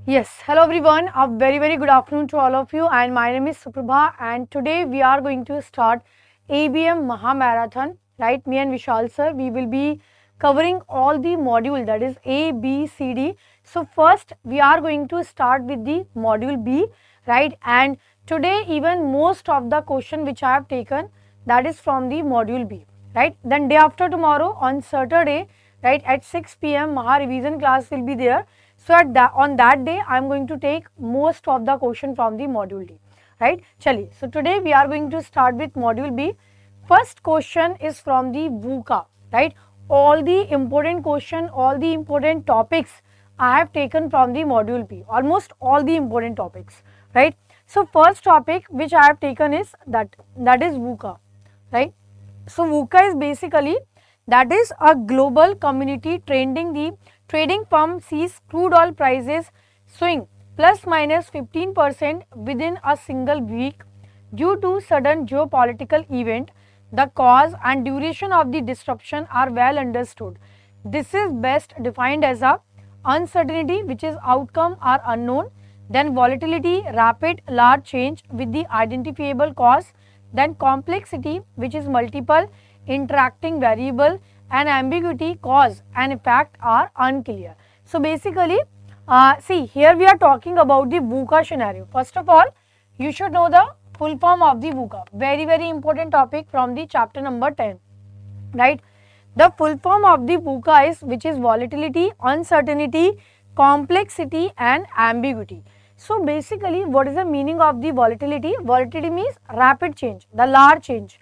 Yes, hello everyone. A very good afternoon to all of you, and my name is Suprabha, and today we are going to start ABM Maha Marathon, right? Me and Vishal sir, we will be covering all the module, that is A, B, C, D. So first we are going to start with the module B, right? And today even most of the question which I have taken, that is from the module B, right? Then day after tomorrow on Saturday, right, at 6 p.m. Maha revision class will be there. So on that day I am going to take most of the question from the module D, right? Chaliye. So today we are going to start with module B. First question is from the VUCA, right? All the important question, all the important topics I have taken from the module B, almost all the important topics, right? So first topic which I have taken is that is VUCA, right? So VUCA is basically, that is a global community trading firm sees crude oil prices swing plus minus 15% within a single week due to sudden geopolitical event. The cause and duration of the disruption are well understood. This is best defined as a uncertainty, which is outcome are unknown, then volatility, rapid large change with the identifiable cause, then complexity, which is multiple interacting variable, and ambiguity, cause and effect are unclear. So basically, see, here we are talking about the VUCA scenario. First of all, you should know the full form of the VUCA. Very important topic from the chapter number 10, right? The full form of the VUCA is, which is volatility, uncertainty, complexity and ambiguity. So basically, what is the meaning of the volatility? Volatility means rapid change, the large change.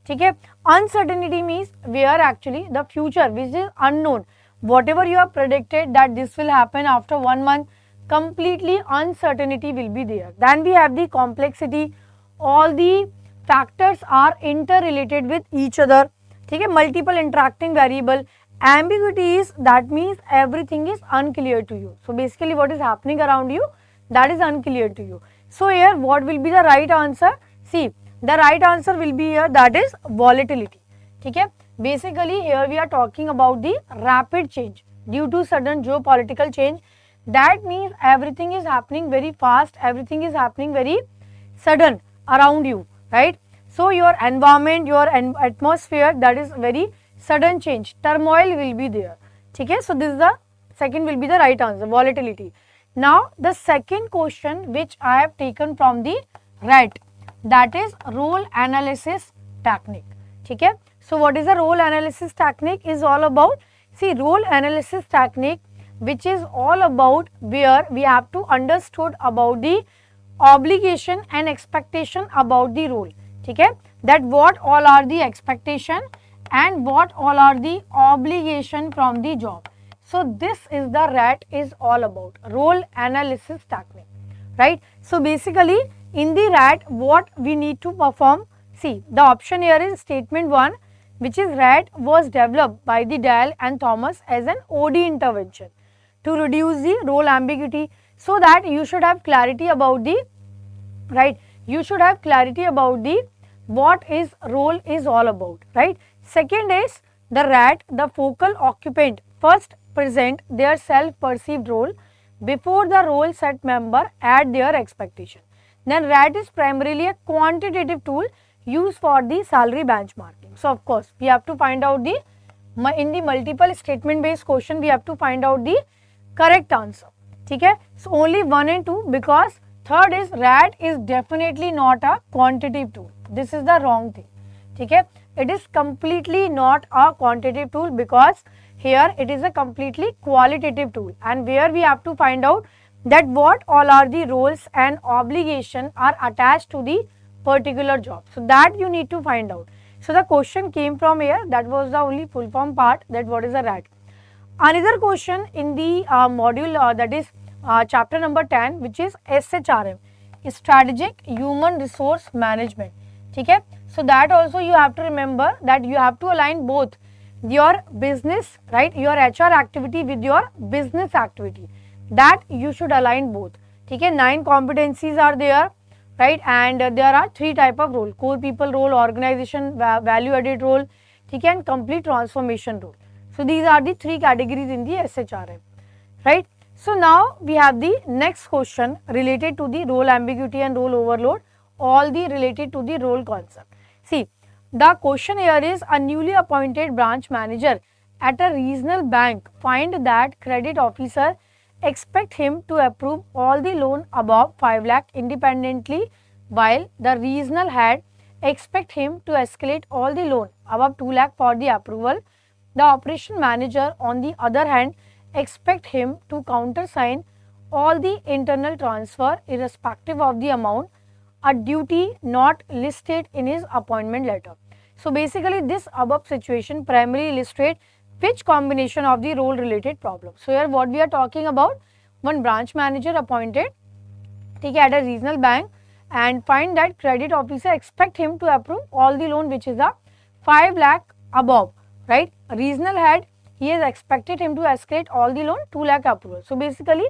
Okay? Uncertainty means where actually the future, which is unknown, whatever you have predicted that this will happen after 1 month, completely uncertainty will be there. Then we have the complexity, all the factors are interrelated with each other. Okay? Multiple interacting variable. Ambiguity is, that means everything is unclear to you. So basically what is happening around you, that is unclear to you. So here what will be the right answer? See, the right answer will be here, that is volatility. Okay? Basically here we are talking about the rapid change due to sudden geopolitical change. That means everything is happening very fast, everything is happening very sudden around you, right? So your environment, your atmosphere, that is very sudden change, turmoil will be there. Okay? So this is the second will be the right answer, volatility. Now the second question which I have taken from the RAT, that is role analysis technique. Okay? So what is the role analysis technique is all about? See, role analysis technique, which is all about where we have to understood about the obligation and expectation about the role. Okay? That what all are the expectation and what all are the obligation from the job. So this is the RAT is all about, role analysis technique, right? So basically in the RAT what we need to perform, see the option here is statement 1, which is RAT was developed by the Dale and Thomas as an OD intervention to reduce the role ambiguity, so that you should have clarity about the, right, you should have clarity about the what is role is all about, right? Second is the RAT, the focal occupant first present their self-perceived role before the role set member add their expectation. Then RAT is primarily a quantitative tool used for the salary benchmarking. So of course we have to find out the, in the multiple statement based question we have to find out the correct answer. Okay? So only 1 and 2, because third is RAT is definitely not a quantitative tool. This is the wrong thing. Okay? It is completely not a quantitative tool, because here it is a completely qualitative tool, and where we have to find out that what all are the roles and obligation are attached to the particular job. So that you need to find out. So the question came from here, that was the only full form part, that what is a RAT. Another question in the module that is chapter number 10, which is SHRM, strategic human resource management. Okay? So that also you have to remember that you have to align both your business, right, your HR activity with your business activity, that you should align both. Okay? 9 competencies are there, right, and there are 3 type of role: core people role, organization value added role, okay, and complete transformation role. So these are the 3 categories in the SHRM, right. So now we have the next question related to the role ambiguity and role overload, all the related to the role concept. See, the question here is a newly appointed branch manager at a regional bank find that credit officer expect him to approve all the loan above 5 lakh independently, while the regional head expect him to escalate all the loan above 2 lakh for the approval. The operation manager on the other hand expect him to countersign all the internal transfer irrespective of the amount, a duty not listed in his appointment letter. So basically this above situation primarily illustrate which combination of the role related problem. So here what we are talking about, one branch manager appointed at a regional bank and find that credit officer expect him to approve all the loan which is a 5 lakh above, right. Regional head, he has expected him to escalate all the loan 2 lakh approval. So basically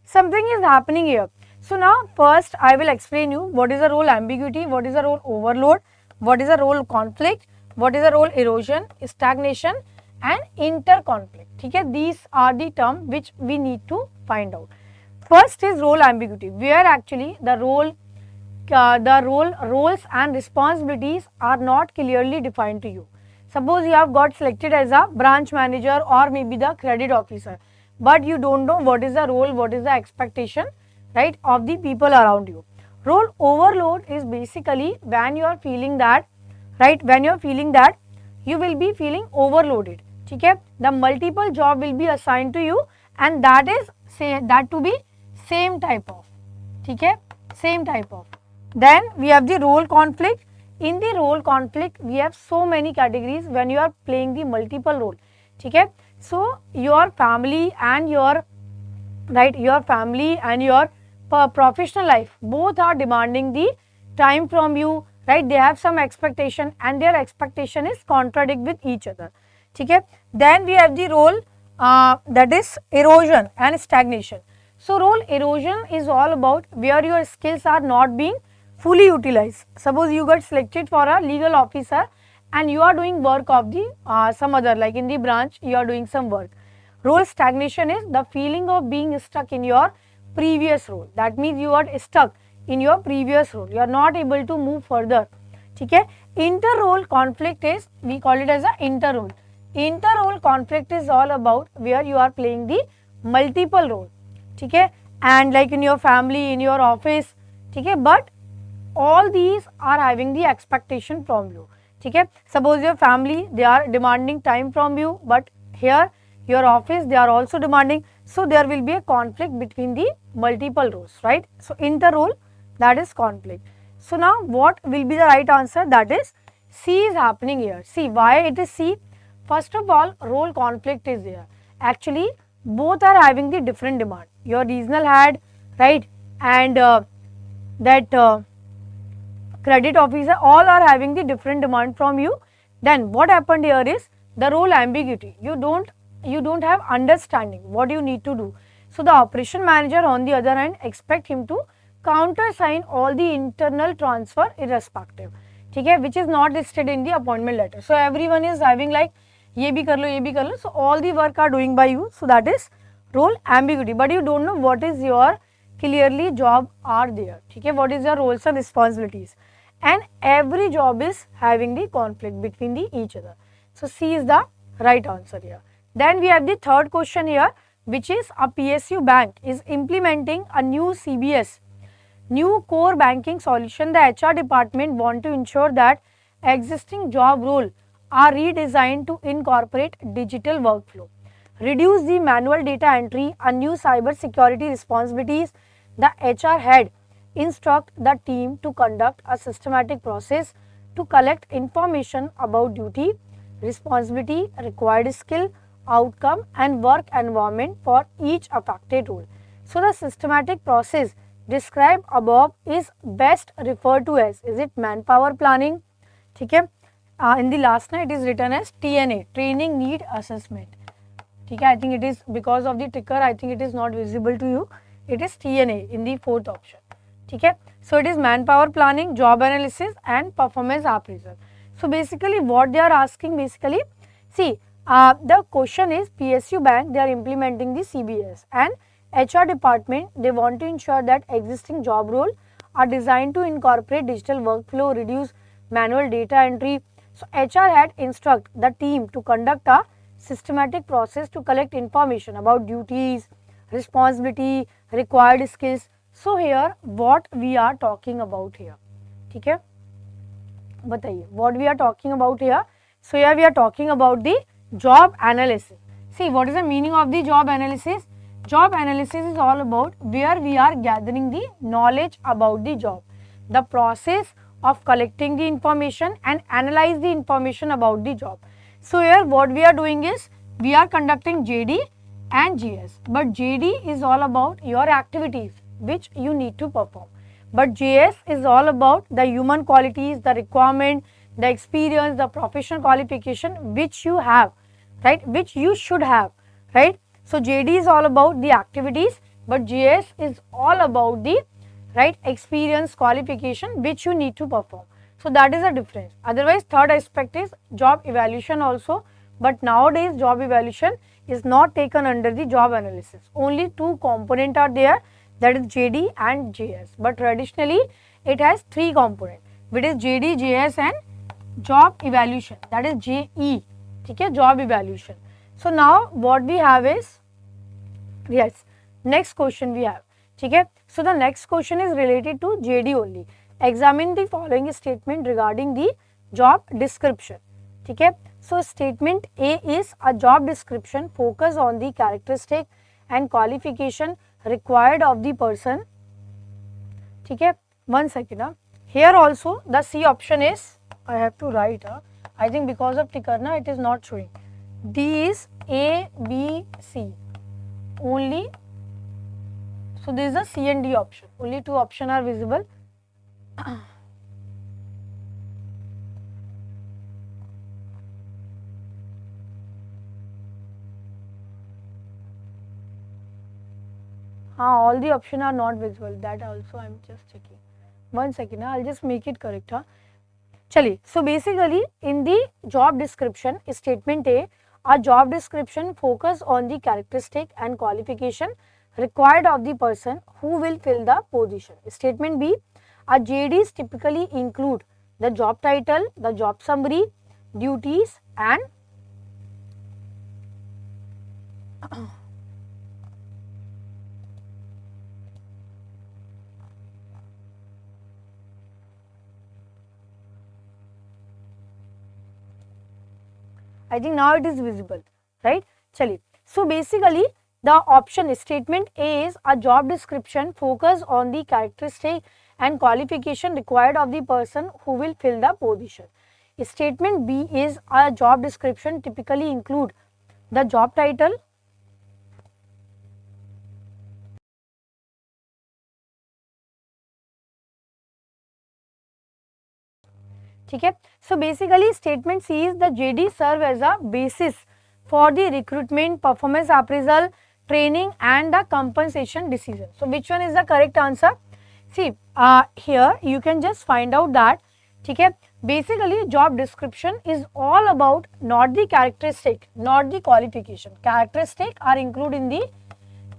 something is happening here. So now first I will explain you what is the role ambiguity, what is the role overload, what is the role conflict, what is the role erosion, stagnation and interconflict. Okay, these are the terms which we need to find out. First is role ambiguity, where actually the roles and responsibilities are not clearly defined to you. Suppose you have got selected as a branch manager or maybe the credit officer, but you don't know what is the role, what is the expectation, right, of the people around you. Role overload is basically when you are feeling that, right, when you are feeling that you will be feeling overloaded. Okay, the multiple job will be assigned to you and that is that to be same type of, okay, same type of. Then we have the role conflict. In the role conflict we have so many categories when you are playing the multiple role. Okay, so your family and your, right, your family and your professional life both are demanding the time from you, right. They have some expectation and their expectation is contradict with each other. Okay. Then we have the role that is erosion and stagnation. So role erosion is all about where your skills are not being fully utilized. Suppose you got selected for a legal officer and you are doing work of the some other, like in the branch you are doing some work. Role stagnation is the feeling of being stuck in your previous role. That means you are stuck in your previous role, you are not able to move further. Okay. Inter-role conflict is, we call it as a inter-role. Inter-role conflict is all about where you are playing the multiple role, okay, and like in your family, in your office, okay, but all these are having the expectation from you. Okay. Suppose your family, they are demanding time from you, but here your office, they are also demanding. So there will be a conflict between the multiple roles, right. So inter-role, that is conflict. So now what will be the right answer? That is C is happening here. See why it is C? First of all, role conflict is there. Actually both are having the different demand. Your regional head, right, and that credit officer, all are having the different demand from you. Then what happened here is the role ambiguity. You don't have understanding what you need to do. So the operation manager on the other hand expect him to countersign all the internal transfer irrespective, okay, which is not listed in the appointment letter. So everyone is having like ye bhi kar lo, ye bhi kar lo. So all the work are doing by you. So that is role ambiguity, but you don't know what is your clearly job are there. Okay, what is your roles and responsibilities, and every job is having the conflict between the each other. So C is the right answer here. Then we have the third question here, which is a PSU bank is implementing a new CBS, new core banking solution. The HR department want to ensure that existing job role are redesigned to incorporate digital workflow, reduce the manual data entry, and new cyber security responsibilities. The HR head instruct the team to conduct a systematic process to collect information about duty, responsibility, required skill, outcome and work environment for each affected role. So the systematic process described above is best referred to as, is it manpower planning? Okay. In the last night it is written as TNA, training need assessment. Okay, I think it is because of the ticker, I think it is not visible to you. It is TNA in the fourth option. Okay. So it is manpower planning, job analysis and performance appraisal. So basically what they are asking, basically see the question is PSU bank, they are implementing the CBS and HR department, they want to ensure that existing job role are designed to incorporate digital workflow, reduce manual data entry. So HR had instruct the team to conduct a systematic process to collect information about duties, responsibility, required skills. So here what we are talking about here, ठीक है, बताइए what we are talking about here. So here we are talking about the job analysis. See, what is the meaning of the job analysis? Job analysis is all about where we are gathering the knowledge about the job, the process of collecting the information and analyze the information about the job. So here what we are doing is we are conducting JD and GS, but JD is all about your activities which you need to perform, but JS is all about the human qualities, the requirement, the experience, the professional qualification which you have, right, which you should have, right. So JD is all about the activities, but JS is all about the, right, experience, qualification which you need to perform. So that is the difference. Otherwise, third aspect is job evaluation also, but nowadays job evaluation is not taken under the job analysis. Only two components are there, that is JD and JS, but traditionally it has three components, which is JD, JS and job evaluation, that is JE, okay, job evaluation. So now what we have is, yes, next question we have, okay. So the next question is related to JD only. Examine the following statement regarding the job description, okay. So statement A is a job description focus on the characteristic and qualification required of the person, okay. 1 second, here also the C option is, I have to write, I think because of Tikarna it is not showing. D is A, B, C only. So there is a C and D option, only two options are visible. All the options are not visible, that also I am just checking. 1 second, I will just make it correct. Chaliye, so basically in the job description, statement A, a job description focus on the characteristic and qualification required of the person who will fill the position. Statement B, a JDs typically include the job title, the job summary, duties and I think now it is visible, right. Chaliye, so basically the option statement A is a job description focus on the characteristic and qualification required of the person who will fill the position. Statement B is a job description typically include the job title, ठीक है. So basically statement C is the JD serve as a basis for the recruitment, performance appraisal, training and the compensation decision. So which one is the correct answer? See, here you can just find out that, ठीक है, basically job description is all about not the characteristic, not the qualification. Characteristic are included in the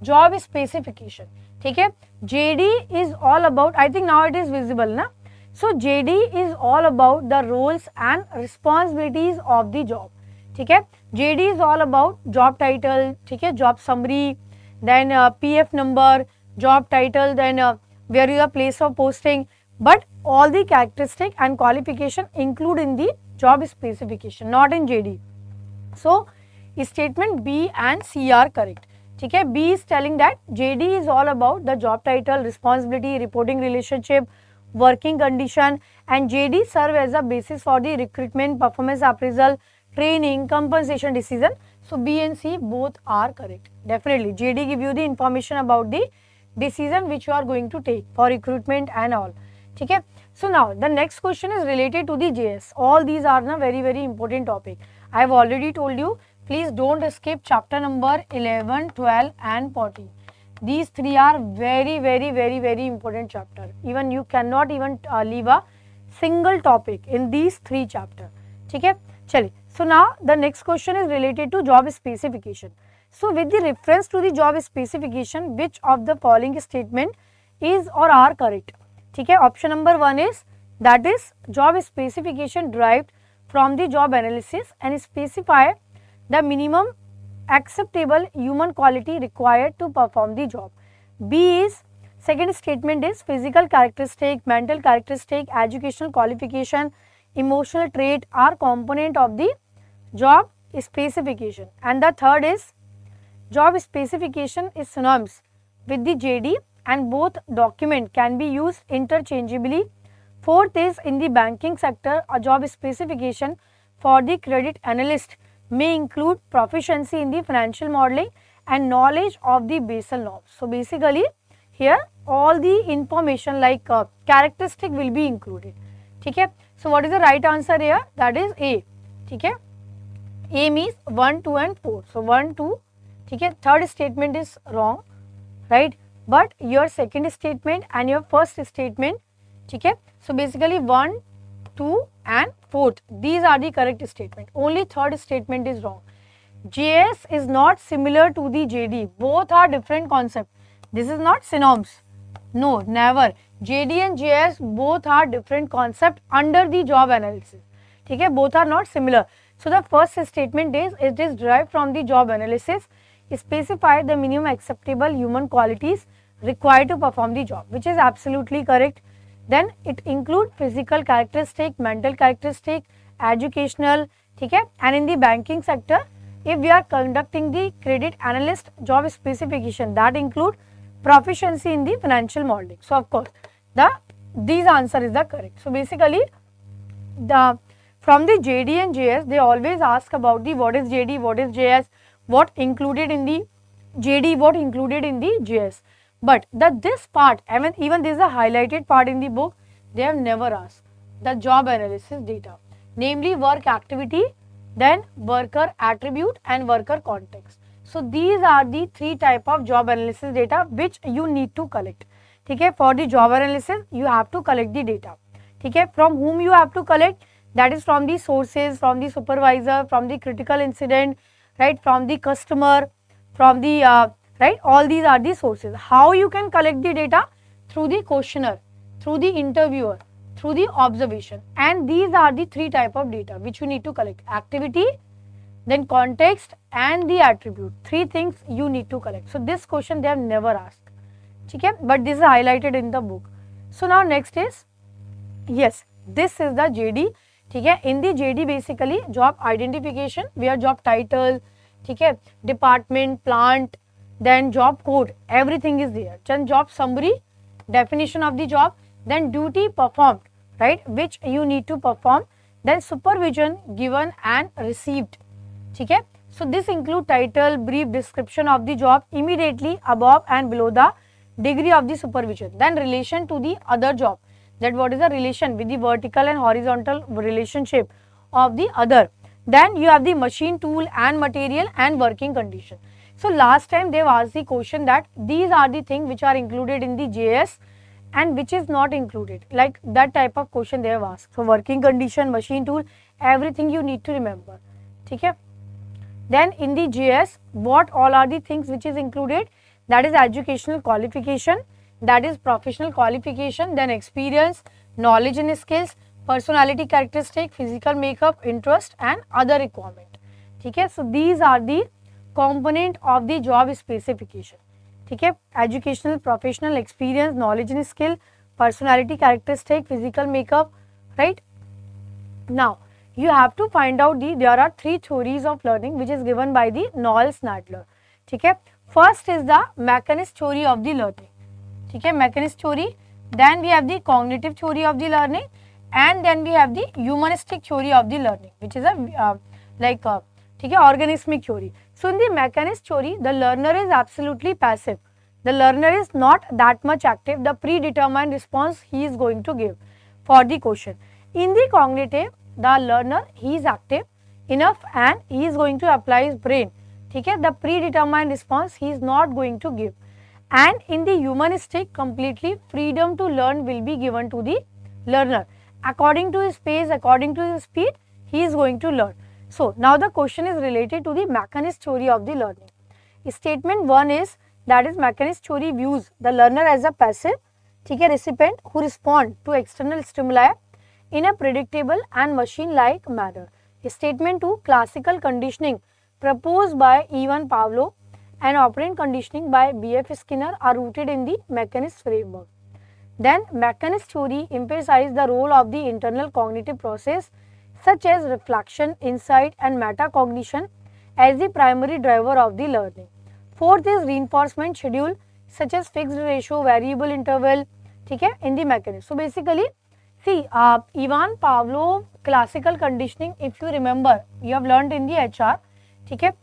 job specification, ठीक है. JD is all about, I think now it is visible na. So JD is all about the roles and responsibilities of the job, ठीक है. JD is all about job title, ठीक है, job summary, then PF number, job title, then where is the place of posting, but all the characteristic and qualification include in the job specification, not in JD. So statement B and C are correct, ठीक है. B is telling that JD is all about the job title, responsibility, reporting relationship, working condition, and JD serve as a basis for the recruitment, performance appraisal, training, compensation decision. So B and C both are correct. Definitely JD give you the information about the decision which you are going to take for recruitment and all, ठीक है. So now the next question is related to the JS. All these are na very important topic. I have already told you, please don't skip chapter number 11, 12 and 14. These three are very important chapter. Even you cannot even leave a single topic in these three chapter, ठीक है. चलिए, So now the next question is related to job specification. So with the reference to the job specification, which of the following statement is or are correct? ठीक है, option number 1 is, that is job specification derived from the job analysis and specify the minimum acceptable human quality required to perform the job. B is, second statement is physical characteristic, mental characteristic, educational qualification, emotional trait are component of the job specification. And the third is, job specification is synonymous with the JD and both document can be used interchangeably. Fourth is, in the banking sector, a job specification for the credit analyst may include proficiency in the financial modeling and knowledge of the Basel norms. So basically here all the information like characteristic will be included. ठीक है, so what is the right answer here? That is A. ठीक है, A means 1, 2 and 4. So 1, 2, ठीक है, third statement is wrong, right? But your second statement and your first statement, ठीक है, so basically 1, 2 and 4th, these are the correct statement. Only third statement is wrong. JS is not similar to the JD. Both are different concept. This is not synonyms. No, never. JD and JS both are different concept under the job analysis. ठीक है, both are not similar. So the first statement is, it is derived from the job analysis, specify the minimum acceptable human qualities required to perform the job, which is absolutely correct. Then it include physical characteristic, mental characteristic, educational, ठीक है, and in the banking sector, if we are conducting the credit analyst job specification, that include proficiency in the financial modeling. So of course these answer is the correct. So basically from the JD and JS, they always ask about the what is JD, what is JS, what included in the JD, what included in the JS. But this part, I mean even this is a highlighted part in the book, they have never asked the job analysis data, namely work activity, then worker attribute and worker context. So these are the three type of job analysis data which you need to collect. ठीक है, for the job analysis you have to collect the data. ठीक है, from whom you have to collect? That is from the sources, from the supervisor, from the critical incident, right, from the customer, from the right, all these are the sources. How you can collect the data? Through the questionnaire, through the interviewer, through the observation, and these are the three type of data which you need to collect: activity, then context and the attribute. Three things you need to collect. So this question they have never asked, okay, but this is highlighted in the book. So now next is, yes, this is the JD. ठीक है, in the JD basically job identification, where job title, ठीक है, department, plant, then job code, everything is there. Then job summary, definition of the job, then duty performed, right, which you need to perform, then supervision given and received. ठीक है, so this include title, brief description of the job immediately above and below the degree of the supervision, then relation to the other job, that what is the relation with the vertical and horizontal relationship of the other. Then you have the machine, tool and material and working condition. So last time they have asked the question that these are the things which are included in the JS and which is not included, like that type of question they have asked. So working condition, machine, tool, everything you need to remember. ठीक है, then in the JS, what all are the things which is included? That is educational qualification, that is professional qualification, then experience, knowledge and skills, personality characteristic, physical makeup, interest and other requirement. ठीक है, so these are the component of the job specification. ठीक है, educational, professional, experience, knowledge and skill, personality characteristic, physical makeup, right. Now you have to find out there are three theories of learning which is given by the Knowles Nadler. ठीक है, first is the mechanist theory of the learning. ठीक है, mechanist theory, then we have the cognitive theory of the learning, and then we have the humanistic theory of the learning, which is a ठीक है, organismic theory. So in the mechanist theory, the learner is absolutely passive. The learner is not that much active. The predetermined response he is going to give for the question. In the cognitive, the learner he is active enough and he is going to apply his brain. ठीक है, the predetermined response he is not going to give. And in the humanistic, completely freedom to learn will be given to the learner. According to his pace, according to his speed, he is going to learn. So now the question is related to the mechanist theory of the learning. Statement 1 is, that is mechanist theory views the learner as a passive, ठीक है, recipient who respond to external stimuli in a predictable and machine-like manner. Statement 2, classical conditioning proposed by Ivan Pavlov and operant conditioning by B.F. Skinner are rooted in the mechanist framework. Then mechanist theory emphasizes the role of the internal cognitive process such as reflection, insight and metacognition as the primary driver of the learning. Fourth is reinforcement schedule such as fixed ratio, variable interval, ठीक है, in the mechanism. So basically, see, Ivan Pavlov classical conditioning, if you remember, you have learned in the HR, ठीक है,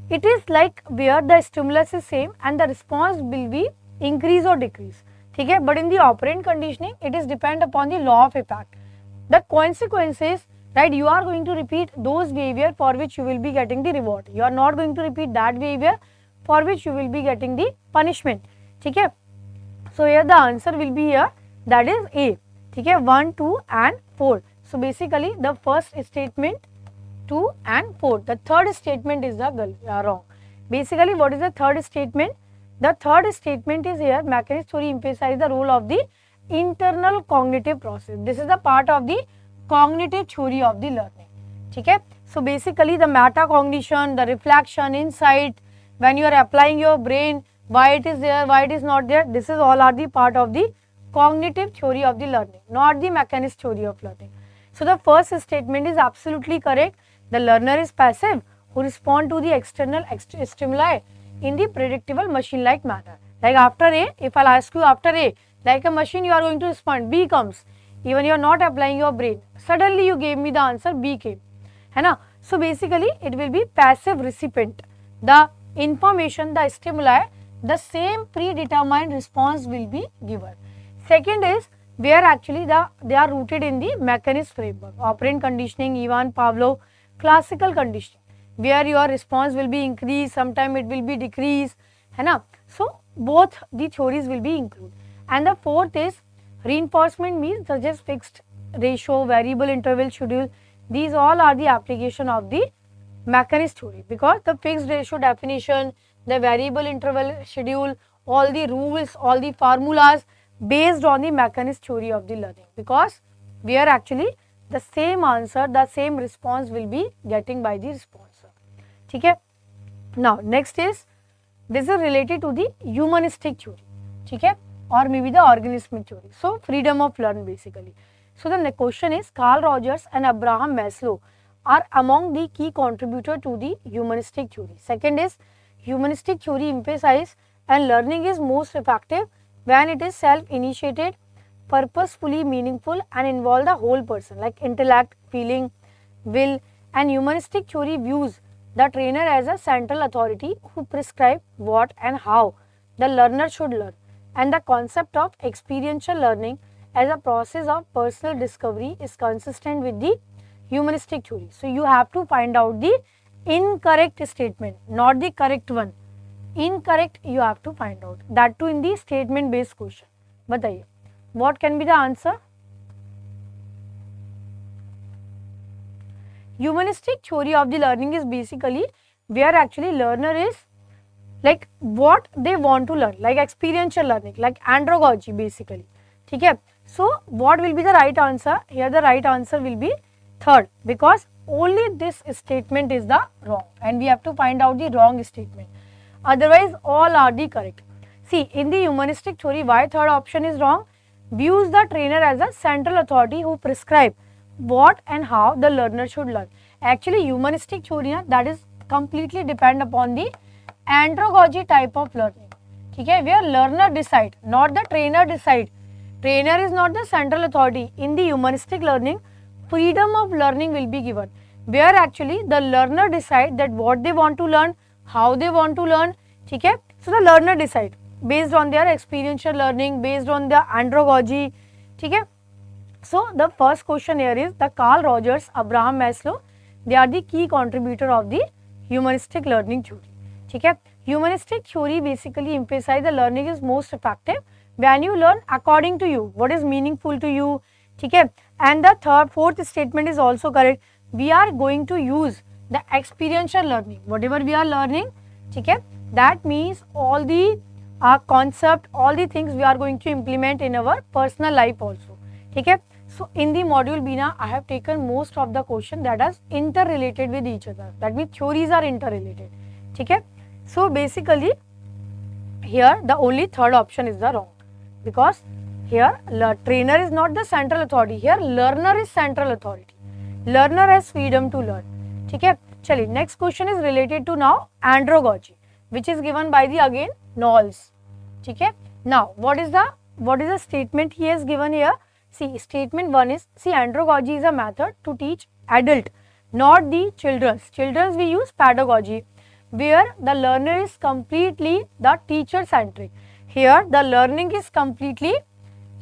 it is like where the stimulus is same and the response will be increase or decrease, ठीक है, but in the operant conditioning, it is depend upon the law of effect. The consequences, right, you are going to repeat those behavior for which you will be getting the reward. You are not going to repeat that behavior for which you will be getting the punishment, ठीक है. So here the answer will be here, that is A, ठीक है, 1, 2 and 4. So basically the first statement 2 and 4. The third statement is the wrong. Basically what is the third statement? The third statement is here, mechanist theory emphasizes the role of the internal cognitive process. This is the part of the cognitive theory of the learning, ठीक है. So basically the metacognition, the reflection, insight, when you are applying your brain, why it is there, why it is not there, this is all are the part of the cognitive theory of the learning, not the mechanist theory of learning. So the first statement is absolutely correct. The learner is passive who respond to the external stimuli in the predictable machine-like manner. Like after A, if I'll ask you after A, like a machine you are going to respond, B comes, even you are not applying your brain, suddenly you gave me the answer, B came, है ना. So basically it will be passive recipient. The information, the stimuli, the same predetermined response will be given. Second is where actually they are rooted in the mechanist framework, operant conditioning, Ivan Pavlov, classical conditioning, where your response will be increase, sometime it will be decrease, है ना. So both the theories will be included. And the fourth is reinforcement means such as fixed ratio, variable interval schedule. These all are the application of the mechanist theory, because the fixed ratio definition, the variable interval schedule, all the rules, all the formulas based on the mechanist theory of the learning, because where actually the same answer, the same response will be getting by the responser, ठीक है. Now next is, this is related to the humanistic theory, ठीक है, or maybe the organismic theory. So freedom of learn basically. So the question is, Carl Rogers and Abraham Maslow are among the key contributor to the humanistic theory. Second is, humanistic theory emphasizes and learning is most effective when it is self-initiated, purposefully meaningful and involve the whole person like intellect, feeling, will. And humanistic theory views the trainer as a central authority who prescribe what and how the learner should learn, and the concept of experiential learning as a process of personal discovery is consistent with the humanistic theory. So you have to find out the incorrect statement, not the correct one. Incorrect you have to find out, that too in the statement based question. बताइए what can be the answer? Humanistic theory of the learning is basically where actually learner is like what they want to learn, like experiential learning, like andragogy basically, ठीक है. So what will be the right answer? Here the right answer will be third, because only this statement is the wrong and we have to find out the wrong statement, otherwise all are the correct. See, in the humanistic theory, why third option is wrong? Views the trainer as a central authority who prescribe what and how the learner should learn. Actually humanistic theory that is completely depend upon the andragogy type of learning, ठीक है, where learner decide, not the trainer decide. Trainer is not the central authority. In the humanistic learning, freedom of learning will be given, where actually the learner decide that what they want to learn, how they want to learn, ठीक है. So the learner decide based on their experiential learning, based on the andragogy, ठीक है. So the first question here is the Carl Rogers, Abraham Maslow, they are the key contributor of the humanistic learning theory, ठीक है. Humanistic theory basically emphasize the learning is most effective when you learn according to you, what is meaningful to you, ठीक है. And the fourth statement is also correct. we are going to use the experiential learning. Whatever we are learning, okay, that means all the concept, all the things we are going to implement in our personal life also. Okay. So in the module B now, I have taken most of the question that is interrelated with each other. That means theories are interrelated. Okay. So basically here the only third option is the wrong, because here trainer is not the central authority, here learner is central authority. Learner has freedom to learn. Okay. Chali, next question is related to now andragogy, which is given by the again Knowles. Okay. Now what is the statement he has given here? See, statement 1 is, see, andragogy is a method to teach adult, not the children's. Children's we use pedagogy, where the learner is completely the teacher centric. Here the learning is completely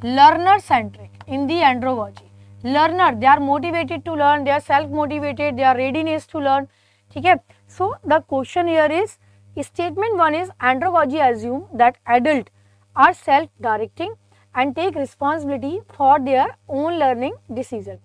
learner centric in the andragogy. Learner, they are motivated to learn, they are self motivated, they are readiness to learn. Okay. So the question here is, statement 1 is, andragogy assume that adult are self directing and take responsibility for their own learning decision.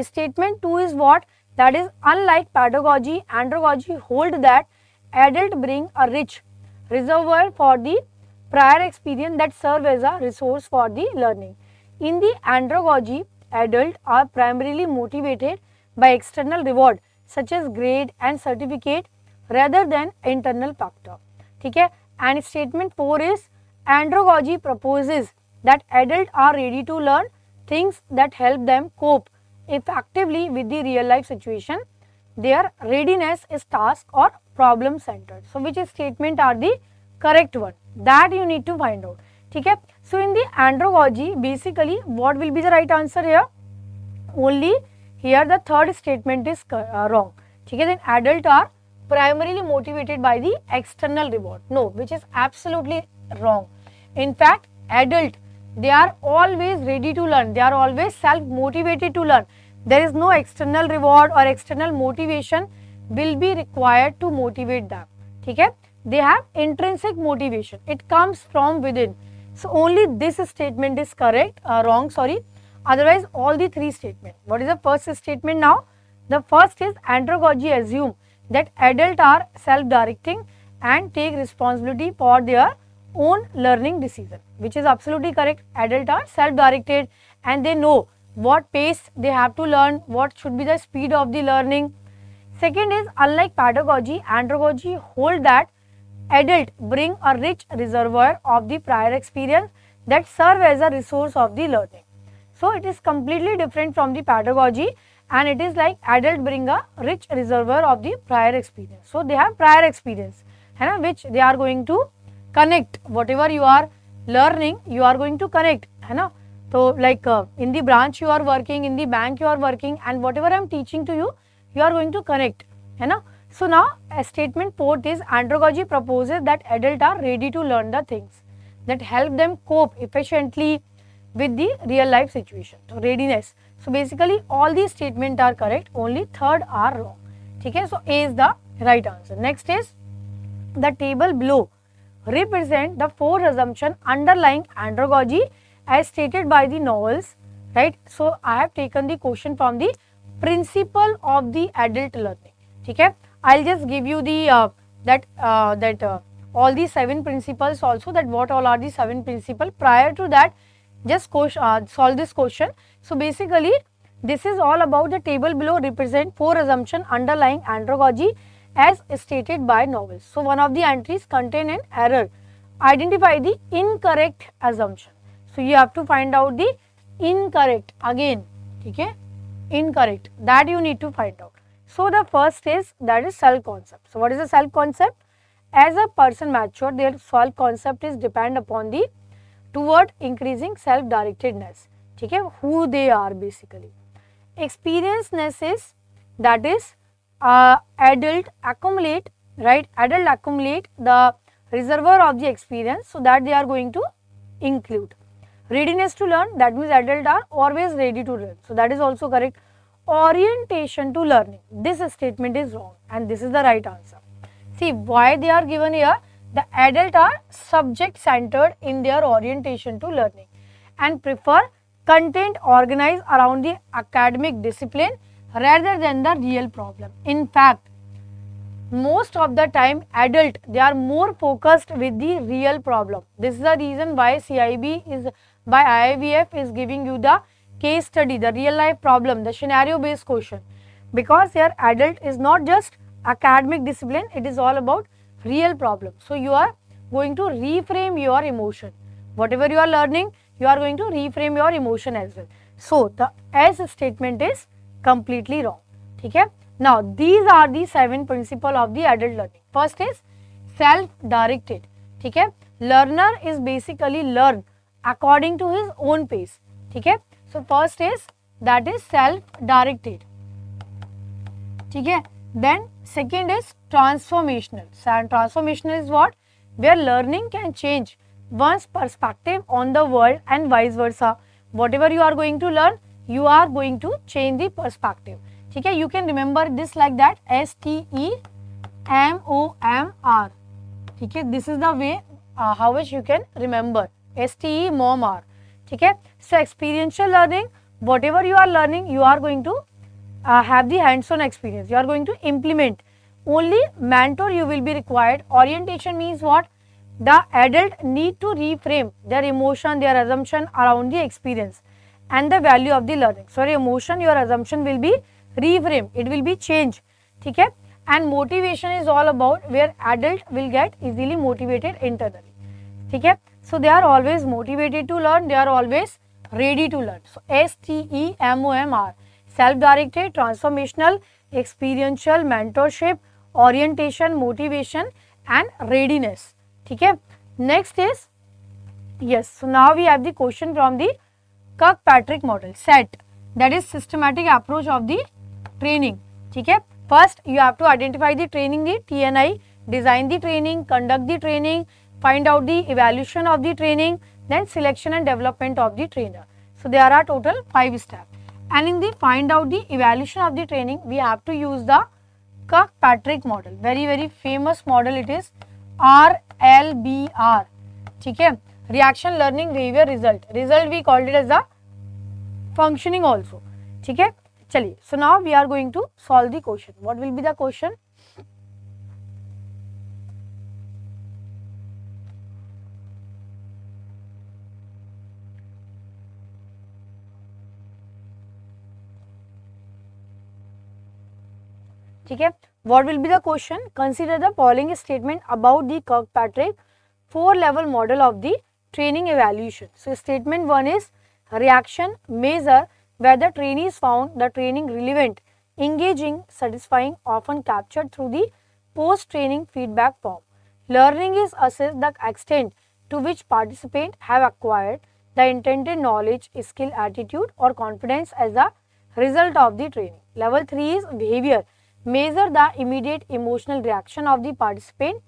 Statement 2 is what? That is, unlike pedagogy, andragogy hold that adult bring a rich reservoir for the prior experience that serve as a resource for the learning. In the andragogy, adults are primarily motivated by external reward such as grade and certificate rather than internal factor. Okay? And statement 4 is, andragogy proposes that adults are ready to learn things that help them cope effectively with the real life situation. Their readiness is task or problem centered. So which statement are the correct one? That you need to find out. Okay? So in the andragogy, basically what will be the right answer here? Only here the third statement is wrong. Okay? Then adults are primarily motivated by the external reward. No, which is absolutely wrong. In fact, adult, they are always ready to learn, they are always self motivated to learn. There is no external reward or external motivation will be required to motivate them. Okay? They have intrinsic motivation, it comes from within. So only this statement is correct, wrong, sorry. Otherwise all the three statements. What is the first statement now? The first is, andragogy assume that adults are self directing and take responsibility for their own learning decision, which is absolutely correct. Adults are self directed and they know what pace they have to learn, what should be the speed of the learning. Second is, unlike pedagogy, andragogy hold that adults bring a rich reservoir of the prior experience that serve as a resource of the learning. So it is completely different from the pedagogy, and it is like adults bring a rich reservoir of the prior experience. So they have prior experience, which they are going to connect. Whatever you are learning, you are going to connect. So like in the branch you are working, in the bank you are working, and whatever I am teaching to you, you are going to connect. So now statement 4 is, andragogy proposes that adults are ready to learn the things that help them cope efficiently with the real life situation. So readiness. So basically all these statements are correct, only third are wrong. Okay? So A is the right answer. Next is, the table below represent the 4 assumptions underlying andragogy as stated by the Knowles, right? So I have taken the question from the principle of the adult learning. Okay? I'll just give you the all the 7 principles also, that what all are the 7 principles. Prior to that, just solve this question. So basically this is all about the table below represent 4 assumptions underlying andragogy as stated by Knowles. So one of the entries contain an error. Identify the incorrect assumption. So you have to find out the incorrect again. Okay? Incorrect, that you need to find out. So the first is, that is self concept. So what is the self concept? As a person mature, their self concept is depend upon the toward increasing self directedness. Okay? Who they are basically. Experienceness is, that is adult accumulate, right? Adult accumulate the reservoir of the experience, so that they are going to include. Readiness to learn, that means adults are always ready to learn. So that is also correct. Orientation to learning, this statement is wrong and this is the right answer. See why they are given here. The adults are subject centered in their orientation to learning and prefer content organized around the academic discipline rather than the real problem. In fact, most of the time adult, they are more focused with the real problem. This is the reason why IIBF is giving you the case study, the real life problem, the scenario based question, because your adult is not just academic discipline, it is all about real problem. So you are going to reframe your emotion. Whatever you are learning, you are going to reframe your emotion as well. So the S statement is completely wrong. Okay? Now these are the 7 principles of the adult learning. First is self-directed. Okay? Learner is basically learn according to his own pace. Okay? So first is, that is self-directed. Okay? Then second is transformational. Transformational is what? Where learning can change one's perspective on the world and vice versa. Whatever you are going to learn, you are going to change the perspective. Okay? You can remember this like that, STEMOMR. Okay? This is the way how much you can remember, STEMOMR. Okay? So experiential learning, whatever you are learning, you are going to have the hands-on experience, you are going to implement. Only mentor you will be required. Orientation means what? The adult need to reframe their emotion, their assumption around the experience and the value of the learning. So your emotion, your assumption will be reframed, it will be changed. Okay? And motivation is all about where adult will get easily motivated internally. Okay? So they are always motivated to learn, they are always ready to learn. So STEMOMR, self-directed, transformational, experiential, mentorship, orientation, motivation and readiness. Okay? Next is, yes, so now we have the question from the Kirkpatrick model, SET, that is systematic approach of the training. Okay? First you have to identify the training need, TNI, design the training, conduct the training, find out the evaluation of the training, then selection and development of the trainer. So there are total 5 steps. And in the find out the evaluation of the training, we have to use the Kirkpatrick model, very famous model, it is RLBR. Okay? Reaction, learning, behavior, result. Result we called it as the functioning also. Okay? Chaliye. So now we are going to solve the question. What will be the question? Okay. What will be the question? Consider the following statement about the Kirkpatrick 4-level model of the training evaluation. So statement 1 is reaction, measure whether trainees found the training relevant, engaging, satisfying, often captured through the post-training feedback form. Learning is assessed the extent to which participants have acquired the intended knowledge, skill, attitude or confidence as a result of the training. Level 3 is behavior, measure the immediate emotional reaction of the participant,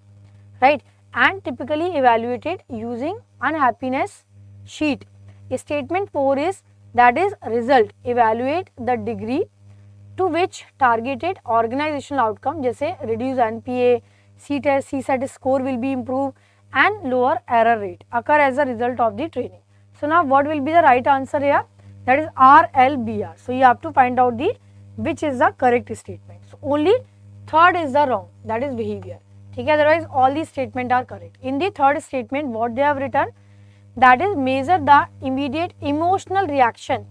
right, and typically evaluated using unhappiness sheet. Statement 4 is, that is result, evaluate the degree to which targeted organizational outcome जैसे reduce NPA, CSAT score will be improved and lower error rate occur as a result of the training. So now what will be the right answer here? That is RLBR. So you have to find out the which is the correct statement. So only third is the wrong, that is behavior. Okay? Otherwise all these statements are correct. In the third statement what they have written, that is measure the immediate emotional reaction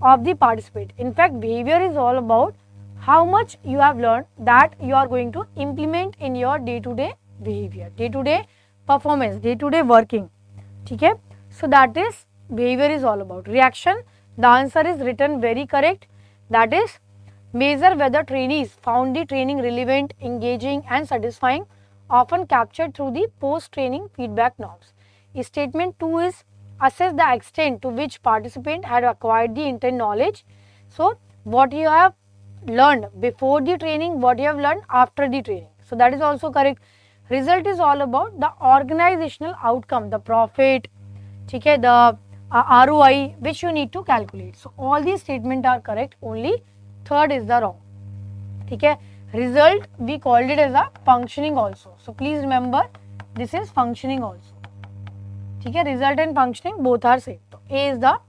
of the participant. In fact, behavior is all about how much you have learned that you are going to implement in your day-to-day behavior, day-to-day performance, day-to-day working. Okay? So that is behavior is all about. Reaction, the answer is written very correct, that is measure whether trainees found the training relevant, engaging and satisfying, often captured through the post-training feedback norms. Statement 2 is assess the extent to which participant had acquired the intended knowledge. So what you have learned before the training, what you have learned after the training. So that is also correct. Result is all about the organizational outcome, the profit, okay, the ROI which you need to calculate. So all these statements are correct, only third is the wrong. Okay? Result we called it as a functioning also. So please remember this is functioning also. Okay? Result and functioning both are same. So A is the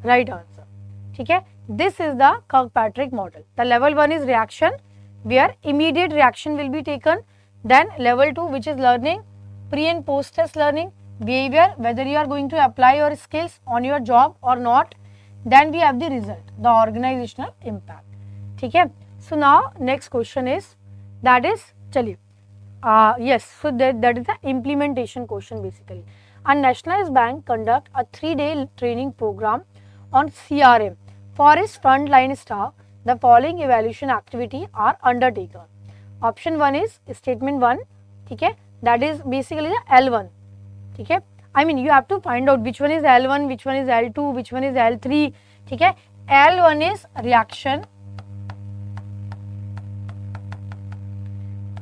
right answer. Okay? This is the Kirkpatrick model. The level 1 is reaction, where immediate reaction will be taken. Then level 2, which is learning, pre and post test learning, behavior, whether you are going to apply your skills on your job or not. Then we have the result, the organizational impact. Okay. So now next question is, that is, chaliye, yes, so that is the implementation question basically. A nationalized bank conduct a 3-day training program on CRM for its frontline staff. The following evaluation activity are undertaken. Option 1 is statement 1, okay, that is basically the L1, okay. I mean, you have to find out which one is L1, which one is L2, which one is L3, okay. L1 is reaction,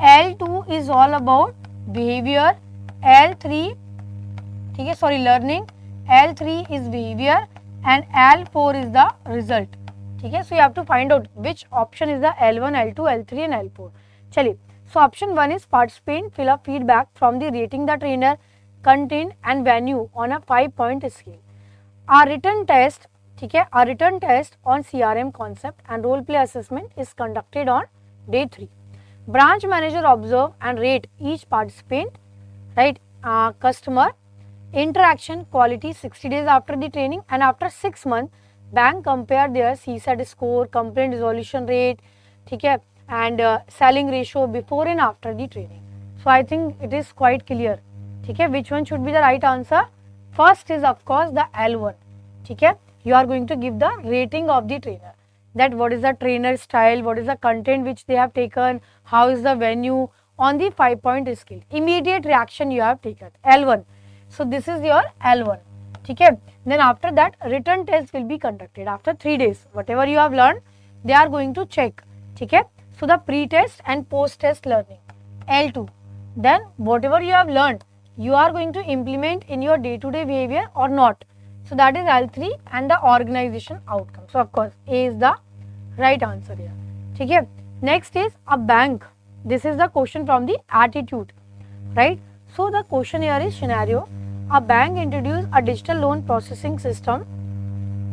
L2 is all about behavior, L3, okay, sorry, learning, L3 is behavior, and L4 is the result. Okay, so you have to find out which option is the L1, L2, L3 and L4. Chaliye, so option 1 is participant fill up feedback from the rating the trainer, content and venue on a 5-point scale. A written test, okay, a written test on CRM concept and role play assessment is conducted on day 3. Branch manager observe and rate each participant, right, customer interaction quality 60 days after the training, and after 6 months bank compare their CSAT score, complaint resolution rate, okay, and selling ratio before and after the training. So I think it is quite clear, okay, which one should be the right answer. First is of course the L1, okay. You are going to give the rating of the trainer, that what is the trainer style, what is the content which they have taken, how is the venue on the 5-point scale. Immediate reaction you have taken, L1. So this is your L1, okay. Then after that written test will be conducted after 3 days. Whatever you have learned, they are going to check, okay. So the pre-test and post-test learning, L2. Then whatever you have learned, you are going to implement in your day-to-day behavior or not. So that is L3 and the organization outcome. So of course A is the right answer here, okay. Next is a bank. This is the question from the attitude, right. So the question here is scenario, a bank introduced a digital loan processing system,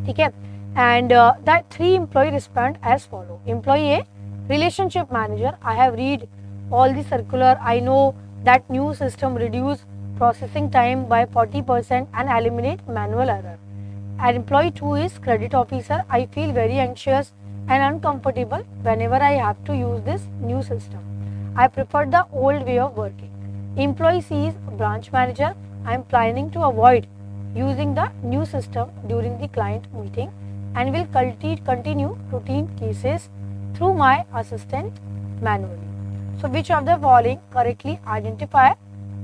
okay, and the 3 employee respond as follow. Employee A, relationship manager, I have read all the circular, I know that new system reduce processing time by 40% and eliminate manual error. And employee 2 is credit officer, I feel very anxious and uncomfortable whenever I have to use this new system. I prefer the old way of working. Employee C is branch manager, I am planning to avoid using the new system during the client meeting and will continue routine cases through my assistant manually. So which of the following correctly identify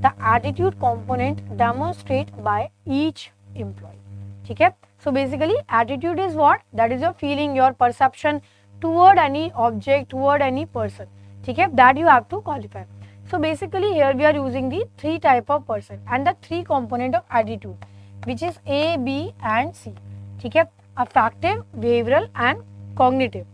the attitude component demonstrated by each employee, okay. So basically attitude is what? That is your feeling, your perception toward any object, toward any person, okay, that you have to qualify. So basically here we are using the 3 type of person and the 3 component of attitude, which is A, B and C, okay, affective, behavioral and cognitive,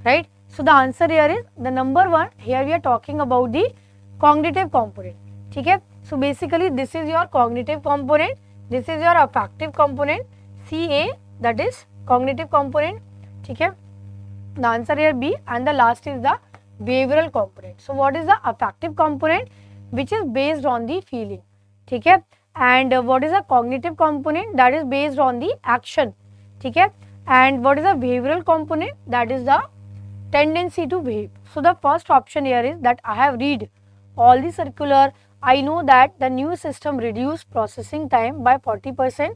right. So the answer here is the number 1. Here we are talking about the cognitive component, okay. So basically this is your cognitive component, this is your affective component, CA, that is cognitive component, okay. The answer here B, and the last is the behavioral component. So what is the affective component, which is based on the feeling, okay, and what is the cognitive component, that is based on the action, okay, and what is the behavioral component, that is the tendency to behave. So the first option here is that I have read all the circular, I know that the new system reduce processing time by 40%,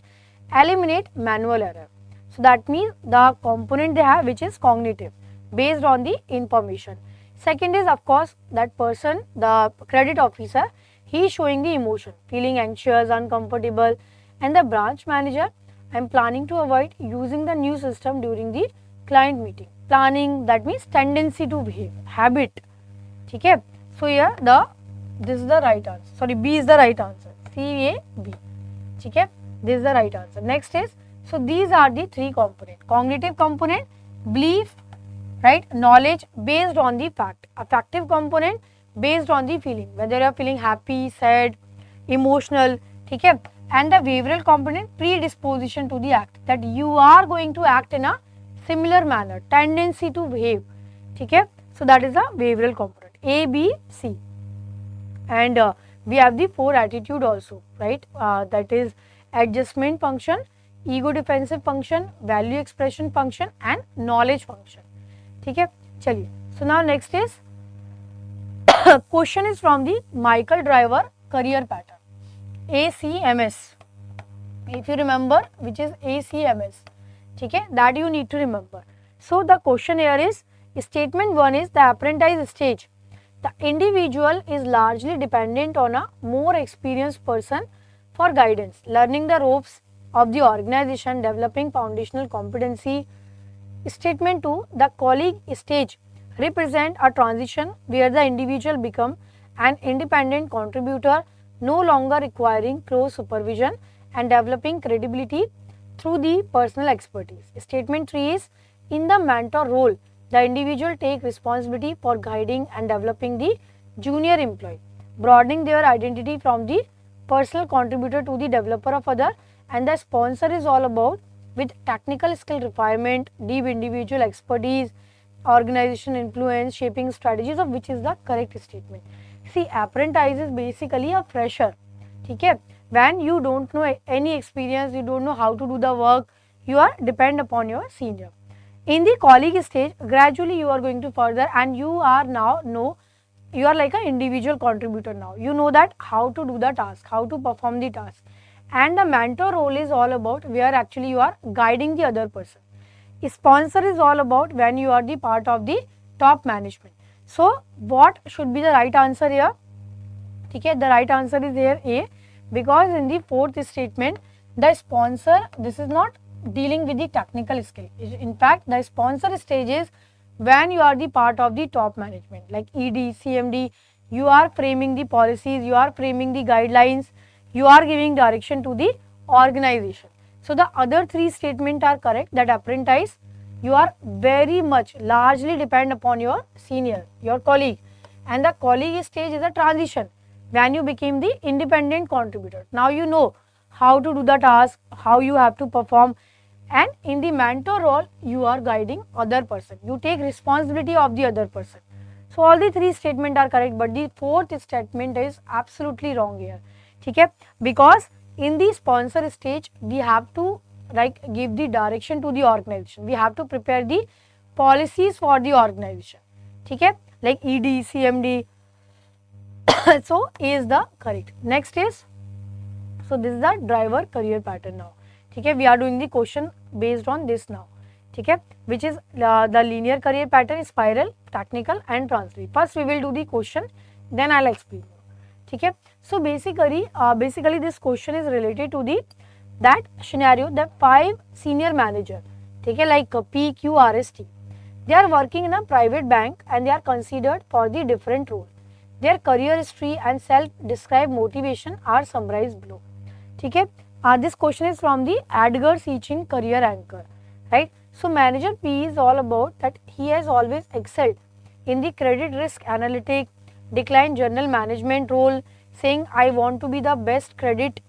eliminate manual error. So that means the component they have, which is cognitive, based on the information. Second is of course that person, the credit officer, he is showing the emotion, feeling anxious, uncomfortable, and the branch manager, I am planning to avoid using the new system during the client meeting. Planning, that means tendency to behave, habit, okay. So here this is the right answer, sorry, B is the right answer, CAB, okay, this is the right answer. Next is, so these are the 3 component, cognitive component, belief, right, knowledge based on the fact, affective component based on the feeling, whether you are feeling happy, sad, emotional, okay, and the behavioral component predisposition to the act, that you are going to act in a similar manner, tendency to behave. ठीक है, so that is the behavioral component A, B, C. And we have the 4 attitude also, right? That is adjustment function, ego defensive function, value expression function and knowledge function. ठीक है, चलिए. So now next is question is from the Michael Driver career pattern, ACMS. If you remember which is ACMS, ठीक है, that you need to remember. So the question here is statement 1 is the apprentice stage. The individual is largely dependent on a more experienced person for guidance, learning the ropes of the organization, developing foundational competency. Statement 2, the colleague stage represent a transition where the individual become an independent contributor, no longer requiring close supervision and developing credibility through the personal expertise. Statement 3 is in the mentor role, the individual take responsibility for guiding and developing the junior employee, broadening their identity from the personal contributor to the developer of other, and the sponsor is all about with technical skill refinement, deep individual expertise, organization influence, shaping strategies, of which is the correct statement. See, apprentice is basically a fresher, ठीक है, when you don't know any experience, you don't know how to do the work, you are depend upon your senior. In the colleague stage, gradually you are going to further and you are now you are like an individual contributor now. You know that how to do the task, how to perform the task. And the mentor role is all about where actually you are guiding the other person. Sponsor is all about when you are the part of the top management. So what should be the right answer here? Okay, the right answer is here A, because in the fourth statement, the sponsor, this is not dealing with the technical skill. In fact, the sponsor stage is when you are the part of the top management like ED, CMD, you are framing the policies, you are framing the guidelines, you are giving direction to the organization. So the other 3 statements are correct, that apprentice, you are very much largely depend upon your senior, your colleague, and the colleague stage is a transition when you became the independent contributor. Now you know how to do the task, how you have to perform, and in the mentor role you are guiding other person, you take responsibility of the other person. So all the 3 statements are correct, but the 4th statement is absolutely wrong here, ठीक है, because in the sponsor stage we have to like give the direction to the organization, we have to prepare the policies for the organization, ठीक है, like ED, CMD. So A is the correct. Next is, so this is the driver career pattern now, ठीक है, we are doing the question based on this now, ठीक है, which is the linear career pattern, spiral, technical and transitory. First we will do the question, then I will explain you, ठीक है. So basically this question is related to the that scenario, the 5 senior manager, ठीक है, like PQRST, they are working in a private bank and they are considered for the different role. Their career history and self-described motivation are summarized below, ठीक है. This question is from the Edgar Sechin career anchor, right? So manager P is all about that he has always excelled in the credit risk analytic, decline journal management role, saying I want to be the best credit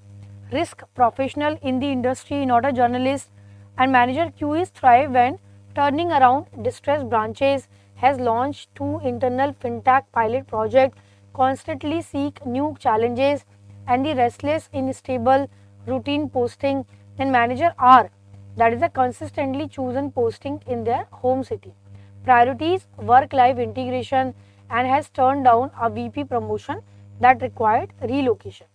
risk professional in the industry, not a journalist. And manager Q is thrive when turning around distressed branches, has launched 2 internal fintech pilot projects, constantly seek new challenges, and the restless in stable routine posting. Then manager R, that is a consistently chosen posting in their home city, priorities work-life integration, and has turned down a VP promotion that required relocation.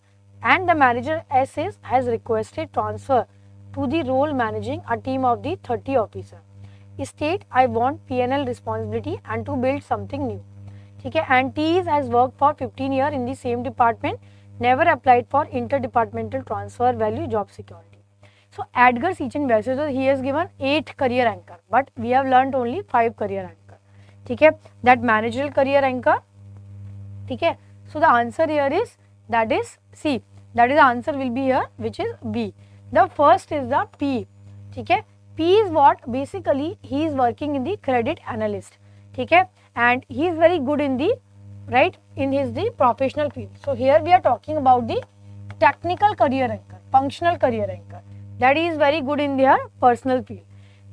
And the manager S is has requested transfer to the role managing a team of the 30 officer. State I want P&L responsibility and to build something new, ठीक है. And T is has worked for 15 years in the same department, never applied for interdepartmental transfer, value job security. So Edgar Sechin वैसे तो he has given 8 career anchor, but we have learnt only 5 career anchor, ठीक है, that managerial career anchor, ठीक है. So the answer here is that is C, that is the answer will be here, which is B. The first is the P, ठीक है. P is what, basically he is working in the credit analyst, ठीक है, and he is very good in the right in his the professional field. So here we are talking about the technical career anchor, functional career anchor, that is very good in their personal field.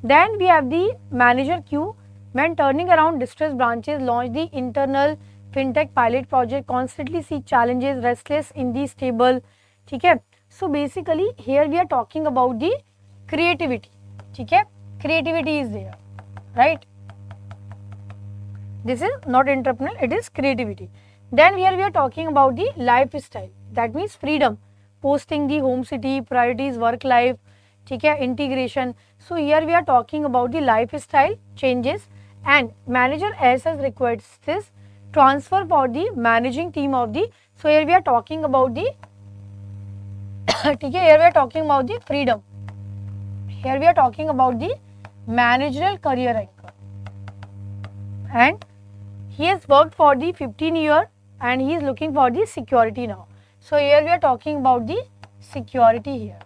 Then we have the manager Q. When turning around distressed branches, launch the internal fintech pilot project, constantly seek challenges, restless in the stable. ठीक है. So basically here we are talking about the creativity. ठीक है. Creativity is there, right? This is not entrepreneurial, it is creativity. Then here we are talking about the lifestyle. That means freedom, posting the home city, priorities, work life, ठीक है, integration. So here we are talking about the lifestyle changes, and manager S has requests this transfer for the managing team of the. So here we are talking about the ठीक है, here we are talking about the freedom. Here we are talking about the managerial career anchor, and he has worked for the 15 year and he is looking for the security now. So here we are talking about the security here.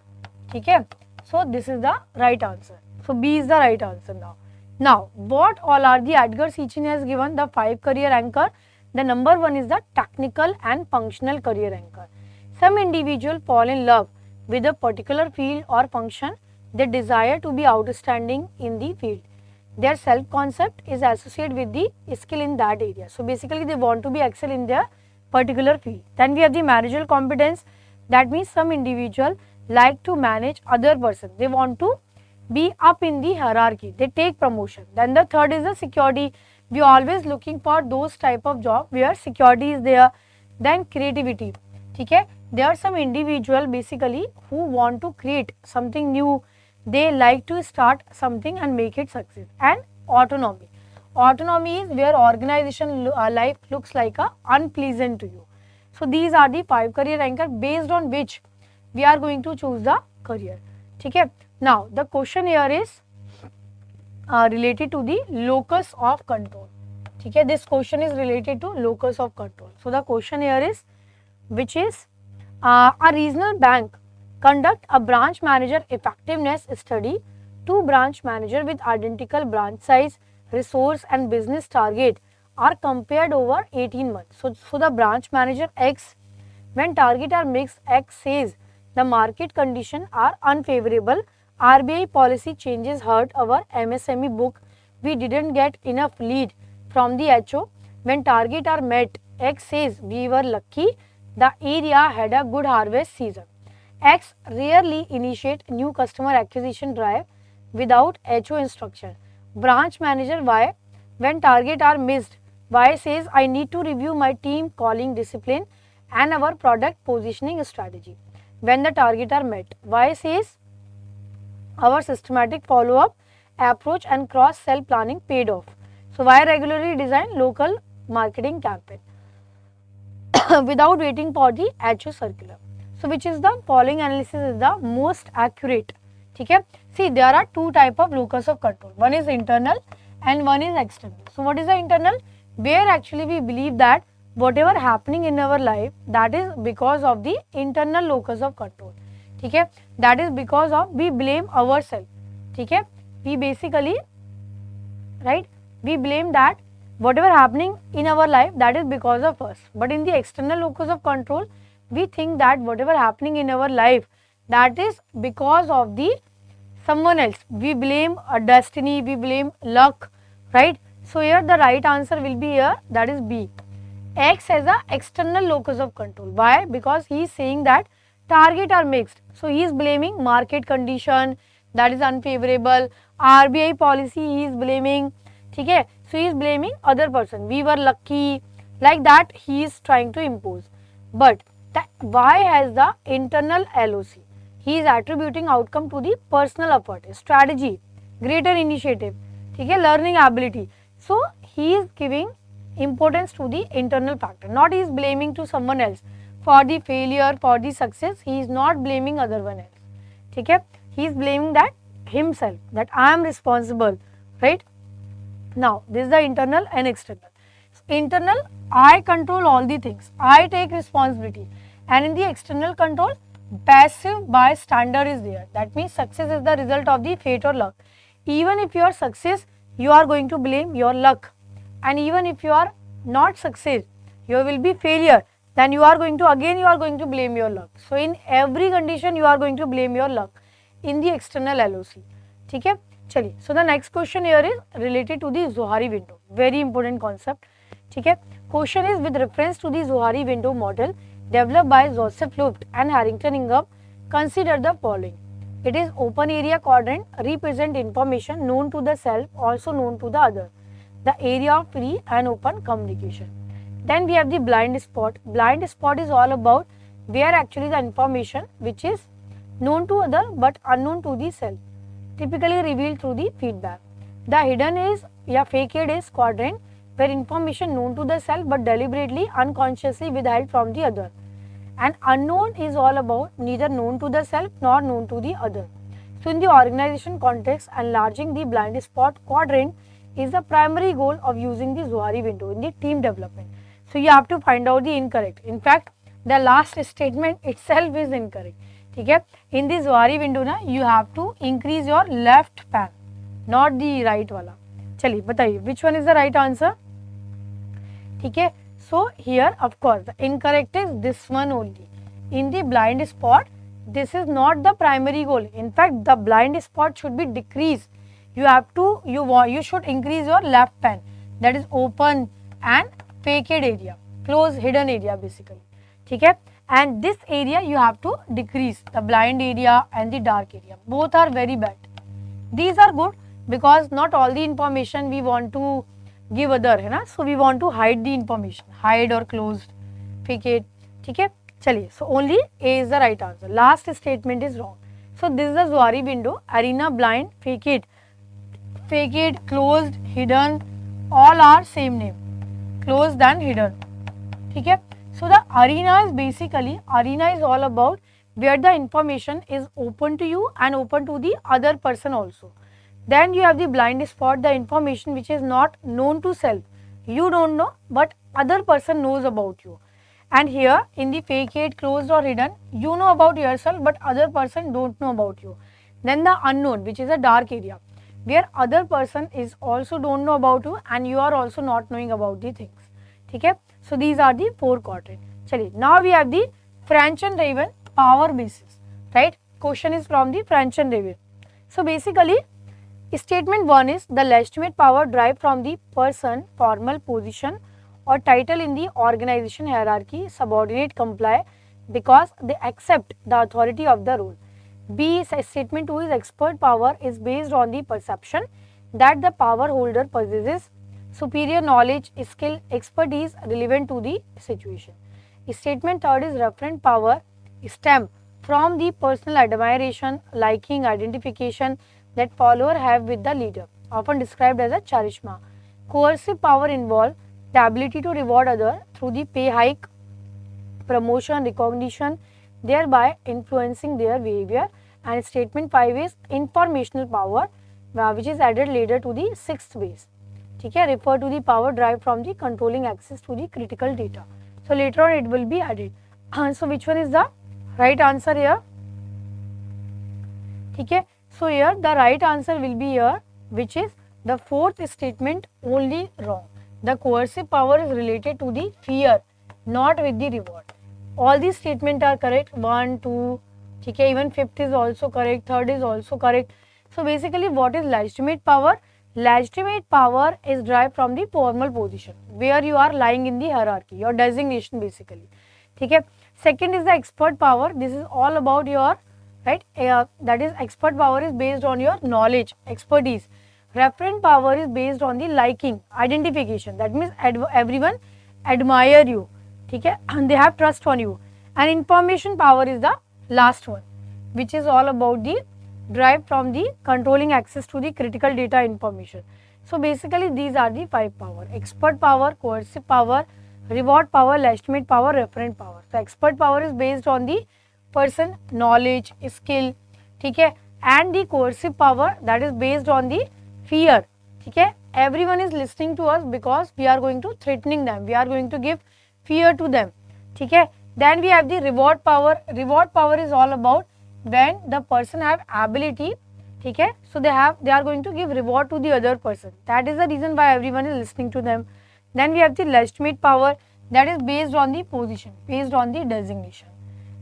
ठीक है. So this is the right answer. So B is the right answer now. Now what all are the Edgar Sitchin has given the 5 career anchor. The number 1 is the technical and functional career anchor. Some individual fall in love with a particular field or function. They desire to be outstanding in the field. Their self concept is associated with the skill in that area. So basically they want to be excel in their particular field. Then we have the managerial competence. That means some individual like to manage other person. They want to be up in the hierarchy. They take promotion. Then the third is the security. We are always looking for those type of job where security is there. Then creativity. ठीक है. There are some individual basically who want to create something new. They like to start something and make it success. And autonomy. Autonomy is where organization life looks like a unpleasant to you. So these are the 5 career anchor based on which we are going to choose the career. ठीक है. Now the question here is related to the locus of control. ठीक है. This question is related to locus of control. So the question here is, which is a regional bank conduct a branch manager effectiveness study. 2 branch manager with identical branch size, resource and business target are compared over 18 months. So the branch manager X, when target are mixed, X says the market condition are unfavorable. RBI policy changes hurt our MSME book. We didn't get enough lead from the HO. When target are met, X says we were lucky. The area had a good harvest season. X rarely initiate new customer acquisition drive without HO instruction. Branch manager Y, when target are missed, Y says I need to review my team calling discipline and our product positioning strategy. When the target are met, Y says our systematic follow up approach and cross sell planning paid off. So Y regularly design local marketing campaign without waiting for the HO circular. So which is the following analysis is the most accurate. ठीक है. See, there are 2 type of locus of control. One is internal and one is external. So what is the internal? Where actually we believe that whatever happening in our life, that is because of the internal locus of control. ठीक है. That is because of we blame ourselves. ठीक है. We basically, right, we blame that whatever happening in our life, that is because of us. But in the external locus of control, we think that whatever happening in our life, that is because of the someone else. We blame a destiny, we blame luck, right? So here the right answer will be here, that is B. X has a external locus of control. Why? Because he is saying that target are mixed. So he is blaming market condition, that is unfavorable. RBI policy he is blaming. ठीक है. So he is blaming other person. We were lucky, like that he is trying to impose. But that Y has the internal LOC. He is attributing outcome to the personal effort, strategy, greater initiative, ठीक है, learning ability. So he is giving importance to the internal factor, not he is blaming to someone else for the failure, for the success. He is not blaming other one else. ठीक है. He is blaming that himself, that I am responsible, right? Now this is the internal and external. So, internal, I control all the things, I take responsibility, and in the external control, passive bystander is there. That means success is the result of the fate or luck. Even if you are success, you are going to blame your luck, and even if you are not success, you will be failure, then you are going to blame your luck. So in every condition you are going to blame your luck in the external LOC. ठीक है. चलिए, so the next question here is related to the Zohari window, very important concept. ठीक है, question is with reference to the Zohari window model developed by Joseph Luft and Harrington Ingham. Consider the following. It is open area quadrant represent information known to the self, also known to the other, the area of free and open communication. Then we have the blind spot. Blind spot is all about where actually the information which is known to other but unknown to the self, typically revealed through the feedback. The hidden is facade is quadrant where information known to the self but deliberately unconsciously withheld from the other. And unknown is all about neither known to the self nor known to the other. So in the organization context, enlarging the blind spot quadrant is the primary goal of using the Zohari window in the team development. So you have to find out the incorrect. In fact, the last statement itself is incorrect. ठीक है, in the Zohari window ना you have to increase your left pan, not the right वाला. चलिए बताइए which one is the right answer. ठीक है, so here of course the incorrect is this one only. In the blind spot, this is not the primary goal. In fact, the blind spot should be decreased. You have to you should increase your left pan, that is open and facade area, close hidden area basically. ठीक है, and this area you have to decrease, the blind area and the dark area. Both are very bad. These are good because not all the information we want to give other है ना, so we want to hide the information, hide or closed, facade. ठीक है, चलिए, so only A is the right answer. Last statement is wrong. So this is the Zohari window, arena, blind, facade, closed, hidden, all are same name, closed and hidden. ठीक है, so the arena is basically, arena is all about where the information is open to you and open to the other person also. Then you have the blind spot, the information which is not known to self, you don't know but other person knows about you. And here in the facade, closed or hidden, you know about yourself but other person don't know about you. Then the unknown, which is a dark area, where other person is also don't know about you and you are also not knowing about the things. ठीक है, so these are the four quadrants. चलिए, now we have the French and Raven power basis, right? Question is from the French and Raven. So basically, statement 1 is the legitimate power derived from the person, formal position or title in the organization hierarchy, subordinate comply because they accept the authority of the role. B, statement 2 is expert power is based on the perception that the power holder possesses superior knowledge, skill, expertise relevant to the situation. Statement 3 is referent power stem from the personal admiration, liking, identification that follower have with the leader, often described as a charisma. Coercive power involve the ability to reward other through the pay hike, promotion, recognition, thereby influencing their behavior. And statement 5 is informational power, which is added later to the 6th base. ठीक है, refer to the power derived from the controlling access to the critical data. So later on it will be added. So which one is the right answer here? ठीक है, so here the right answer will be here, which is the fourth statement only wrong. The coercive power is related to the fear, not with the reward. All these statements are correct. 1, 2, ठीक है, even 5th is also correct, 3rd is also correct. So basically what is legitimate power? Legitimate power is derived from the formal position where you are lying in the hierarchy, your designation basically. ठीक है, second is the expert power. This is all about your right, that is expert power is based on your knowledge, expertise. Referent power is based on the liking, identification, that means everyone admire you, ठीक है, and they have trust on you. And information power is the last one, which is all about the derived from the controlling access to the critical data information. So basically these are the 5 power: expert power, coercive power, reward power, legitimate power, referent power. So expert power is based on the person, knowledge, skill, ठीक है, and the coercive power that is based on the fear, ठीक है, everyone is listening to us because we are going to threatening them, we are going to give fear to them, ठीक है. Then we have the reward power. Reward power is all about when the person have ability, ठीक है, so they are going to give reward to the other person. That is the reason why everyone is listening to them. Then we have the legitimate power that is based on the position, based on the designation.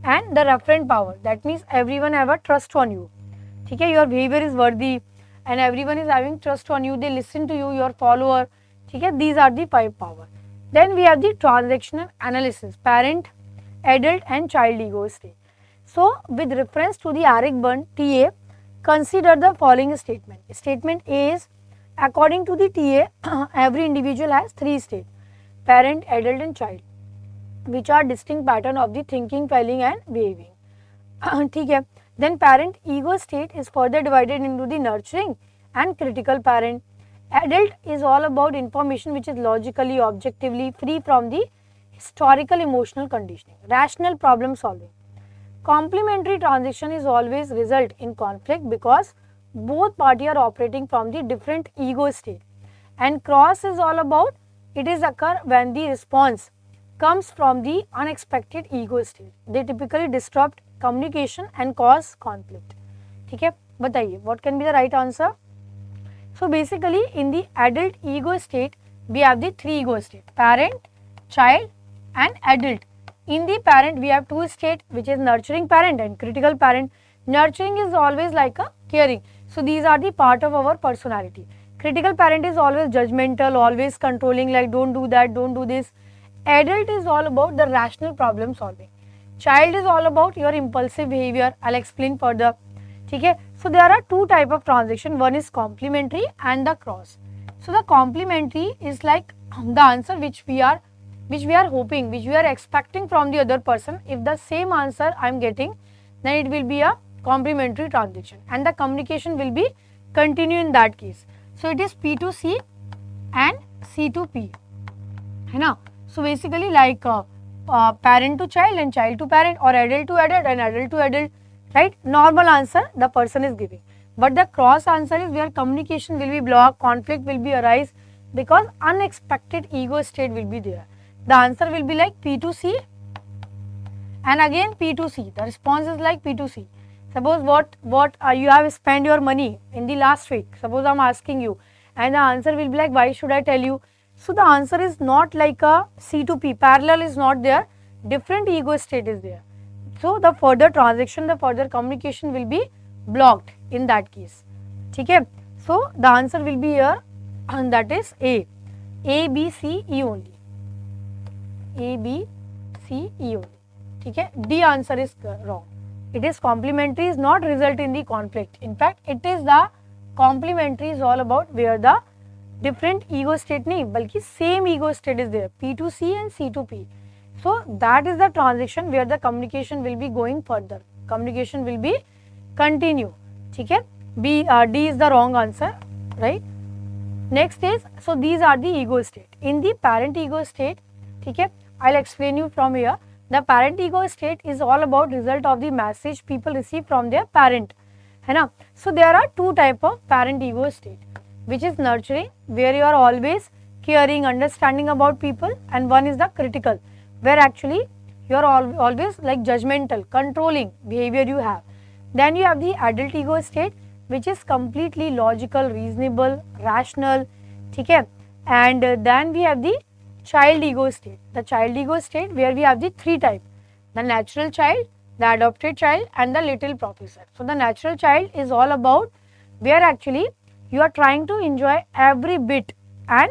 And the referent power, that means everyone have a trust on you, ठीक है, your behavior is worthy, and everyone is having trust on you, they listen to you, your follower. Okay, these are the 5 power. Then we have the transactional analysis, parent, adult and child ego state. So with reference to the Eric Berne TA, consider the following statement. Statement A is, according to the TA, every individual has 3 states, parent, adult and child, which are distinct pattern of the thinking, feeling and behaving. Okay. Then parent ego state is further divided into the nurturing and critical parent. Adult is all about information which is logically, objectively free from the historical emotional conditioning, rational problem solving. Complementary transaction is always result in conflict because both parties are operating from the different ego state, and cross is all about, it is occur when the response comes from the unexpected ego state. They typically disrupt communication and cause conflict. ठीक है, बताइए what can be the right answer? So basically in the adult ego state we have the 3 ego state, parent, child and adult. In the parent we have 2 state, which is nurturing parent and critical parent. Nurturing is always like a caring, so these are the part of our personality. Critical parent is always judgmental, always controlling, like don't do that, don't do this. Adult is all about the rational problem solving. Child is all about your impulsive behavior. I'll explain further. Okay, so there are 2 type of transaction, one is complementary and the cross. So the complementary is like the answer which we are hoping, which we are expecting from the other person. If the same answer I am getting, then it will be a complementary transaction and the communication will be continue in that case. So it is P to C and C to P, है ना? So basically like parent to child and child to parent, or adult to adult and adult to adult, right? Normal answer the person is giving, but the cross answer is where communication will be blocked, conflict will be arise because unexpected ego state will be there. The answer will be like P to C and again P to C. The response is like P to C. Suppose what you have spent your money in the last week. Suppose I am asking you, and the answer will be like, why should I tell you? So the answer is not like a C to P. Parallel is not there. Different ego state is there. So the further transaction, the further communication will be blocked in that case. Okay. So the answer will be here, and that is A. A, B, C, E only. A, B, C, E only. Okay. D answer is wrong. It is complementary is not result in the conflict. In fact, it is the complementary is all about where the different ego state nahi, balki same ego state is there, P to C and C to P. So that is the transaction where the communication will be going further. Communication will be continue. Okay. B, D is the wrong answer, right? Next is, so these are the ego state. In the parent ego state, okay, I'll explain you from here. The parent ego state is all about result of the message people receive from their parent, है ना? So there are 2 type of parent ego state, which is nurturing, where you are always caring, understanding about people, and one is the critical, where actually you are always like judgmental, controlling behavior you have. Then you have the adult ego state, which is completely logical, reasonable, rational, okay? And then we have the child ego state. The child ego state where we have the 3 type, the natural child, the adopted child and the little professor. So the natural child is all about where actually you are trying to enjoy every bit, and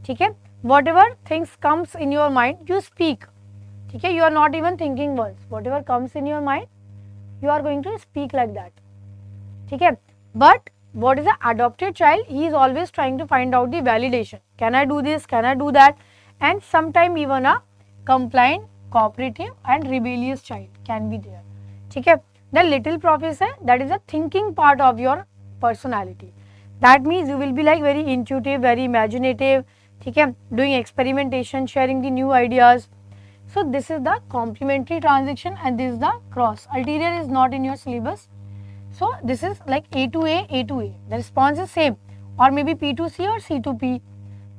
okay, whatever things comes in your mind you speak, okay, you are not even thinking once, whatever comes in your mind you are going to speak like that, okay. But what is the adopted child? He is always trying to find out the validation, can I do this, can I do that, and sometime even a compliant, cooperative and rebellious child can be there, okay. The little professor, that is a thinking part of your personality. That means you will be like very intuitive, very imaginative, okay, doing experimentation, sharing the new ideas. So this is the complementary transaction and this is the cross. Ulterior is not in your syllabus. So this is like A to A, A to A. The response is same, or maybe P to C or C to P.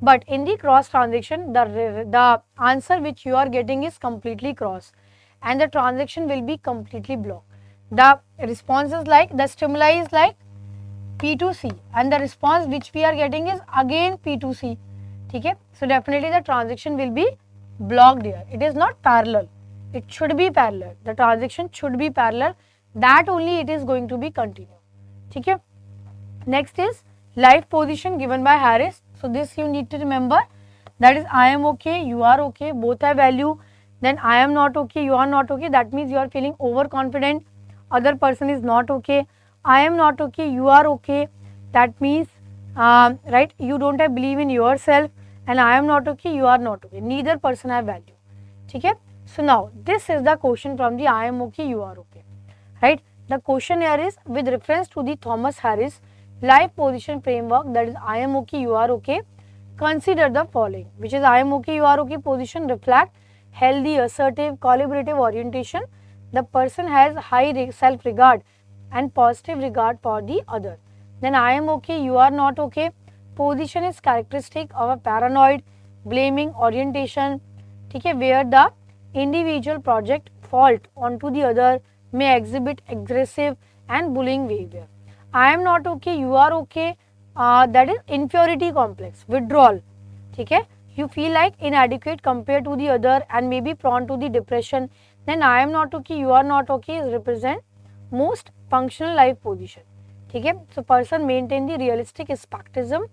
But in the cross transaction, the answer which you are getting is completely cross and the transaction will be completely blocked. The response is like, the stimuli is like P to C and the response which we are getting is again P to C. Okay? So definitely the transaction will be blocked here. It is not parallel. It should be parallel. The transaction should be parallel. That only it is going to be continued. Okay? Next is life position given by Harris. So this you need to remember, that is I am okay, you are okay, both have value. Then I am not okay, you are not okay, that means you are feeling overconfident, other person is not okay. I am not okay, you are okay, that means right, you don't have believe in yourself, and I am not okay, you are not okay, neither person have value. Okay? So now this is the question from the I am okay, you are okay, right. The question here is with reference to the Thomas Harris life position framework, that is I am okay, you are okay, consider the following, which is I am okay, you are okay position reflect healthy, assertive, collaborative orientation. The person has high self regard and positive regard for the other. Then I am okay, you are not okay position is characteristic of a paranoid, blaming orientation, okay, where the individual project fault onto the other, may exhibit aggressive and bullying behavior. I am not okay, you are okay, that is inferiority complex, withdrawal, okay, you feel like inadequate compared to the other and may be prone to the depression. Then I am not okay, you are not okay is represent most functional life position, okay. So person maintain the realistic skepticism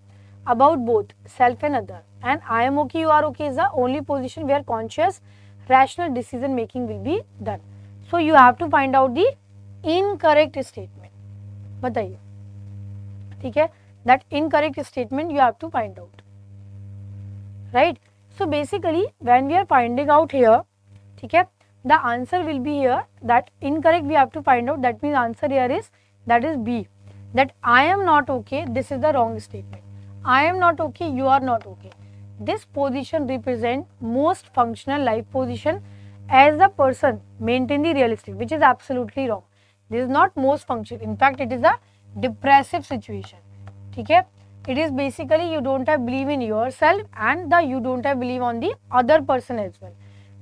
about both self and other, and I am okay, you are okay is the only position where conscious rational decision making will be done. So you have to find out the incorrect statement, बताइए, ठीक है, that incorrect statement you have to find out, right. So basically when we are finding out here, ठीक है, the answer will be here, that incorrect we have to find out, that means answer here is, that is B, that I am not okay, this is the wrong statement. I am not okay, you are not okay. This position represent most functional life position as the person maintain the realistic, which is absolutely wrong. This is not most functional, in fact it is a depressive situation, okay. It is basically you don't have believe in yourself and you don't have believe on the other person as well.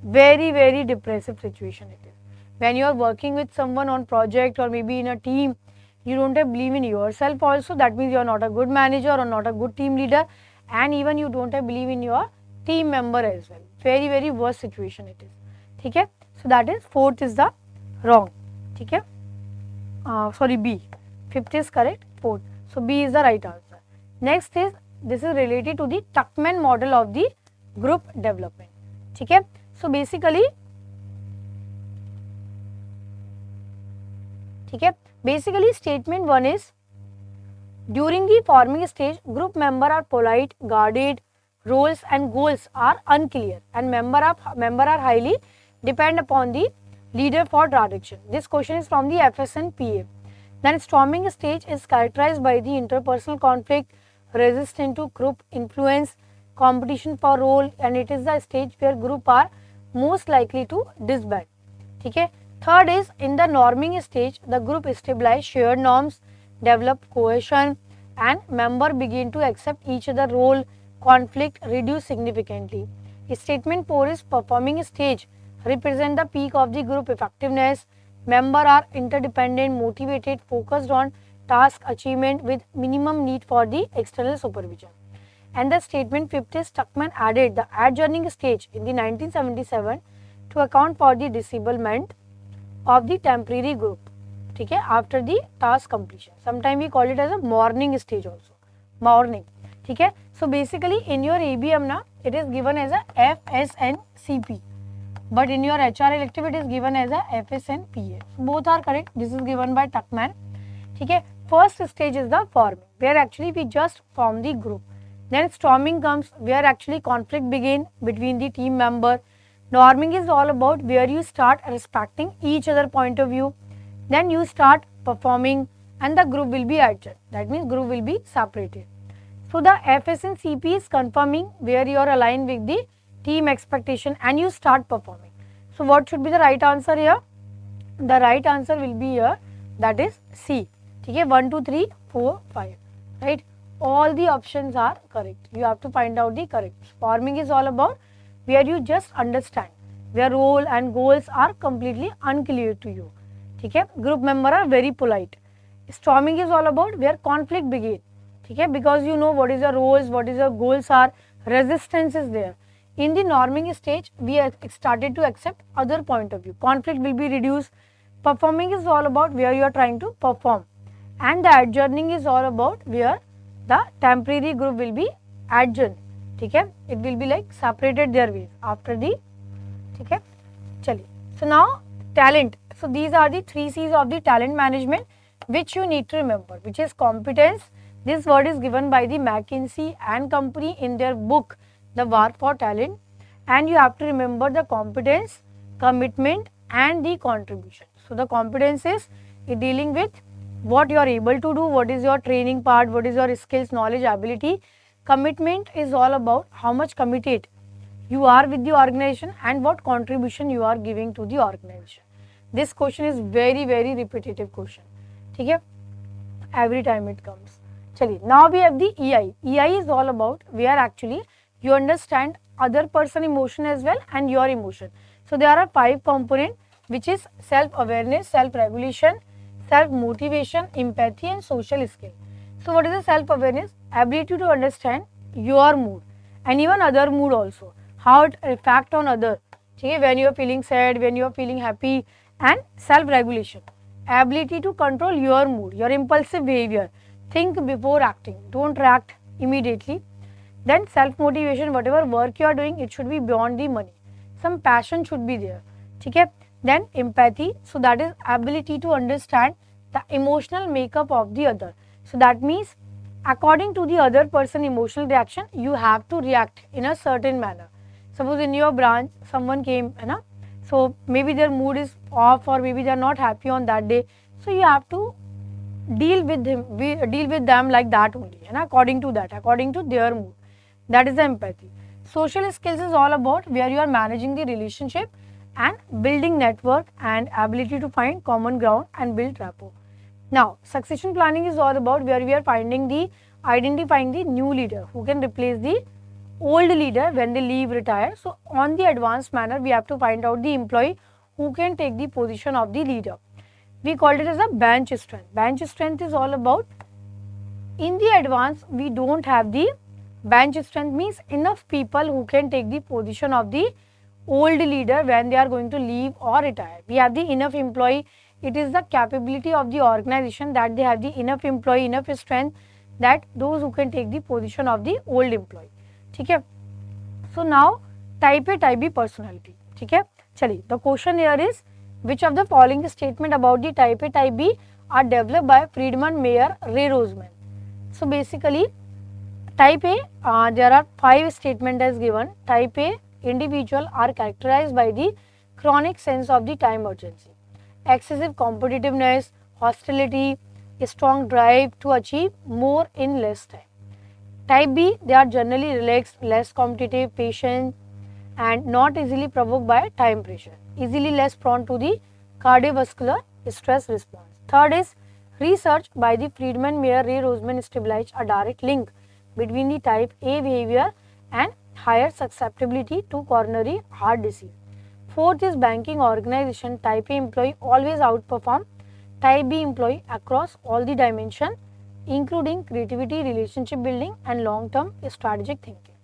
Very, very depressive situation it is. When you are working with someone on project or maybe in a team, you don't have believe in yourself also, that means you are not a good manager or not a good team leader, and even you don't have believe in your team member as well. Very, very worst situation it is, okay. So that is fourth is the wrong, okay. Sorry, B, fifth is correct, fourth. So B is the right answer. Next is, this is related to the Tuckman model of the group development, okay. So basically, okay, basically statement 1 is, during the forming stage, group member are polite, guarded, roles and goals are unclear, and member are highly depend upon the leader for direction. This question is from the FSN PA. Then storming stage is characterized by the interpersonal conflict, resistance to group influence, competition for role, and it is the stage where group are most likely to disband, okay. Third is, in the norming stage, the group stabilize shared norms, develop cohesion, and member begin to accept each other role, conflict reduce significantly. Statement 4 is performing stage, represent the peak of the group effectiveness, member are interdependent, motivated, focused on task achievement with minimum need for the external supervision. And the statement 5th is, Tuckman added the adjourning stage in the 1977 to account for the disablement of the temporary group, okay, after the task completion. Sometimes we call it as a morning stage also, morning, okay. So basically in your ABM now, it is given as a FSNCP, but in your HR elective it is given as a FSNPA. So both are correct. This is given by Tuckman, okay. First stage is the forming, where actually we just form the group. Then storming comes, where actually conflict begin between the team member. Norming is all about where you start respecting each other point of view, then you start performing and the group will be adjourned, that means group will be separated. So the FSNCP is confirming where you are aligned with the team expectation and you start performing. So what should be the right answer here? The right answer will be here, that is C, okay. 1, 2, 3, 4, 5, right, all the options are correct. You have to find out the correct. Forming is all about where you just understand, where role and goals are completely unclear to you, okay. Group member are very polite. Storming is all about where conflict begin, okay, because you know what is your roles, what is your goals are, resistance is there. In the norming stage, we have started to accept other point of view, conflict will be reduced. Performing is all about where you are trying to perform, and the adjourning is all about where the temporary group will be adjourned. ठीक है, it will be like separated their ways after the, ठीक है, चलिए. So now talent. So these are the 3 C's of the talent management which you need to remember, which is competence. This word is given by the McKinsey and company in their book The War for Talent, and you have to remember the competence, commitment and the contribution. So the competence is dealing with what you are able to do, what is your training part, what is your skills, knowledge, ability. Commitment is all about how much committed you are with the organization and what contribution you are giving to the organization. This question is very repetitive question. ठीक है, every time it comes. चलिए, now we have the EI. EI is all about where actually you understand other person emotion as well and your emotion. So there are 5 components, which is self-awareness, self-regulation, self-motivation, empathy and social skill. So what is the self-awareness? Ability to understand your mood and even other mood also, how it affect on other. Okay, when you are feeling sad, when you are feeling happy, and self-regulation, ability to control your mood, your impulsive behavior, think before acting, don't react immediately. Then self-motivation, whatever work you are doing, it should be beyond the money, some passion should be there. Okay. Then empathy, so that is ability to understand the emotional makeup of the other. So that means according to the other person emotional reaction, you have to react in a certain manner. Suppose in your branch someone came, so maybe their mood is off or maybe they are not happy on that day. So you have to deal with them like that only, according to that, according to their mood. That is the empathy. Social skills is all about where you are managing the relationship and building network and ability to find common ground and build rapport. Now, succession planning is all about where we are identifying the new leader who can replace the old leader when they leave, retire. So on the advanced manner, we have to find out the employee who can take the position of the leader. We called it as a bench strength. Bench strength is all about in the advance, we don't have the bench strength, means enough people who can take the position of the old leader when they are going to leave or retire. We have the enough employee. It is the capability of the organization that they have the enough employee, enough strength, that those who can take the position of the old employee. ठीक है. So now type A, type B personality. ठीक है. चलिए, the question here is which of the following statement about the type A, type B are developed by Friedman, Mayer, Ray Roseman. So basically type A, there are 5 statements as given. Type A individual are characterized by the chronic sense of the time urgency, excessive competitiveness, hostility, a strong drive to achieve more in less time. Type B, they are generally relaxed, less competitive, patient and not easily provoked by time pressure, easily less prone to the cardiovascular stress response. Third is research by the Friedman, Mayer, Ray Roseman established a direct link between the type A behavior and higher susceptibility to coronary heart disease. Fourth is banking organization, type A employee always outperform type B employee across all the dimensions, including creativity, relationship building and long-term strategic thinking.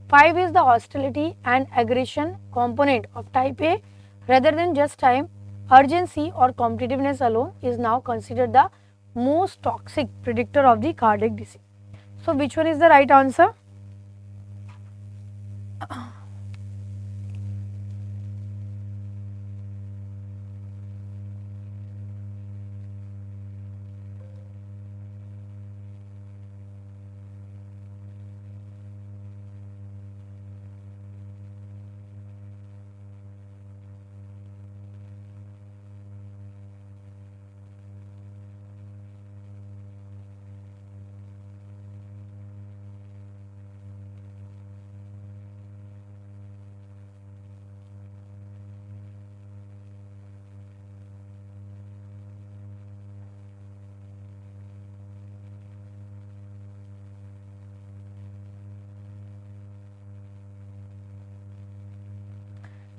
5 is the hostility and aggression component of type A rather than just time, urgency or competitiveness alone is now considered the most toxic predictor of the cardiac disease. So which one is the right answer?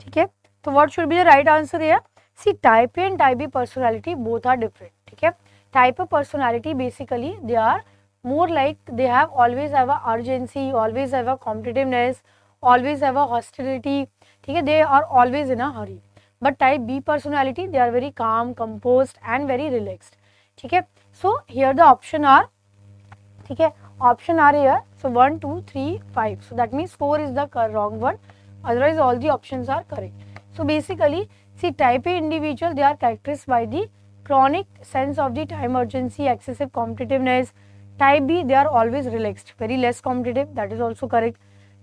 ठीक है. So what should be the right answer here? See, type A and type B personality both are different. ठीक है. Type A personality basically they are more like they have always have a urgency, always have a competitiveness, always have a hostility. ठीक है. They are always in a hurry. But type B personality they are very calm, composed and very relaxed. ठीक है. So here the option are, ठीक है, option are here. So 1, 2, 3, 5. So that means 4 is the wrong one. Otherwise all the options are correct. So basically, see, type A individual, they are characterized by the chronic sense of the time urgency, excessive competitiveness. Type B, they are always relaxed, very less competitive, that is also correct.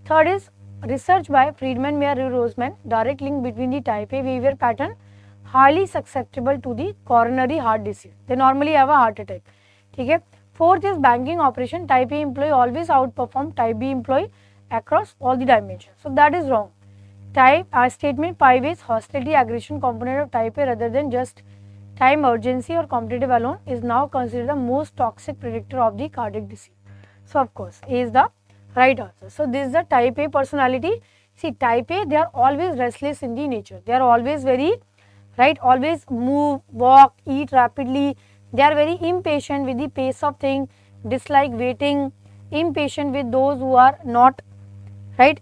Third is research by Friedman, Mayer, Rosman, direct link between the type A behavior pattern, highly susceptible to the coronary heart disease. They normally have a heart attack. ठीक है. Fourth is banking operation, type A employee always outperform type B employee across all the dimensions. So that is wrong. Type statement 5 is hostility aggression component of type A rather than just time urgency or competitive alone is now considered the most toxic predictor of the cardiac disease. So of course A is the right answer. So this is the type A personality. See, type A, they are always restless in the nature. They are always very, right, always move, walk, eat rapidly. They are very impatient with the pace of thing, dislike waiting, impatient with those who are not, right,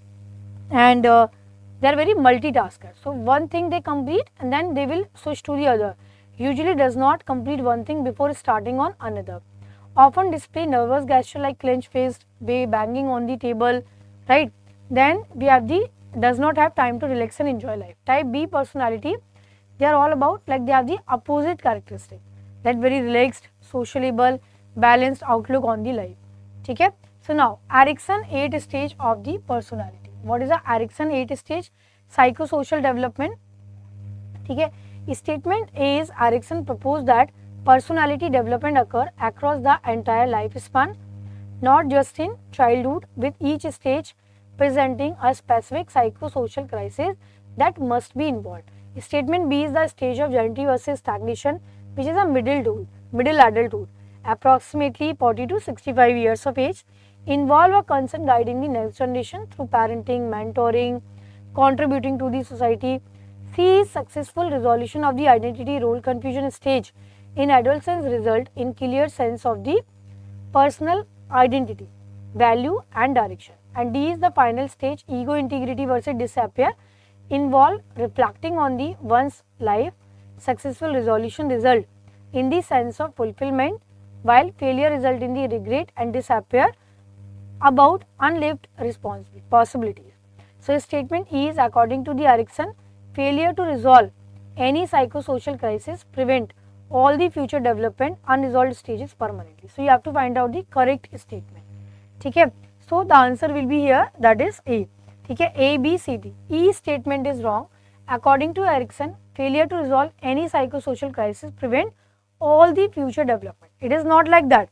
and they are very multitasker. So one thing they complete and then they will switch to the other. Usually does not complete one thing before starting on another. Often display nervous gesture like clenched fist, banging on the table, right. Then we have the does not have time to relax and enjoy life. Type B personality, they are all about, like, they have the opposite characteristic, that very relaxed, sociable, balanced outlook on the life. ठीक है. So now Erikson 8 stage of the personality. What is the Erikson 8 stage? Psychosocial development. ठीक है. Statement A is Erikson proposed that personality development occur across the entire lifespan, not just in childhood, with each stage presenting a specific psychosocial crisis that must be involved. Statement B is the stage of gentility versus stagnation, which is a middle adulthood, approximately 40 to 65 years of age, involve a concern guiding the next generation through parenting, mentoring, contributing to the society. C is successful resolution of the identity role confusion stage in adolescence result in clear sense of the personal identity, value and direction. And D is the final stage, ego integrity versus disappear, involve reflecting on the one's life, successful resolution result in the sense of fulfillment, while failure result in the regret and disappear about unlived possibilities. So statement E is according to the Erikson, failure to resolve any psychosocial crisis prevent all the future development unresolved stages permanently. So you have to find out the correct statement. ठीक है. So the answer will be here, that is A. ठीक है. A, B, C, D. E statement is wrong. According to Erikson, failure to resolve any psychosocial crisis prevent all the future development. It is not like that.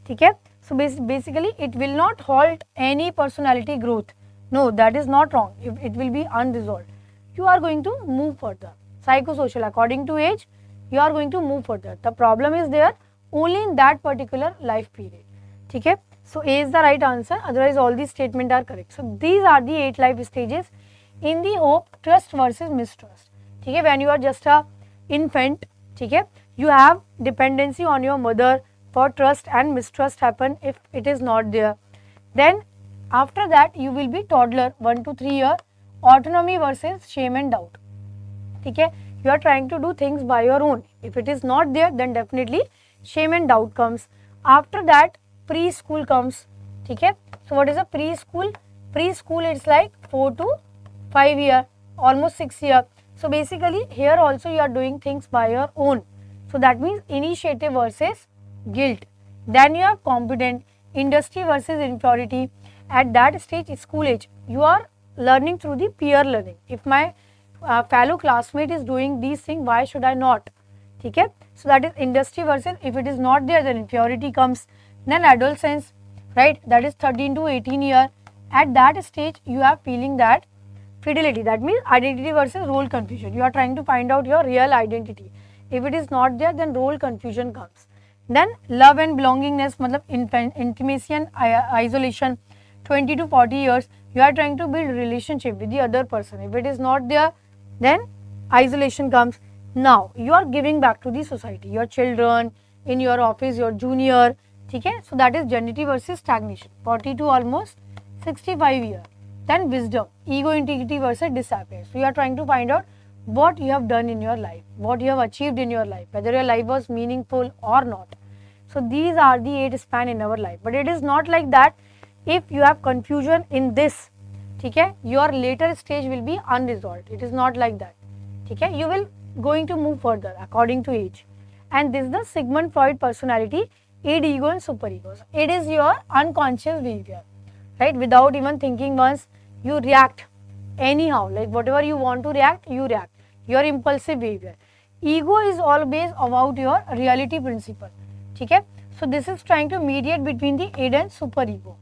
ठीक है. So basically it will not halt any personality growth. No, that is not wrong. It will be unresolved. You are going to move further. Psychosocial, according to age, you are going to move further. The problem is there only in that particular life period. ठीक है. So A is the right answer. Otherwise all these statements are correct. So these are the 8 life stages in the hope trust versus mistrust. ठीक है. When you are just a infant, ठीक है, you have dependency on your mother for trust and mistrust happen if it is not there. Then after that you will be toddler 1 to 3 year, autonomy versus shame and doubt. ठीक है. You are trying to do things by your own. If it is not there, then definitely shame and doubt comes. After that preschool comes. ठीक है. So what is a preschool? Preschool it's like 4 to 5 year, almost 6 year. So basically here also you are doing things by your own. So that means initiative versus guilt. Then you have competent, industry versus inferiority. At that stage, school age, you are learning through the peer learning. If my fellow classmate is doing these things, why should I not? ठीक है. So that is industry versus, if it is not there, then inferiority comes. Then adolescence, right, that is 13 to 18 year. At that stage, you are feeling that fidelity, that means identity versus role confusion. You are trying to find out your real identity. If it is not there, then role confusion comes. Then love and belongingness, matlab intimacy and isolation, 20 to 40 years, you are trying to build relationship with the other person. If it is not there, then isolation comes. Now you are giving back to the society, your children, in your office, your junior. ठीक है. So that is gentility versus stagnation, 40 to almost 65 years. Then wisdom, ego integrity versus disappear. So you are trying to find out what you have done in your life, what you have achieved in your life, whether your life was meaningful or not. So these are the 8 span in our life. But it is not like that if you have confusion in this, okay, your later stage will be unresolved. It is not like that. Okay, you will going to move further according to age. And this is the Sigmund Freud personality, id, ego and superego. So it is your unconscious behavior, right? Without even thinking once, you react anyhow, like whatever you want to react, you react. Your impulsive behavior. Ego is always about your reality principle. Okay? So this is trying to mediate between the id and superego.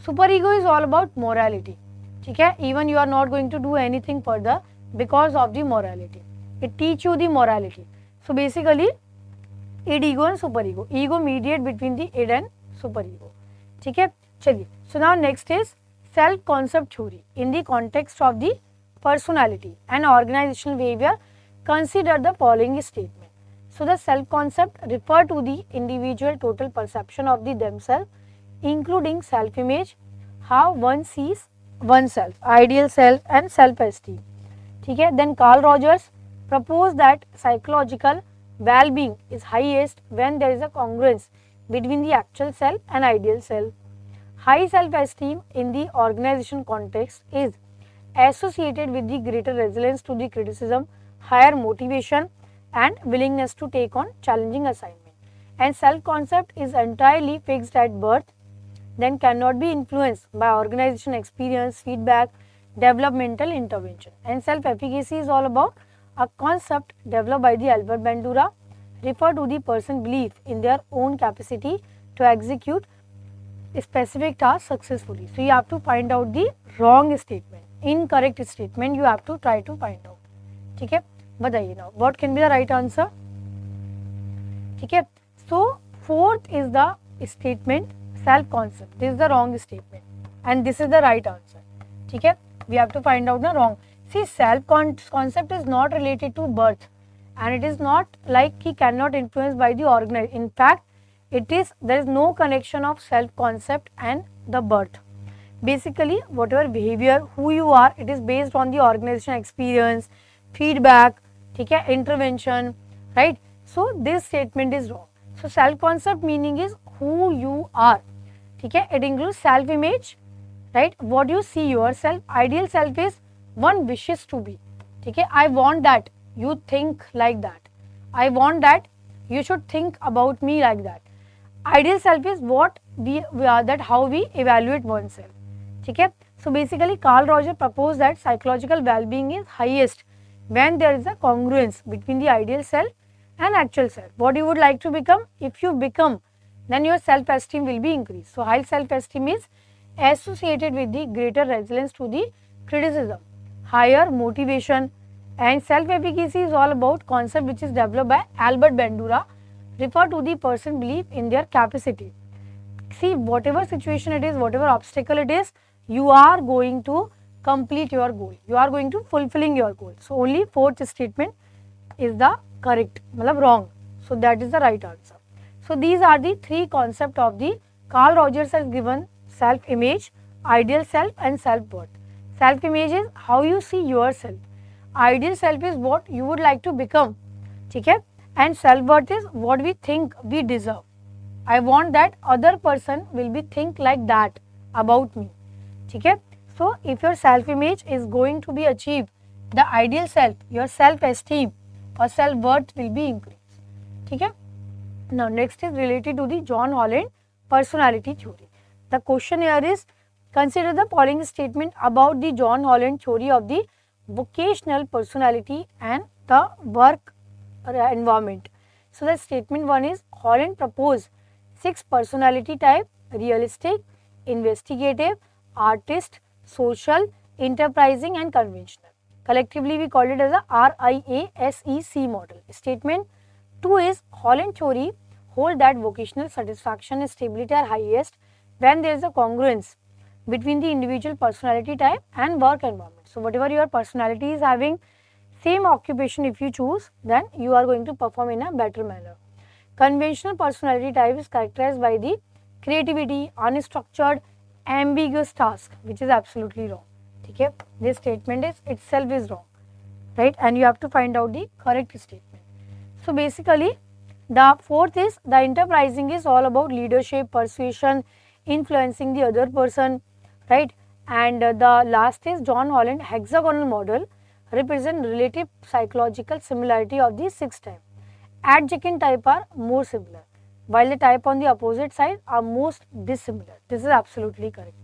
Superego is all about morality. Okay? Even you are not going to do anything further because of the morality. It teach you the morality. So basically, id, ego and superego. Ego mediate between the id and superego. Okay? Chaliye. So now next is self concept theory. In the context of the personality and organizational behavior, consider the following statement. So the self concept refer to the individual total perception of the themselves, including self image, how one sees oneself, ideal self and self esteem. Okay? Then Carl Rogers proposed that psychological well-being is highest when there is a congruence between the actual self and ideal self. High self-esteem in the organization context is associated with the greater resilience to the criticism, higher motivation and willingness to take on challenging assignment. And self-concept is entirely fixed at birth, then cannot be influenced by organization experience, feedback, developmental intervention. And self-efficacy is all about a concept developed by the Albert Bandura, refer to the person belief in their own capacity to execute a specific task successfully. So you have to find out the wrong statement, incorrect statement you have to try to find out. ठीक है, बताइए now what can be the right answer? ठीक है, so fourth is the statement self concept. This is the wrong statement and this is the right answer. ठीक है, we have to find out the wrong. See, self concept is not related to birth and it is not like he cannot influence by the organization. In fact, there is no connection of self concept and the birth. Basically, whatever behavior, who you are, it is based on the organization experience, feedback, okay, intervention, right? So this statement is wrong. So self concept meaning is who you are. Okay, it includes self image, right? What you see yourself. Ideal self is one wishes to be. Okay, I want that you think like that. I want that you should think about me like that. Ideal self is what we are, that how we evaluate oneself. Okay? So basically Carl Rogers proposed that psychological well-being is highest when there is a congruence between the ideal self and actual self. What you would like to become, if you become, then your self-esteem will be increased. So high self-esteem is associated with the greater resilience to the criticism, higher motivation, and self-efficacy is all about concept which is developed by Albert Bandura, refer to the person belief in their capacity. See, whatever situation it is, whatever obstacle it is, you are going to complete your goal. You are going to fulfilling your goal. So only fourth statement is the correct, wrong. So that is the right answer. So these are the three concepts of the Carl Rogers has given: self-image, ideal self and self-worth. Self-image is how you see yourself. Ideal self is what you would like to become. Okay? And self-worth is what we think we deserve. I want that other person will be think like that about me. Okay? So if your self-image is going to be achieved, the ideal self, your self-esteem or self-worth will be increased. Okay? Now next is related to the John Holland personality theory. The question here is, consider the following statement about the John Holland theory of the vocational personality and the work environment. So the statement one is, Holland proposed 6 personality type: realistic, investigative, artist, social, enterprising and conventional. Collectively we called it as a RIASEC model. Statement 2 is, Holland theory hold that vocational satisfaction and stability are highest when there is a congruence between the individual personality type and work environment. So whatever your personality is having, same occupation if you choose, then you are going to perform in a better manner. Conventional personality type is characterized by the creativity, unstructured, ambiguous task, which is absolutely wrong. Okay? This statement is itself is wrong. right? And you have to find out the correct statement. So basically, the fourth is the enterprising is all about leadership, persuasion, influencing the other person, right? And the last is John Holland hexagonal model represent relative psychological similarity of the 6 type. Adjacent type are more similar, while the type on the opposite side are most dissimilar. This is absolutely correct.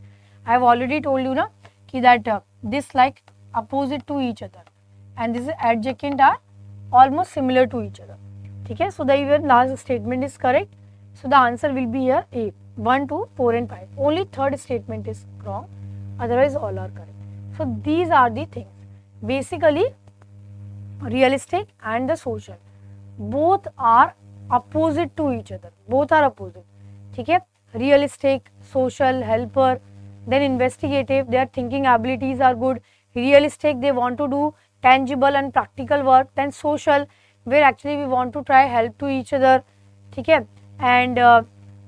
I have already told you na ki that this like opposite to each other and this is adjacent are almost similar to each other. Okay, so the even last statement is correct. So the answer will be here A, 1, 2, 4 and 5. Only third statement is wrong, otherwise all are correct. So these are the things. Basically, realistic and the social, both are opposite to each other. Both are opposite. Okay, realistic, social, helper, then investigative, their thinking abilities are good. Realistic, they want to do tangible and practical work. Then social, where actually we want to try help to each other. Okay, and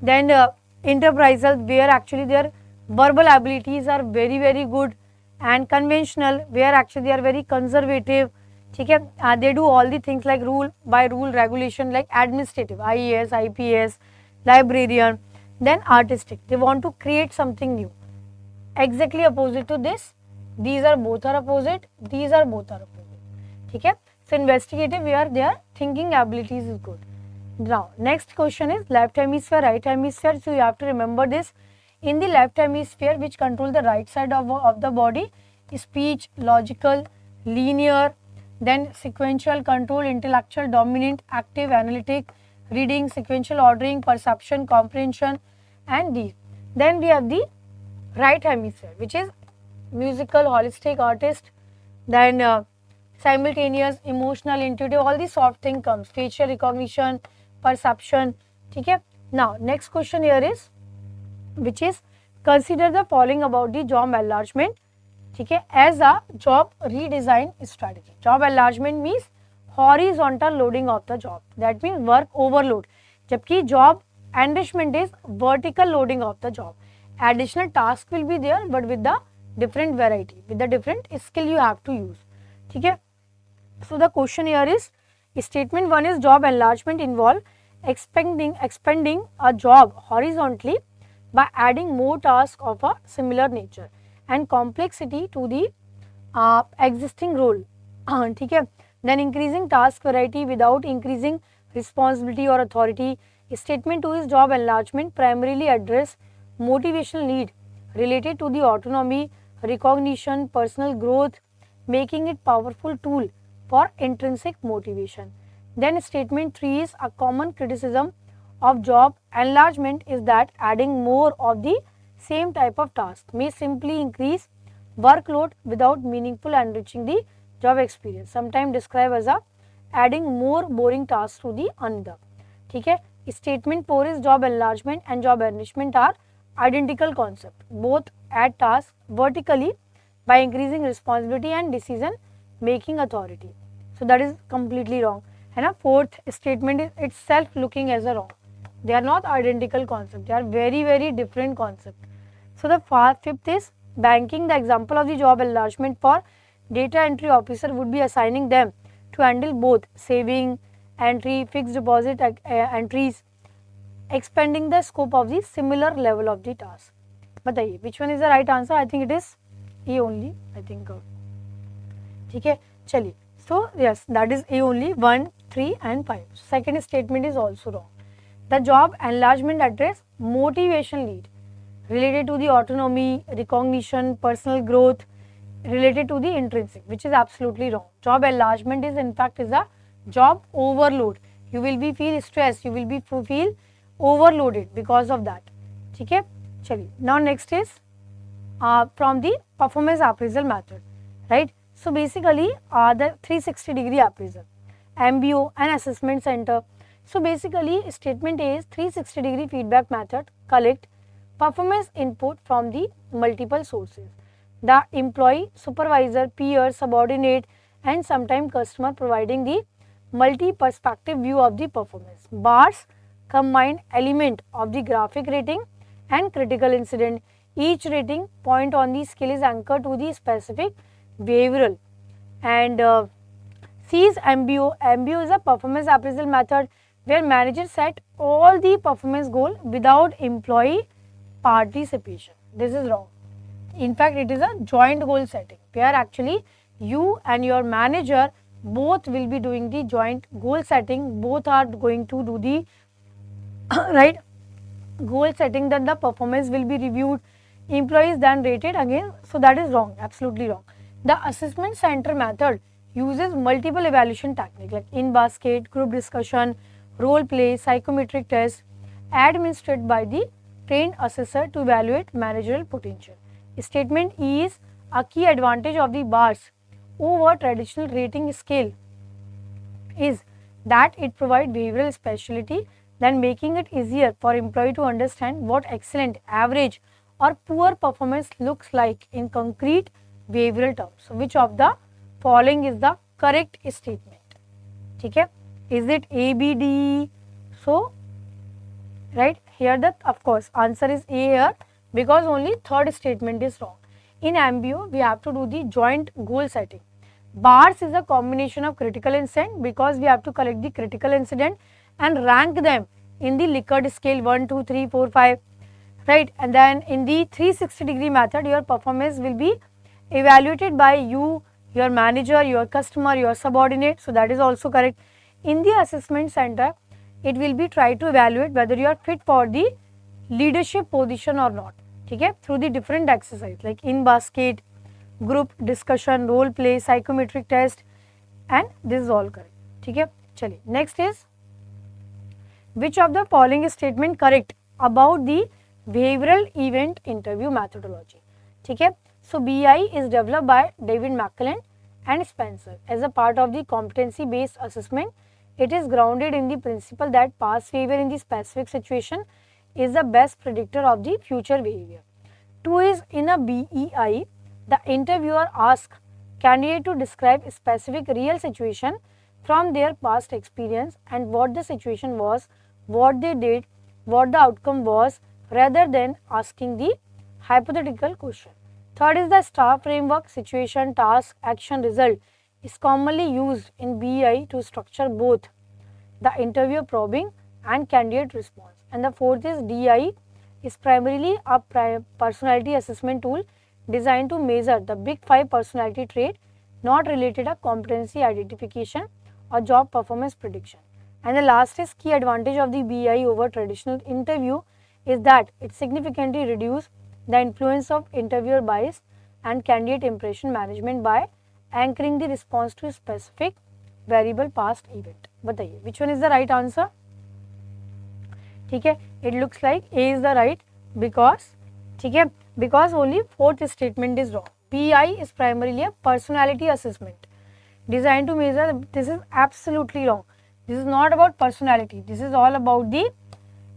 then enterprisal, where actually their verbal abilities are very good. And conventional, where actually they are very conservative. Okay, they do all the things like rule by rule regulation, like administrative, IAS, IPS, librarian. Then artistic, they want to create something new. Exactly opposite to this, these are both are opposite, these are both are opposite. Okay, so investigative, where their thinking abilities is good. Now next question is left hemisphere, right hemisphere. So you have to remember this. In the left hemisphere, which control the right side of the body, speech, logical, linear, then sequential control, intellectual, dominant, active, analytic, reading, sequential ordering, perception, comprehension, and these. Then we have the right hemisphere, which is musical, holistic, artist, then simultaneous, emotional, intuitive, all these soft thing comes, facial recognition, perception. Okay. Now next question here is, which is consider the following about the job enlargement, okay, as a job redesign strategy. Job enlargement means horizontal loading of the job, that means work overload, jabki job enrichment is vertical loading of the job. Additional task will be there, but with the different variety, with the different skill you have to use. Okay. So the question here is, statement 1 is job enlargement involve expanding a job horizontally by adding more tasks of a similar nature and complexity to the existing role. Okay. Then increasing task variety without increasing responsibility or authority. Statement 2 is job enlargement primarily address motivational need related to the autonomy, recognition, personal growth, making it powerful tool for intrinsic motivation. Then statement 3 is a common criticism of job enlargement is that adding more of the same type of task may simply increase workload without meaningful enriching the job experience, sometimes described as a adding more boring tasks to the another. Okay. Statement 4 is job enlargement and job enrichment are identical concept, both add tasks vertically by increasing responsibility and decision making authority. So that is completely wrong. And a fourth statement is itself looking as a wrong. They are not identical concept, they are very different concept. So the fifth is banking. The example of the job enlargement for data entry officer would be assigning them to handle both saving entry, fixed deposit entries, expanding the scope of the similar level of the task. Bataiye which one is the right answer? I think it is A only. I think. Okay, chaliye. So yes, that is A only. 1, 3 and 5. Second statement is also wrong. The job enlargement address motivation lead related to the autonomy, recognition, personal growth, related to the intrinsic, which is absolutely wrong. Job enlargement is in fact is a job overload. You will be feel stressed, you will be feel overloaded because of that. Okay, chaliye. Now next is from the performance appraisal method, right? So basically the 360-degree appraisal, MBO and assessment center. So basically statement A is 360-degree feedback method collect performance input from the multiple sources. The employee, supervisor, peer, subordinate and sometimes customer providing the multi-perspective view of the performance. Bars combine element of the graphic rating and critical incident. Each rating point on the scale is anchored to the specific behavioral and C is MBO. MBO is a performance appraisal method where managers set all the performance goal without employee participation. This is wrong. In fact, it is a joint goal setting where actually you and your manager both will be doing the joint goal setting. Both are going to do the right goal setting, then the performance will be reviewed, employees then rated again. So that is wrong, absolutely wrong. The assessment center method uses multiple evaluation techniques like in-basket, group discussion, role play, psychometric test administered by the trained assessor to evaluate managerial potential. Statement E is a key advantage of the bars over traditional rating scale is that it provides behavioral specialty, then making it easier for employee to understand what excellent, average or poor performance looks like in concrete behavioral terms. So, which of the following is the correct statement? Okay? Is it A, B, D, E? So, right here the of course answer is A here because only third statement is wrong. In MBO, we have to do the joint goal setting. Bars is a combination of critical incident because we have to collect the critical incident and rank them in the Likert scale 1, 2, 3, 4, 5, right. And then in the 360-degree method, your performance will be evaluated by you, your manager, your customer, your subordinate. So, that is also correct. In the assessment center, it will be tried to evaluate whether you are fit for the leadership position or not, okay, through the different exercise like in basket, group discussion, role play, psychometric test, and this is all correct. Okay, chaliye. Next is which of the following statement correct about the behavioral event interview methodology? Okay, so BI is developed by David McClellan and Spencer as a part of the competency based assessment. It is grounded in the principle that past behavior in the specific situation is the best predictor of the future behavior. 2 is in a BEI, the interviewer asks candidate to describe a specific real situation from their past experience and what the situation was, what they did, what the outcome was, rather than asking the hypothetical question. Third is the STAR framework, situation, task, action, result is commonly used in BEI to structure both the interview probing and candidate response. And the fourth is DI is primarily a personality assessment tool designed to measure the big 5 personality trait not related to competency identification or job performance prediction. And the last is key advantage of the BI over traditional interview is that it significantly reduces the influence of interviewer bias and candidate impression management by anchoring the response to a specific variable past event. बताइए which one is the right answer? ठीक है, it looks like A is the right because ठीक है because only fourth statement is wrong. BI is primarily a personality assessment designed to measure. This is absolutely wrong. This is not about personality. This is all about the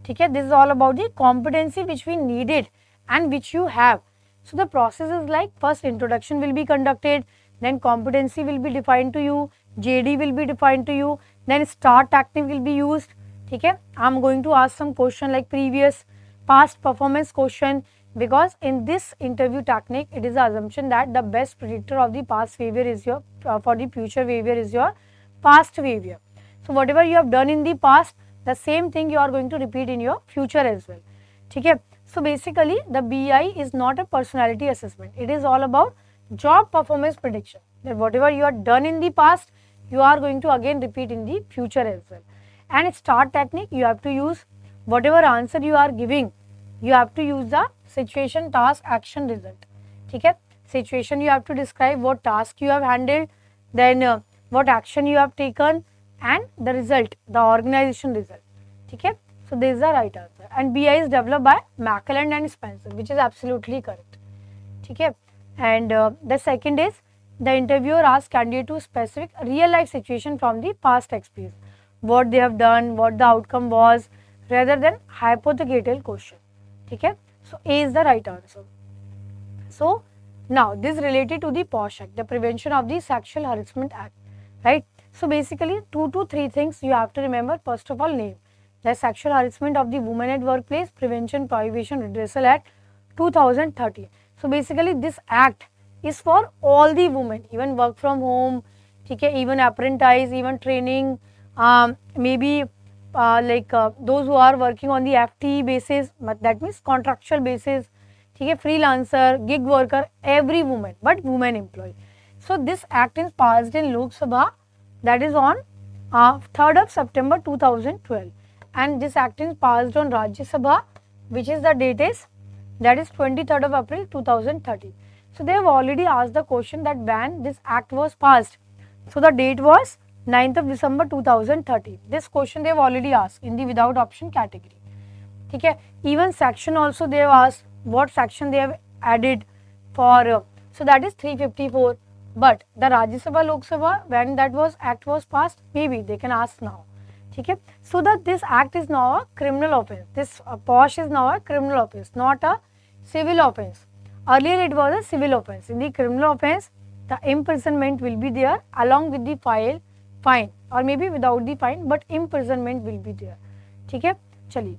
ठीक है, this is all about the competency which we needed and which you have. So the process is like first introduction will be conducted, then competency will be defined to you, JD will be defined to you, then STAR technique will be used. ठीक है, I am going to ask some question like previous past performance question because in this interview technique it is the assumption that the best predictor of the past behavior is your for the future behavior is your past behavior. So whatever you have done in the past, the same thing you are going to repeat in your future as well. ठीक है, so basically the BI is not a personality assessment. It is all about job performance prediction. That whatever you have done in the past, you are going to again repeat in the future as well. And STAR technique, you have to use whatever answer you are giving, you have to use the situation, task, action, result. ठीक है, situation you have to describe what task you have handled, then what action you have taken, and the result, the organization result. ठीक है, so this is the right answer. And BI is developed by McClellan and Spencer, which is absolutely correct. ठीक है, and the second is the interviewer asks candidate to specific real life situation from the past experience, what they have done, what the outcome was, rather than hypothetical question. ठीक है, so A is the right answer. So now this related to the POSH Act, the Prevention of the Sexual Harassment Act, right? So basically 2 to 3 things you have to remember. First of all, name the Sexual Harassment of the Women at Workplace Prevention, Prohibition, Redressal Act 2013. So basically this act is for all the women, even work from home, ठीक है, even apprentice, even training, maybe those who are working on the FTE basis, that means contractual basis, ठीक है, freelancer, gig worker, every woman, but women employee. So this act is passed in Lok Sabha, that is on 3rd of September 2012, and this act is passed on Rajya Sabha, which is the date is, that is 23rd of April 2013. So they have already asked the question that when this act was passed. So the date was 9th of December 2013. This question they have already asked in the without option category. ठीक है, even section also they have asked what section they have added for, so that is 354. But the Rajya Sabha, Lok Sabha, when that was act was passed, maybe they can ask now. ठीक है, so that this act is now a criminal offence. This POSH is now a criminal offence, not a civil offence. Earlier it was a civil offence. In the criminal offence, the imprisonment will be there along with the fine or maybe without the fine, but imprisonment will be there. ठीक है, चलिए,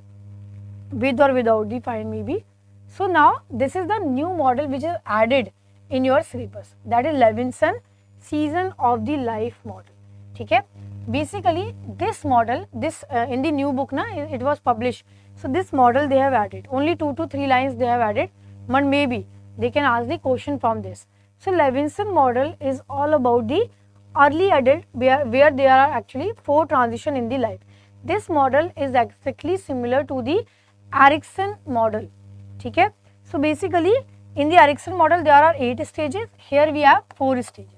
with or without the fine maybe. So now this is the new model which is added in your syllabus, that is Levinson season of the life model. ठीक है, basically this model, this in the new book na, it was published. So this model they have added, only 2 to 3 lines they have added, but maybe they can ask the question from this. So Levinson model is all about the early adult, where there are actually 4 transition in the life. This model is exactly similar to the Erickson model. ठीक है, so basically in the Erickson model there are 8 stages, here we have 4 stages.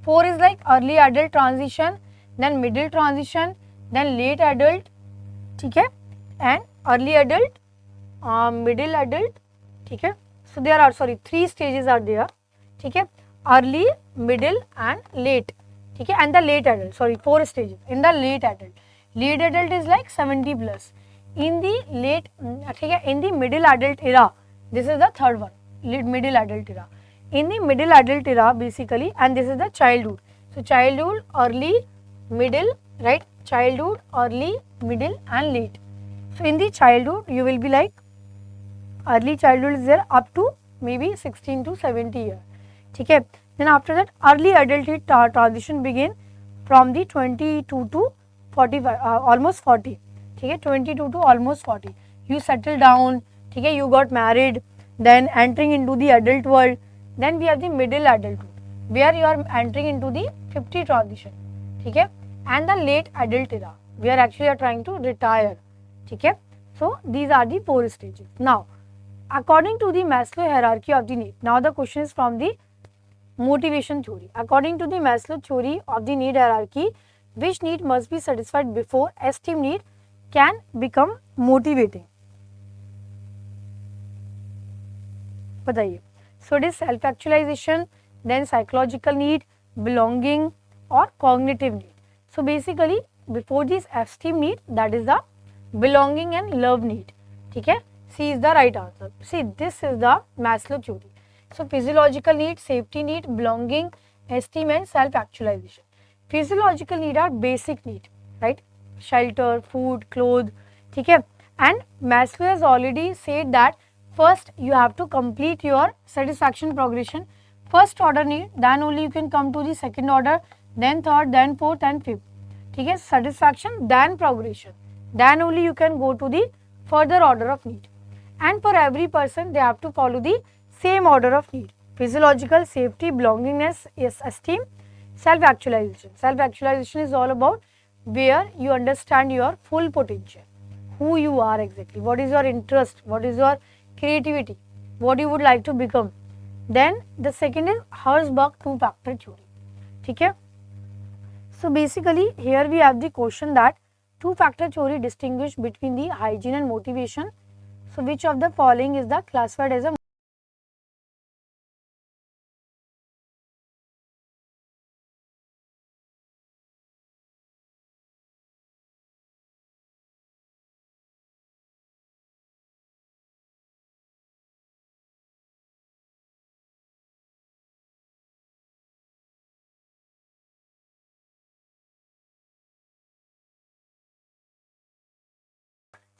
4 is like early adult transition, then middle transition, then late adult, ठीक है, and early adult, middle adult, ठीक है. So there are 3 stages are there, ठीक है, early, middle and late, ठीक है, and the late adult, 4 stages in the late adult. Late adult is like 70 plus. In the late, ठीक है, in the middle adult era, this is the third one, middle adult era. In the middle adult era basically, and this is the childhood. So childhood, early, middle, right, childhood, early, middle and late. So in the childhood you will be like, early childhood is there up to maybe 16 to 70 years. ठीक है, then after that early adulthood transition begin from the 22 to 45, almost 40. ठीक है, 22 to almost 40. You settle down, ठीक है, you got married, then entering into the adult world. Then we have the middle adulthood, where you are entering into the 50 transition, ठीक है, and the late adult era, where actually you are trying to retire. ठीक है, so these are the 4 stages. Now according to the Maslow hierarchy of the need, now the question is from the motivation theory. According to the Maslow theory of the need hierarchy, which need must be satisfied before esteem need can become motivating? बताइए. So it is self actualization, then psychological need, belonging or cognitive need. So basically before this esteem need, that is the belonging and love need. ठीक है, C is the right answer. See, this is the Maslow theory. So physiological need, safety need, belonging, esteem and self actualization. Physiological need are basic need, right? Shelter, food, clothes, ठीक है, and Maslow has already said that first you have to complete your satisfaction progression, first order need, then only you can come to the second order, then third, then fourth and fifth. ठीक है, satisfaction, then progression, then only you can go to the further order of need. And for every person they have to follow the same order of need: physiological, safety, belongingness, esteem, self actualization. Self actualization is all about where you understand your full potential, who you are exactly, what is your interest, what is your creativity, what you would like to become. Then the second is Herzberg 2-factor theory. ठीक है, so basically here we have the question that 2-factor theory distinguish between the hygiene and motivation. So which of the following is the classified as a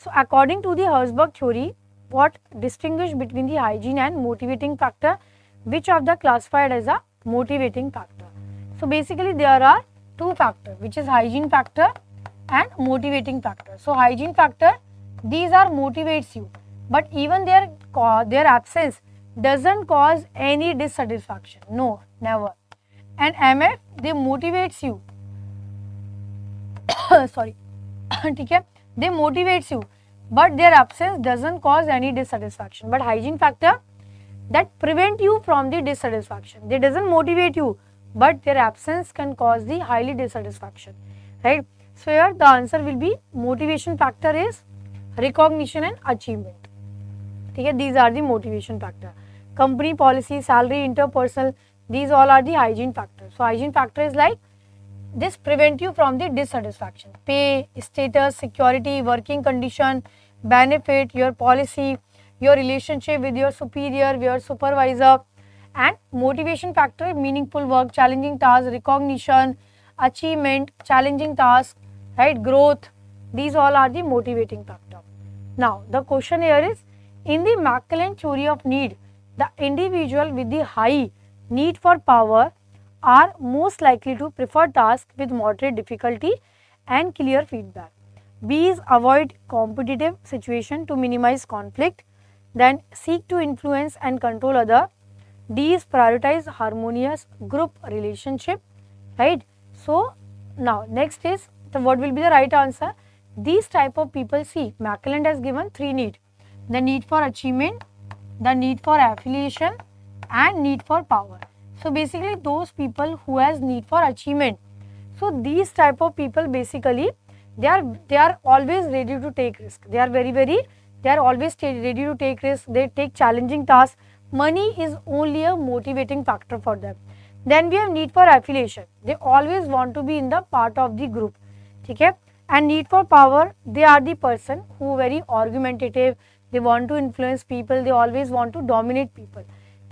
So according to the Herzberg theory, what distinguish between the hygiene and motivating factor? Which of the classified as a motivating factor? So basically there are two factors, which is hygiene factor and motivating factor. So hygiene factor, these are motivates you, but even their absence doesn't cause any dissatisfaction. No, never. And MF, they motivates you. Sorry. ठीक है, they motivates you, but their absence doesn't cause any dissatisfaction. But hygiene factor, that prevent you from the dissatisfaction. They doesn't motivate you, but their absence can cause the highly dissatisfaction, right? So here the answer will be motivation factor is recognition and achievement. Okay, these are the motivation factor. Company policy, salary, interpersonal, these all are the hygiene factors. So hygiene factor is like this prevent you from the dissatisfaction. Pay, status, security, working condition, benefit, your policy, your relationship with your superior, your supervisor. And motivation factor, meaningful work, challenging task, recognition, achievement, challenging task, right, growth. These all are the motivating factor. Now the question here is, in the Mackillop theory of need, the individual with the high need for power are most likely to prefer tasks with moderate difficulty and clear feedback. B's avoid competitive situation to minimize conflict, then seek to influence and control other. D's prioritize harmonious group relationship, right? So now next is what will be the right answer? These type of people, see, Mackillop has given three needs: the need for achievement, the need for affiliation, and need for power. So basically those people who has need for achievement, so these type of people basically they are always ready to take risk. They are they are always ready to take risk. They take challenging tasks. Money is only a motivating factor for them. Then we have need for affiliation. They always want to be in the part of the group. Okay? And need for power, they are the person who very argumentative. They want to influence people. They always want to dominate people.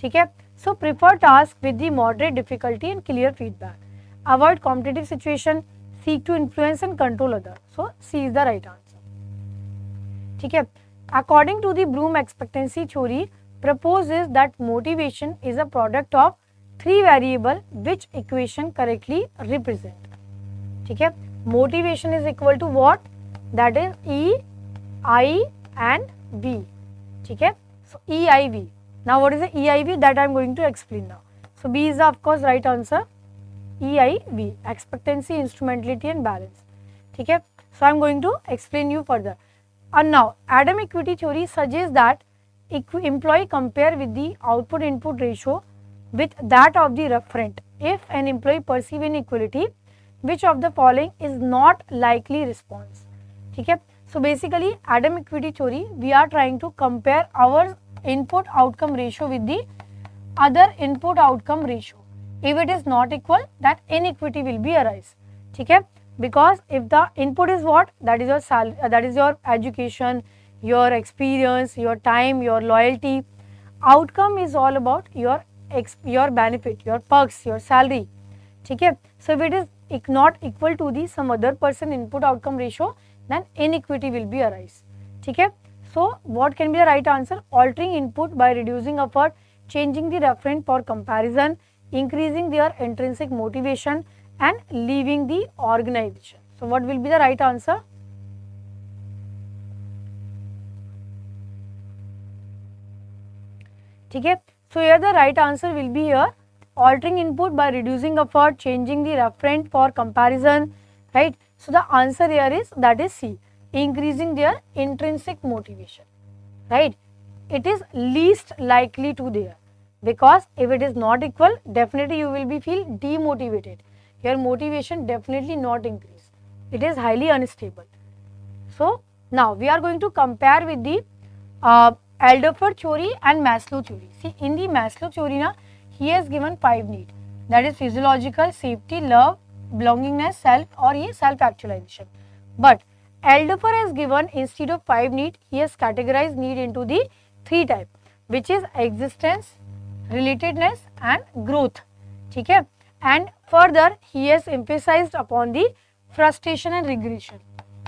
Okay? So prefer task with the moderate difficulty and clear feedback. Avoid competitive situation, seek to influence and control others. So C is the right answer. Okay? According to the Bloom expectancy theory, proposes that motivation is a product of three variables which equation correctly represent. Okay? Motivation is equal to what? That is E, I and V. Okay? So E, I, V. Now what is the EIV? That I am going to explain now. So B is the of course right answer. EIV, expectancy, instrumentality and balance. Okay? So I am going to explain you further. And now Adam equity theory suggests that employee compare with the output input ratio with that of the referent. If an employee perceive inequality, which of the following is not likely response? Okay? So basically Adam equity theory, we are trying to compare our input outcome ratio with the other input outcome ratio. If it is not equal, that inequity will be arise. Okay? Because if the input is what? That is your salary, that is your education, your experience, your time, your loyalty. Outcome is all about your benefit, your perks, your salary. Okay? So if it is not equal to the some other person input outcome ratio, then inequity will be arise. Okay? So what can be the right answer? Altering input by reducing effort, changing the referent for comparison, increasing their intrinsic motivation and leaving the organization. So what will be the right answer? Okay? So here the right answer will be here, altering input by reducing effort, changing the referent for comparison, right? So the answer here is, that is C, increasing their intrinsic motivation, right? It is least likely to there, because if it is not equal, definitely you will be feel demotivated. Your motivation definitely not increase. It is highly unstable. So now we are going to compare with the Alderfer theory and Maslow theory. See, in the Maslow theory, he has given 5 needs, that is physiological, safety, love, belongingness, self, or ye self-actualization. But Alderfer has given, instead of 5 needs, he has categorized need into the 3 types, which is existence, relatedness and growth. Okay? And further he has emphasized upon the frustration and regression.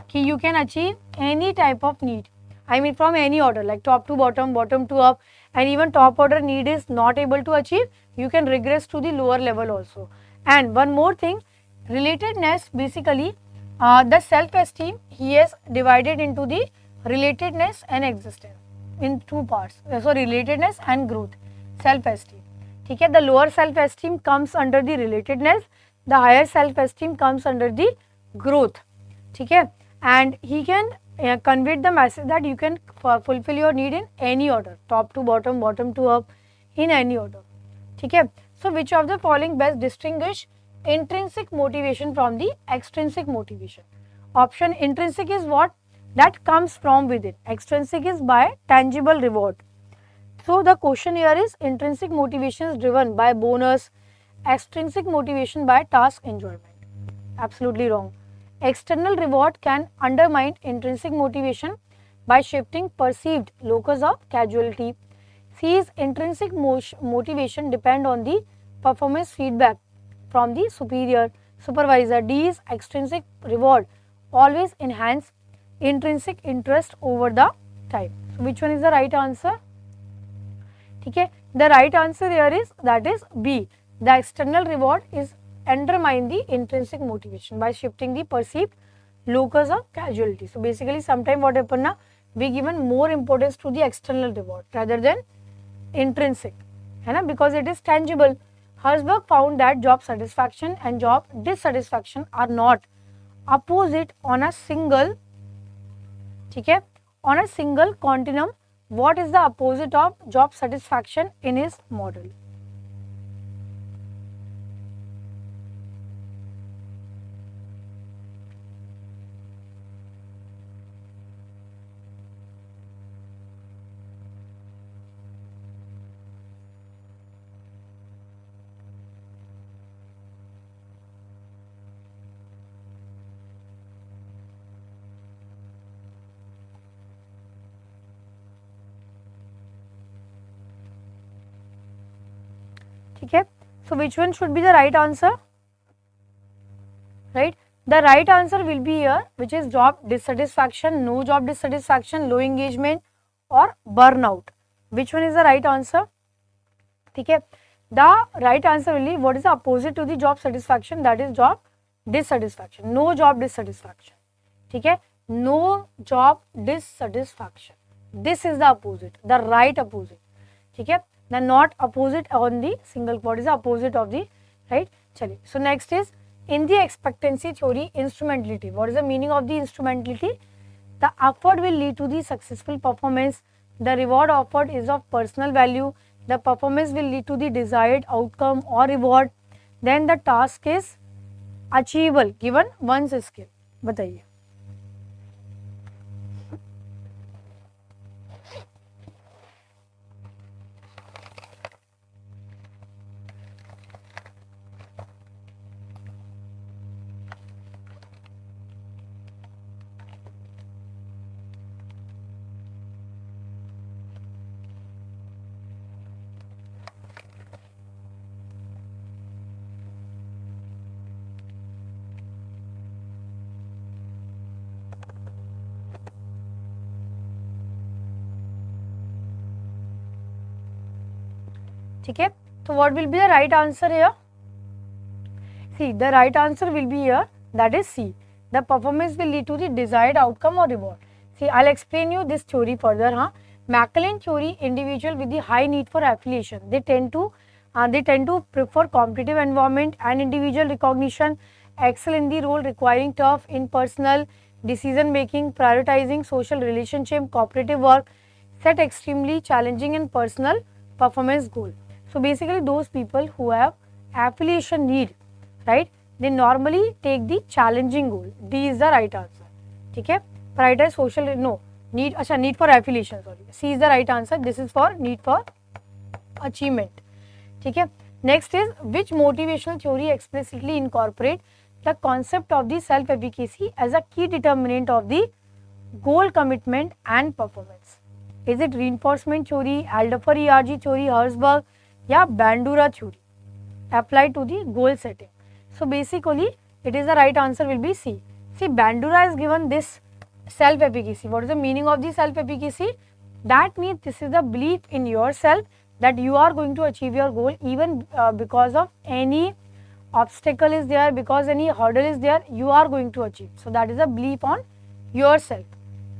Ki you can achieve any type of need, I mean from any order, like top to bottom, bottom to up, and even top order need is not able to achieve, you can regress to the lower level also. And one more thing, relatedness, basically the self-esteem he has divided into the relatedness and existence in two parts. So relatedness and growth, self-esteem. ठीक है, the lower self-esteem comes under the relatedness, the higher self-esteem comes under the growth. ठीक है, and he can convey the message that you can fulfill your need in any order, top to bottom, bottom to up, in any order. ठीक है, so which of the following best distinguish intrinsic motivation from the extrinsic motivation? Option intrinsic is what? That comes from within. Extrinsic is by tangible reward. So the question here is intrinsic motivation is driven by bonus, extrinsic motivation by task enjoyment. Absolutely wrong. External reward can undermine intrinsic motivation by shifting perceived locus of causality. C's intrinsic motivation depend on the performance feedback from the supervisor. D's extrinsic reward always enhance intrinsic interest over the time. So which one is the right answer? Okay, the right answer here is, that is B. The external reward is undermine the intrinsic motivation by shifting the perceived locus of causality. So basically sometime what happen na, we given more importance to the external reward rather than intrinsic, है ना, because it is tangible. Herzberg found that job satisfaction and job dissatisfaction are not opposite on a single, ठीक है, on a single continuum. What is the opposite of job satisfaction in his model? Okay, so which one should be the right answer? Right, the right answer will be here, which is job dissatisfaction, no job dissatisfaction, low engagement or burnout. Which one is the right answer? Okay, the right answer will be what is the opposite to the job satisfaction, that is job dissatisfaction, no job dissatisfaction. Okay, no job dissatisfaction, this is the opposite, the right opposite. Okay, the not opposite on the single, what is the opposite of the right? Chaliye, so next is in the expectancy theory, instrumentality. What is the meaning of the instrumentality? The effort will lead to the successful performance, the reward offered is of personal value, the performance will lead to the desired outcome or reward, then the task is achievable given one's skill. बताइए. ठीक है, so what will be the right answer here? See, the right answer will be here, that is C. The performance will lead to the desired outcome or reward. See, I'll explain you this theory further. Maclellan theory, individual with the high need for affiliation, they tend to prefer competitive environment and individual recognition, excel in the role requiring tough impersonal decision making, prioritizing social relationship, cooperative work, set extremely challenging and personal performance goal. So basically those people who have affiliation need, right, they normally take the challenging goal. D is the right answer. ठीक है, prioritize social, no, need, अच्छा, need for affiliation, sorry. C is the right answer. This is for need for achievement. ठीक है, next is which motivational theory explicitly incorporate the concept of the self efficacy as a key determinant of the goal commitment and performance? Is it reinforcement theory, Alderfer ERG theory, Herzberg, या Bandura theory applied to the goal setting? So basically it is the right answer will be C. See, Bandura is given this self efficacy. What is the meaning of the self efficacy? That means this is the belief in yourself that you are going to achieve your goal even because of any obstacle is there, because any hurdle is there, you are going to achieve. So that is a belief on yourself.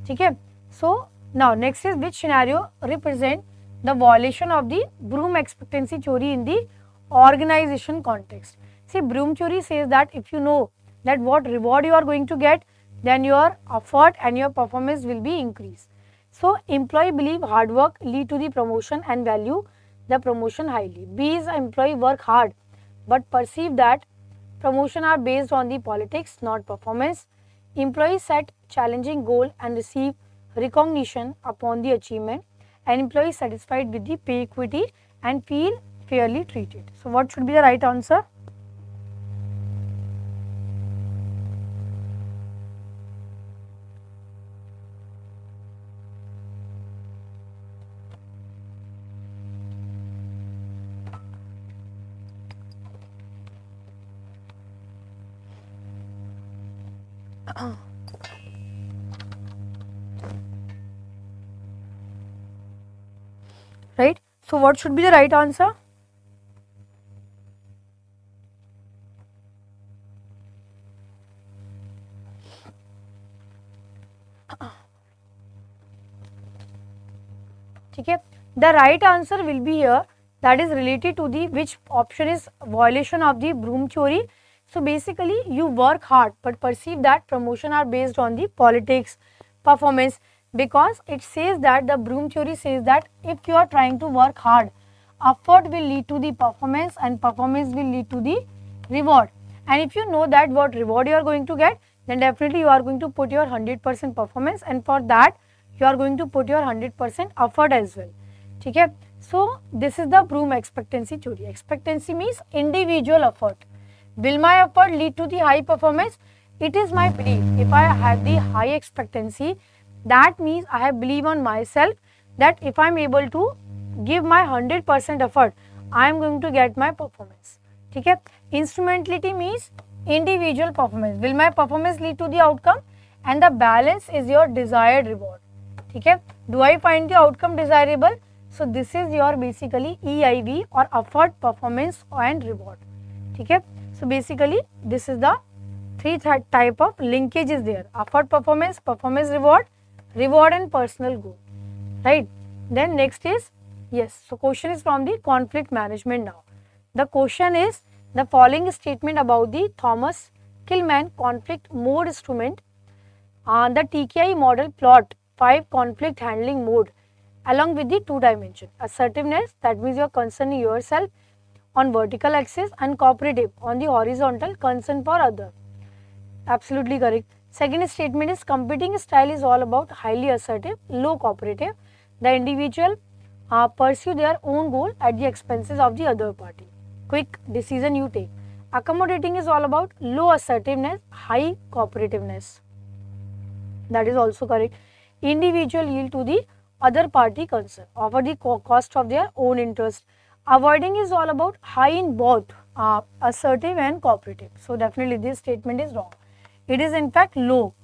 Okay. So now next is, which scenario represent the violation of the Bloom expectancy theory in the organization context. See, Bloom theory says that if you know that what reward you are going to get, then your effort and your performance will be increased. So employee believe hard work lead to the promotion and value the promotion highly. B is employee work hard but perceive that promotion are based on the politics, not performance. Employees set challenging goal and receive recognition upon the achievement, and employees satisfied with the pay equity and feel fairly treated. So what should be the right answer? Right. So what should be the right answer? Okay. The right answer will be here, that is related to the which option is violation of the Bloom theory. So basically you work hard but perceive that promotion are based on the politics, performance, because it says that the Bloom theory says that if you are trying to work hard, effort will lead to the performance and performance will lead to the reward. And if you know that what reward you are going to get, then definitely you are going to put your 100% performance, and for that you are going to put your 100% effort as well. Okay. So this is the Bloom expectancy theory. Expectancy means individual effort. Will my effort lead to the high performance? It is my belief. If I have the high expectancy, that means I have belief on myself that if I am able to give my 100% effort, I am going to get my performance. Okay. Instrumentality means individual performance. Will my performance lead to the outcome? And the balance is your desired reward. Okay. Do I find the outcome desirable? So this is your basically EIV, or effort, performance and reward. Okay. So basically this is the three type of linkage is there: effort, performance, performance, reward, reward and personal goal, right? Then next is, yes, so question is from the conflict management now. The question is the following statement about the Thomas Kilman conflict mode instrument. The TKI model plot 5 conflict handling mode along with the 2 dimension: assertiveness, that means you are concerning yourself on vertical axis, and cooperative on the horizontal, concern for other. Absolutely correct. Second statement is competing style is all about highly assertive, low cooperative. The individual pursue their own goal at the expenses of the other party. Quick decision you take. Accommodating is all about low assertiveness, high cooperativeness. That is also correct. Individual yield to the other party concern, offer the cost of their own interest. Avoiding is all about high in both assertive and cooperative. So definitely this statement is wrong. It is in fact low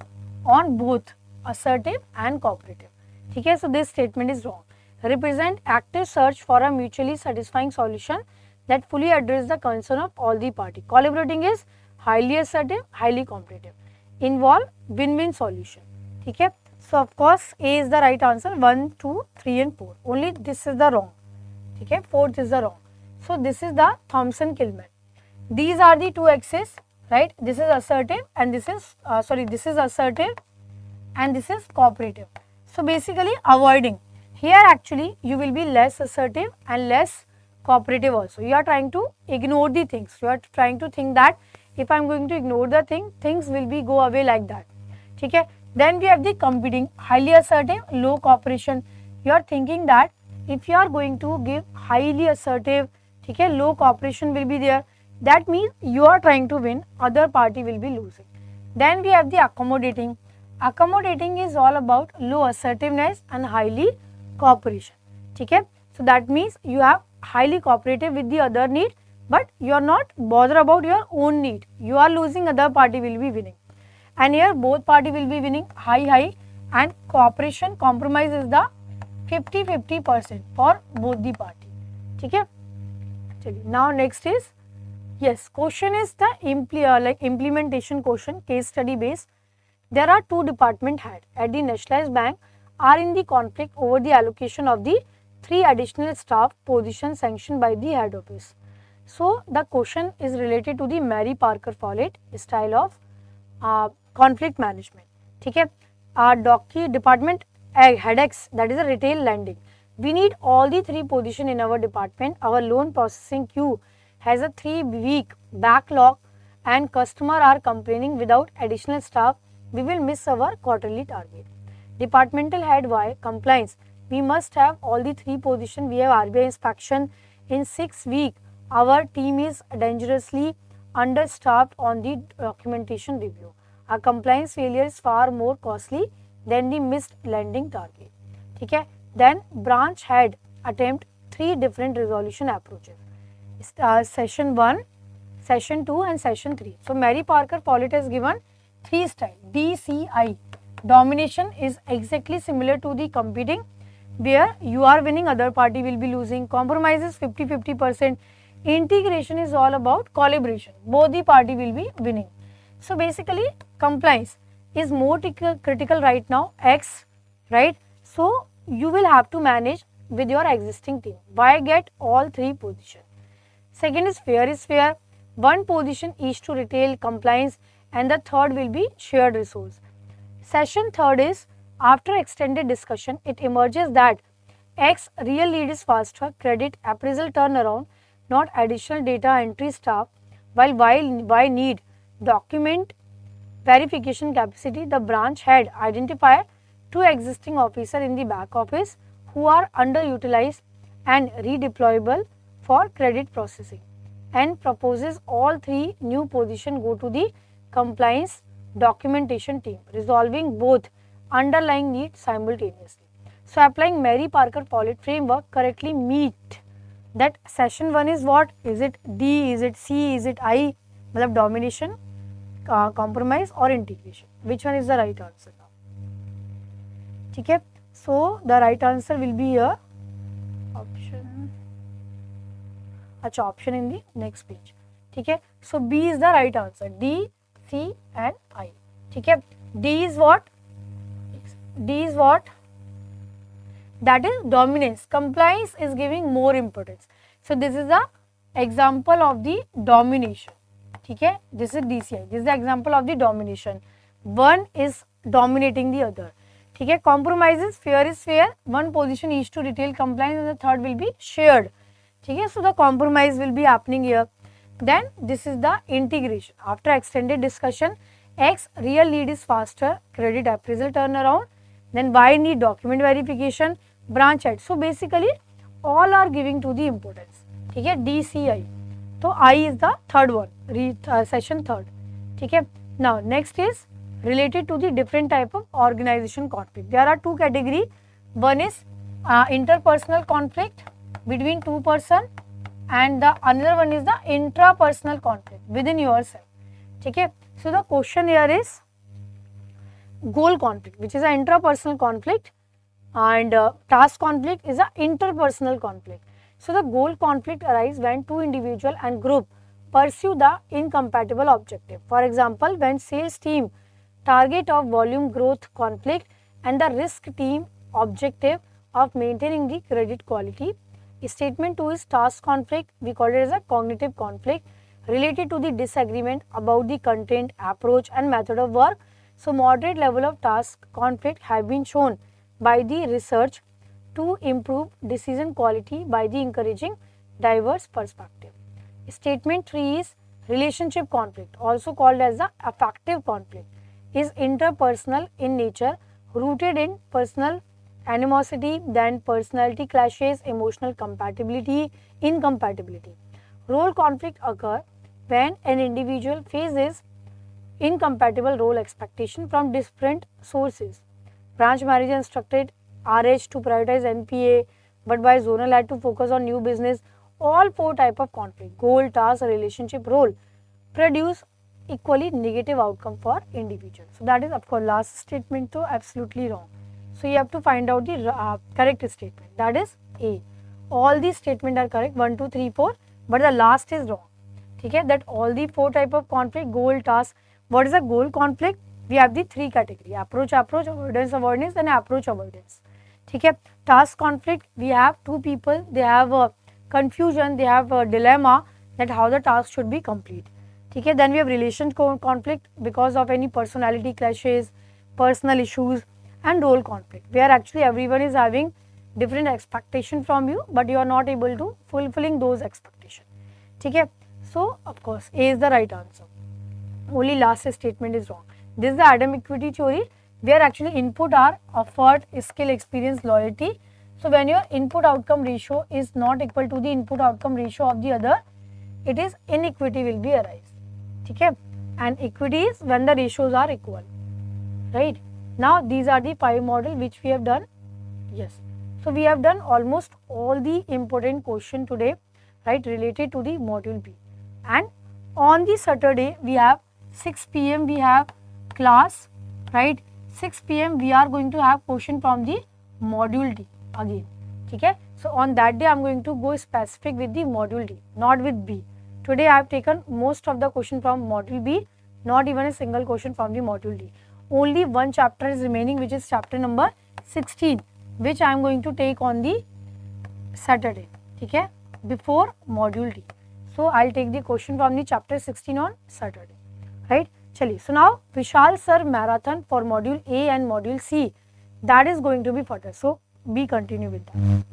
on both assertive and cooperative. Okay, so this statement is wrong. Represent active search for a mutually satisfying solution that fully address the concern of all the party. Collaborating is highly assertive, highly cooperative. Involve win-win solution. Okay, so of course A is the right answer. 1, 2, 3 and 4. Only this is the wrong. Okay, fourth is the wrong. So this is the Thompson-Kilman. These are the two axes, right? This is assertive and this is this is assertive and this is cooperative. So basically avoiding. Here actually you will be less assertive and less cooperative also. You are trying to ignore the things. You are trying to think that if I am going to ignore the thing, things will be go away like that. Okay. Then we have the competing, highly assertive, low cooperation. You are thinking that if you are going to give highly assertive, okay, low cooperation will be there. That means you are trying to win, other party will be losing. Then we have the accommodating. Accommodating is all about low assertiveness and highly cooperation. Okay. So that means you have highly cooperative with the other need, but you are not bothered about your own need. You are losing, other party will be winning. And here both party will be winning, high and cooperation, compromise is the 50-50% for both the party. Okay. Now next is Yes, question is the implementation question, case study based. There are two department head at the nationalized bank are in the conflict over the allocation of the 3 additional staff positions sanctioned by the head office. So the question is related to the Mary Parker Follett style of conflict management. ठीक है, docky department headaches, that is a retail lending. We need all the 3 position in our department. Our loan processing queue has a 3-week backlog and customer are complaining without additional staff. We will miss our quarterly target. Departmental head Y compliance. We must have all the 3 position. We have RBI inspection in 6 weeks. Our team is dangerously understaffed on the documentation review. Our compliance failure is far more costly than the missed lending target. ठीक है, then branch head attempt 3 different resolution approaches. Session 1, session 2 and session 3. So Mary Parker Follett has given 3 style DCI. Domination is exactly similar to the competing, where you are winning, other party will be losing. Compromise is 50-50%. Integration is all about collaboration, both the party will be winning. So basically compliance is more critical right now, X, right? So you will have to manage with your existing team. Why get all 3 positions? Second is fair, 1 position each to retail compliance and the third will be shared resource. Session third is after extended discussion, it emerges that X real lead is faster, credit appraisal turnaround, not additional data entry staff, while Y need document verification capacity. The branch head identify 2 existing officers in the back office who are underutilized and redeployable for credit processing and proposes all 3 new positions go to the compliance documentation team, resolving both underlying needs simultaneously. So applying Mary Parker Follett framework correctly meet that session 1 is what? Is it D, is it C, is it I? मतलब domination, compromise or integration. Which one is the right answer now? ठीक है, so the right answer will be here option. अच्छा, option in the next page. ठीक है, so B is the right answer. D, C and I. ठीक है, D is what? D is what? That is dominance. Compliance is giving more importance. So this is the example of the domination. ठीक है, this is DCI. This is the example of the domination. One is dominating the other. ठीक है, compromises, fair is fair. 1 position each to retail compliance and the third will be shared. ठीक है, so the compromise will be happening here. Then this is the integration. After extended discussion, X real lead is faster, credit appraisal turnaround. Then Y need document verification, branch head. So basically all are giving to the importance. ठीक है, DCI. So I is the third one, session third. ठीक है. Now next is related to the different type of organization conflict. There are 2 category. One is interpersonal conflict between 2 person and the another one is the intrapersonal conflict within yourself. ठीक है. So the question here is goal conflict, which is an intrapersonal conflict, and task conflict is an interpersonal conflict. So the goal conflict arises when 2 individual and group pursue the incompatible objective. For example, when sales team target of volume growth conflict and the risk team objective of maintaining the credit quality. Statement 2 is task conflict. We call it as a cognitive conflict related to the disagreement about the content, approach and method of work. So moderate level of task conflict have been shown by the research to improve decision quality by the encouraging diverse perspective. Statement 3 is relationship conflict, also called as the affective conflict, is interpersonal in nature, rooted in personal animosity, then personality clashes, emotional incompatibility. Role conflict occur when an individual faces incompatible role expectation from different sources. Branch manager instructed RH to prioritize NPA, but by zonal head to focus on new business. All 4 type of conflict, goal, task, relationship, role, produce equally negative outcome for individual. So that is of course last statement to absolutely wrong. So you have to find out the correct statement, that is A. All these statements are correct, 1, 2, 3, 4, but the last is wrong. Okay, that all the 4 type of conflict, goal, task. What is a goal conflict? We have the 3 category: approach, avoidance, and approach avoidance. Okay, task conflict, we have 2 people, they have a confusion, they have a dilemma that how the task should be complete. Okay, then we have relation conflict because of any personality clashes, personal issues, and role conflict, where actually everyone is having different expectation from you, but you are not able to fulfilling those expectations. Okay, so of course A is the right answer. Only last statement is wrong. This is the Adam equity theory, where actually input are effort, skill, experience, loyalty. So when your input outcome ratio is not equal to the input outcome ratio of the other, it is inequity will be arise. Okay, and equity is when the ratios are equal. Right, now these are the 5 model which we have done. Yes, so we have done almost all the important question today, right, related to the module B. And on the Saturday we have 6 p.m. we have class, right. 6 p.m. we are going to have question from the module D again. Okay, so on that day I am going to go specific with the module D, not with B. Today I have taken most of the question from module B, not even a single question from the module D. Only one chapter is remaining, which is chapter number 16, which I am going to take on the Saturday, okay, before module D. So I'll take the question from the chapter 16 on Saturday, right? Chaliye. So now Vishal sir marathon for module A and module C, that is going to be further. So we continue with that.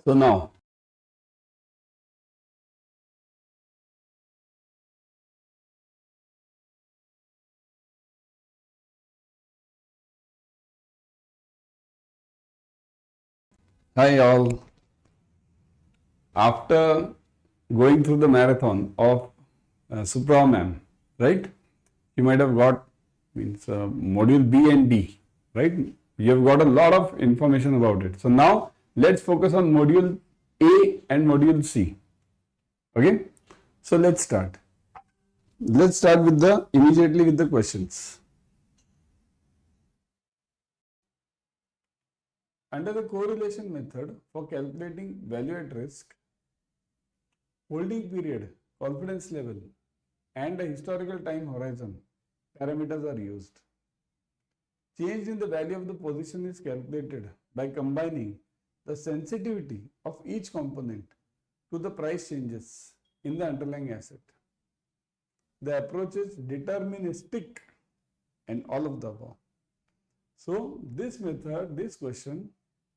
So now, hi all. After going through the marathon of Supra ma'am, right? You might have got means module B and D, right? You have got a lot of information about it. So now let's focus on module A and module C. Okay? So let's start. Let's start with the immediately with the questions. Under the correlation method for calculating value at risk, holding period, confidence level, and a historical time horizon parameters are used. Change in the value of the position is calculated by combining the sensitivity of each component to the price changes in the underlying asset. The approach is deterministic and all of the above. So this method, this question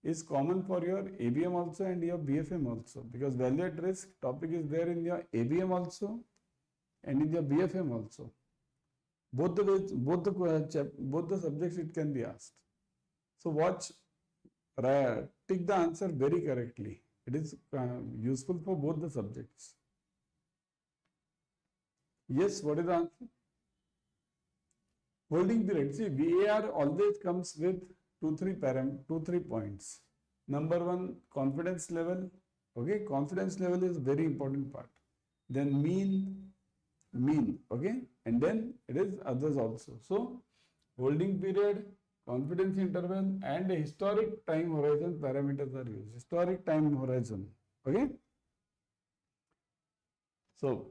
is common for your ABM also and your BFM also, because value at risk topic is there in your ABM also and in your BFM also. Both the subjects it can be asked. So watch, tick the answer very correctly. It is useful for both the subjects. Yes, what is the answer? Holding period. See, VAR always comes with two, three points. Number one, confidence level. Okay, confidence level is very important part. Then mean, mean, okay, and then it is others also. So holding period, confidence interval, and a historic time horizon parameters are used. Historic time horizon, okay. So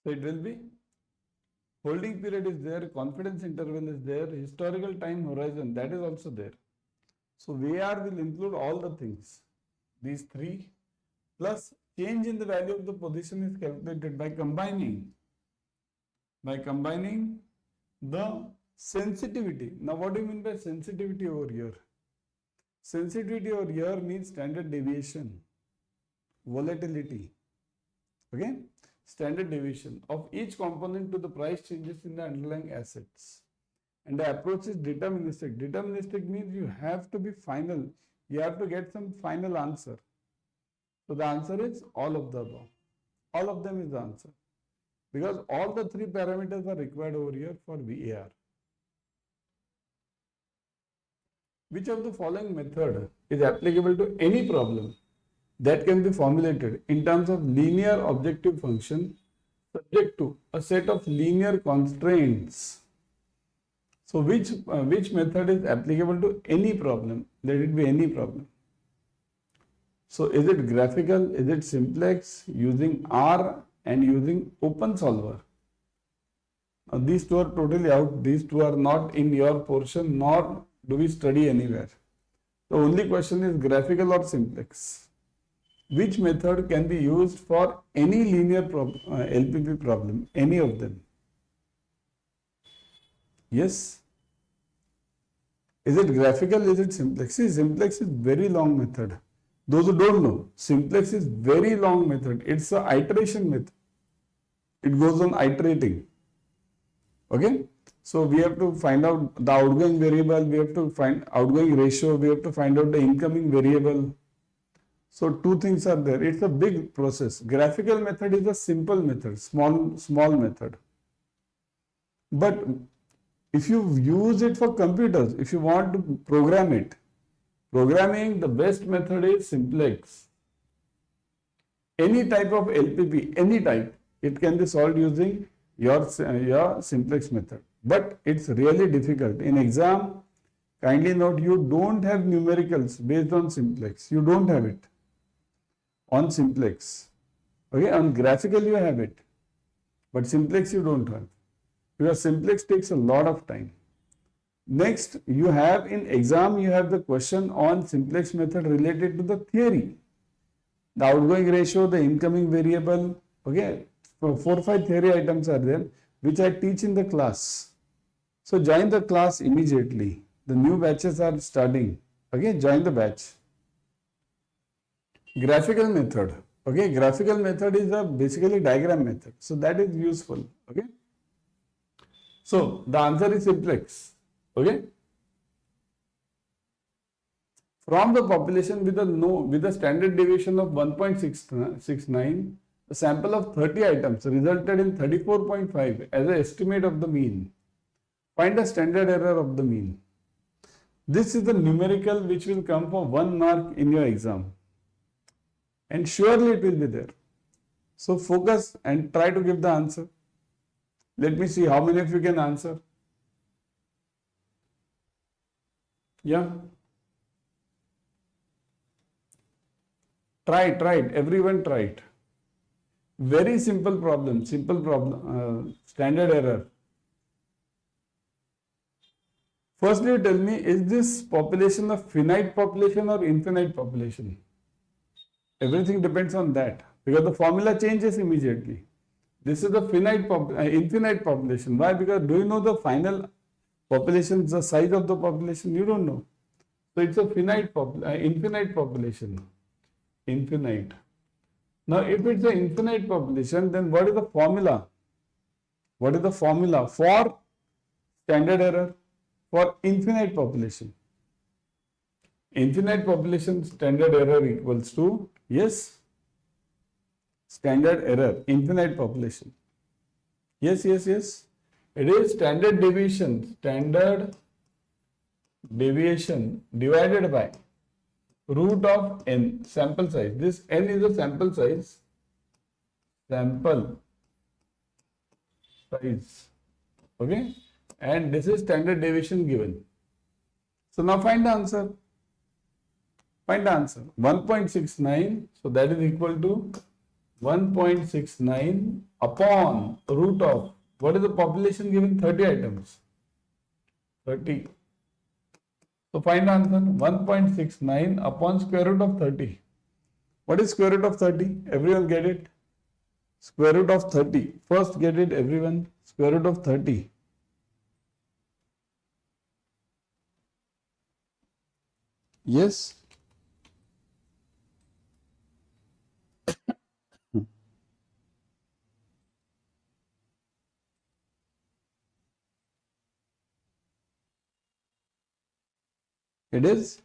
it will be holding period is there, confidence interval is there, historical time horizon that is also there. So VAR will include all the things. These three plus change in the value of the position is calculated by combining the sensitivity. Now what do you mean by sensitivity over here? Sensitivity over here means standard deviation, volatility, okay? Standard deviation of each component to the price changes in the underlying assets. And the approach is deterministic. Deterministic means you have to be final. You have to get some final answer. So the answer is all of the above. All of them is the answer. Because all the three parameters are required over here for VAR. Which of the following method is applicable to any problem that can be formulated in terms of linear objective function subject to a set of linear constraints? So which method is applicable to any problem? Let it be any problem. So is it graphical? Is it simplex? Using R and using open solver? Now these two are totally out. These two are not in your portion, nor do we study anywhere. The only question is graphical or simplex. Which method can be used for any linear LPP problem? Any of them? Yes. Is it graphical? Is it simplex? See, simplex is very long method. Those who don't know, simplex is very long method. It's a iteration method. It goes on iterating. Okay. So we have to find out the outgoing variable. We have to find outgoing ratio. We have to find out the incoming variable. So two things are there. It's a big process. Graphical method is a simple method, small method. But if you use it for computers, if you want to program it, programming, the best method is simplex. Any type of LPP, any type, it can be solved using your simplex method. But it's really difficult. In exam, kindly note, you don't have numericals based on simplex. You don't have it on simplex. Okay, on graphical you have it, but simplex you don't have. Because simplex takes a lot of time. Next, you have in exam, you have the question on simplex method related to the theory. The outgoing ratio, the incoming variable, okay, 4 or 5 theory items are there, which I teach in the class. So join the class immediately. The new batches are starting. Okay, join the batch. Graphical method. Okay, graphical method is a basically diagram method. So that is useful. Okay. So the answer is simplex. Okay. From the population with a standard deviation of 1.69, a sample of 30 items resulted in 34.5 as an estimate of the mean. Find the standard error of the mean. This is the numerical which will come for 1 mark in your exam. And surely it will be there. So focus and try to give the answer. Let me see how many of you can answer. Yeah. Try it. Everyone try it. Very simple problem. Standard error. Firstly, tell me, is this population a finite population or infinite population? Everything depends on that, because the formula changes immediately. This is the infinite population. Why? Because do you know the final population, the size of the population? You don't know. So it's a infinite population. Infinite. Now, if it's an infinite population, then what is the formula? What is the formula for standard error for infinite population? Infinite population standard error equals to, yes, standard error, infinite population. Yes. It is standard deviation divided by root of n, sample size. This n is a sample size. Okay, and this is standard deviation given. So now find the answer. 1.69. So that is equal to 1.69 upon root of, what is the population given? 30 items. 30. So find the answer. 1.69 upon square root of 30. What is square root of 30? Everyone get it? Square root of 30. First get it, everyone. Square root of 30. Yes. It is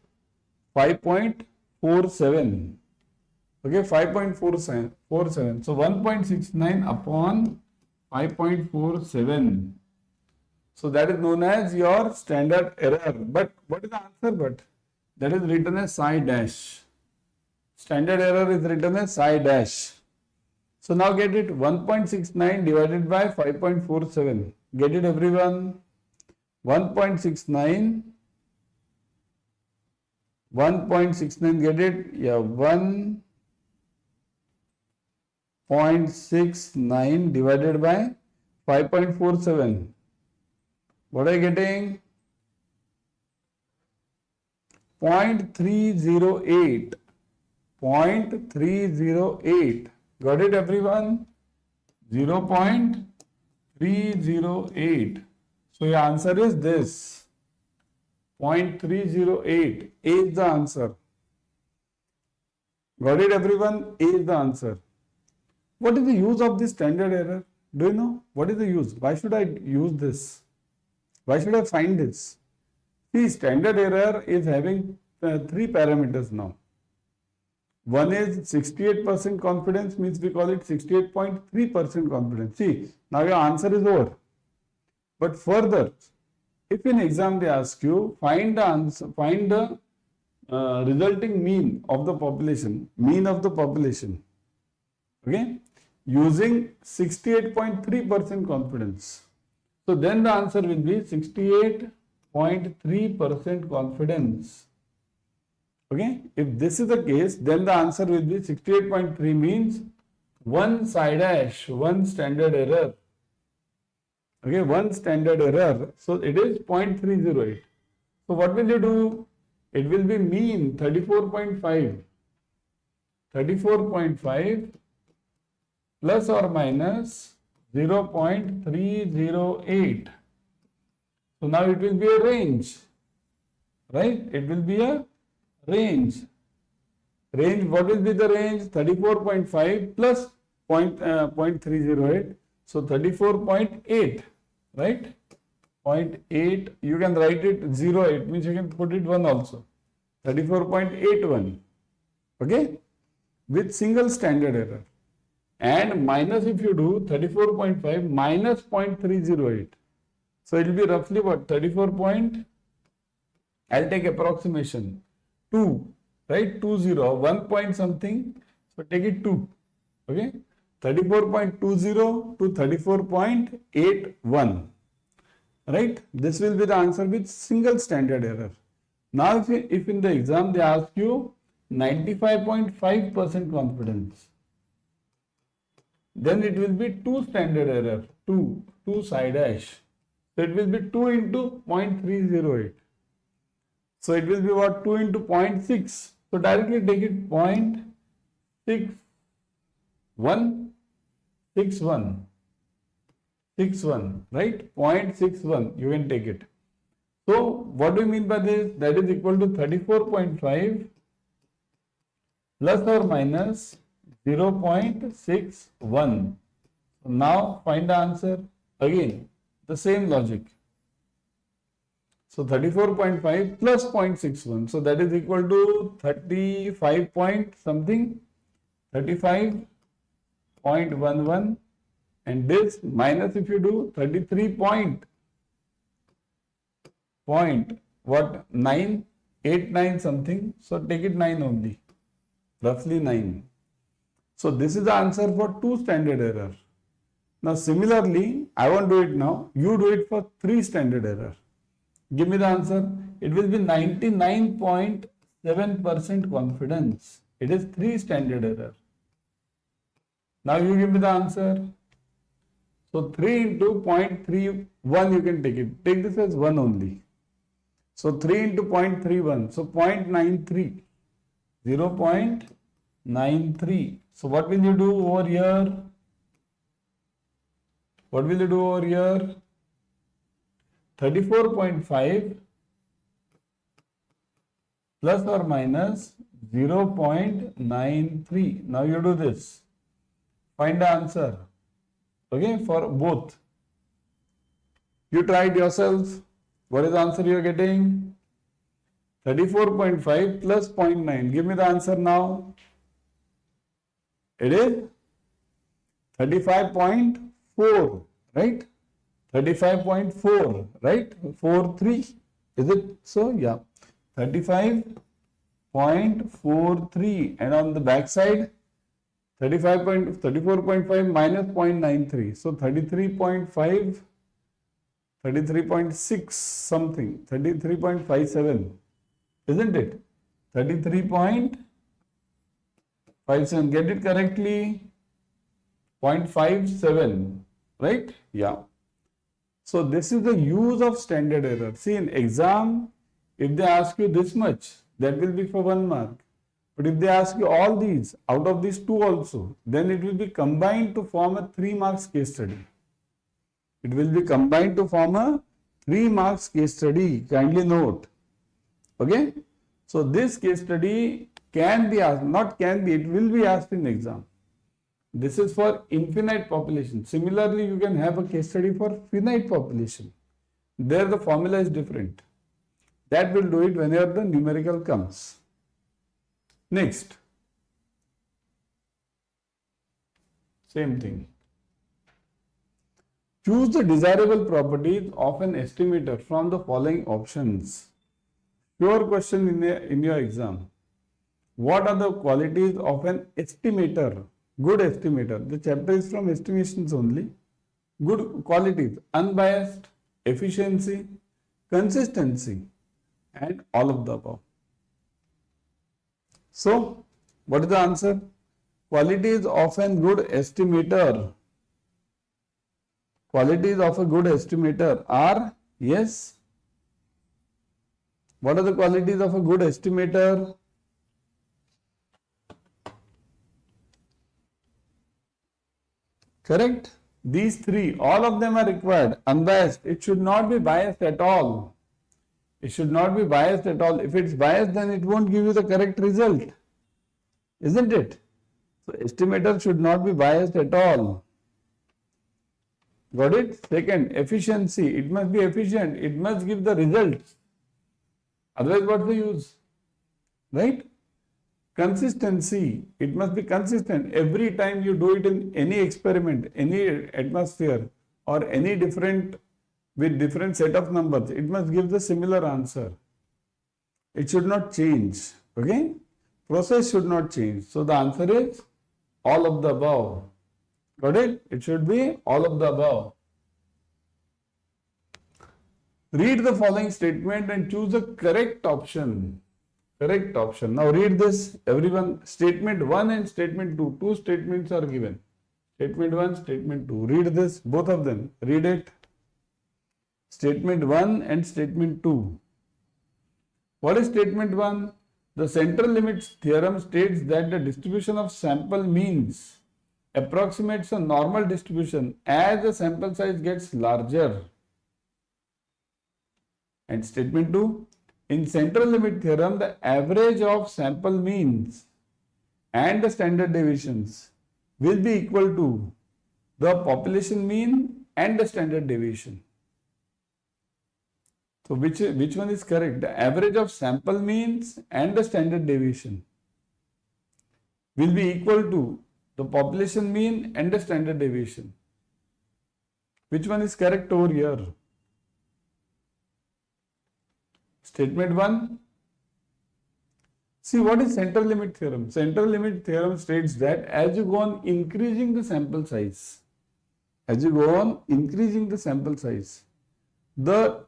5.47. Okay, 5.47. So 1.69 upon 5.47. So that is known as your standard error. But what is the answer? But that is written as psi dash. Standard error is written as psi dash. So now get it, 1.69 divided by 5.47. Get it, everyone? 1.69. 1.69, get it? Yeah, 1.69 divided by 5.47. What are you getting? 0.308. 0.308. Got it, everyone? 0.308. So your answer is this. 0.308. A is the answer. Got it, everyone? A is the answer. What is the use of this standard error? Do you know? What is the use? Why should I use this? Why should I find this? See, standard error is having three parameters now. One is 68% confidence, means we call it 68.3% confidence. See, now your answer is over. But further, if in exam they ask you, find the resulting mean of the population, okay, using 68.3% confidence. So then the answer will be 68.3% confidence. Okay, if this is the case, then the answer will be 68.3 means one psi dash, one standard error. Okay, one standard error. So it is 0.308. So what will you do? It will be mean 34.5. 34.5 plus or minus 0.308. So now it will be a range. Right? It will be a range. What will be the range? 34.5 plus 0.308. So 34.8, right? 0.8, you can write it 08, means you can put it 1 also. 34.81, okay? With single standard error. And minus, if you do 34.5 minus 0.308. So it will be roughly what? 34 point, I'll take approximation, 2, right? 20, 1 point something, so take it 2, okay? 34.20 to 34.81, right? This will be the answer with single standard error. Now if in the exam they ask you 95.5% confidence, then it will be 2 standard error, 2 psi dash. So it will be 2 into 0.308. So it will be what? 2 into 0.6. So directly take it 0.61, right? 0.61, you can take it. So what do you mean by this? That is equal to 34.5 plus or minus 0.61. So now find the answer. Again, the same logic. So 34.5 plus 0.61. So that is equal to 35 point something, 35.11, and this minus if you do 33 point what 989 something, so take it 9 only, roughly 9. So this is the answer for 2 standard error. Now similarly, I won't do it now, you do it for 3 standard error. Give me the answer. It will be 99.7% confidence. It is 3 standard error. Now you give me the answer. So 3 into 0.31 you can take it. Take this as 1 only. So 3 into 0.31. So 0.93. 0.93. So what will you do over here? What will you do over here? 34.5 plus or minus 0.93. Now you do this. Find the answer. Okay, for both. You try it yourself. What is the answer you are getting? 34.5 plus 0.9. Give me the answer now. It is 35.4, right? 35.4, right? 43. Is it so? Yeah. 35.43. And on the back side, 34.5 minus 0.93. So 33.5, 33.6 something, 33.57. Isn't it? 33.57. Get it correctly? 0.57. Right? Yeah. So this is the use of standard error. See, in exam, if they ask you this much, that will be for 1 mark. But if they ask you all these, out of these 2 also, then it will be combined to form a 3 marks case study. It will be combined to form a 3 marks case study. Kindly note. Okay. So this case study can be asked, not can be, it will be asked in exam. This is for infinite population. Similarly, you can have a case study for finite population. There the formula is different. That will do it whenever the numerical comes. Next. Same thing. Choose the desirable properties of an estimator from the following options. Pure question in your exam. What are the qualities of an estimator? Good estimator. The chapter is from estimations only. Good qualities: unbiased, efficiency, consistency, and all of the above. So, what is the answer? Qualities of a good estimator. Qualities of a good estimator are, yes. What are the qualities of a good estimator? Correct? These 3, all of them are required. Unbiased. It should not be biased at all. It should not be biased at all. If it's biased, then it won't give you the correct result. Isn't it? So, estimator should not be biased at all. Got it? Second, efficiency. It must be efficient. It must give the results. Otherwise, what's the use? Right? Consistency. It must be consistent. Every time you do it in any experiment, any atmosphere, or any different, with different set of numbers, it must give the similar answer. It should not change. Okay? Process should not change. So the answer is all of the above. Got it? It should be all of the above. Read the following statement and choose the correct option. Correct option. Now read this, everyone. Statement 1 and statement 2. 2 statements are given. Statement 1, statement 2. Read this, both of them. Read it. Statement 1 and statement 2. What is statement 1? The central limits theorem states that the distribution of sample means approximates a normal distribution as the sample size gets larger. And statement 2, in central limit theorem, the average of sample means and the standard deviations will be equal to the population mean and the standard deviation. So which one is correct? The average of sample means and the standard deviation will be equal to the population mean and the standard deviation. Which one is correct over here? Statement 1. See, what is central limit theorem? Central limit theorem states that as you go on increasing the sample size, the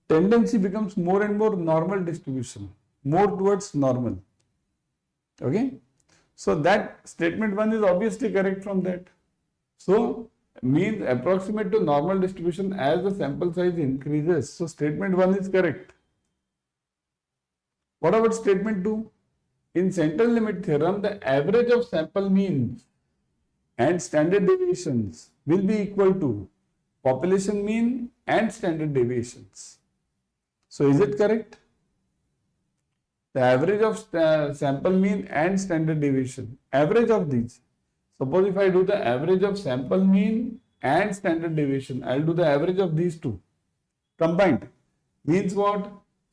tendency becomes more and more normal distribution, more towards normal. Okay? So that statement 1 is obviously correct from that. So means approximate to normal distribution as the sample size increases. So statement 1 is correct. What about statement 2? In central limit theorem, the average of sample means and standard deviations will be equal to population mean and standard deviations. So is it correct? The average of sample mean and standard deviation, average of these. Suppose if I do the average of sample mean and standard deviation, I will do the average of these two combined. Means what?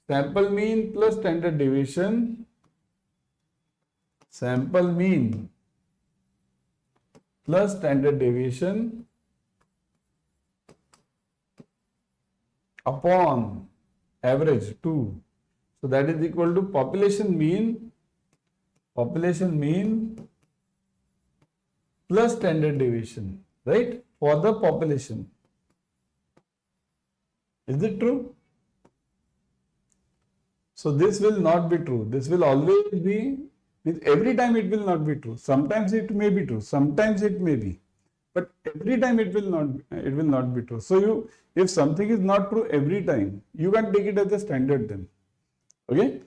Sample mean plus standard deviation, sample mean plus standard deviation upon average 2. So that is equal to population mean plus standard deviation, right? For the population. Is it true? So this will not be true. This will always be, every time it will not be true. Sometimes it may be true, sometimes it may be, but every time it will not be true. So if something is not true every time, you can take it as a standard then. Okay?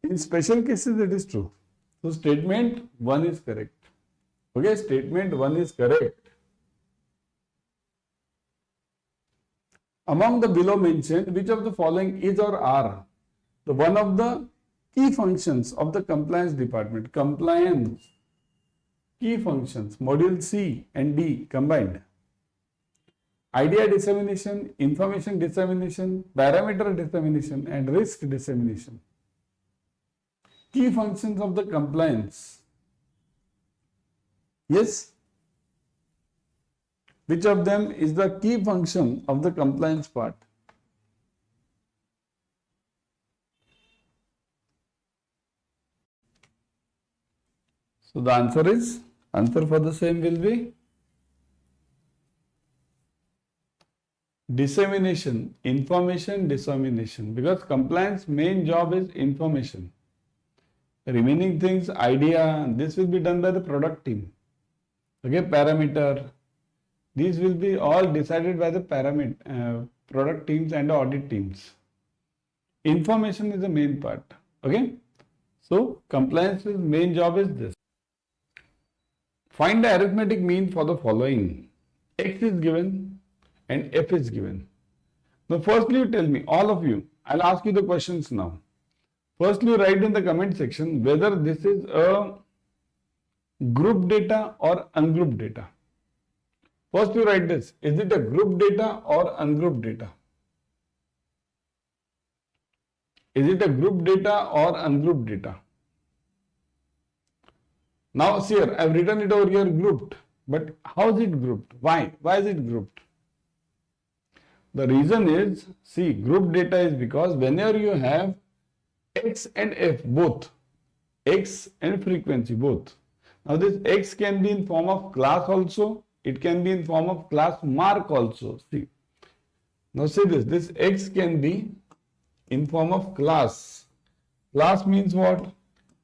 In special cases it is true. So statement 1 is correct. Okay, statement 1 is correct. Among the below mentioned, which of the following is or are the one of the key functions of the compliance department? Compliance key functions, module C and D combined. Idea dissemination, information dissemination, parameter dissemination and risk dissemination. Key functions of the compliance. Yes? Which of them is the key function of the compliance part? So the answer for the same will be dissemination, information dissemination, because compliance main job is information. The remaining things, idea, this will be done by the product team. Okay, parameter, these will be all decided by the product teams and audit teams. Information is the main part. Okay, so compliance's main job is this. Find the arithmetic mean for the following. X is given and F is given. Now firstly you tell me, all of you, I'll ask you the questions now. Firstly you write in the comment section whether this is a group data or ungrouped data. First you write this, is it a group data or ungrouped data? Is it a group data or ungrouped data? Now see here, I've written it over here grouped, but how is it grouped? Why? Why is it grouped? The reason is, see, group data is because whenever you have X and F both, X and frequency both. Now this X can be in form of class also, it can be in form of class mark also. See, now see this X can be in form of class. Class means what?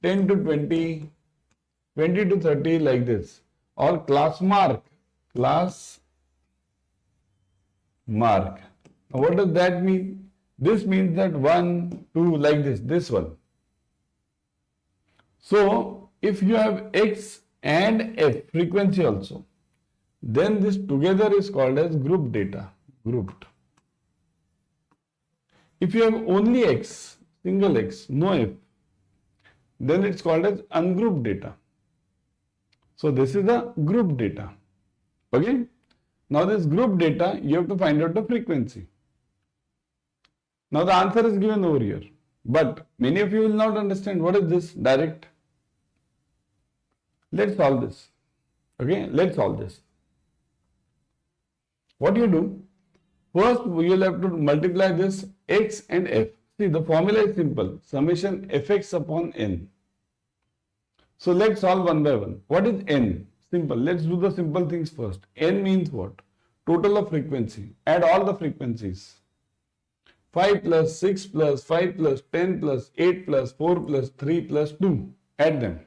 10 to 20, 20 to 30 like this, or class mark, class mark. Now what does that mean? This means that 1, 2 like this one. So if you have X and F frequency also, then this together is called as group data, grouped. If you have only X, single X, no F, then it's called as ungrouped data. So this is the group data. Okay. Now this group data, you have to find out the frequency. Now the answer is given over here. But many of you will not understand what is this direct. Let's solve this. Okay. Let's solve this. What you do? First, you will have to multiply this x and f. See, the formula is simple. Summation fx upon n. So let's solve one by one. What is n? Simple. Let's do the simple things first. N means what? Total of frequency. Add all the frequencies. 5 plus 6 plus 5 plus 10 plus 8 plus 4 plus 3 plus 2. Add them.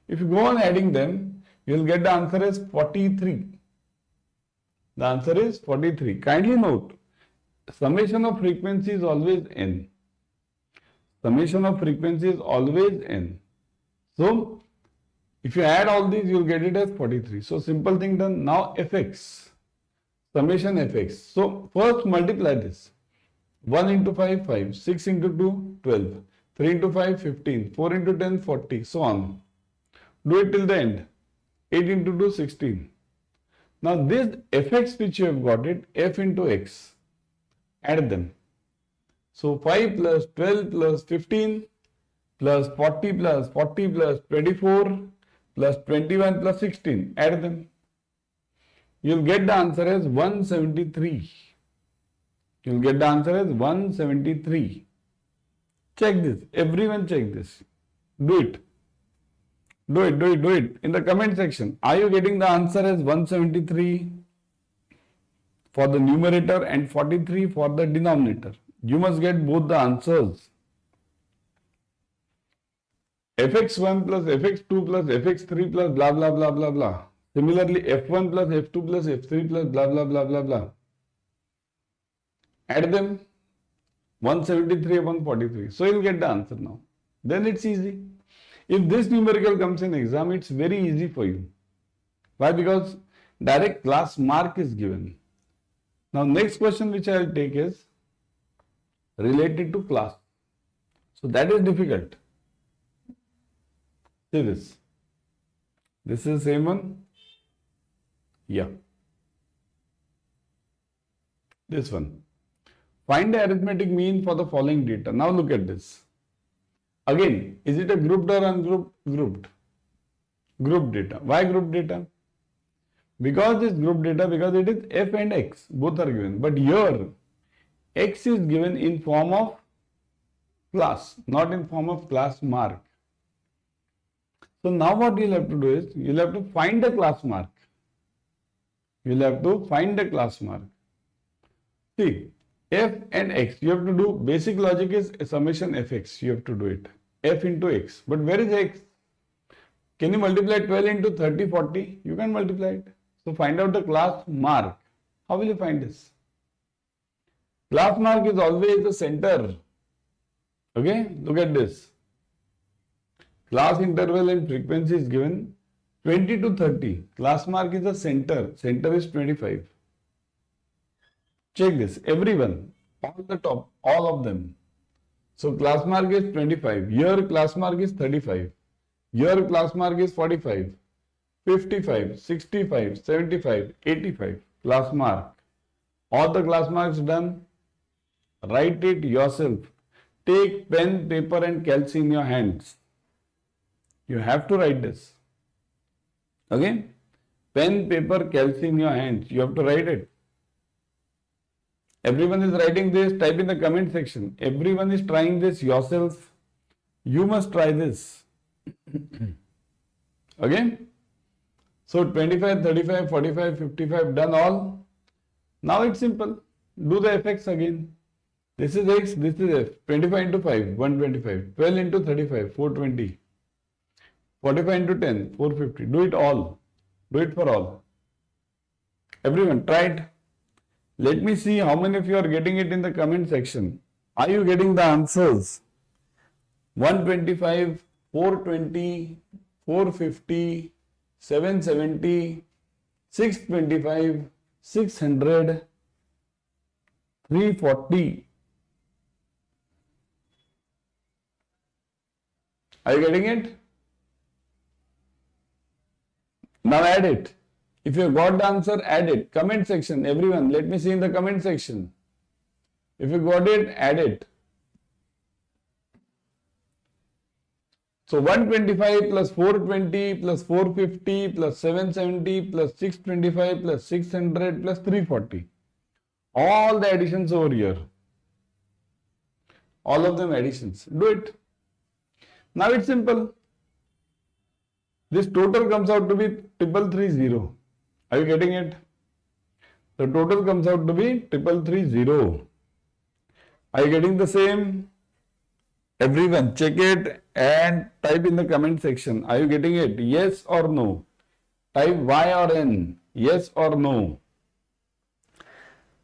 If you go on adding them, you will get the answer as 43. The answer is 43. Kindly note, summation of frequency is always n. Summation of frequency is always n. So, if you add all these, you will get it as 43. So, simple thing done. Now, fx. Summation fx. So, first multiply this. 1 into 5, 5. 6 into 2, 12. 3 into 5, 15. 4 into 10, 40. So on. Do it till the end. 8 into 2, 16. Now this fx which you have got it, f into x, add them. So 5 plus 12 plus 15 plus 40 plus 40 plus 24 plus 21 plus 16, add them. You will get the answer as 173. You will get the answer as 173. Check this. Everyone check this. Do it. Do it in the comment section. Are you getting the answer as 173 for the numerator and 43 for the denominator? You must get both the answers. fx1 plus fx2 plus fx3 plus blah blah blah blah blah. Similarly, f1 plus f2 plus f3 plus blah blah blah blah blah. Add them. 173 upon 43. So you'll get the answer now. Then it's easy. If this numerical comes in exam, it's very easy for you. Why? Because direct class mark is given. Now next question which I will take is related to class. So that is difficult. See this. This is the same one. Yeah. This one. Find the arithmetic mean for the following data. Now look at this. Again, is it a grouped or ungrouped? Grouped. Group data. Why group data? Because this group data, because it is f and x, both are given. But here, x is given in form of class, not in form of class mark. So now what you'll have to do is, you'll have to find the class mark. You'll have to find the class mark. See, f and x, you have to do, basic logic is a summation fx, you have to do it. F into x. But where is x? Can you multiply 12 into 30, 40? You can multiply it. So find out the class mark. How will you find this? Class mark is always the center. Okay, look at this. Class interval and frequency is given 20 to 30. Class mark is the center. Center is 25. Check this. Everyone, all the top, all of them. So class mark is 25. Here class mark is 35. Here class mark is 45. 55, 65, 75, 85. Class mark. All the class marks done. Write it yourself. Take pen, paper and calc in your hands. You have to write this. Okay? Pen, paper, calc in your hands. You have to write it. Everyone is writing this, type in the comment section. Everyone is trying this yourself. You must try this. Okay? So 25, 35, 45, 55 done all. Now it's simple. Do the fx again. This is x, this is f. 25 into 5, 125. 12 into 35, 420. 45 into 10, 450. Do it all. Do it for all. Everyone, try it. Let me see how many of you are getting it in the comment section. Are you getting the answers? 125, 420, 450, 770, 625, 600, 340. Are you getting it? Now add it. If you got the answer, add it. Comment section, everyone, let me see in the comment section. If you got it, add it. So 125 plus 420 plus 450 plus 770 plus 625 plus 600 plus 340. All the additions over here. All of them additions. Do it. Now it's simple. This total comes out to be 3330. Are you getting it? The total comes out to be 3330. Are you getting the same? Everyone check it and type in the comment section. Are you getting it? Yes or no? Type Y or N. Yes or no?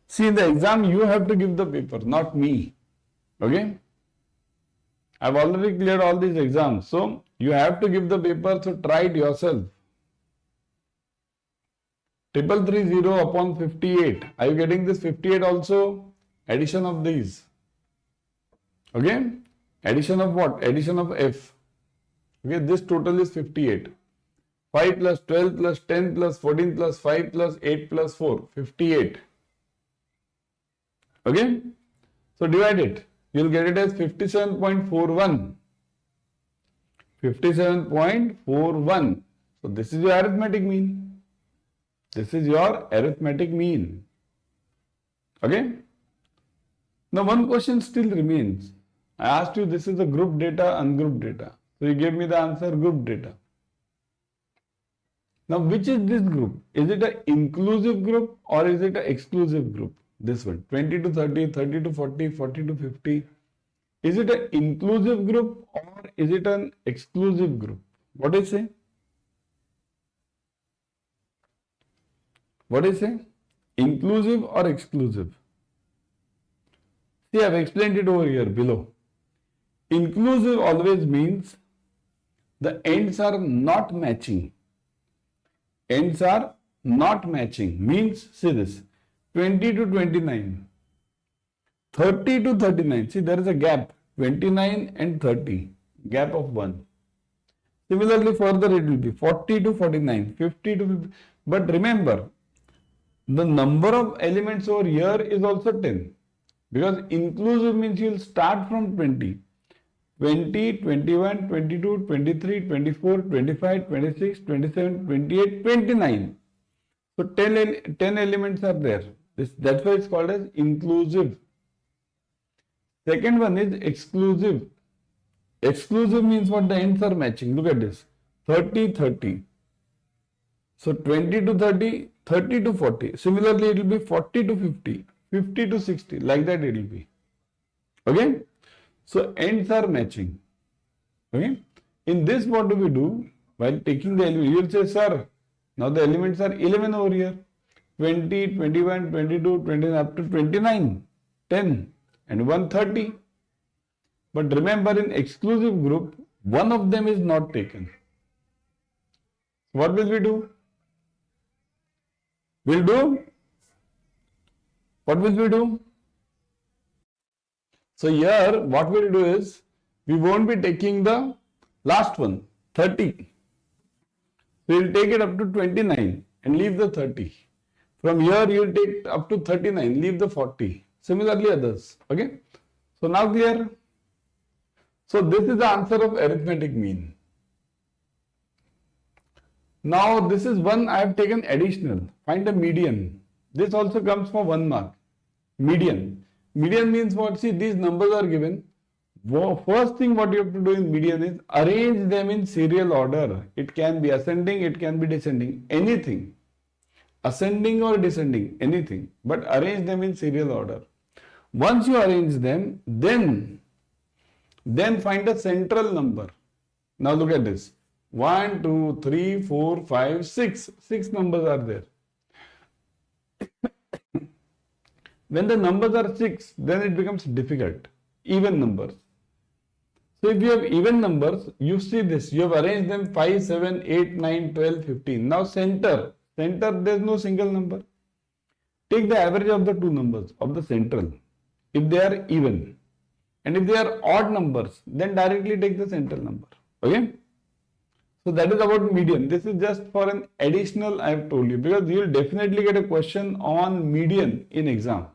See, in the exam you have to give the paper, not me. Okay? I've already cleared all these exams. So you have to give the paper, so try it yourself. 3330 upon 58. Are you getting this 58 also? Addition of these. Okay? Addition of what? Addition of F. Okay, this total is 58. 5 plus 12 plus 10 plus 14 plus 5 plus 8 plus 4. 58. Okay? So divide it. You'll get it as 57.41. 57.41. So this is your arithmetic mean. This is your arithmetic mean. Okay? Now one question still remains. I asked you, this is the group data, ungrouped data. So you gave me the answer, group data. Now which is this group? Is it an inclusive group or is it an exclusive group? This one, 20 to 30, 30 to 40, 40 to 50. Is it an inclusive group or is it an exclusive group? What do you say? What do you say? Inclusive or exclusive? See, I have explained it over here below. Inclusive always means the ends are not matching. Ends are not matching. Means, see this, 20 to 29, 30 to 39. See, there is a gap, 29 and 30, gap of 1. Similarly, further it will be 40 to 49, 50 to 50. But remember, the number of elements over here is also 10. Because inclusive means you will start from 20. 20, 21, 22, 23, 24, 25, 26, 27, 28, 29. So 10 elements are there. That's why it's called as inclusive. Second one is exclusive. Exclusive means what? The ends are matching. Look at this. 30, 30. So 20 to 30, 30 to 40. Similarly, it will be 40 to 50, 50 to 60. Like that it will be. Okay? So ends are matching. Okay? In this, what do we do? While taking the element, you will say, sir, now the elements are 11 over here. 20, 21, 22, 29, up to 29, 10 and 130. But remember, in exclusive group, one of them is not taken. What will we do? What will we do? So here, what we will do is, we won't be taking the last one, 30. We will take it up to 29 and leave the 30. From here, you will take up to 39, leave the 40. Similarly, others. Okay. So now clear? So this is the answer of arithmetic mean. Now this is one I have taken additional. Find the median. This also comes for 1 mark. Median. Median means what? See, these numbers are given. First thing what you have to do in median is arrange them in serial order. It can be ascending, it can be descending, anything. Ascending or descending, anything. But arrange them in serial order. Once you arrange them, then find a central number. Now look at this. 1, 2, 3, 4, 5, 6. 6 numbers are there. When the numbers are 6, then it becomes difficult. Even numbers. So if you have even numbers, you see this. You have arranged them 5, 7, 8, 9, 12, 15. Now center. Center, there is no single number. Take the average of the two numbers of the central. If they are even. And if they are odd numbers, then directly take the central number. Okay? So that is about median. This is just for an additional I have told you, because you will definitely get a question on median in exam.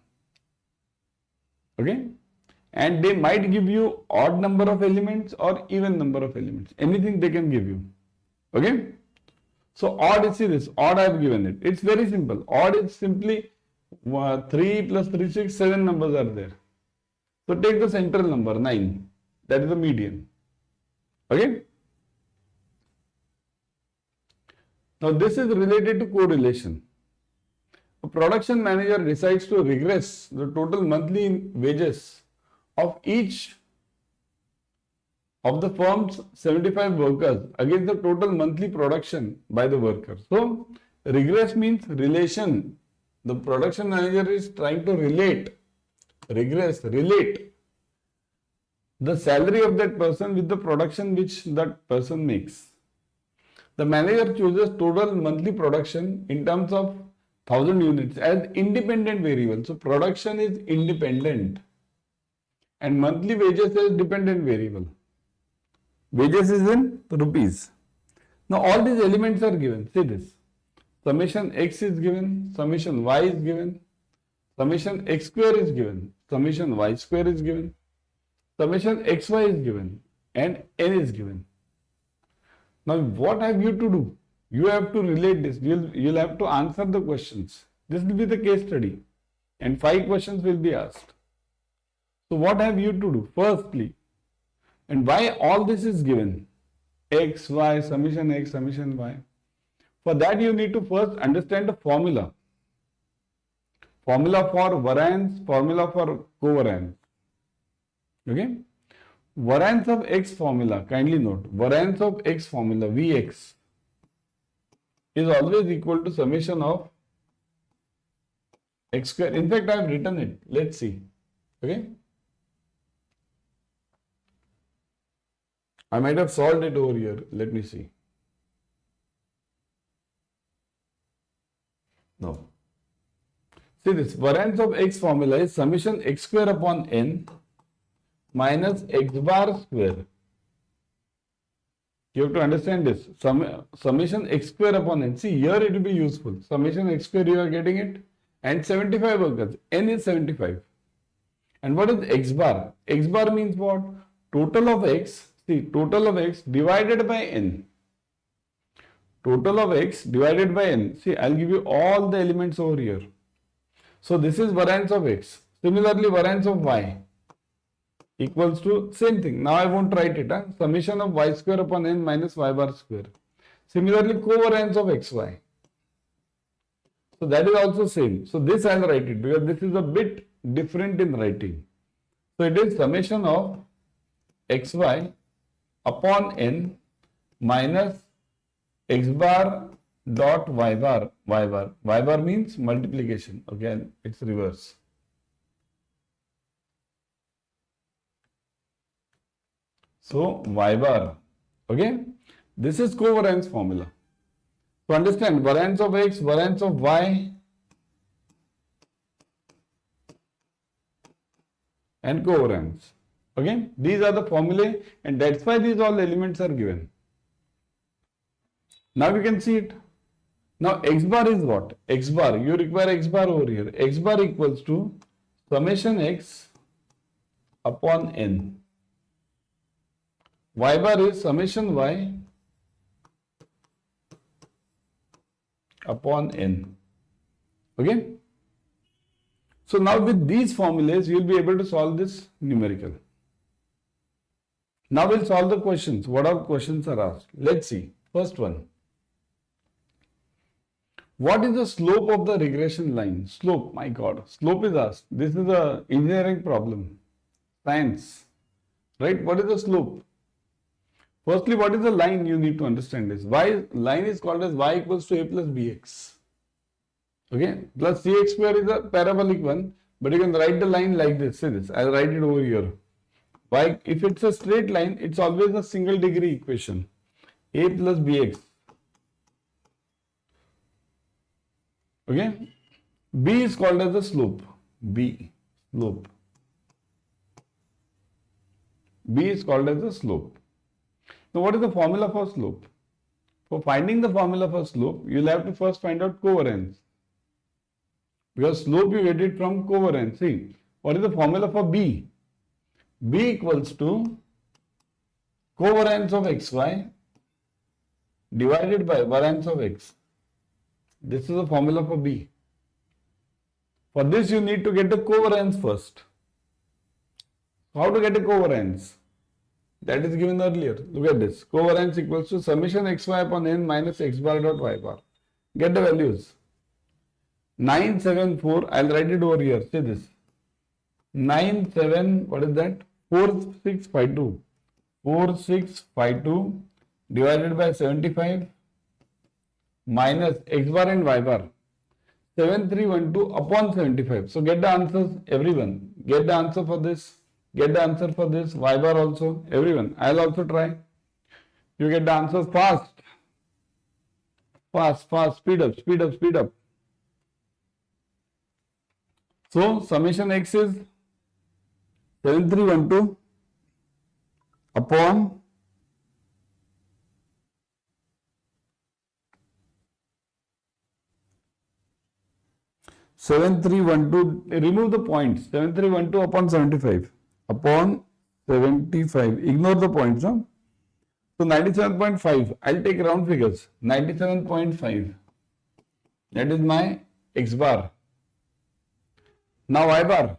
Okay? and they might give you odd number of elements or even number of elements. Anything they can give you. Okay. So odd is, see this, odd I have given it. It's very simple. Odd is simply 3 plus 3, 6, 7 numbers are there. So take the central number 9. That is the median. Okay. Now this is related to correlation. A production manager decides to regress the total monthly wages of each of the firm's 75 workers against the total monthly production by the worker. So regress means relation. The production manager is trying to relate the salary of that person with the production which that person makes. The manager chooses total monthly production in terms of 1000 units as independent variable. So production is independent and monthly wages is dependent variable. Wages is in rupees. Now all these elements are given. See this. Summation x is given, summation y is given, summation x square is given, summation y square is given, summation xy is given, and n is given. Now what have you to do? You have to relate this. You'll have to answer the questions. This will be the case study and 5 questions will be asked. So what have you to do? Firstly, and why all this is given? X, Y, summation X, summation Y. For that you need to first understand the formula. Formula for variance, formula for covariance. Okay. Variance of X formula, kindly note, variance of X formula, Vx, is always equal to summation of X square. In fact, I have written it. Let's see. Okay. I might have solved it over here. Let me see. No. See this, variance of X formula is summation X square upon N minus X bar square. You have to understand this. Summation X square upon N. See, here it will be useful. Summation X square, you are getting it. And 75 workers. N is 75. And what is X bar? X bar means what? Total of X. See, total of X divided by N. Total of X divided by N. See, I'll give you all the elements over here. So this is variance of X. Similarly, variance of Y equals to same thing. Now I won't write it. Summation of Y square upon N minus Y bar square. Similarly, covariance of XY. So that is also same. So this I'll write it because this is a bit different in writing. So it is summation of XY upon N minus X bar dot Y bar. Y bar. Y bar means multiplication. Okay, it's reverse. So Y bar. Okay, this is covariance formula. To understand variance of X, variance of Y, and covariance. Okay, these are the formulae, and that's why these all elements are given. Now we can see it. Now X bar is what? X bar, you require X bar over here. X bar equals to summation X upon N. Y bar is summation Y upon N. Okay. So now with these formulas, you will be able to solve this numerical. Now we'll solve the questions. What all questions are asked? Let's see. First one. What is the slope of the regression line? Slope, my God, slope is asked. This is a engineering problem. Science. Right? What is the slope? Firstly, what is the line? You need to understand this. Line is called as y equals to a plus bx. Okay, plus cx square is a parabolic one, but you can write the line like this. See this, I'll write it over here. Y, if it's a straight line, it's always a single degree equation. A plus bx. Okay, b is called as the slope. B, slope. B is called as the slope. Now, what is the formula for slope? For finding the formula for slope, you will have to first find out covariance. Because slope you get it from covariance. See, what is the formula for B? B equals to covariance of xy divided by variance of x. This is the formula for B. For this you need to get the covariance first. How to get a covariance? That is given earlier. Look at this. Covariance equals to summation xy upon n minus x bar dot y bar. Get the values. 974, I'll write it over here. See this. 97, what is that? 4652. 4652 divided by 75 minus x bar and y bar. 7312 upon 75. So get the answers, everyone. Get the answer for this. Get the answer for this. Y bar also, everyone. I'll also try. You get the answers fast. Fast, fast. Speed up, speed up, speed up. So summation x is 7312 upon 7312, remove the points, 7312 upon 75, upon 75, ignore the points, huh? So 97.5, I'll take round figures, 97.5, that is my x bar. Now y bar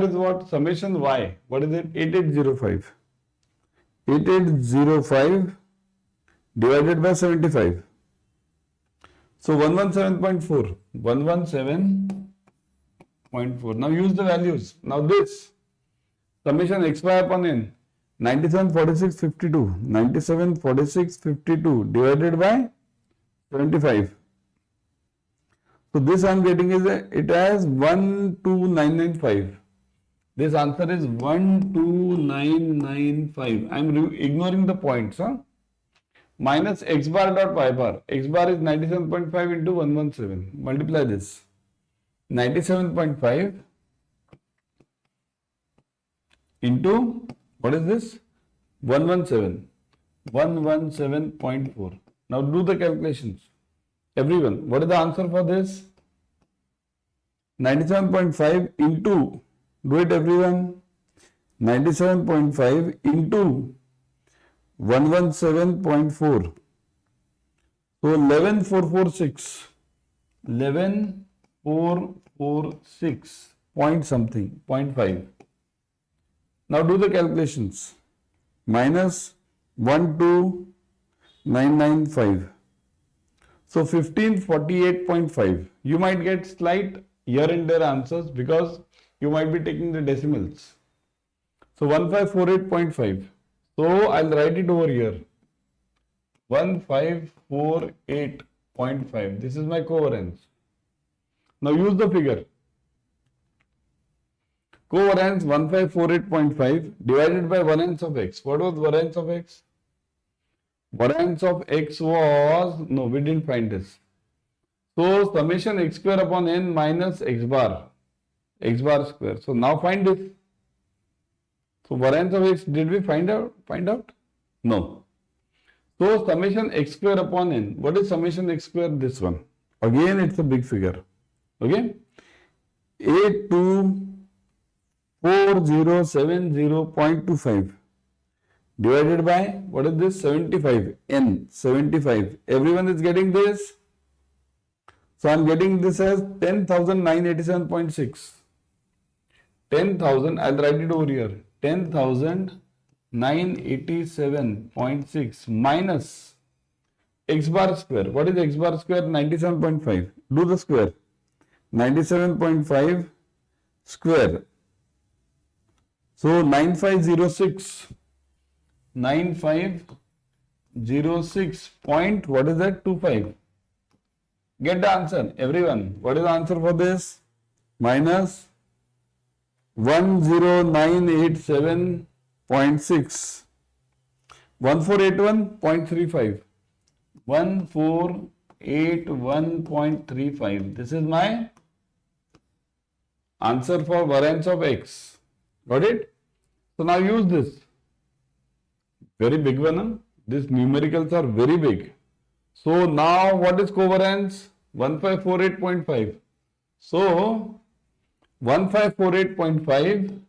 is what? Summation y, what is it? 8805, 8805 divided by 75. So 117.4, 117.4. Now use the values. Now this summation xy upon n, 974652, 974652 divided by 75. So this I am getting is it has 12995. This answer is 12995. I am ignoring the points, huh? Minus x bar dot y bar. X bar is 97.5 into 117. Multiply this. 97.5 into, what is this? 117. 117.4. Now do the calculations. Everyone, what is the answer for this? 97.5 into, do it everyone. 97.5 into 117.4. So 11446. 11446 point something, 0.5. Now do the calculations. Minus 12995. So 1548.5. You might get slight here and there answers because you might be taking the decimals. So 1548.5. So I'll write it over here. 1548.5. This is my covariance. Now use the figure. Covariance 1548.5 divided by variance of x. What was variance of x? Variance of x was, no, we didn't find this. So summation x square upon n minus x bar square. So now find this. So variance of x, did we find out? No. So summation x square upon n. What is summation x square? This one. Again, it's a big figure. Okay. 824070.25 divided by, what is this? 75. N. 75. Everyone is getting this. So I am getting this as 10,987.6. 10,000, I'll write it over here. 10,987.6 minus x bar square. What is x bar square? 97.5. Do the square. 97.5 square. So 9506. 9506 point, what is that? 25. Get the answer, everyone. What is the answer for this? Minus 10987.6. 1481.35. 1481.35. This is my answer for variance of x. Got it? So now use this. Very big one. Huh? These numericals are very big. So now what is covariance? 1548.5. So 1548.5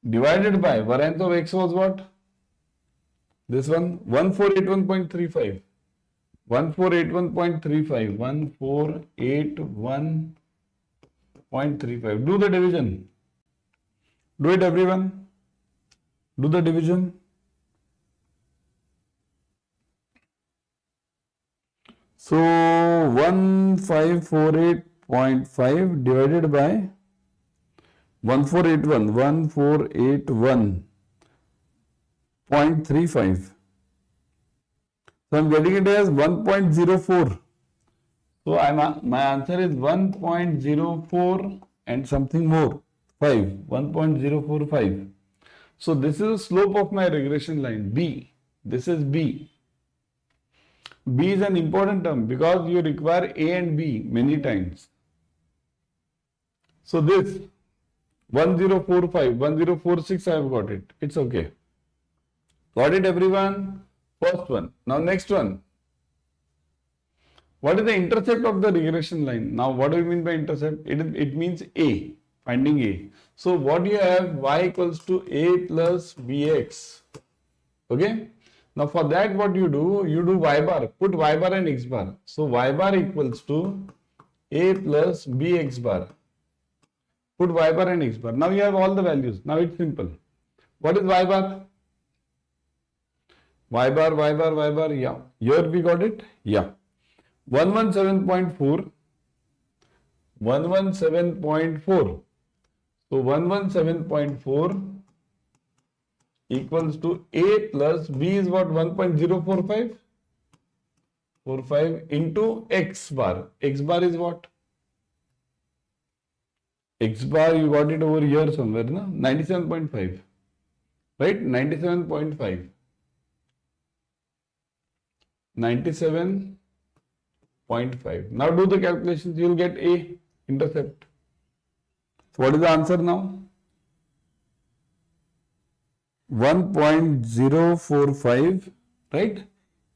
divided by variance of x was what? This one, 1481.35. 1481.35. 1481.35. Do the division. Do it, everyone. Do the division. So 1548.5 divided by 1481.35. So I'm getting it as 1.04. So my answer is 1.04 and something more, 5, 1.045. So this is the slope of my regression line, B. This is B. B is an important term because you require A and B many times. So this 1045, 1046 I have got it. It's okay. Got it, everyone? First one. Now next one. What is the intercept of the regression line? Now what do you mean by intercept? It means A, finding A. So what you have, y equals to A plus bx. Okay. Now for that what you do y bar, put y bar and x bar. So y bar equals to A plus bx bar. Put y bar and x bar. Now you have all the values. Now it's simple. What is y bar? Y bar, y bar, y bar, yeah. Here we got it? Yeah. 117.4. 117.4. So 117.4 equals to A plus B is what? 1.045? 45 into x bar. X bar is what? X bar, you got it over here somewhere, no? 97.5. Right? 97.5. 97.5. Now do the calculations, you will get A, intercept. So what is the answer now? 1.045, right,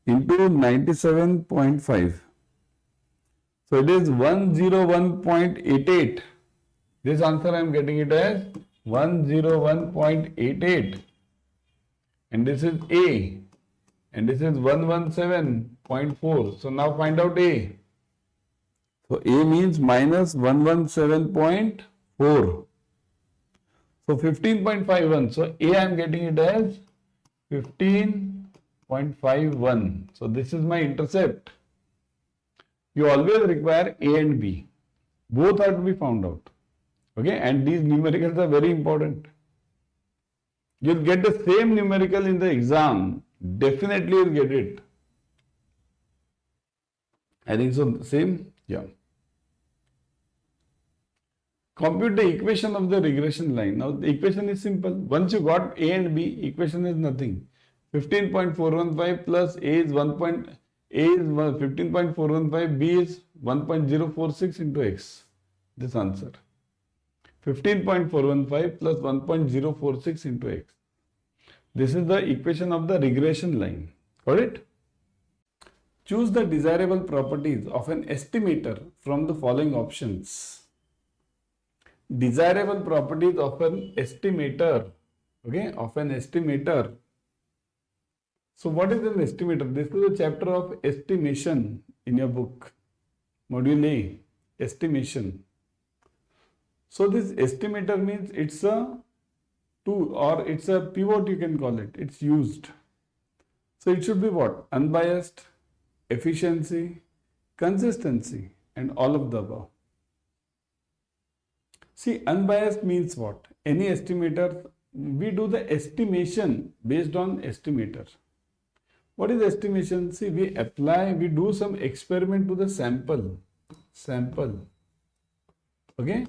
into 97.5. So it is 101.88. This answer I am getting it as 101.88. And this is A. And this is 117.4. So now find out A. So A means minus 117.4. So 15.51. So A I am getting it as 15.51. So this is my intercept. You always require A and B. Both are to be found out. Okay, and these numericals are very important. You'll get the same numerical in the exam. Definitely you'll get it. I think so. Same? Yeah. Compute the equation of the regression line. Now the equation is simple. Once you got A and B, equation is nothing. 15.415 plus A is 15.415, B is 1.046 into X. This answer. 15.415 plus 1.046 into X. This is the equation of the regression line. Got it? Choose the desirable properties of an estimator from the following options. Desirable properties of an estimator. Okay, of an estimator. So what is an estimator? This is a chapter of estimation in your book. Module A, estimation. So this estimator means it's a tool or it's a pivot, you can call it. It's used. So it should be what? Unbiased, efficiency, consistency, and all of the above. See, unbiased means what? Any estimator, we do the estimation based on estimator. What is estimation? See, we do some experiment to the sample. Okay?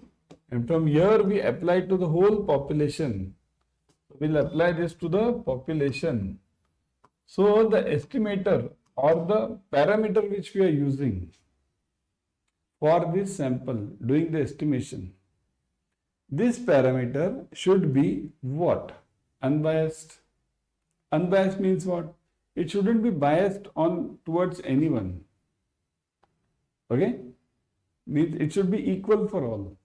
And from here we apply to the whole population. We'll apply this to the population. So the estimator or the parameter which we are using for this sample, doing the estimation, this parameter should be what? Unbiased. Unbiased means what? It shouldn't be biased towards anyone. Okay? Means it should be equal for all.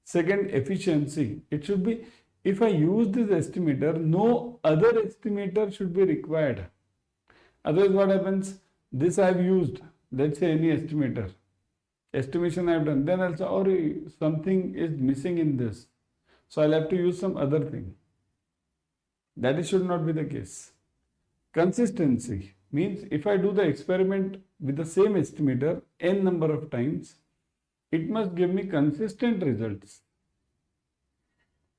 Second, efficiency. It should be if I use this estimator, no other estimator should be required. Otherwise what happens? This I have used, let's say any estimator. Estimation I have done, then also something is missing in this. So I'll have to use some other thing. That should not be the case. Consistency means if I do the experiment with the same estimator n number of times, it must give me consistent results.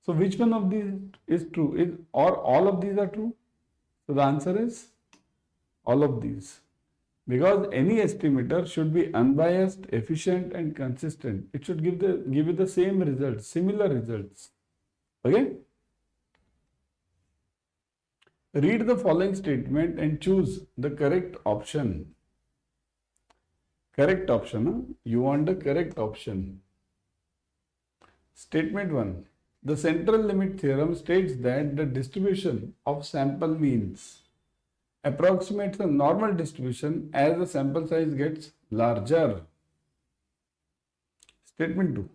So which one of these is true? Or all of these are true? So the answer is all of these. Because any estimator should be unbiased, efficient and consistent. It should give you the same results, similar results. Okay? Read the following statement and choose the correct option. Correct option, huh? You want the correct option. Statement 1. The central limit theorem states that the distribution of sample means approximates a normal distribution as the sample size gets larger. Statement 2.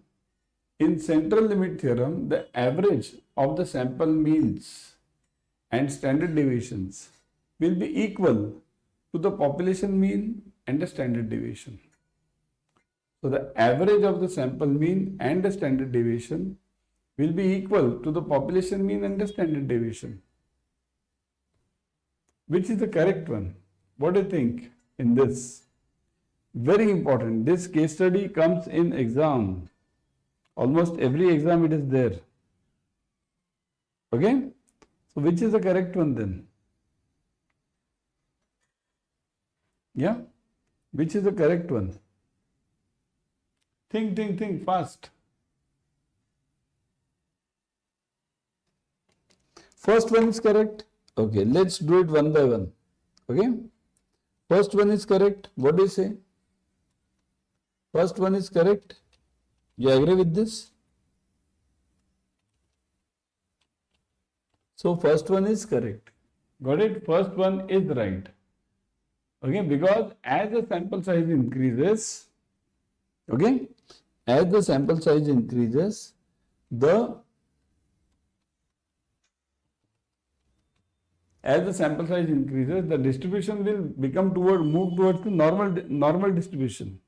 In central limit theorem, the average of the sample means and standard deviations will be equal to the population mean and the standard deviation. So the average of the sample mean and the standard deviation will be equal to the population mean and the standard deviation. Which is the correct one? What do you think in this? Very important. This case study comes in exam. Almost every exam it is there. Okay? So which is the correct one then? Yeah? Which is the correct one? Think fast. First one is correct. Okay, let's do it one by one. Okay? First one is correct. What do you say? First one is correct. You agree with this? So first one is correct. Got it? First one is right. Okay, because as the sample size increases, okay, as the sample size increases, the distribution will move towards the normal distribution.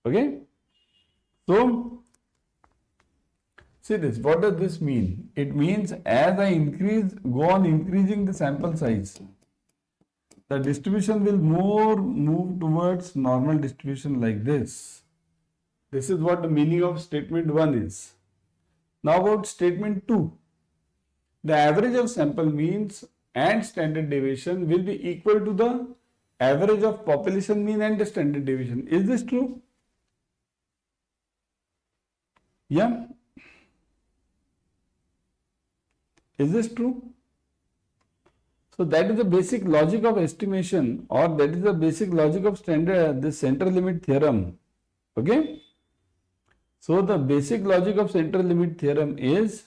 Okay? So, see this, what does this mean? It means as I go on increasing the sample size, the distribution will move towards normal distribution like this. This is what the meaning of statement 1 is. Now about statement 2. The average of sample means and standard deviation will be equal to the average of population mean and the standard deviation. Is this true? Yeah? Is this true? So that is the basic logic of estimation, or that is the basic logic of the central limit theorem. Okay? So the basic logic of central limit theorem is,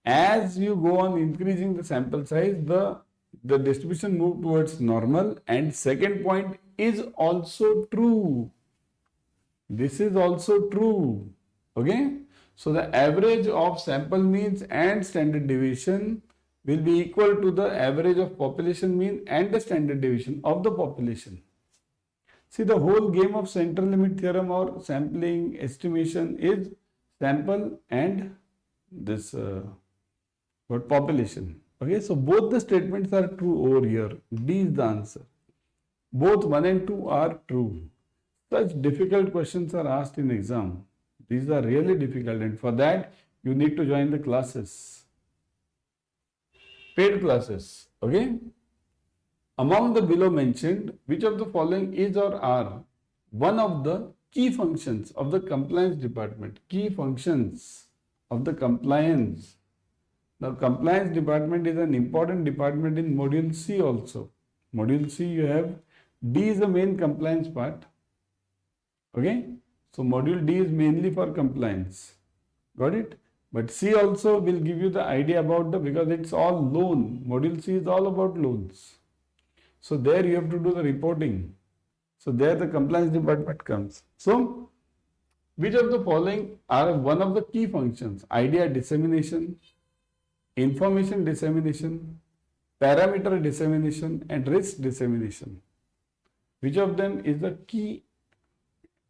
as you go on increasing the sample size, the distribution move towards normal, and second point is also true. This is also true. Okay? So the average of sample means and standard deviation will be equal to the average of population mean and the standard deviation of the population. See, the whole game of central limit theorem or sampling estimation is sample and this population. Okay, so both the statements are true over here. D is the answer. Both 1 and 2 are true. Such difficult questions are asked in exam. These are really difficult, and for that you need to join the classes. Paid classes. Okay. Among the below mentioned, which of the following is or are one of the key functions of the compliance department? Key functions of the compliance. Now, compliance department is an important department in module C also. Module C you have D is the main compliance part. Okay. So module D is mainly for compliance. Got it? But C also will give you the idea about because it's all loan. Module C is all about loans. So there you have to do the reporting. So there the compliance department comes. So Which of the following are one of the key functions? Idea dissemination, information dissemination, parameter dissemination, and risk dissemination. Which of them is the key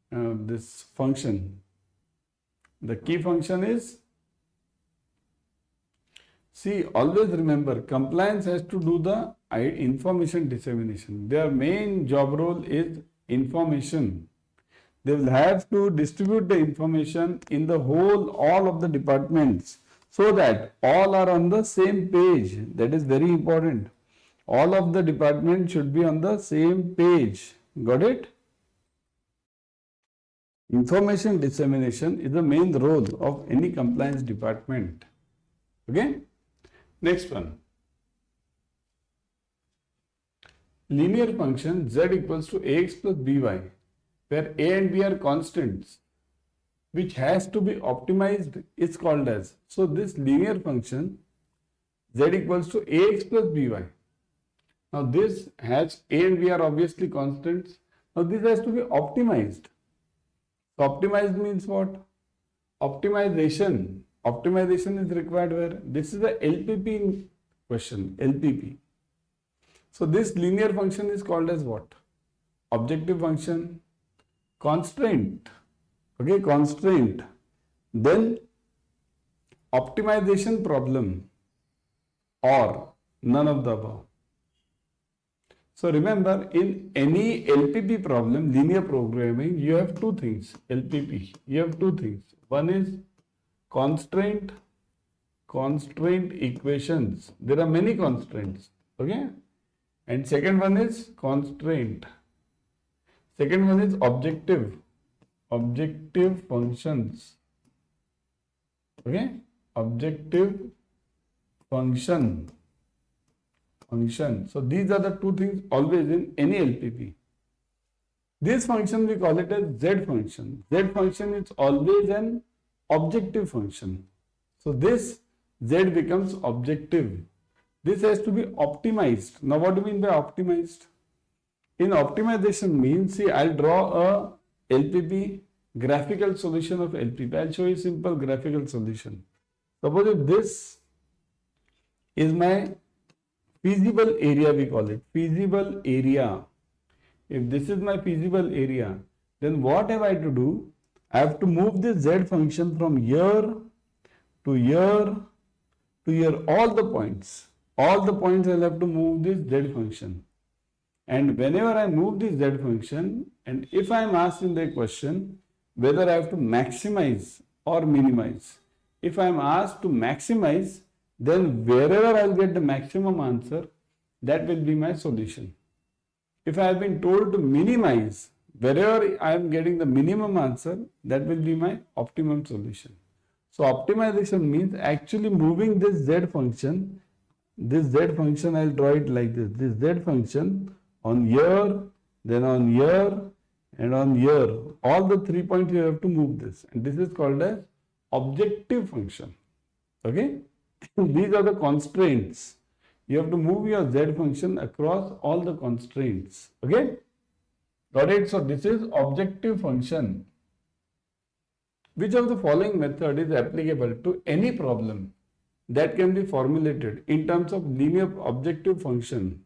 this function? The key function is, see, always remember, compliance has to do the information dissemination. Their main job role is information. They will have to distribute the information in the all of the departments so that all are on the same page. That is very important. All of the departments should be on the same page. Got it? Information dissemination is the main role of any compliance department. Okay? Next one. Linear function z equals to ax plus by, where a and b are constants, which has to be optimized, is called as. So this linear function z equals to ax plus by. Now this has a and b are obviously constants. Now this has to be optimized. So optimized means what? Optimization. Optimization is required where? This is a LPP question, LPP. So this linear function is called as what? Objective function, constraint. Okay, constraint. Then optimization problem, or none of the above. So remember, in any LPP problem, linear programming, you have two things. LPP, you have two things. One is constraint equations. There are many constraints. Okay, and second one is constraint. Second one is objective functions. Okay, objective function. So these are the two things always in any LPP. This function we call it as Z function. Z function is always an objective function. So this Z becomes objective. This has to be optimized. Now what do you mean by optimized? In optimization means, see, I'll draw a LPP, graphical solution of LPP. I'll show you simple graphical solution. Suppose if this is my feasible area, we call it feasible area. If this is my feasible area, then what have I to do? I have to move this Z function from here to here to here, all the points. All the points I'll have to move this Z function. And whenever I move this Z function, and if I am asked in the question whether I have to maximize or minimize, if I am asked to maximize, then wherever I will get the maximum answer, that will be my solution. If I have been told to minimize, wherever I am getting the minimum answer, that will be my optimum solution. So optimization means actually moving this Z function. This Z function, I will draw it like this. This Z function on here, then on here, and on here. All the 3 points you have to move this. And this is called as objective function. Okay? These are the constraints. You have to move your Z function across all the constraints. Okay? Got it? So this is objective function. Which of the following method is applicable to any problem that can be formulated in terms of linear objective function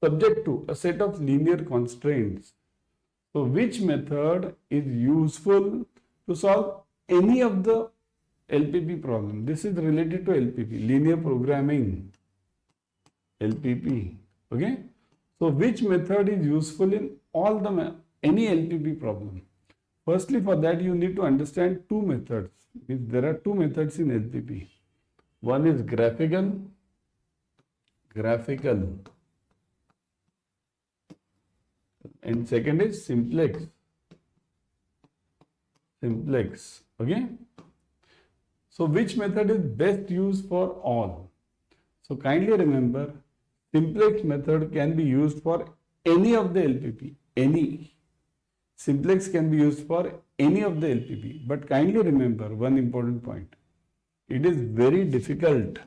subject to a set of linear constraints? So which method is useful to solve any of the LPP problem? This is related to LPP, linear programming, LPP. Okay. So which method is useful in all the any LPP problem? Firstly, for that you need to understand two methods. There are two methods in LPP. One is graphical, and second is simplex. Okay. So which method is best used for all? So kindly remember, simplex method can be used for any of the LPP. Any. Simplex can be used for any of the LPP. But kindly remember one important point. It is very difficult.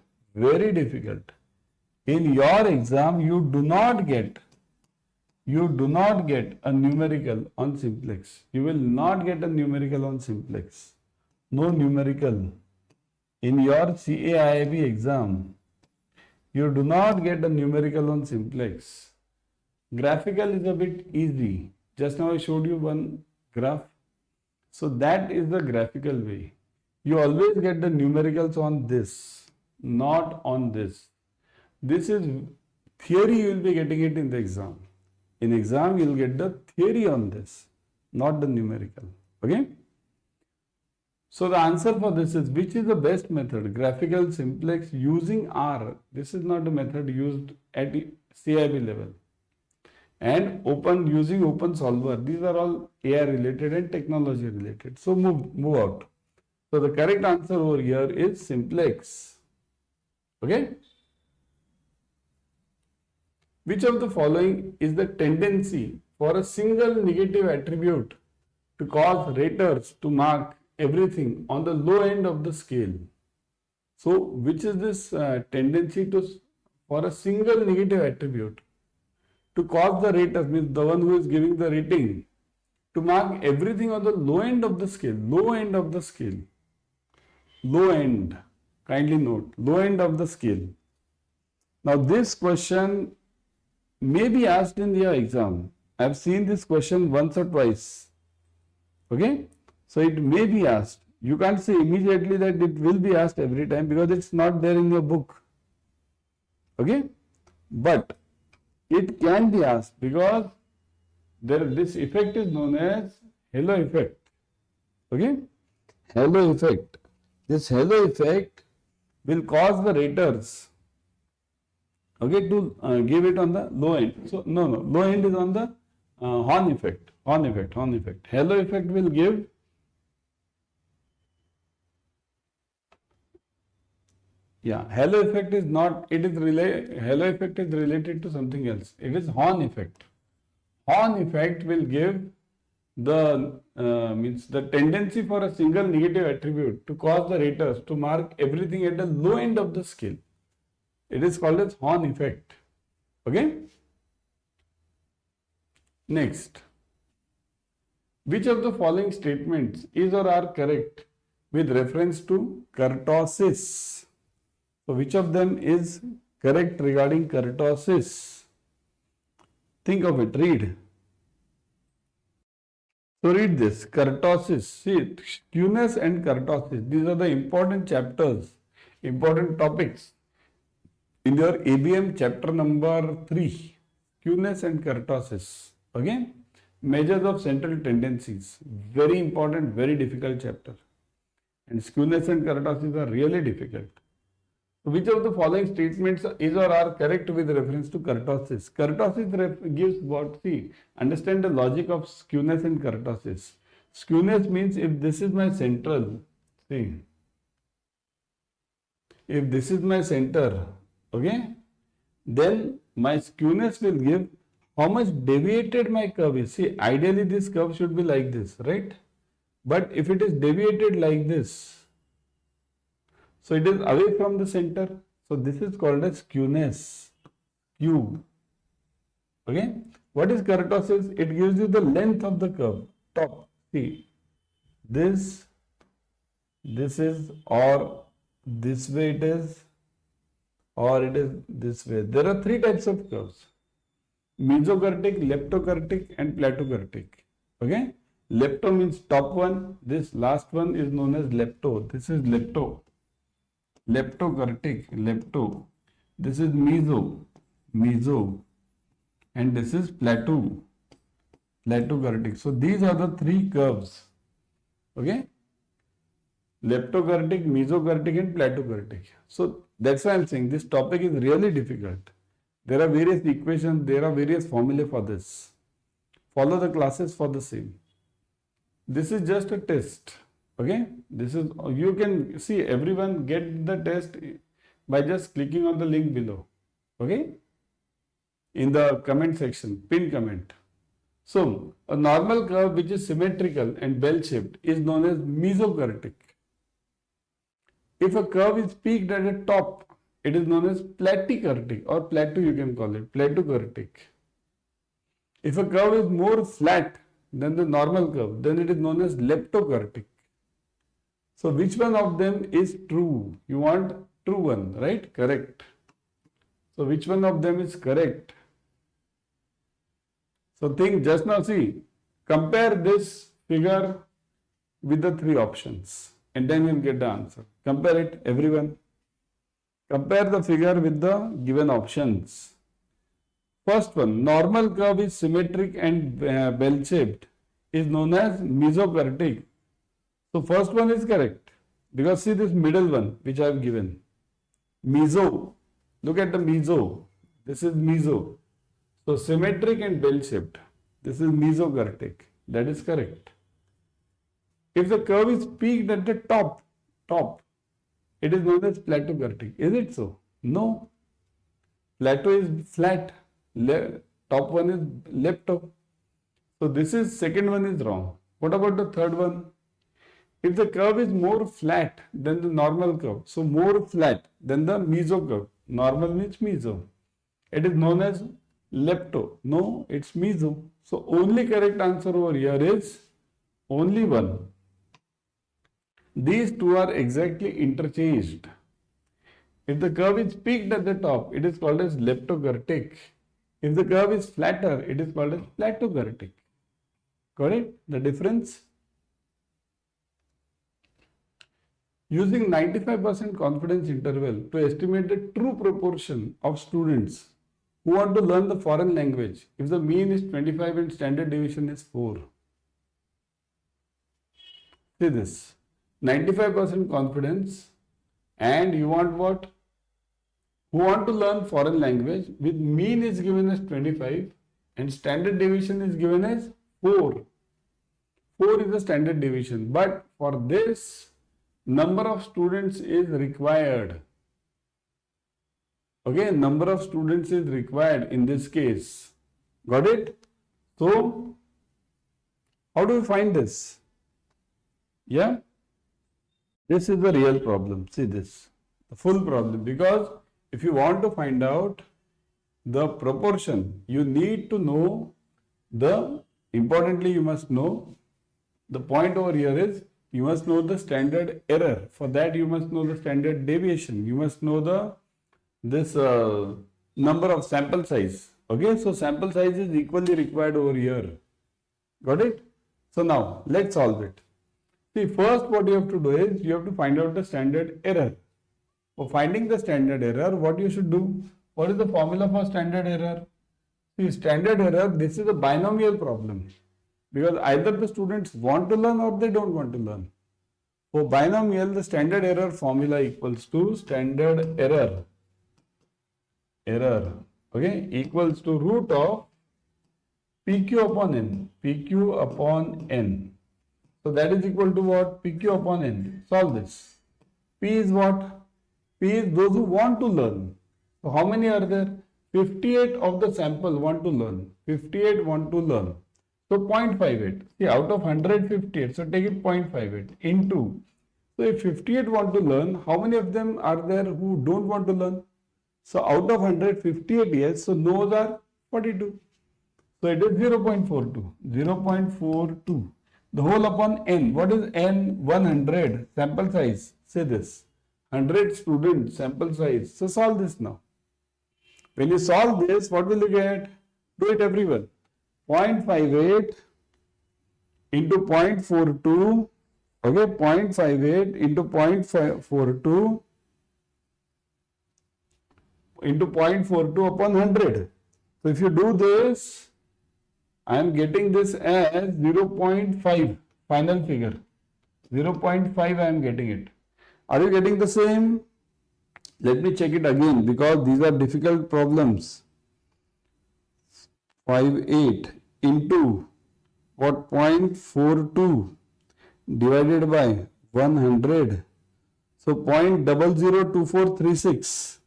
In your exam, you do not get you do not get a numerical on simplex. You will not get a numerical on simplex. No numerical. In your CAIIB exam, you do not get a numerical on simplex. Graphical is a bit easy. Just now I showed you one graph. So that is the graphical way. You always get the numericals on this, not on this. This is theory, you will be getting it in the exam. In exam, you will get the theory on this, not the numerical. Okay? So the answer for this is, which is the best method? Graphical, simplex, using R. This is not a method used at CIB level. And open, using open solver. These are all AI related and technology related. So move out. So the correct answer over here is simplex. Okay? Which of the following is the tendency for a single negative attribute to cause raters to mark everything on the low end of the scale? So which is this tendency for a single negative attribute to cause the raters, means the one who is giving the rating, to mark everything on the low end of the scale? Low end of the scale. Low end. Kindly note, low end of the scale. Now this question may be asked in your exam. I have seen this question once or twice. Okay? So it may be asked. You can't say immediately that it will be asked every time because it's not there in your book. Okay? But it can be asked because this effect is known as halo effect. Okay? Halo effect. This halo effect will cause the raters, okay, to give it on the low end. So no, low end is on the horn effect. Halo effect will give halo effect is not, halo effect is related to something else. It is horn effect. Horn effect will give the means the tendency for a single negative attribute to cause the raters to mark everything at the low end of the scale. It is called as horn effect. Okay? Next. Which of the following statements is or are correct with reference to kurtosis? So which of them is correct regarding kurtosis? Think of it, read. So read this, kurtosis. See, skewness and kurtosis, these are the important chapters, important topics in your ABM chapter number 3, skewness and kurtosis. Okay? Measures of central tendencies, very important, very difficult chapter. And skewness and kurtosis are really difficult. Which of the following statements is or are correct with reference to kurtosis? Kurtosis gives what? See, understand the logic of skewness and kurtosis. Skewness means if this is my central, see, if this is my center, okay, then my skewness will give how much deviated my curve is. See, ideally this curve should be like this, right? But if it is deviated like this, so it is away from the center. So this is called as skewness. Q. Okay. What is kurtosis? It gives you the length of the curve. Top. See. This is, or this way it is, or it is this way. There are three types of curves. Mesokurtic, leptokurtic and platokurtic. Okay. Lepto means top one. This last one is known as lepto. This is lepto. Leptokurtic, lepto. This is meso, and this is platokurtic. So these are the three curves. Okay? Leptokurtic, mesokurtic and platokurtic. So that's why I'm saying this topic is really difficult. There are various equations, there are various formulae for this. Follow the classes for the same. This is just a test. Okay, this is, you can see everyone get the test by just clicking on the link below. Okay, in the comment section, pin comment. So a normal curve which is symmetrical and bell shaped is known as mesokurtic. If a curve is peaked at the top, it is known as platykurtic, or plateau you can call it, platokurtic. If a curve is more flat than the normal curve, then it is known as leptokurtic. So which one of them is true? You want true one, right? Correct. So which one of them is correct? So think just now, see, compare this figure with the three options and then you'll get the answer. Compare it, everyone. Compare the figure with the given options. First one, normal curve is symmetric and bell-shaped, is known as mesokurtic. So first one is correct because see this middle one which I have given. Meso. Look at the meso. This is meso. So symmetric and bell-shaped. This is mesokurtic. That is correct. If the curve is peaked at the top, it is known as platokurtic. Is it so? No. Plateau is flat. Top one is lepto. So this is second one is wrong. What about the third one? If the curve is more flat than the normal curve, so more flat than the meso curve. Normal means meso. It is known as lepto. No, it's meso. So only correct answer over here is only one. These two are exactly interchanged. If the curve is peaked at the top, it is called as leptokurtic. If the curve is flatter, it is called as platokurtic. Got it? The difference? Using 95% confidence interval to estimate the true proportion of students who want to learn the foreign language if the mean is 25 and standard deviation is 4. See this. 95% confidence and you want what? Who want to learn foreign language with mean is given as 25 and standard deviation is given as 4. 4 is the standard deviation, but for this number of students is required. Okay, number of students is required in this case. Got it? So, how do we find this? Yeah? This is the real problem. See this, the full problem. Because if you want to find out the proportion, you need to know importantly you must know, the point over here is you must know the standard error. For that you must know the standard deviation. You must know this number of sample size. Okay, so sample size is equally required over here. Got it? So now let's solve it. See, first what you have to do is you have to find out the standard error. For finding the standard error, what you should do? What is the formula for standard error? See, standard error, this is a binomial problem. Because either the students want to learn or they don't want to learn. For binomial, the standard error formula equals to standard error. Okay, equals to root of PQ upon N. PQ upon N. So that is equal to what? PQ upon N. Solve this. P is what? P is those who want to learn. So how many are there? 58 of the sample want to learn. 58 want to learn. So 0.58. See, out of 158, so take it 0.58 into. So if 58 want to learn, how many of them are there who don't want to learn? So out of 158, yes, so no's are 42. So it is 0.42. 0.42. The whole upon N. What is N? 100. Sample size. Say this. 100 students sample size. So solve this now. When you solve this, what will you get? Do it everyone. 0.58 into 0.42. Okay, 0.58 into 0.42 into 0.42 upon 100. So if you do this, I am getting this as 0.5 final figure. 0.5 I am getting it. Are you getting the same? Let me check it again because these are difficult problems. 58 into what? 0.42 divided by 100. So 0.002436.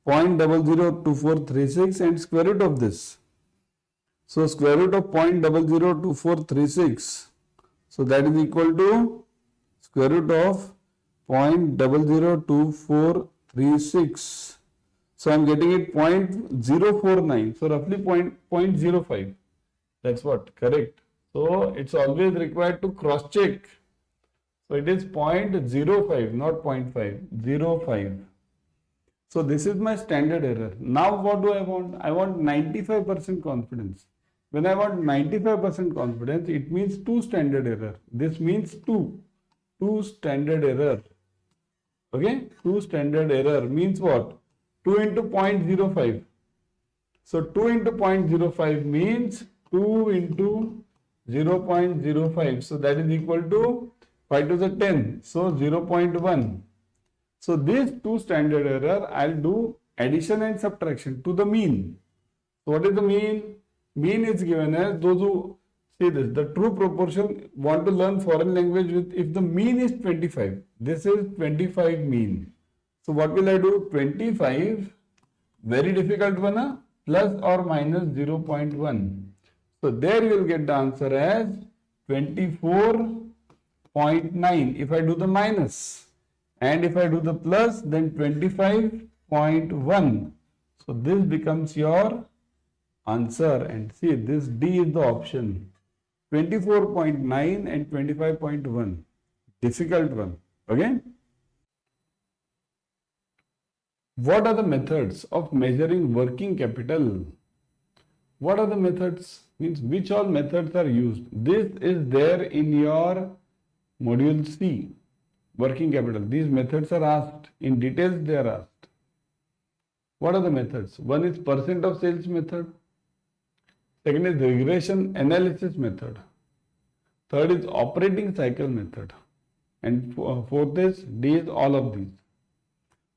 0.002436 and square root of this. So square root of 0.002436. So that is equal to square root of 0.002436. So I am getting it 0.049. So roughly 0.05. That's what, correct. So it's always required to cross check. So it is 0.05, not 0.5, 0.5. So this is my standard error. Now what do I want? I want 95% confidence. When I want 95% confidence, it means 2 standard error. This means 2 standard error. Okay, 2 standard error means what? 2 into 0.05. So 2 into 0.05 means 2 into 0.05. So that is equal to 5 to the 10. So 0.1. So these 2 standard error, I'll do addition and subtraction to the mean. So what is the mean? Mean is given as those who see this, the true proportion want to learn foreign language with, if the mean is 25, this is 25 mean. So what will I do? 25, very difficult one, plus or minus 0.1. So there you will get the answer as 24.9 if I do the minus. And if I do the plus, then 25.1. So this becomes your answer. And see, this D is the option. 24.9 and 25.1. Difficult one. Okay. What are the methods of measuring working capital? What are the methods? Means which all methods are used. This is there in your module C. Working capital. These methods are asked. In details they are asked. What are the methods? One is percent of sales method. Second is regression analysis method. Third is operating cycle method. And fourth is D is all of these.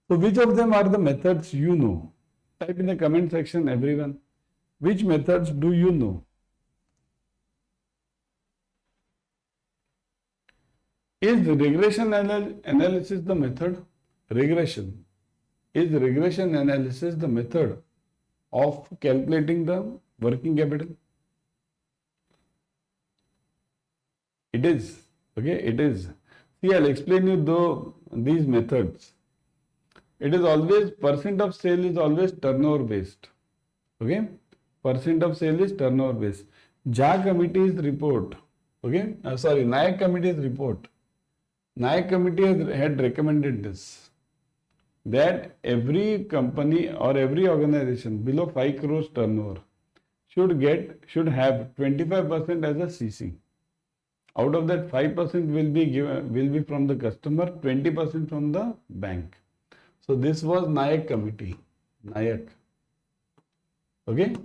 So which of them are the methods you know? Type in the comment section everyone. Which methods do you know? Is regression analysis the method? Regression. Is regression analysis the method of calculating the working capital? It is. Okay, it is. See, I'll explain you these methods. It is always, percent of sale is always turnover based. Okay, percent of sale is turnover based. JAIIB committee's report. Okay, NAIC committee's report. NAIC committee had recommended this, that every company or every organization below 5 crores turnover should have 25% as a CC. Out of that, 5% will be from the customer, 20% from the bank. So this was NAIC committee. NAIC. Okay,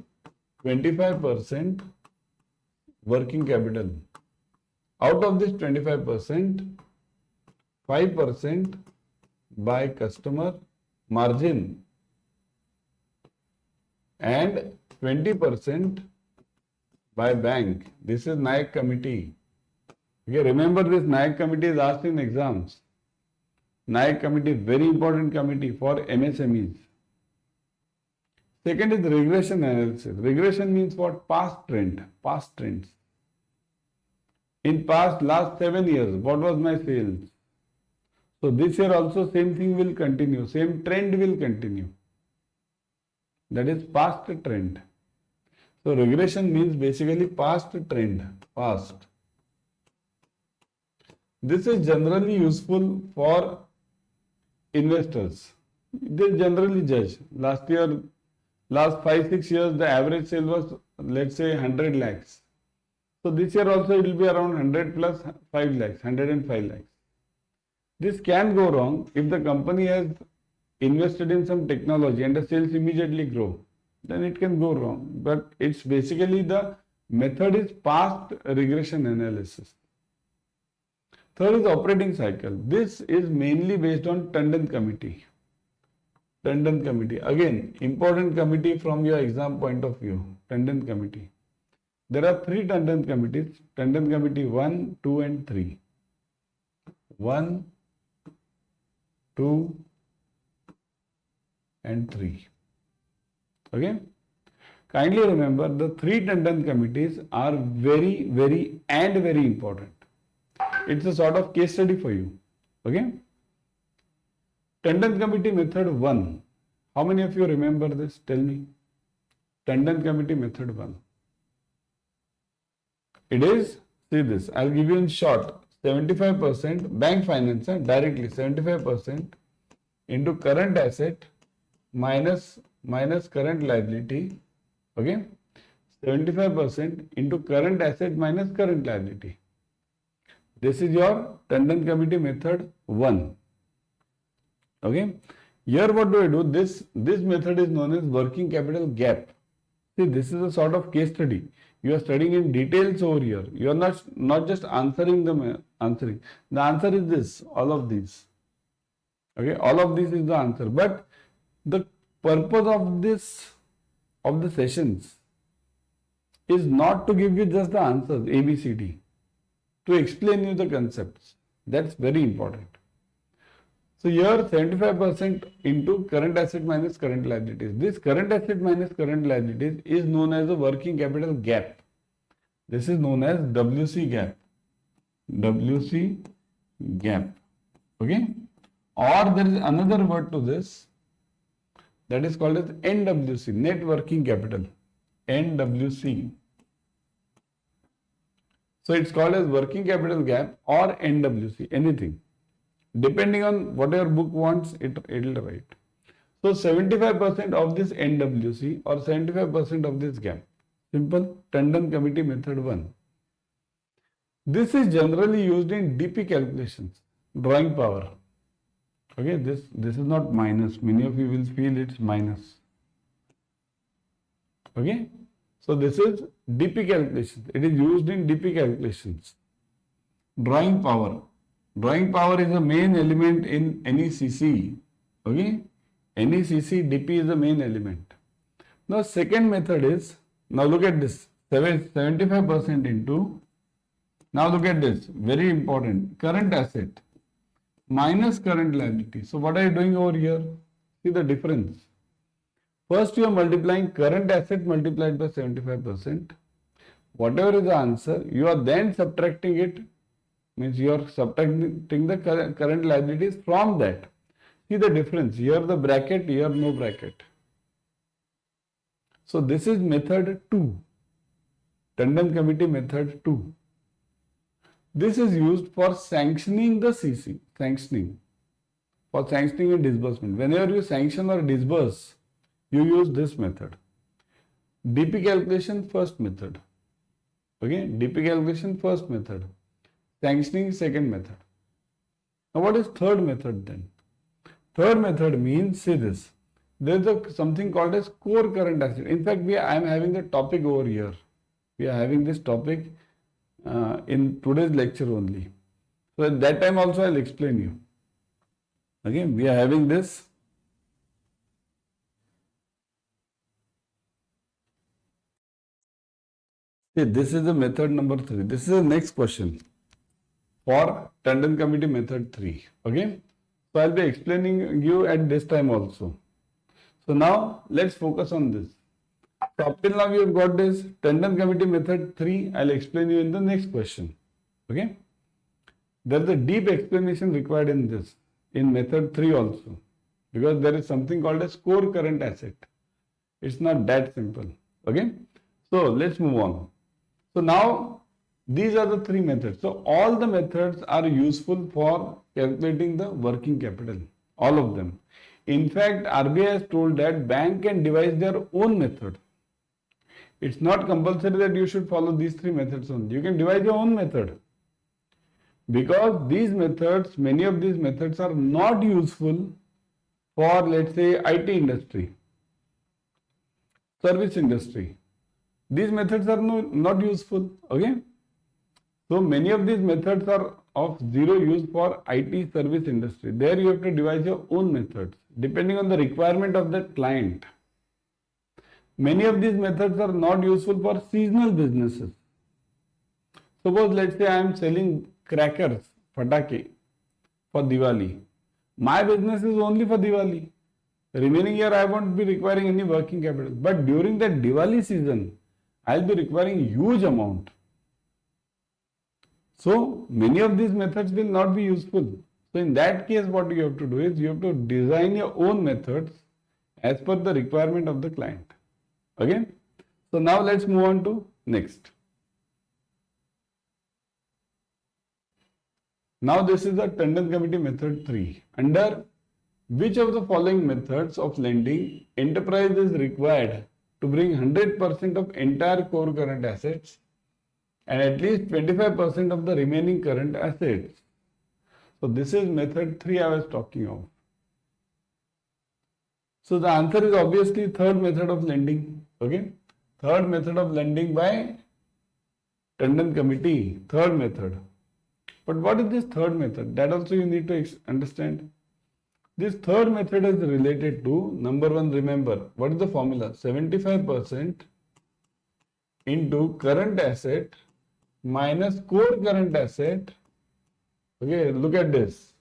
25% working capital. Out of this 25%, 5% by customer margin and 20% by bank. This is NAIC committee. Okay, remember this NAIC committee is asked in exams. NAIC committee, very important committee for MSMEs. Second is regression analysis. Regression means what? Past trend, past trends. In last 7 years, what was my sales? So this year also same thing will continue, same trend will continue. That is past trend. So regression means basically past trend, past. This is generally useful for investors. They generally judge. Last 5-6 years, the average sale was, let's say, 100 lakhs. So this year also it will be around 100 plus 5 lakhs, 105 lakhs. This can go wrong if the company has invested in some technology and the sales immediately grow. Then it can go wrong. But it's basically the method is past regression analysis. Third is operating cycle. This is mainly based on Tandon committee. Tandon committee. Again, important committee from your exam point of view. Tandon committee. There are 3 Tandon committees. Tandon committee 1, 2 and 3. 1, 2 and 3. Okay. Kindly remember the 3 Tandon committees are very important. It's a sort of case study for you. Okay. Tandon committee method 1. How many of you remember this? Tell me. Tandon committee method 1. It is, see this, I'll give you in short, 75% bank finance, directly 75% into current asset minus current liability, okay, 75% into current asset minus current liability. This is your Tandon committee method 1. Okay. Here what do I do? This method is known as working capital gap. See, this is a sort of case study. You are studying in details over here. You are not just answering them, answering. The answer is this, all of these. Okay, all of this is the answer. But the purpose of the sessions is not to give you just the answers, A, B, C, D, to explain you the concepts. That's very important. So here 75% into current asset minus current liabilities. This current asset minus current liabilities is known as a working capital gap. This is known as WC gap. WC gap. Okay. Or there is another word to this that is called as NWC, net working capital. NWC. So it's called as working capital gap or NWC, anything. Depending on what your book wants, it will write. So 75% of this NWC or 75% of this gap. Simple. Tandon committee method 1. This is generally used in DP calculations, drawing power. Okay, this is not minus. Many of you will feel it's minus. Okay, so this is DP calculations. It is used in DP calculations. Drawing power. Drawing power is the main element in any CC. Okay, any CC DP is the main element. Now second method is, now look at this, 75% into, now look at this, very important, current asset minus current liability. So what are you doing over here? See the difference. First you are multiplying current asset multiplied by 75%. Whatever is the answer, you are then subtracting it, means you are subtracting the current liabilities from that. See the difference, here the bracket, here no bracket. So this is method 2, Tandon committee method 2. This is used for sanctioning the CC, for sanctioning and disbursement. Whenever you sanction or disburse, you use this method. DP calculation first method. Okay, DP calculation first method. Sanctioning second method. Now what is third method then? Third method means, see this, there is something called as core current asset. In fact, I am having the topic over here. We are having this topic in today's lecture only. So at that time also I will explain you. Okay, we are having this. See, this is the method number 3. This is the next question for Tandon committee method 3. Okay, so I will be explaining you at this time also. So now let's focus on this. So up till now we have got this Tandon committee method 3. I'll explain you in the next question. Okay. There is a deep explanation required in this, in method 3 also, because there is something called as core current asset. It's not that simple. Okay. So let's move on. So now these are the 3 methods. So all the methods are useful for calculating the working capital. All of them. In fact, RBI has told that bank can devise their own method. It's not compulsory that you should follow these 3 methods only. You can devise your own method. Because these methods, many of these methods are not useful for, let's say, IT industry, service industry. These methods are not useful. Okay. So many of these methods are of zero use for IT service industry. There you have to devise your own methods depending on the requirement of the client. Many of these methods are not useful for seasonal businesses. Suppose let's say I am selling crackers, patake, for Diwali. My business is only for Diwali. Remaining year I won't be requiring any working capital. But during that Diwali season, I will be requiring huge amount. So many of these methods will not be useful. So in that case, what you have to do is you have to design your own methods as per the requirement of the client. Okay. So now let's move on to next. Now this is the Tandon Committee method 3. Under which of the following methods of lending enterprise is required to bring 100% of entire core current assets and at least 25% of the remaining current assets? So this is method 3 I was talking of. So the answer is obviously third method of lending. Okay, third method of lending by Tandon Committee, third method. But what is this third method? That also you need to understand. This third method is related to, number one, remember, what is the formula? 75% into current asset minus core current asset. Okay, look at this.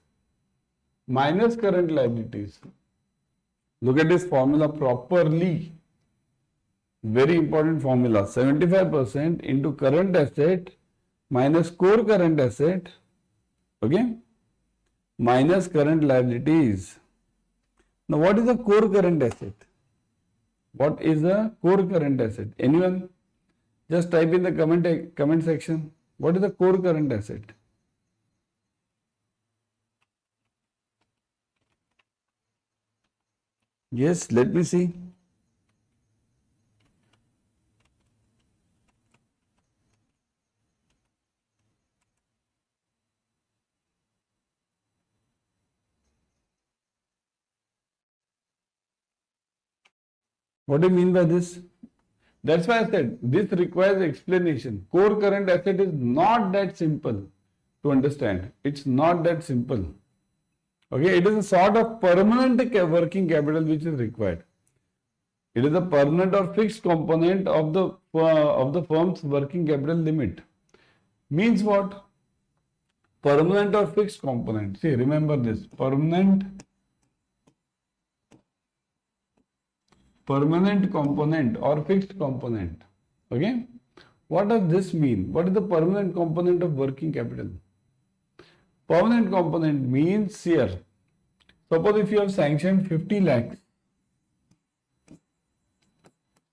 Minus current liabilities. Look at this formula properly. Very important formula. 75% into current asset minus core current asset. Okay, minus current liabilities. Now what is a core current asset? What is a core current asset? Anyone? Just type in the comment section. What is a core current asset? Yes, let me see. What do you mean by this? That's why I said this requires explanation. Core current asset is not that simple to understand. It's not that simple. Okay, it is a sort of permanent working capital which is required. It is a permanent or fixed component of the firm's working capital limit. Means what? Permanent or fixed component. See, remember this. Permanent component or fixed component. Okay. What does this mean? What is the permanent component of working capital? Permanent component means here, suppose if you have sanctioned 50 lakhs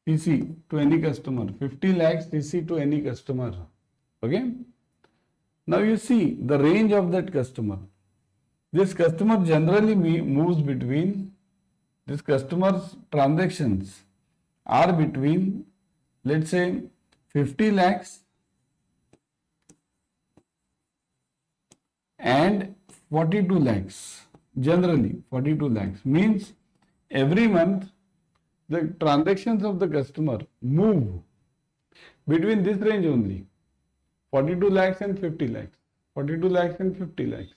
CC to any customer, 50 lakhs CC to any customer. Okay. Now you see the range of that customer. This customer generally moves between, this customer's transactions are between, let's say, 50 lakhs and 42 lakhs. Generally 42 lakhs means every month the transactions of the customer move between this range only, 42 lakhs and 50 lakhs, 42 lakhs and 50 lakhs.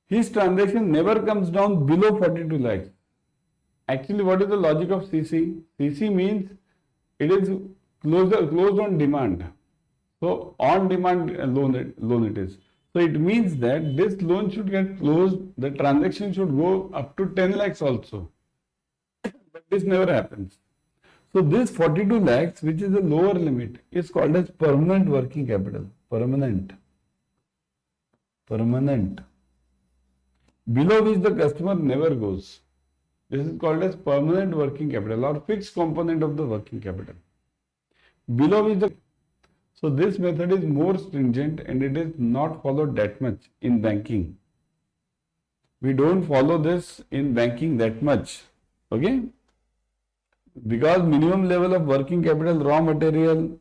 His transaction never comes down below 42 lakhs. Actually, what is the logic of CC? CC means it is closed on demand. So on demand loan it is. So it means that this loan should get closed, the transaction should go up to 10 lakhs also. But this never happens. So this 42 lakhs, which is the lower limit, is called as permanent working capital. Permanent. Below which the customer never goes. This is called as permanent working capital or fixed component of the working capital. Below which the, so this method is more stringent and it is not followed that much in banking. We don't follow this in banking that much. Okay? Because minimum level of working capital, raw material,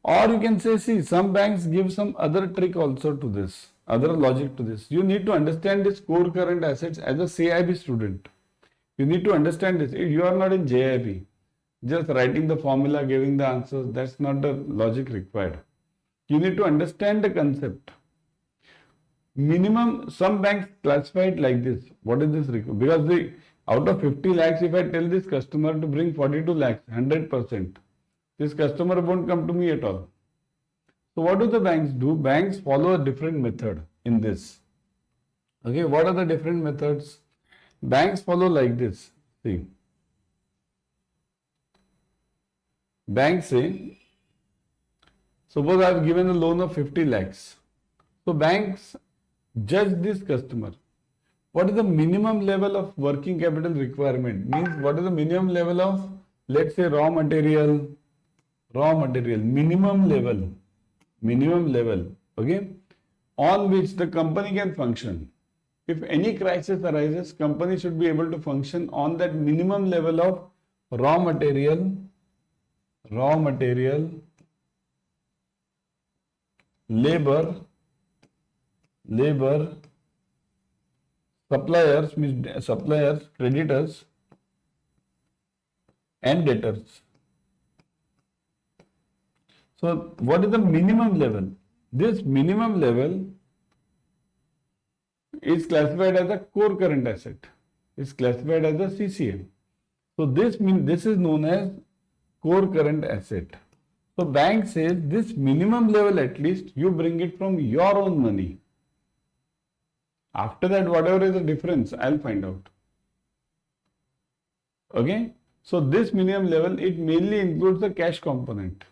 or you can say, see, some banks give some other trick also to this, other logic to this. You need to understand this core current assets as a CAIIB student. You need to understand this. You are not in JAIIB. Just writing the formula, giving the answers, that's not the logic required. You need to understand the concept. Minimum, some banks classify it like this. What is this required? Because out of 50 lakhs, if I tell this customer to bring 42 lakhs, 100%, this customer won't come to me at all. So what do the banks do? Banks follow a different method in this. Okay, what are the different methods? Banks follow like this. See, banks say, suppose I have given a loan of 50 lakhs. So banks judge this customer. What is the minimum level of working capital requirement? Means what is the minimum level of, let's say, raw material, minimum level, okay. on which the company can function. If any crisis arises, company should be able to function on that minimum level of raw material, labor, suppliers, creditors, and debtors. So what is the minimum level? This minimum level is classified as a core current asset. It's classified as a CCM. So this is known as core current asset. So bank says this minimum level at least you bring it from your own money. After that, whatever is the difference, I'll find out. Okay. So this minimum level, it mainly includes the cash component.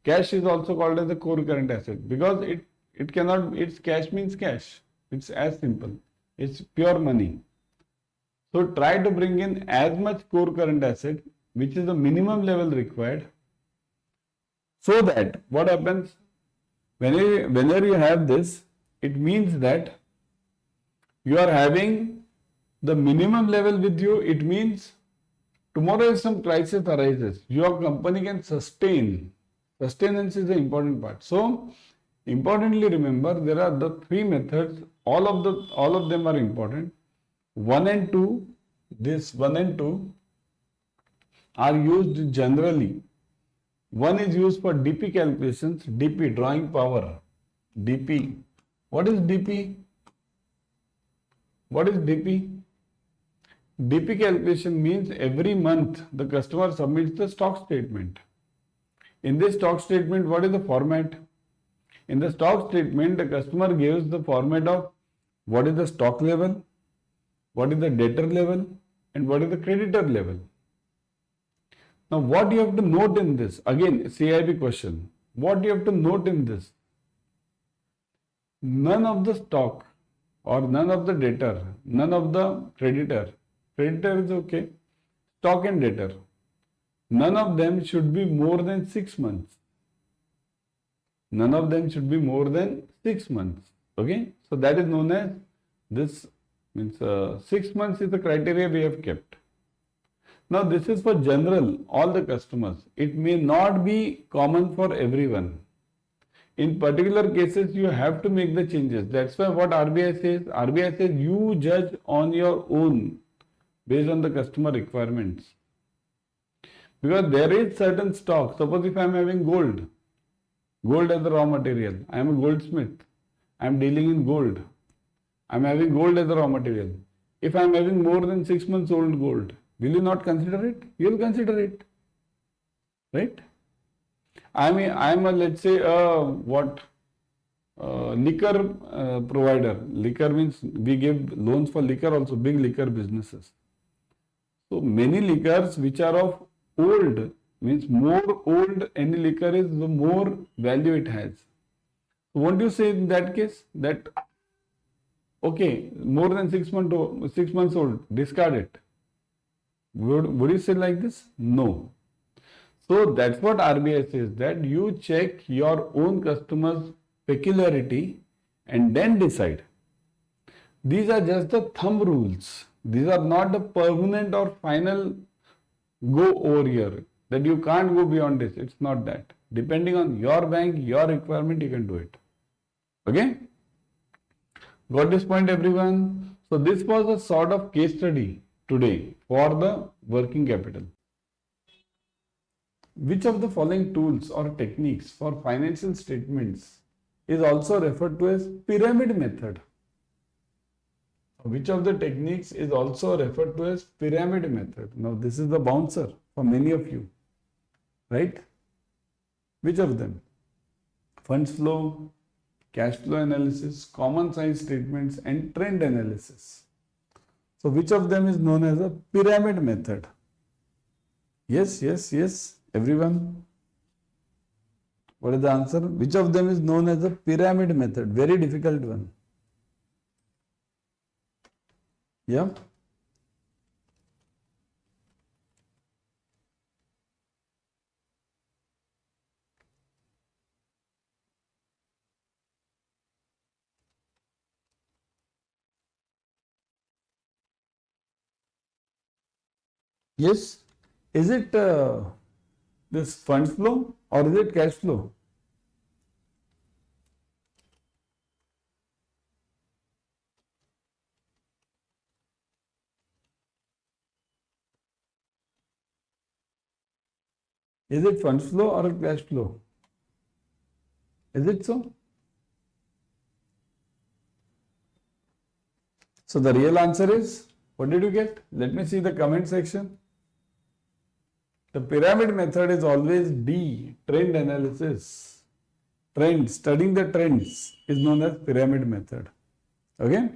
Cash is also called as a core current asset because it cannot, its cash means cash. It's as simple. It's pure money. So try to bring in as much core current asset, which is the minimum level required, so that what happens whenever you have this, it means that you are having the minimum level with you. It means tomorrow if some crisis arises, your company can sustain. Sustenance is the important part. So importantly remember, there are the three methods. All of them are important. 1 and 2, this 1 and 2 are used generally. One is used for DP calculations, DP, drawing power, DP. What is DP? What is DP? DP calculation means every month the customer submits the stock statement. In this stock statement, what is the format? In the stock statement, the customer gives the format of what is the stock level, what is the debtor level, and what is the creditor level. Now, what you have to note in this, again, CAIIB question, what you have to note in this, none of the stock or none of the debtor, none of the creditor is okay, stock and debtor, none of them should be more than 6 months. None of them should be more than 6 months. Okay, so that is known as this means 6 months is the criteria we have kept. Now this is for general, all the customers. It may not be common for everyone. In particular cases, you have to make the changes. That's why what RBI says you judge on your own based on the customer requirements. Because there is certain stock. Suppose if I am having gold as a raw material, I am a goldsmith, I am dealing in gold, I am having gold as a raw material. If I am having more than 6 months old gold, will you not consider it? You will consider it, right? I am a, let's say, liquor provider. Liquor means we give loans for liquor also, big liquor businesses. So many liquors which are of old, means more old any liquor is, the more value it has. So won't you say in that case that, okay, more than 6 months old, discard it? Would you say like this? No. So that's what RBI says, that you check your own customer's peculiarity and then decide. These are just the thumb rules. These are not the permanent or final go over here, that you can't go beyond this. It's not that. Depending on your bank, your requirement, you can do it. Okay? Got this point, everyone? So this was a sort of case study today for the working capital. Which of the following tools or techniques for financial statements is also referred to as pyramid method? Which of the techniques is also referred to as pyramid method? Now this is the bouncer for many of you, right? Which of them? Funds flow, cash flow analysis, common size statements, and trend analysis. So which of them is known as a pyramid method? Yes, everyone. What is the answer? Which of them is known as a pyramid method? Very difficult one. Yeah. Yes. Is it this fund flow or is it cash flow? Is it fund flow or cash flow? Is it so? So the real answer is, what did you get? Let me see the comment section. The pyramid method is always D, trend analysis. Trend, studying the trends is known as pyramid method. Okay.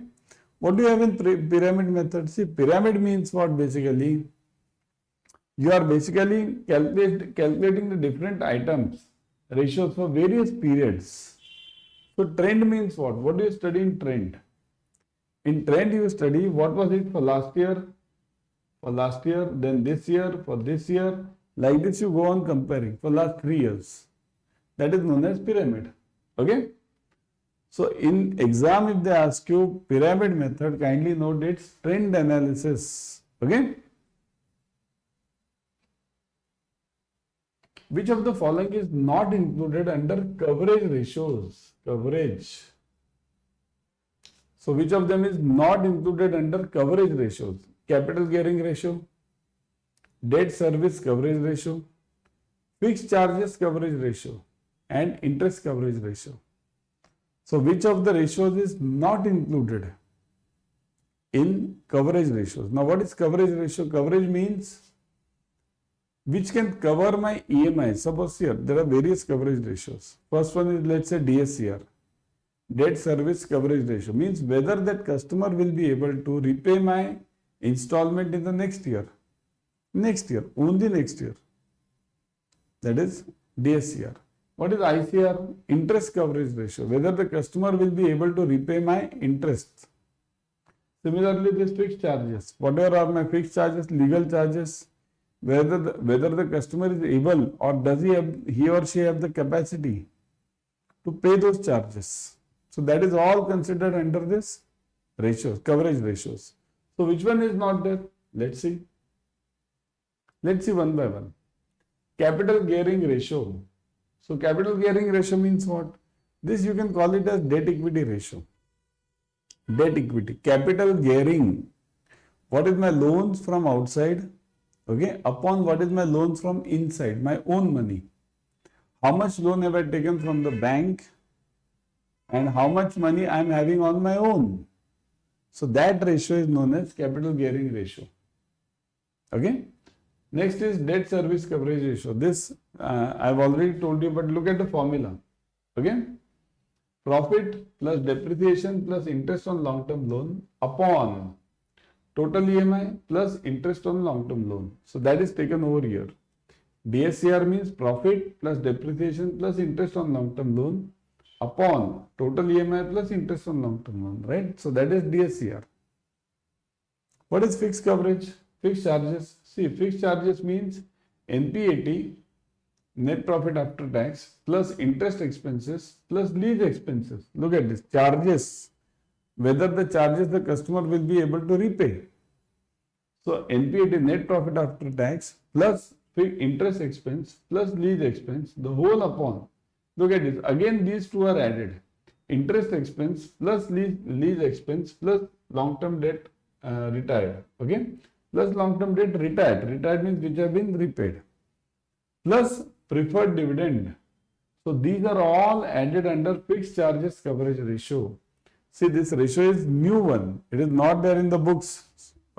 What do you have in pyramid method? See, pyramid means what basically? You are basically calculating the different items, ratios for various periods. So trend means what? What do you study in trend? In trend you study what was it for last year, then this year, for this year. Like this you go on comparing for last 3 years. That is known as pyramid. Okay. So in exam if they ask you pyramid method, kindly note it's trend analysis. Okay. Which of the following is not included under coverage ratios? Coverage. So which of them is not included under coverage ratios? Capital gearing ratio, debt service coverage ratio, fixed charges coverage ratio, and interest coverage ratio. So which of the ratios is not included in coverage ratios? Now what is coverage ratio? Coverage means which can cover my EMI. Suppose here there are various coverage ratios. First one is, let's say, DSCR, debt service coverage ratio, means whether that customer will be able to repay my installment in the next year. Next year, only next year. That is DSCR. What is ICR? Interest coverage ratio, whether the customer will be able to repay my interest. Similarly, this fixed charges, whatever are my fixed charges, legal charges, whether the customer is able or does he or she have the capacity to pay those charges. So that is all considered under this ratios, coverage ratios. So which one is not there? Let's see. Let's see one by one. Capital gearing ratio. So capital gearing ratio means what? This you can call it as debt equity ratio. Debt equity. Capital gearing. What is my loans from outside? Okay, upon what is my loans from inside, my own money. How much loan have I taken from the bank and how much money I am having on my own. So that ratio is known as capital gearing ratio. Okay. Next is debt service coverage ratio. This I have already told you, but look at the formula. Okay. Profit plus depreciation plus interest on long-term loan upon total EMI plus interest on long-term loan. So that is taken over here. DSCR means profit plus depreciation plus interest on long-term loan upon total EMI plus interest on long-term loan, right? So that is DSCR. What is fixed coverage? Fixed charges. See, fixed charges means NPAT, net profit after tax, plus interest expenses plus lease expenses. Look at this, charges, whether the charges the customer will be able to repay. So NPAT, net profit after tax, plus interest expense plus lease expense, the whole upon. Look at this, again these two are added. Interest expense plus lease expense plus long-term debt retired. Okay, plus long-term debt retired. Retired means which have been repaid. Plus preferred dividend. So these are all added under fixed charges coverage ratio. See, this ratio is new one. It is not there in the books.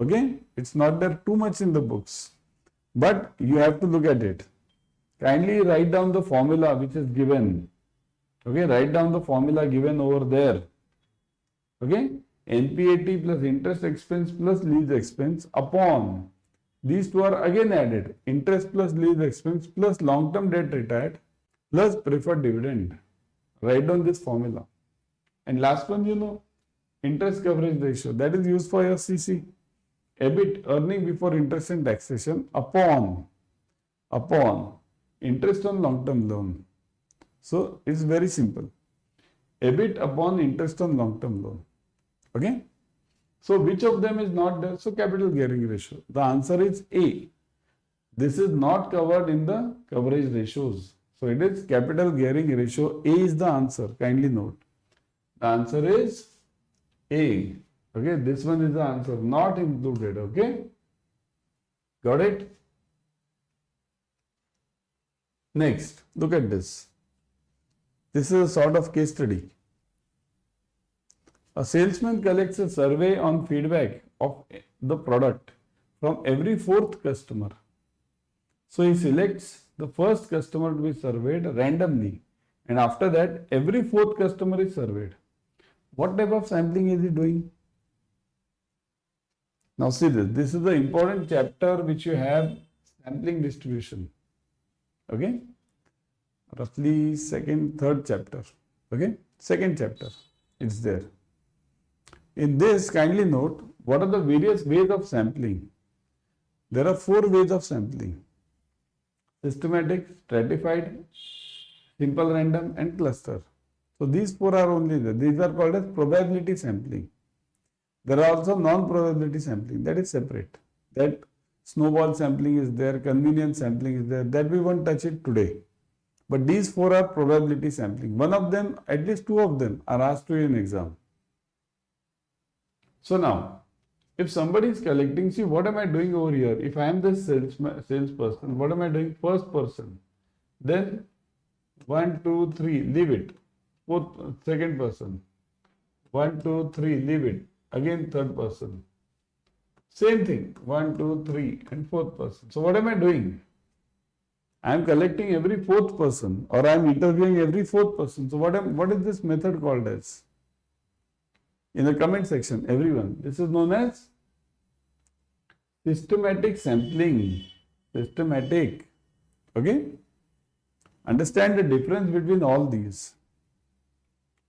Okay, it's not there too much in the books, but you have to look at it. Kindly write down the formula which is given. Okay, write down the formula given over there. Okay, NPAT plus interest expense plus lease expense upon. These two are again added. Interest plus lease expense plus long-term debt retired plus preferred dividend. Write down this formula. And last one, you know, interest coverage ratio. That is used for your CC. EBIT, earning before interest and taxation, upon interest on long-term loan. So it's very simple. EBIT upon interest on long-term loan. Okay. So which of them is not there? So capital gearing ratio. The answer is A. This is not covered in the coverage ratios. So it is capital gearing ratio. A is the answer. Kindly note. The answer is A. Okay, this one is the answer. Not included. Okay. Got it? Next, look at this. This is a sort of case study. A salesman collects a survey on feedback of the product from every fourth customer. So he selects the first customer to be surveyed randomly, and after that every fourth customer is surveyed. What type of sampling is he doing? Now see this. This is the important chapter which you have, sampling distribution. Okay, roughly third chapter. Okay, second chapter, it's there. In this, kindly note, what are the various ways of sampling? There are 4 ways of sampling: systematic, stratified, simple random, and cluster. So these 4 are only there. These are called as probability sampling. There are also non-probability sampling, that is separate. That snowball sampling is there, convenience sampling is there, that we won't touch it today. But these 4 are probability sampling. One of them, at least 2 of them are asked to you in exam. So now, if somebody is collecting, see what am I doing over here? If I am the salesperson, what am I doing? First person. Then 1, 2, 3, leave it. Second person. 1, 2, 3, leave it. Again third person. Same thing, 1, 2, 3 and fourth person. So what am I doing? I am collecting every fourth person, or I am interviewing every fourth person. So what is this method called as? In the comment section, everyone. This is known as systematic sampling. Systematic. Okay? Understand the difference between all these.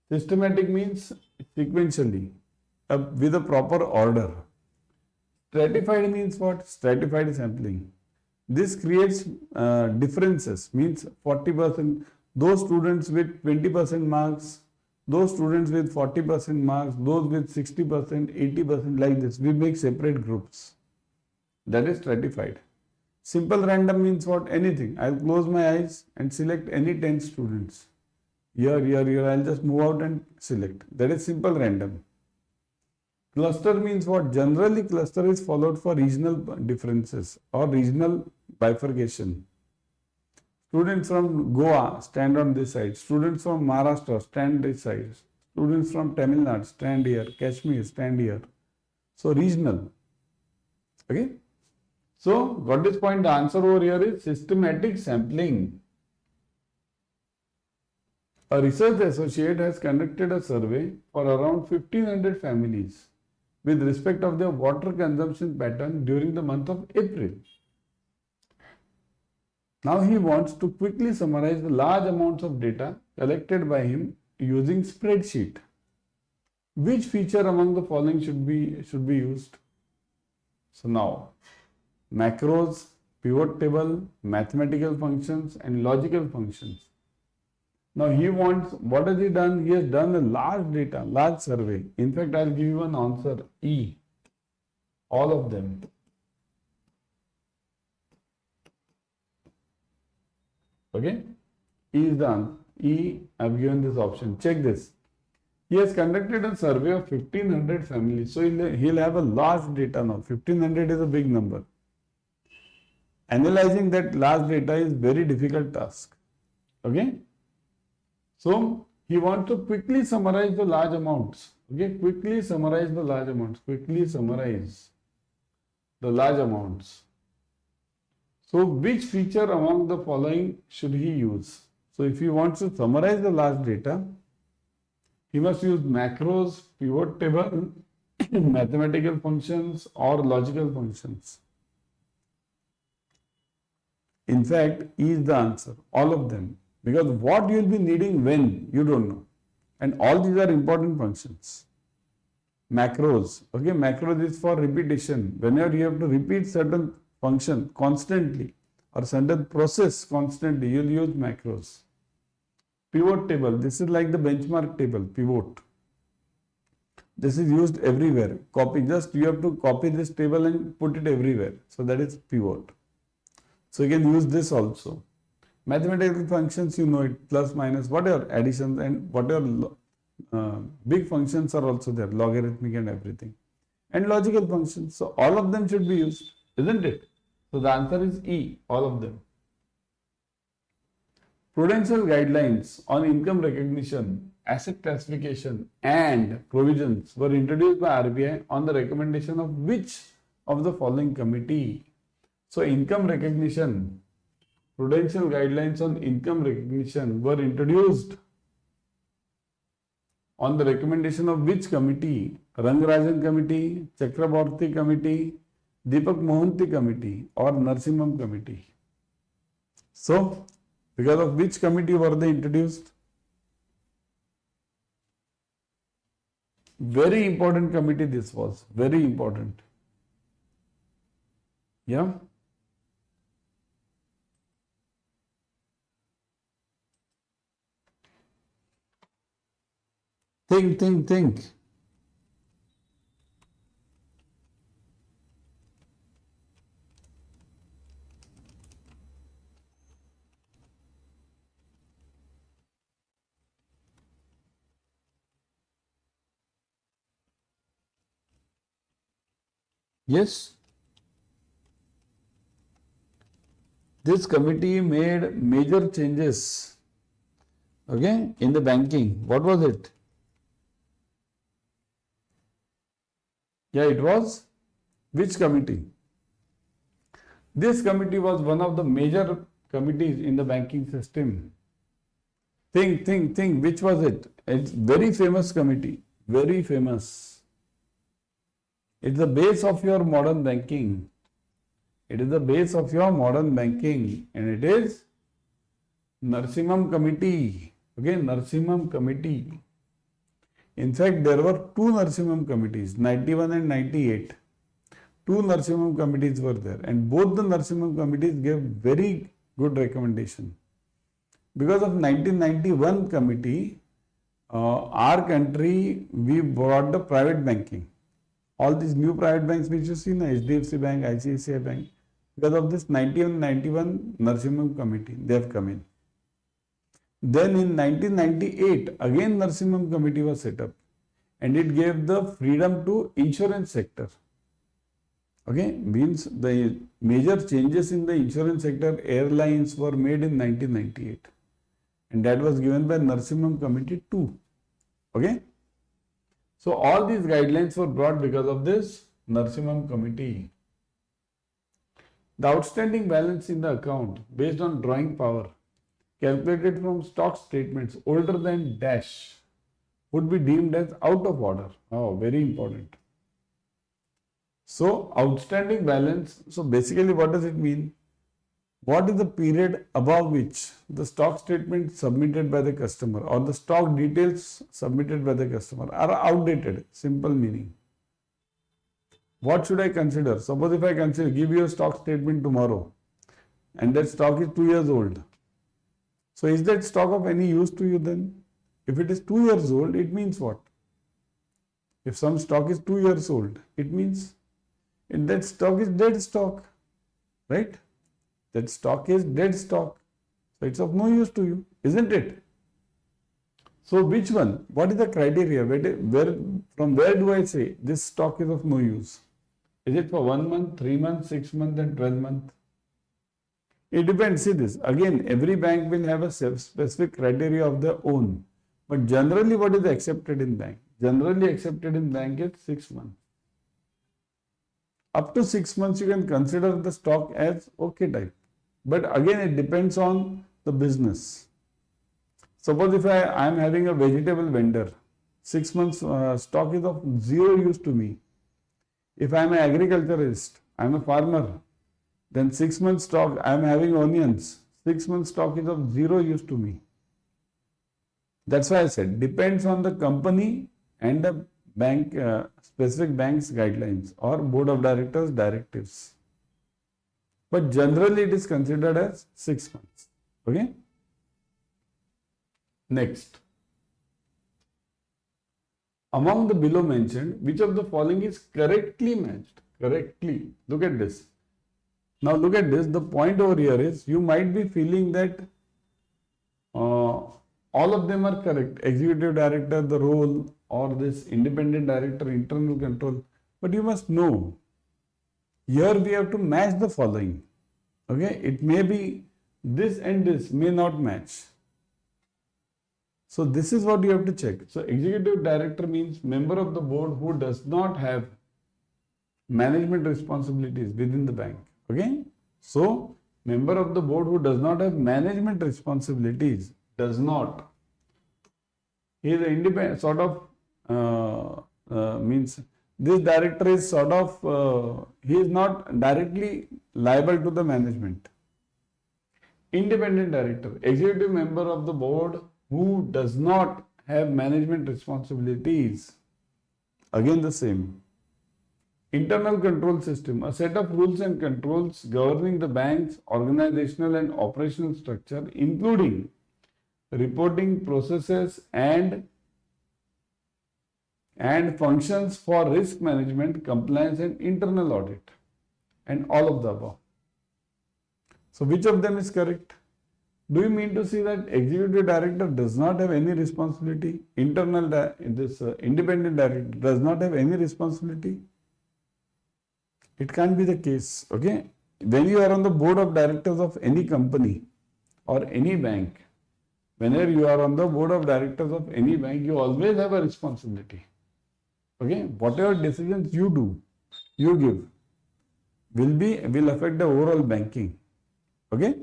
Systematic means sequentially, with a proper order. Stratified means what? Stratified sampling. This creates differences, means 40%, those students with 20% marks, those students with 40% marks, those with 60%, 80%, like this. We make separate groups. That is stratified. Simple random means what? Anything. I'll close my eyes and select any 10 students. Here, I'll just move out and select. That is simple random. Cluster means what? Generally, cluster is followed for regional differences or regional bifurcation. Students from Goa stand on this side. Students from Maharashtra stand this side. Students from Tamil Nadu stand here. Kashmir stand here. So regional. Okay. So got this point? The answer over here is systematic sampling. A research associate has conducted a survey for around 1500 families with respect of their water consumption pattern during the month of April. Now he wants to quickly summarize the large amounts of data collected by him using spreadsheet. Which feature among the following should be used? So now, macros, pivot table, mathematical functions and logical functions. Now he wants, what has he done? He has done a large survey. In fact, I'll give you an answer, E. All of them. Okay? E is the answer. E, I've given this option. Check this. He has conducted a survey of 1500 families. So he'll have a large data now. 1500 is a big number. Analyzing that large data is very difficult task. Okay? So he wants to quickly summarize the large amounts. Okay, quickly summarize the large amounts. Quickly summarize the large amounts. So which feature among the following should he use? So if he wants to summarize the large data, he must use macros, pivot table, mathematical functions or logical functions. In fact, E is the answer, all of them. Because what you will be needing when, you don't know. And all these are important functions. Macros. Okay, macros is for repetition. Whenever you have to repeat certain function constantly or certain process constantly, you will use macros. Pivot table. This is like the benchmark table, pivot. This is used everywhere. Copy, just you have to copy this table and put it everywhere. So that is pivot. So you can use this also. Mathematical functions, you know it, plus, minus, whatever, additions and whatever big functions are also there, logarithmic and everything. And logical functions. So all of them should be used, isn't it? So the answer is E, all of them. Prudential guidelines on income recognition, asset classification and provisions were introduced by RBI on the recommendation of which of the following committee? So income recognition, prudential guidelines on income recognition were introduced on the recommendation of which committee? Rangarajan committee, Chakraborty committee, Deepak Mohanty committee or Narsimham committee. So, because of which committee were they introduced? Very important committee this was, very important. Yeah. Think. Yes. This committee made major changes, okay, in the banking. What was it? Yeah, it was which committee? This committee was one of the major committees in the banking system. Think. Which was it? It's very famous committee. Very famous. It's the base of your modern banking. It is the base of your modern banking. And it is Narsimham Committee. Okay, Narsimham Committee. In fact, there were two Narsimham committees, 91 and 98. Two Narsimham committees were there, and both the Narsimham committees gave very good recommendation. Because of 1991 committee, our country, we brought the private banking. All these new private banks which you see, HDFC Bank, ICICI Bank, because of this 91 Narsimham committee, they have come in. Then in 1998, again Narsimham committee was set up and it gave the freedom to insurance sector. Okay, means the major changes in the insurance sector, airlines were made in 1998 and that was given by Narsimham committee too. Okay, so all these guidelines were brought because of this Narsimham committee. The outstanding balance in the account based on drawing power calculated from stock statements older than dash would be deemed as out of order. Oh, very important. So, outstanding balance, so basically what does it mean? What is the period above which the stock statement submitted by the customer or the stock details submitted by the customer are outdated? Simple meaning. What should I consider? Suppose if I give you a stock statement tomorrow and that stock is 2 years old. So is that stock of any use to you then? If it is 2 years old, it means what? If some stock is 2 years old, it means that stock is dead stock, right? That stock is dead stock. So it's of no use to you, isn't it? So which one? What is the criteria? From where do I say this stock is of no use? Is it for 1 month, 3 months, 6 months and 12 months? It depends. See this. Again, every bank will have a specific criteria of their own. But generally, what is accepted in bank? Generally accepted in bank is 6 months. Up to 6 months, you can consider the stock as okay type. But again, it depends on the business. Suppose if I am having a vegetable vendor, 6 months stock is of zero use to me. If I am an agriculturist, I am a farmer, then 6 months stock, I am having onions, 6 months stock is of zero use to me. That's why I said, depends on the company and the bank, specific bank's guidelines or board of directors directives. But generally it is considered as 6 months. Okay. Next. Among the below mentioned, which of the following is correctly matched? Correctly. Look at this. Now look at this. The point over here is you might be feeling that all of them are correct. Executive director, the role, or this independent director, internal control. But you must know, here we have to match the following. Okay, it may be this and this may not match. So this is what you have to check. So executive director means member of the board who does not have management responsibilities within the bank. Okay, so member of the board who does not have management responsibilities does not. He is an independent sort of means this director is sort of he is not directly liable to the management. Independent director, executive member of the board who does not have management responsibilities. Again the same. Internal control system, a set of rules and controls governing the bank's organizational and operational structure, including reporting processes and functions for risk management, compliance and internal audit, and all of the above. So which of them is correct? Do you mean to say that executive director does not have any responsibility? Independent director does not have any responsibility? It can't be the case. Okay. When you are on the board of directors of any company or any bank, whenever you are on the board of directors of any bank, you always have a responsibility. Okay. Whatever decisions you do, you give, will affect the overall banking. Okay.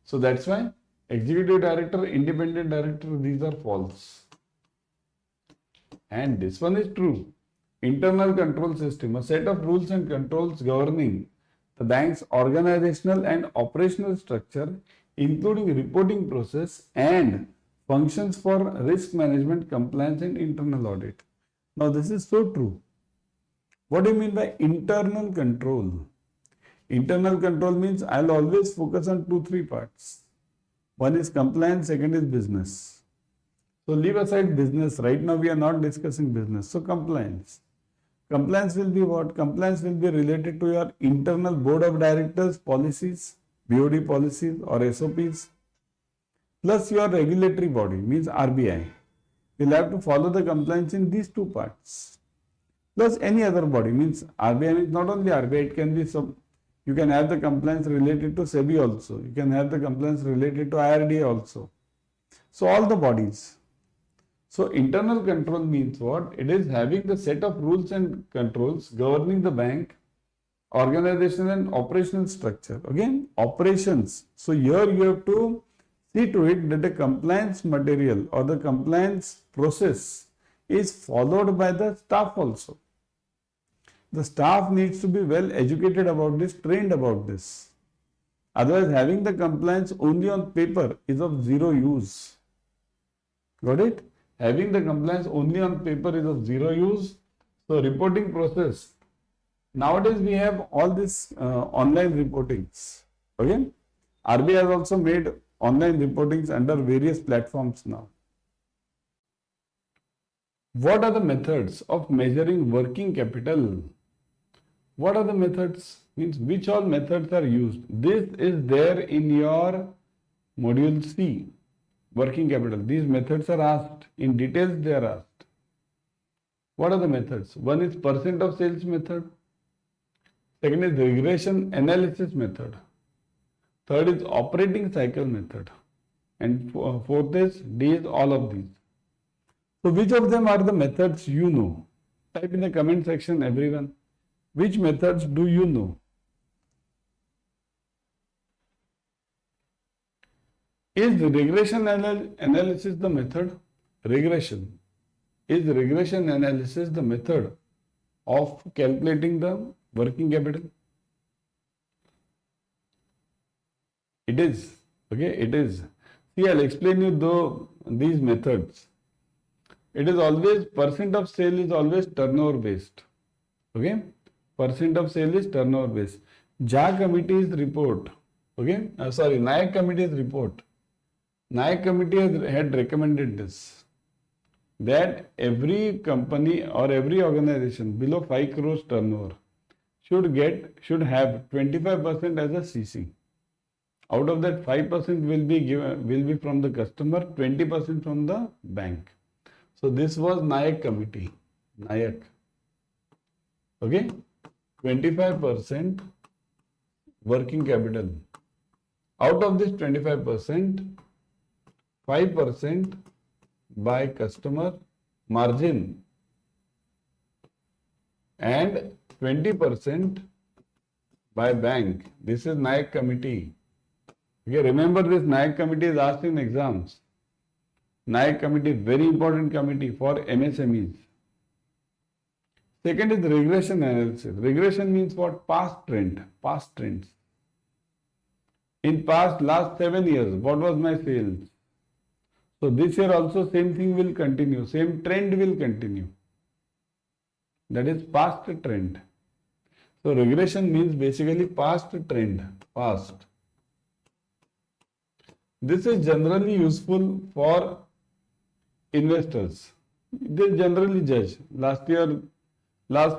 So that's why executive director, independent director, these are false. And this one is true. Internal control system, a set of rules and controls governing the bank's organizational and operational structure, including reporting process and functions for risk management, compliance and internal audit. Now this is so true. What do you mean by internal control? Internal control means I'll always focus on 2-3 parts. One is compliance, second is business. So leave aside business. Right now we are not discussing business. So compliance. Compliance will be what? Compliance will be related to your internal board of directors policies, BOD policies or SOPs, plus your regulatory body means RBI. You'll have to follow the compliance in these 2 parts. Plus any other body means RBI means not only RBI, it can be some. You can have the compliance related to SEBI also. You can have the compliance related to IRDA also. So all the bodies. So internal control means what? It is having the set of rules and controls governing the bank, organizational and operational structure. Again, operations. So here you have to see to it that the compliance material or the compliance process is followed by the staff also. The staff needs to be well educated about this, trained about this. Otherwise, having the compliance only on paper is of zero use. Got it? Having the compliance only on paper is of zero use. So, reporting process. Nowadays, we have all this online reportings. Okay? RBI has also made online reportings under various platforms now. What are the methods of measuring working capital? What are the methods? Means which all methods are used. This is there in your module C, working capital. These methods are asked. In details they are asked. What are the methods? One is percent of sales method. Second is regression analysis method. Third is operating cycle method. And fourth is D is all of these. So which of them are the methods you know? Type in the comment section everyone. Which methods do you know? Is regression analysis the method? Regression. Is regression analysis the method of calculating the working capital? It is. Okay, it is. See, I'll explain you these methods. It is always percent of sale is always turnover based. Okay. Percent of sale is turnover based. JA committee's report. Okay. NAIC committee's report. NAIC committee had recommended this. that every company or every organization below 5 crores turnover should have 25% as a CC. Out of that, 5% will be from the customer, 20% from the bank. So this was NAYAK committee. NAYAK. Okay, 25% working capital. Out of this 25%, 5% by customer margin and 20% by bank. This is NAYAK committee. Okay, remember this NAYAK committee is asked in exams. NAYAK committee, very important committee for MSMEs. Second is regression analysis. Regression means what? Past trends. In last 7 years, what was my sales? So this year also same thing will continue, same trend will continue. That is past trend. So regression means basically past trend, past. This is generally useful for investors. They generally judge. Last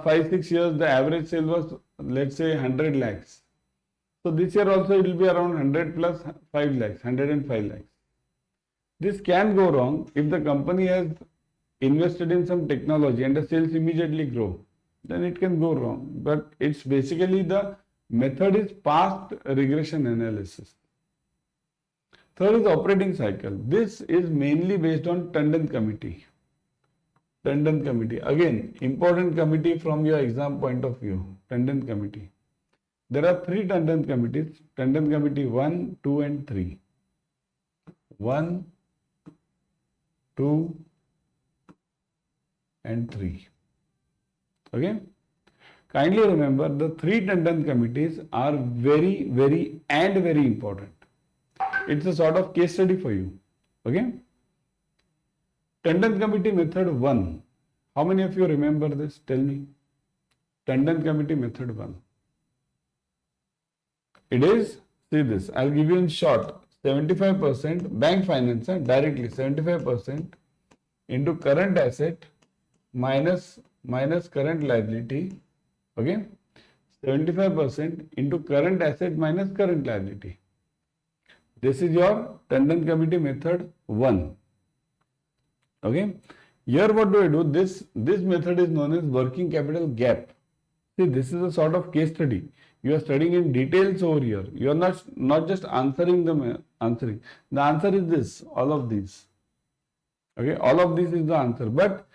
5-6 years, the average sale was, let's say, 100 lakhs. So this year also it will be around 100 plus 5 lakhs, 105 lakhs. This can go wrong if the company has invested in some technology and the sales immediately grow. Then it can go wrong. But it's basically the method is past regression analysis. Third is operating cycle. This is mainly based on Tandon committee. Tandon committee. Again, important committee from your exam point of view. Tandon committee. There are 3 Tandon committees. Tandon committee 1, 2 and 3. 1, 2 and 3. Okay. Kindly remember the 3 Tandon committees are very important. It's a sort of case study for you. Okay. Tandon committee method 1. How many of you remember this? Tell me. Tandon committee method 1. It is, see this, I'll give you in short, 75% bank finance, directly 75% into current asset minus current liability. Okay. 75% into current asset minus current liability. This is your Tandon committee method 1. Okay. Here what do I do? This method is known as working capital gap. See, this is a sort of case study. You are studying in details over here. You are not just answering. The answer is this, all of these. Okay, all of this is the answer. But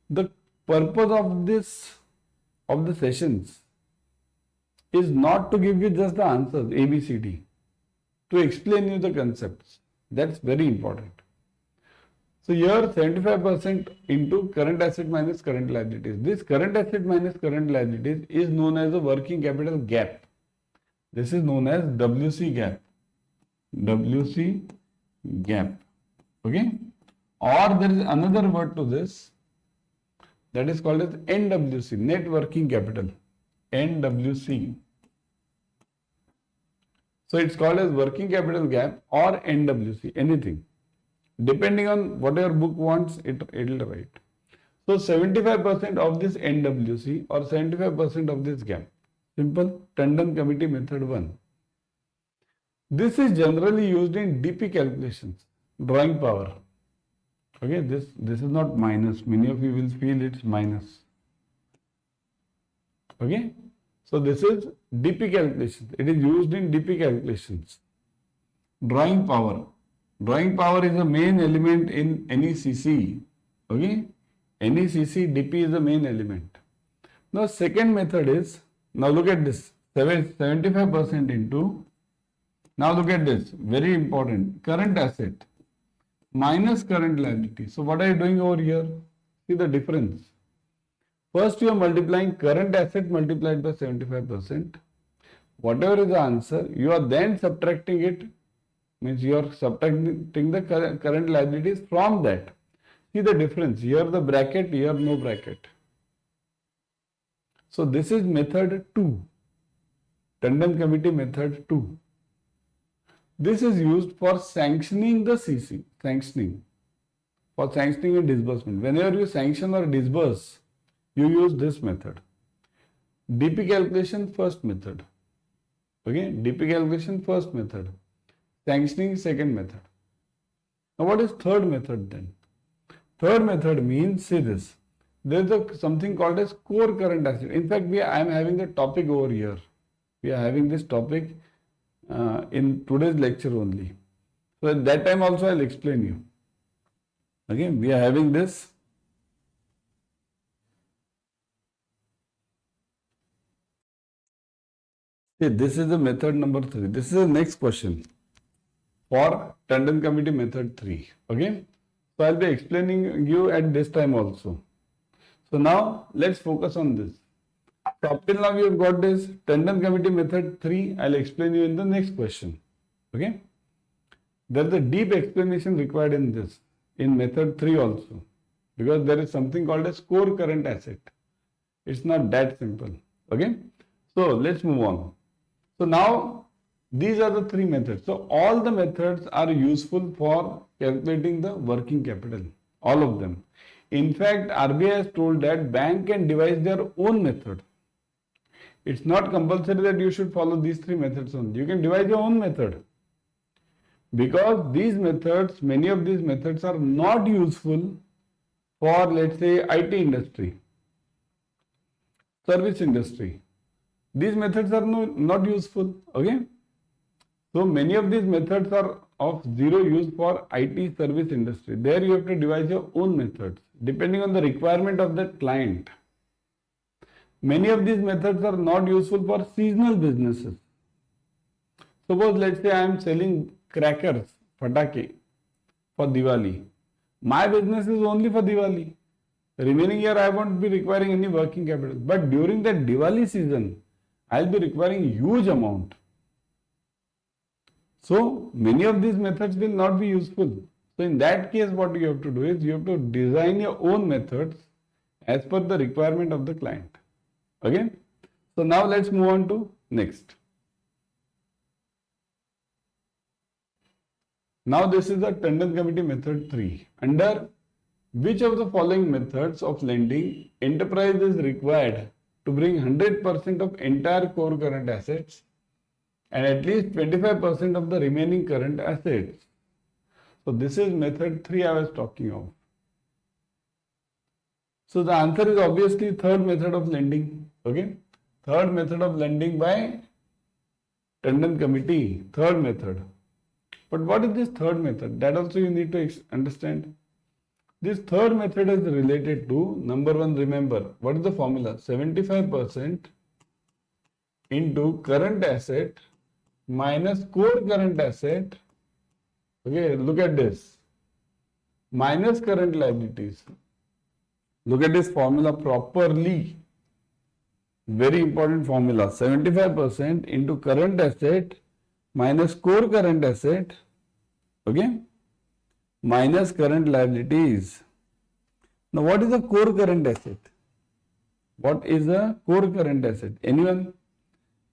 the purpose of the sessions is not to give you just the answers, A, B, C, D, to explain you the concepts. That's very important. So here 75% into current asset minus current liabilities. This current asset minus current liabilities is known as a working capital gap. This is known as WC gap. WC gap. Okay. Or there is another word to this that is called as NWC, net working capital. NWC. So it's called as working capital gap or NWC, anything. Depending on what your book wants, it will write. So 75% of this NWC or 75% of this gap. Simple. Tandon committee method 1. This is generally used in DP calculations, drawing power. Okay, this is not minus. Many of you will feel it's minus. Okay, so this is DP calculations. It is used in DP calculations. Drawing power. Drawing power is the main element in any CC. Okay, any CC, DP is the main element. Now, second method is, now look at this, 75% into, now look at this, very important, current asset minus current liability. So what are you doing over here? See the difference. First you are multiplying current asset multiplied by 75%. Whatever is the answer, you are then subtracting it, means you are subtracting the current liabilities from that. See the difference, here the bracket, here no bracket. So this is method 2, Tandon committee method 2. This is used for sanctioning the CC, sanctioning. for sanctioning and disbursement. Whenever you sanction or disburse, you use this method. DP calculation first method. Okay, DP calculation first method. Sanctioning second method. Now what is third method then? Third method means, see this, there is something called as core current asset. In fact, I am having the topic over here. We are having this topic in today's lecture only. So at that time also I will explain you. Okay, we are having this. See, this is the method number 3. This is the next question for Tandon Committee method 3. Okay, so I will be explaining you at this time also. So now let's focus on this. So up till now we have got this Tandon Committee method 3. I will explain you in the next question. Okay, there is a deep explanation required in this, in method 3 also, because there is something called as core current asset. It's not that simple. Okay, so let's move on. So now these are the 3 methods. So all the methods are useful for calculating the working capital, all of them. In fact, RBI has told that bank can devise their own method. It's not compulsory that you should follow these 3 methods only. You can devise your own method, because these methods, many of these methods are not useful for, let's say, IT industry, service industry. These methods are not useful. Okay, so many of these methods are of zero use for IT service industry. There you have to devise your own methods depending on the requirement of the client. Many of these methods are not useful for seasonal businesses. Suppose, let's say I am selling crackers, patake, for Diwali. My business is only for Diwali. The remaining year I won't be requiring any working capital. But during the Diwali season, I'll be requiring huge amount. So many of these methods will not be useful. So in that case, what you have to do is you have to design your own methods as per the requirement of the client. Okay. So now let's move on to next. Now this is the Tandon Committee method 3. Under which of the following methods of lending enterprise is required to bring 100% of entire core current assets and at least 25% of the remaining current assets? So this is method 3 I was talking of. So the answer is obviously third method of lending. Okay, third method of lending by Tandon Committee, third method. But what is this third method? That also you need to understand. This third method is related to, number 1, remember, what is the formula? 75% into current asset minus core current asset. Okay, look at this. Minus current liabilities. Look at this formula properly. Very important formula. 75% into current asset minus core current asset. Okay, minus current liabilities. Now what is a core current asset? What is a core current asset? Anyone?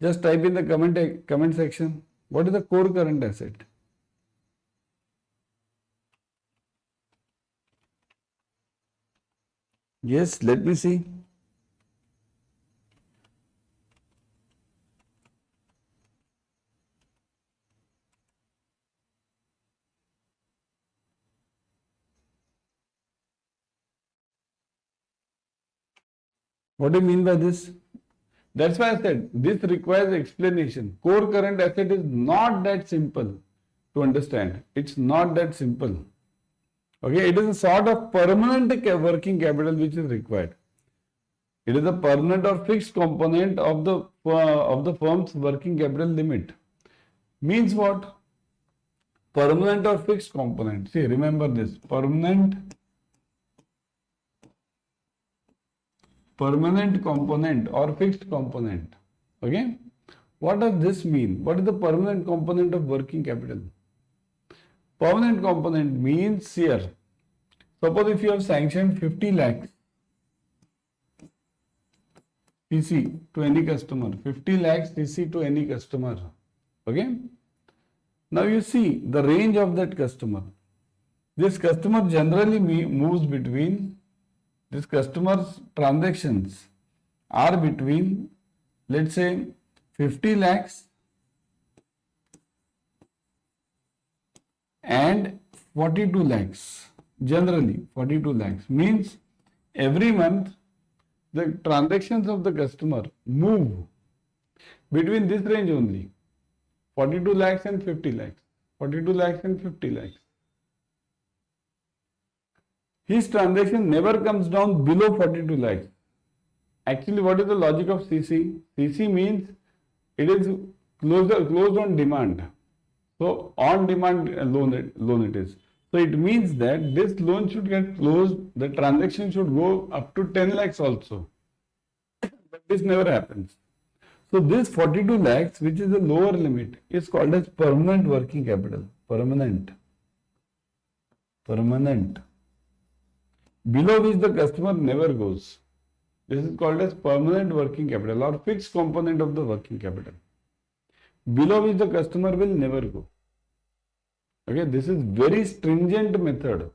Just type in the comment section. What is the core current asset? Yes, let me see. What do you mean by this? That's why I said this requires explanation. Core current asset is not that simple to understand. It's not that simple. Okay, it is a sort of permanent working capital which is required. It is a permanent or fixed component of the firm's working capital limit. Means what? Permanent or fixed component. See, remember this. Permanent component or fixed component. Okay, what does this mean? What is the permanent component of working capital? Permanent component means here, suppose if you have sanctioned 50 lakhs TC to any customer, 50 lakhs TC to any customer. Okay, now you see the range of that customer. This customer generally moves between, this customer's transactions are between, let's say, 50 lakhs and 42 lakhs. Generally, 42 lakhs means every month the transactions of the customer move between this range only, 42 lakhs and 50 lakhs, 42 lakhs and 50 lakhs. His transaction never comes down below 42 lakhs. Actually, what is the logic of CC? CC means it is closed on demand. So, on demand loan it is. So, it means that this loan should get closed, the transaction should go up to 10 lakhs also. But this never happens. So, this 42 lakhs, which is the lower limit, is called as permanent working capital. Permanent. Below which the customer never goes. This is called as permanent working capital or fixed component of the working capital. Below which the customer will never go. Okay, this is very stringent method.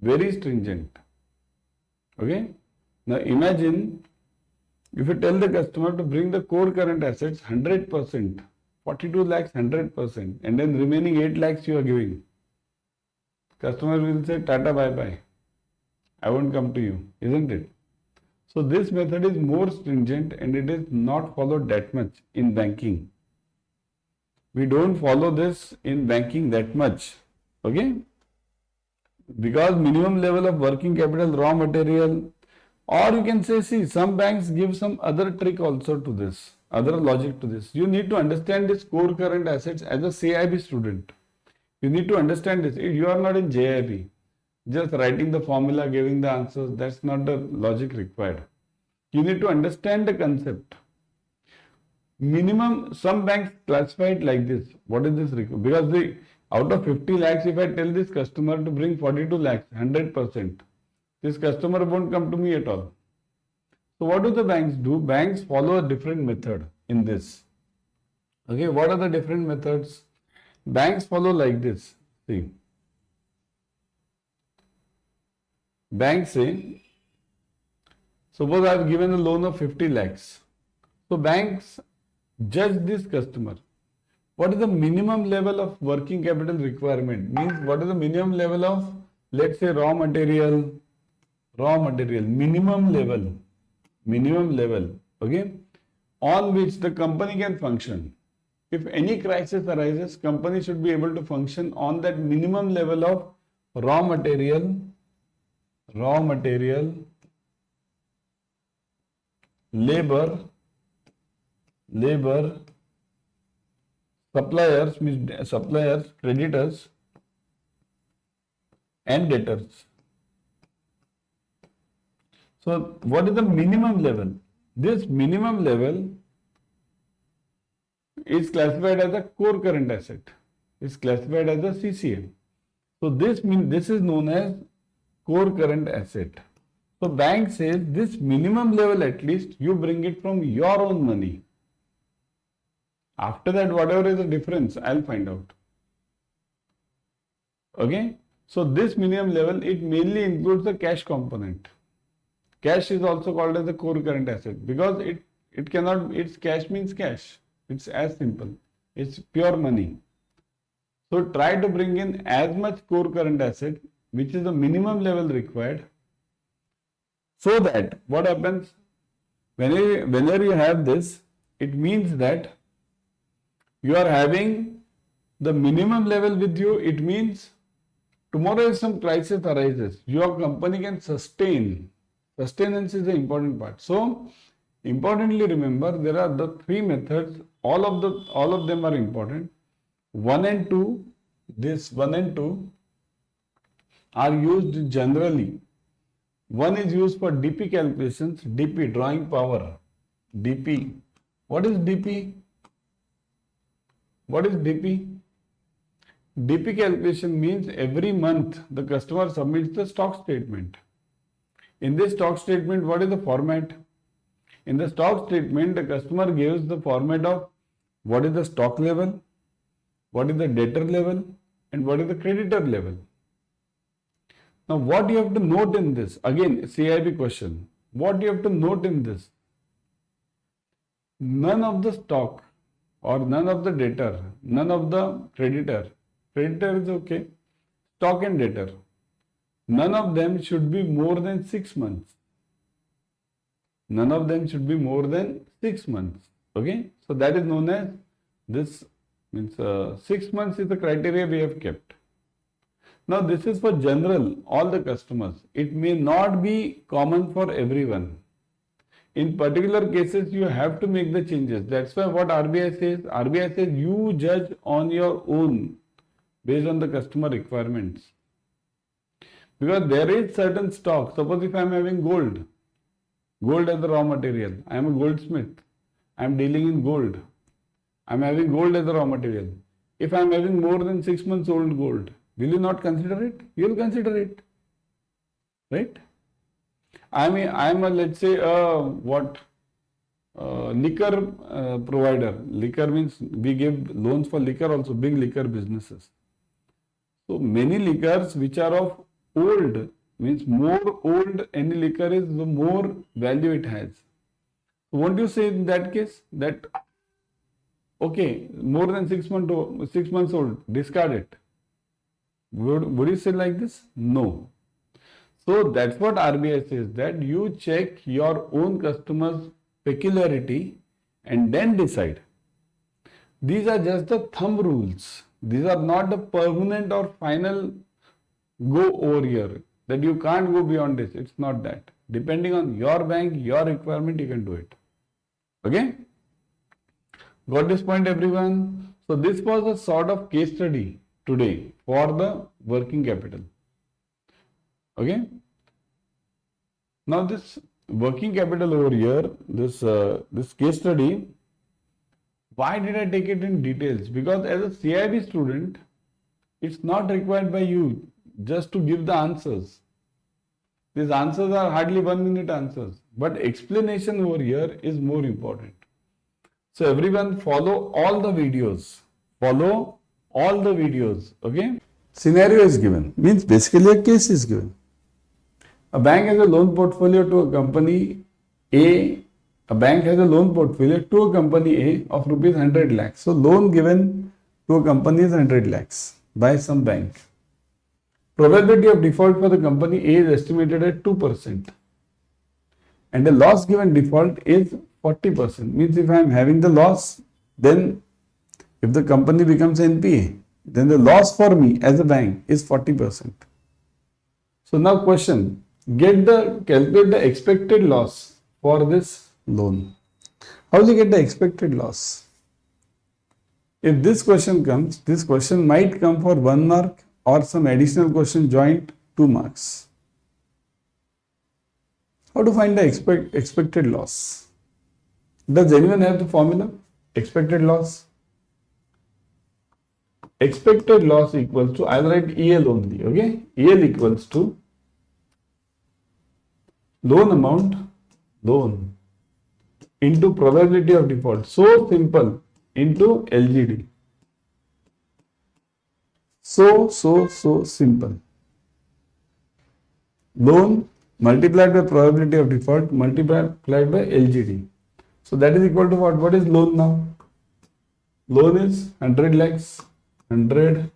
Very stringent. Okay. Now imagine if you tell the customer to bring the core current assets 100%, 42 lakhs 100%, and then remaining 8 lakhs you are giving. Customer will say tata bye bye. I won't come to you, isn't it? So this method is more stringent and it is not followed that much in banking. We don't follow this in banking that much, okay? Because minimum level of working capital, raw material, or you can say, see, some banks give some other trick also to this, other logic to this. You need to understand this core current assets as a CAIIB student. You need to understand this. If you are not in JAIIB, just writing the formula, giving the answers, that's not the logic required. You need to understand the concept. Minimum, some banks classify it like this. What is this required? Because out of 50 lakhs, if I tell this customer to bring 42 lakhs, 100%, this customer won't come to me at all. So what do the banks do? Banks follow a different method in this. Okay, what are the different methods? Banks follow like this. See. Banks say, suppose I have given a loan of 50 lakhs. So banks judge this customer. What is the minimum level of working capital requirement? Means what is the minimum level of, let's say, raw material, minimum level, okay, on which the company can function. If any crisis arises, company should be able to function on that minimum level of raw material, labor, suppliers, creditors, and debtors. So, what is the minimum level? This minimum level is classified as a core current asset. Is classified as a CCA. So, this is known as core current asset. So, bank says this minimum level at least you bring it from your own money. After that, whatever is the difference, I'll find out. Okay. So, this minimum level, it mainly includes the cash component. Cash is also called as the core current asset because it cannot, its cash means cash. It's as simple. It's pure money. So, try to bring in as much core current asset, which is the minimum level required, so that what happens, whenever you have this, it means that you are having the minimum level with you. It means tomorrow if some crisis arises, your company can sustain. Sustenance is the important part. So, importantly remember, there are the three methods. All of them are important. 1 and 2, this 1 and 2 are used generally. One is used for DP calculations, DP, drawing power, DP. What is DP? What is DP? DP calculation means every month the customer submits the stock statement. In this stock statement, what is the format? In the stock statement, the customer gives the format of what is the stock level, what is the debtor level, and what is the creditor level. Now what you have to note in this, again CIB question, what you have to note in this, none of the stock or none of the debtor, none of the creditor is okay, stock and debtor, none of them should be more than 6 months. None of them should be more than 6 months. Okay, so that is known as this means 6 months is the criteria we have kept. Now this is for general, all the customers. It may not be common for everyone. In particular cases, you have to make the changes. That's why what RBI says you judge on your own based on the customer requirements. Because there is certain stock. Suppose if I am having gold as a raw material, I am a goldsmith, I am dealing in gold, I am having gold as a raw material. If I am having more than 6 months old gold, will you not consider it? You will consider it, right? I am a, let's say, liquor provider. Liquor means we give loans for liquor also, big liquor businesses. So many liquors which are of old, means more old any liquor is, the more value it has. So won't you say in that case that, okay, more than 6 months old, discard it? Would you say like this? No. So that's what RBI says, that you check your own customer's peculiarity and then decide. These are just the thumb rules. These are not the permanent or final go over here, that you can't go beyond this. It's not that. Depending on your bank, your requirement, you can do it. Okay? Got this point, everyone? So this was a sort of case study today for the working capital. Okay? Now this working capital over here, this case study, why did I take it in details? Because as a CIB student, it's not required by you just to give the answers. These answers are hardly 1 minute answers, but explanation over here is more important. So everyone follow all the videos. Follow all the videos. Okay? Scenario is given. Means basically a case is given. A bank has a loan portfolio to a company A. A bank has a loan portfolio to a company A of rupees 100 lakhs. So loan given to a company is 100 lakhs by some bank. Probability of default for the company A is estimated at 2%. And the loss given default is 40%. Means if I am having the loss, then if the company becomes NPA, then the loss for me as a bank is 40%. So now question, calculate the expected loss for this loan. How will you get the expected loss? If this question comes, this question might come for 1 mark or some additional question joint 2 marks. How to find the expected loss? Does anyone have the formula? Expected loss? Expected loss equals to, I will write EL only, okay? EL equals to loan amount, loan, into probability of default. So simple, into LGD. So simple. Loan multiplied by probability of default multiplied by LGD. So that is equal to what? What is loan now? Loan is 100 lakhs. 100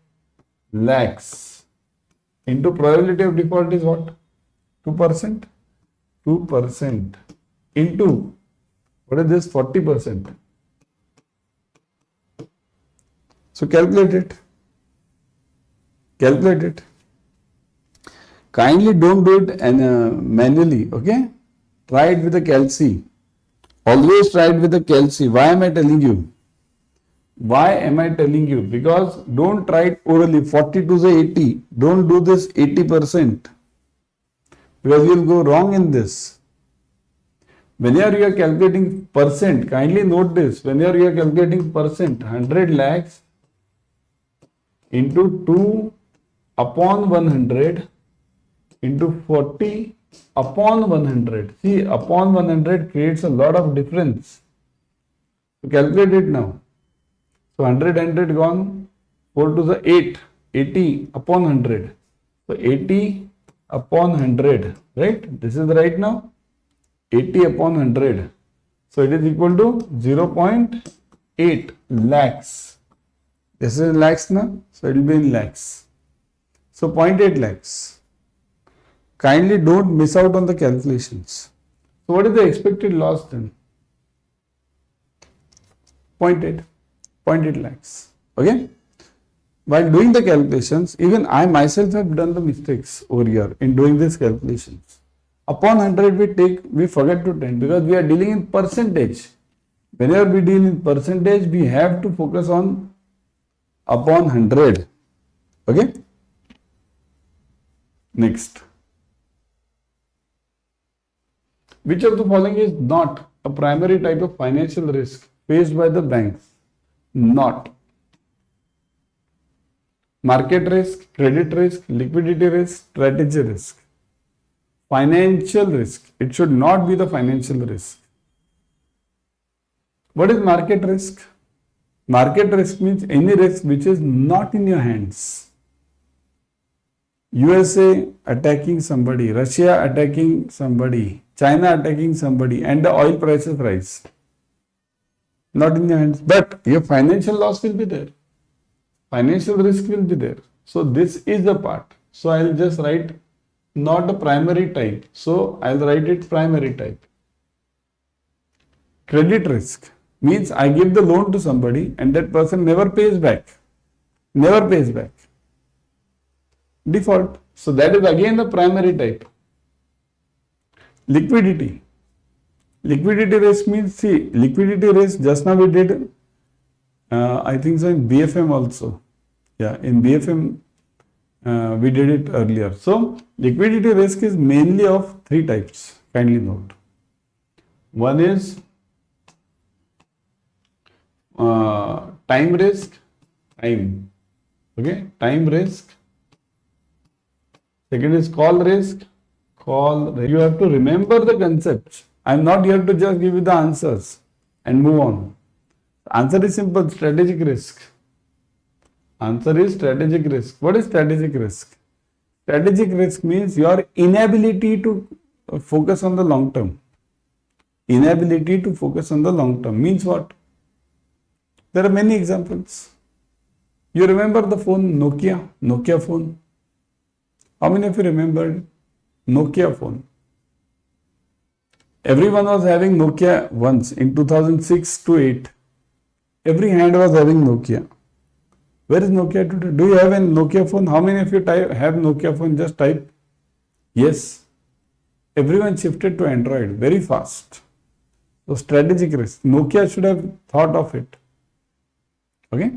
lakhs into probability of default is what? 2%. 2% into, what is this? 40%. So calculate it. Calculate it. Kindly don't do it manually, okay? Try it with a calci. Always try it with a calci. Why am I telling you? Why am I telling you? Because don't try it orally. 40 to the 80. Don't do this 80%. Because you will go wrong in this. Whenever you are calculating percent, kindly note this. Whenever you are calculating percent, 100 lakhs into 2 upon 100 into 40 upon 100. See, upon 100 creates a lot of difference. So calculate it now. So 100 gone, 4 to the 8, 80 upon 100. So 80 upon 100, right? This is right now 80 upon 100. So it is equal to 0.8 lakhs. This is in lakhs now, so it will be in lakhs. So 0.8 lakhs. Kindly don't miss out on the calculations. So what is the expected loss then? 0.8 lakhs. Okay. While doing the calculations, even I myself have done the mistakes over here in doing these calculations. Upon 100 we forget to 10 because we are dealing in percentage. Whenever we deal in percentage, we have to focus on upon 100. Okay. Next. Which of the following is not a primary type of financial risk faced by the banks? Not. Market risk, credit risk, liquidity risk, strategy risk. Financial risk. It should not be the financial risk. What is market risk? Market risk means any risk which is not in your hands. USA attacking somebody, Russia attacking somebody, China attacking somebody, and the oil prices rise. Not in your hands, but your financial loss will be there. Financial risk will be there. So this is the part. So I'll just write not the primary type. So I'll write it primary type. Credit risk means I give the loan to somebody and that person never pays back. Never pays back. Default. So that is again the primary type. Liquidity. Liquidity risk means, see, liquidity risk just now we did, I think so in BFM also. Yeah, in BFM we did it earlier. So liquidity risk is mainly of three types. Kindly note. One is time risk, time. Okay, time risk. Second is call risk. You have to remember the concepts. I am not here to just give you the answers and move on. The answer is simple, strategic risk. Answer is strategic risk. What is strategic risk? Strategic risk means your inability to focus on the long term. Inability to focus on the long term means what? There are many examples. You remember the phone Nokia phone? How many of you remembered Nokia phone? Everyone was having Nokia once in 2006 to 8. Every hand was having Nokia. Where is Nokia today? Do you have a Nokia phone? How many of you have Nokia phone? Just type. Yes. Everyone shifted to Android very fast. So strategic risk. Nokia should have thought of it. Okay.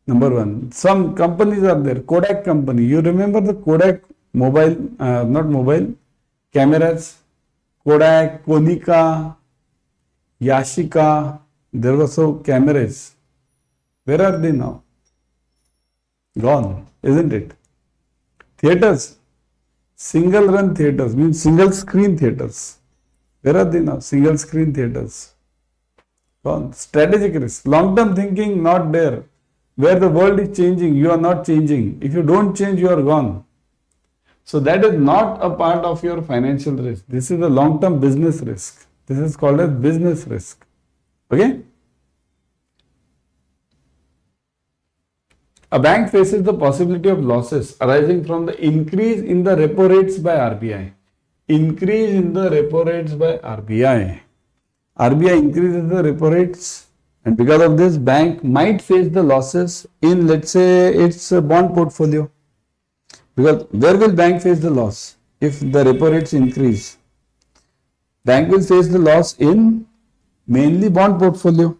Number one. Some companies are there. Kodak company. You remember the Kodak mobile, not mobile, cameras? Kodak, Konica, Yashica. There were so cameras. Where are they now? Gone, isn't it? Theaters. Single run theaters means single screen theaters. Where are they now? Single screen theaters. Gone. Strategic risk. Long term thinking not there. Where the world is changing, you are not changing. If you don't change, you are gone. So that is not a part of your financial risk. This is a long term business risk. This is called as business risk. Okay? A bank faces the possibility of losses arising from the increase in the repo rates by RBI. Increase in the repo rates by RBI. RBI increases the repo rates, and because of this, bank might face the losses in, let's say, its bond portfolio. Because where will bank face the loss if the repo rates increase? Bank will face the loss in mainly bond portfolio.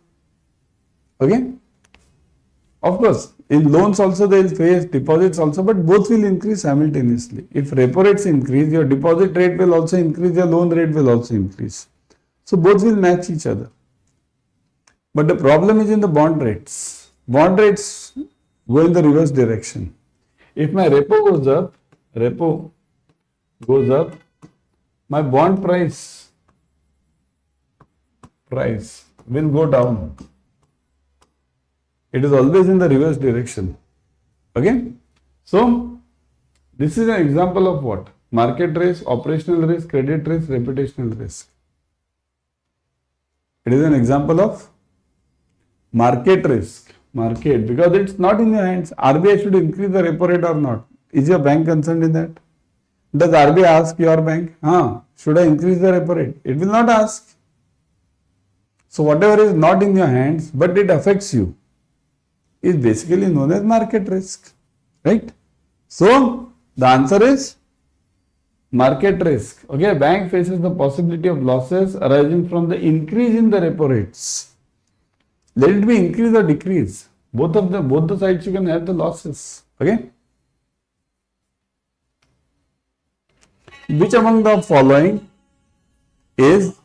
Okay? Of course, in loans also they will face, deposits also, but both will increase simultaneously. If repo rates increase, your deposit rate will also increase, your loan rate will also increase. So both will match each other. But the problem is in the bond rates. Bond rates go in the reverse direction. If my repo goes up, my bond price will go down. It is always in the reverse direction. Okay? So, this is an example of what? Market risk, operational risk, credit risk, reputational risk. It is an example of market risk. Market, because it's not in your hands. RBI should increase the repo rate or not. Is your bank concerned in that? Does RBI ask your bank, should I increase the repo rate? It will not ask. So whatever is not in your hands, but it affects you, is basically known as market risk, right? So the answer is market risk. Okay, bank faces the possibility of losses arising from the increase in the repo rates. Let it be increase or decrease. Both the sides you can have the losses. Okay. Which among the following is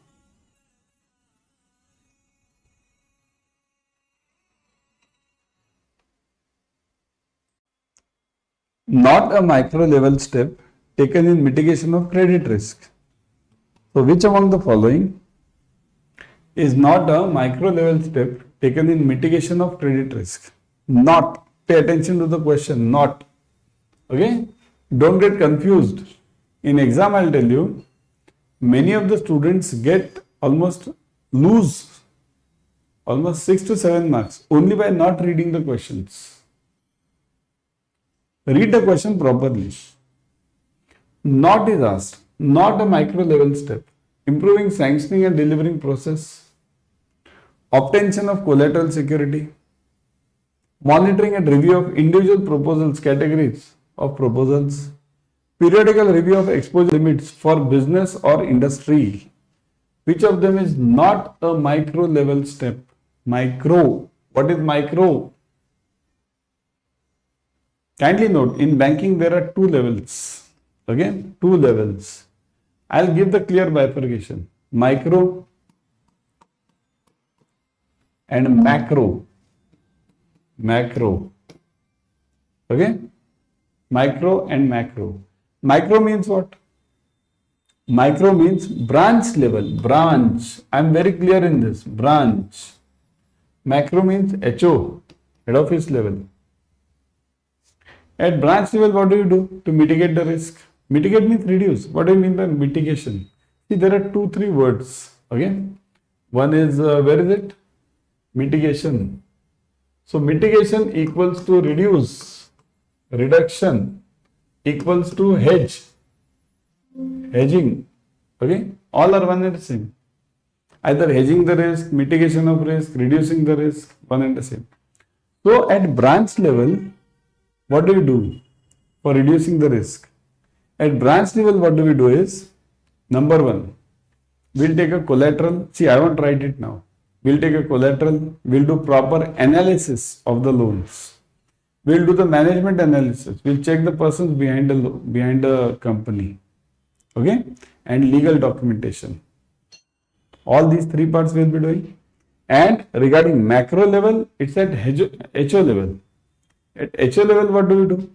not a micro level step taken in mitigation of credit risk? So which among the following is not a micro level step taken in mitigation of credit risk? Not. Pay attention to the question. Not. Okay. Don't get confused. In exam, I'll tell you, many of the students lose almost 6 to 7 marks only by not reading the questions. Read the question properly. Not is asked. Not a micro level step. Improving sanctioning and delivering process. Obtention of collateral security. Monitoring and review of individual proposals, categories of proposals. Periodical review of exposure limits for business or industry. Which of them is not a micro level step? Micro. What is micro? Kindly note, in banking there are 2 levels. Again, 2 levels. I'll give the clear bifurcation. Micro and macro. Macro. Okay? Micro and macro. Micro means what? Micro means branch level. Branch. I am very clear in this. Branch. Macro means HO. Head office level. At branch level, what do you do to mitigate the risk? Mitigate means reduce. What do you mean by mitigation? See, there are 2-3 words. Okay? One is, where is it? Mitigation. So, mitigation equals to reduce. Reduction equals to hedge. Hedging. Okay? All are one and the same. Either hedging the risk, mitigation of risk, reducing the risk, one and the same. So, at branch level, what do you do for reducing the risk? At branch level, what do we do is, number 1, we'll take a collateral. See, I won't write it now. We'll take a collateral. We'll do proper analysis of the loans. We'll do the management analysis. We'll check the persons behind the company. Okay? And legal documentation. All these 3 parts we'll be doing. And regarding macro level, it's at HO level. At HO level, what do?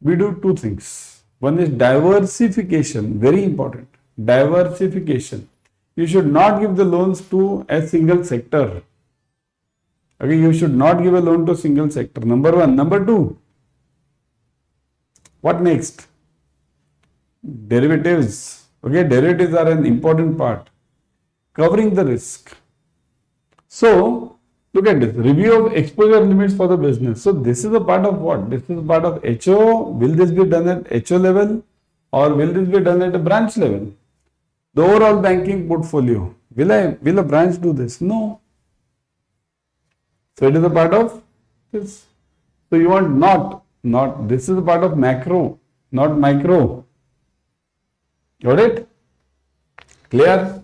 We do 2 things. One is diversification. Very important. Diversification. You should not give the loans to a single sector. Okay, you should not give a loan to a single sector. Number 1. Number 2. What next? Derivatives. Okay, derivatives are an important part. Covering the risk. So, look at this. Review of exposure limits for the business. So, this is a part of what? This is a part of HO. Will this be done at HO level or will this be done at a branch level? The overall banking portfolio. Will a branch do this? No. So it is a part of this. So you want not. This is a part of macro, not micro. Got it? Clear?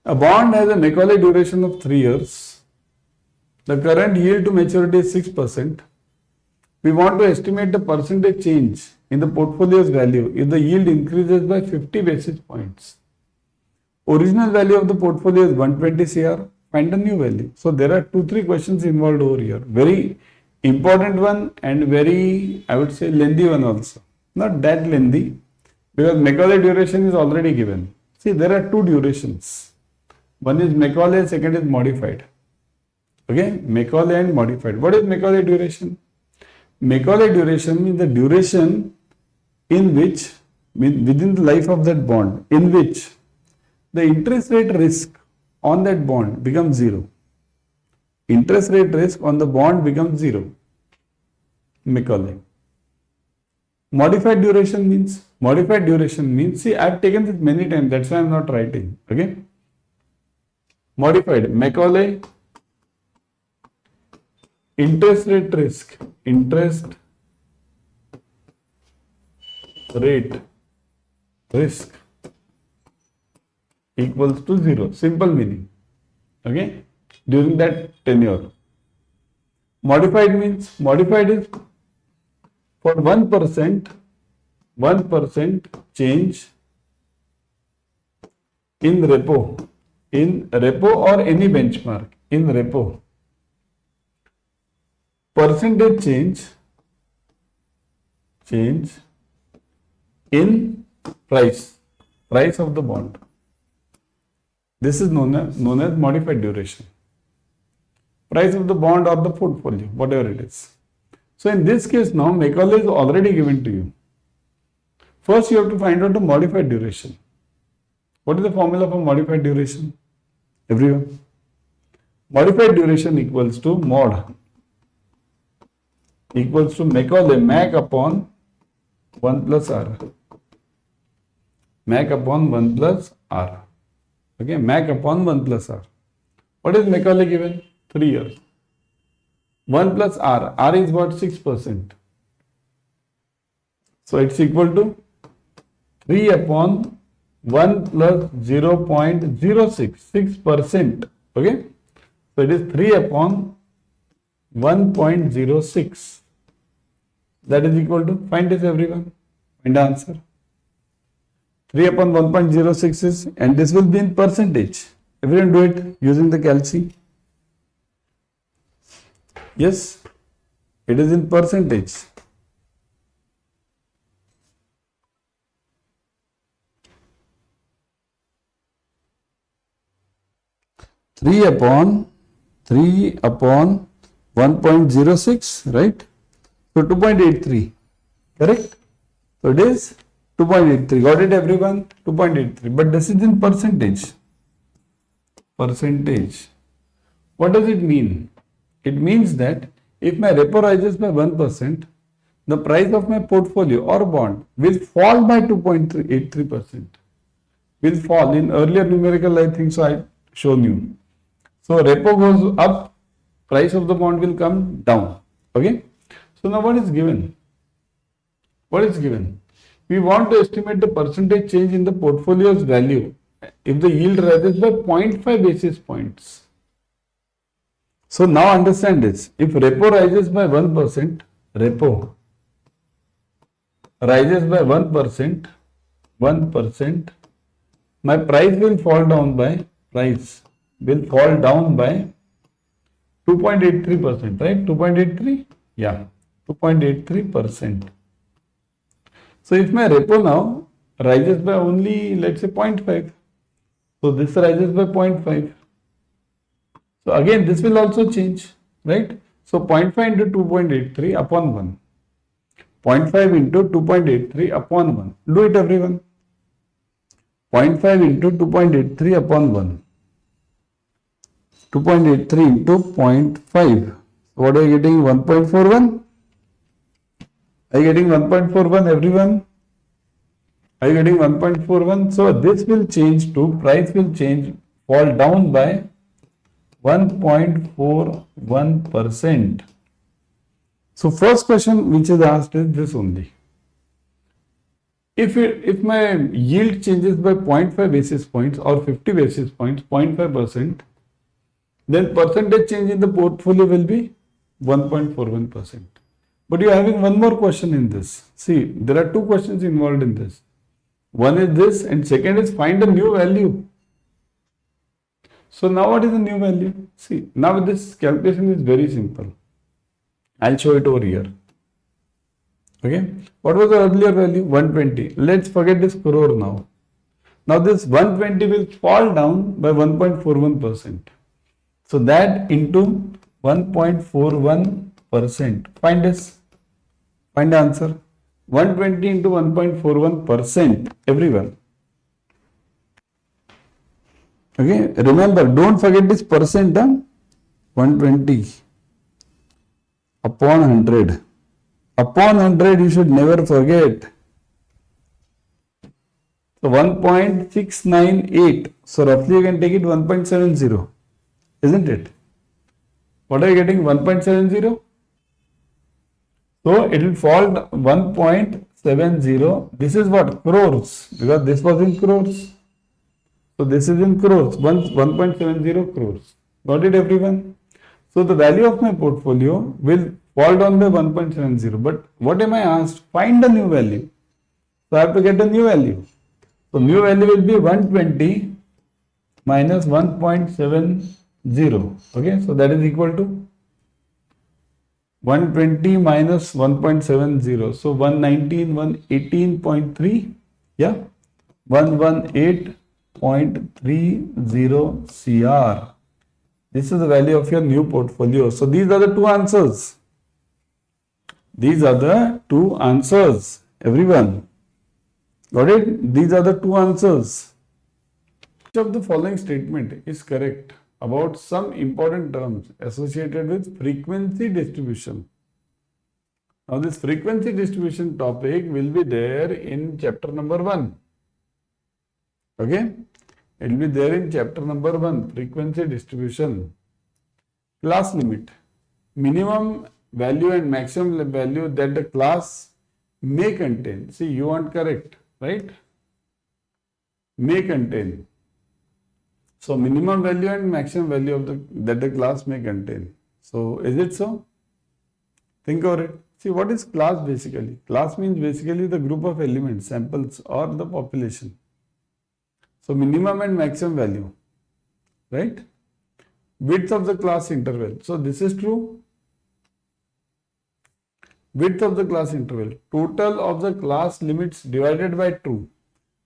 A bond has a Macaulay duration of 3 years. The current yield to maturity is 6%. We want to estimate the percentage change in the portfolio's value if the yield increases by 50 basis points. Original value of the portfolio is 120 CR. Find the new value. So there are 2-3 questions involved over here. Very important one and very, I would say, lengthy one also. Not that lengthy because Macaulay duration is already given. See, there are 2 durations. One is Macaulay, second is modified. Okay, Macaulay and modified. What is Macaulay duration? Macaulay duration means the duration in which, within the life of that bond, in which the interest rate risk on that bond becomes zero. Interest rate risk on the bond becomes zero. Macaulay. Modified duration means, see, I have taken this many times, that's why I am not writing. Okay. Modified, Macaulay, interest rate risk, interest rate risk equals to zero. Simple meaning. Okay. During that tenure. Modified means, modified is for 1% change in repo or any benchmark, in repo, percentage change in price of the bond. This is known as modified duration. Price of the bond or the portfolio, whatever it is. So in this case now, Macaulay is already given to you. First you have to find out the modified duration. What is the formula for modified duration? Everyone? Modified duration equals to mod, equals to Macaulay, Mac upon 1 plus R. Mac upon 1 plus R. Okay, Mac upon 1 plus R. What is Macaulay given? 3 years. 1 plus R. R is what? 6%. So it's equal to 3 upon 1 plus 0.06, 6%. Okay. So it is 3 upon 1.06. That is equal to, find this everyone. Find the answer. 3 upon 1.06 is, and this will be in percentage. Everyone do it using the calci. Yes, it is in percentage. Three upon 1.06, right? So 2.83, correct? So it is 2.83. Got it, everyone? 2.83. But this is in percentage. Percentage. What does it mean? It means that if my repo rises by 1%, the price of my portfolio or bond will fall by 2.83%. Will fall. In earlier numerical, I think so I shown you. So repo goes up, price of the bond will come down. Okay. So now what is given? What is given? We want to estimate the percentage change in the portfolio's value if the yield rises by 0.5 basis points. So now understand this. If repo rises by 1%, repo rises by 1%, my price will fall down by, 2.83%, right? 2.83? Yeah, 2.83%. So if my repo now rises by only, let's say 0.5, so this rises by 0.5. So again, this will also change, right? So 0.5 into 2.83 upon 1. 0.5 into 2.83 upon 1. Do it, everyone. 0.5 into 2.83 upon 1. 2.83 into 0.5. What are you getting? 1.41? Are you getting 1.41, everyone? Are you getting 1.41? So this will change to, price will change, fall down by 1.41%. So first question which is asked is this only. If my yield changes by 0.5 basis points or 50 basis points, 0.5%, then percentage change in the portfolio will be 1.41%. But you are having one more question in this. See, there are two questions involved in this. One is this and second is find a new value. So now what is the new value? See, now this calculation is very simple. I'll show it over here. Okay. What was the earlier value? 120. Let's forget this crore now. Now this 120 will fall down by 1.41%. So that into 1.41%. Find this. Find the answer. 120 into 1.41%, everyone. Okay, remember, don't forget this percent, 120 upon 100. Upon 100, you should never forget. So 1.698. So roughly you can take it 1.70, isn't it? What are you getting? 1.70. So it will fall 1.70. This is what? Crores, because this was in crores. So this is in crores, 1.70 crores. Got it, everyone? So the value of my portfolio will fall down by 1.70. But what am I asked? Find the new value. So I have to get a new value. So new value will be 120 minus 1.70. Okay, so that is equal to 120 minus 1.70. So 119, 118.3. Yeah, 118.30 CR. This is the value of your new portfolio. So these are the two answers. These are the two answers, everyone. Got it? These are the two answers. Which of the following statement is correct about some important terms associated with frequency distribution? Now this frequency distribution topic will be there in chapter number 1. Okay? It will be there in chapter number 1, frequency distribution. Class limit. Minimum value and maximum value that the class may contain. See, you want correct, right? May contain. So minimum value and maximum value of that the class may contain. So is it so? Think over it. See, what is class basically? Class means basically the group of elements, samples, or the population. So minimum and maximum value, right? Width of the class interval. So this is true. Width of the class interval. Total of the class limits divided by 2.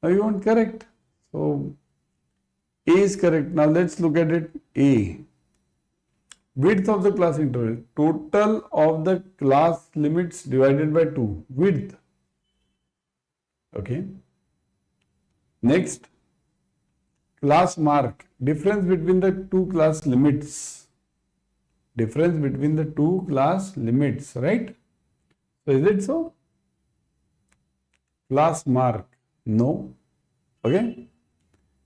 Now you want correct. So A is correct. Now let's look at it. A. Width of the class interval. Total of the class limits divided by 2. Width. Okay. Next. Class mark. Difference between the two class limits. Difference between the two class limits, right? So is it so? Class mark. No. Okay.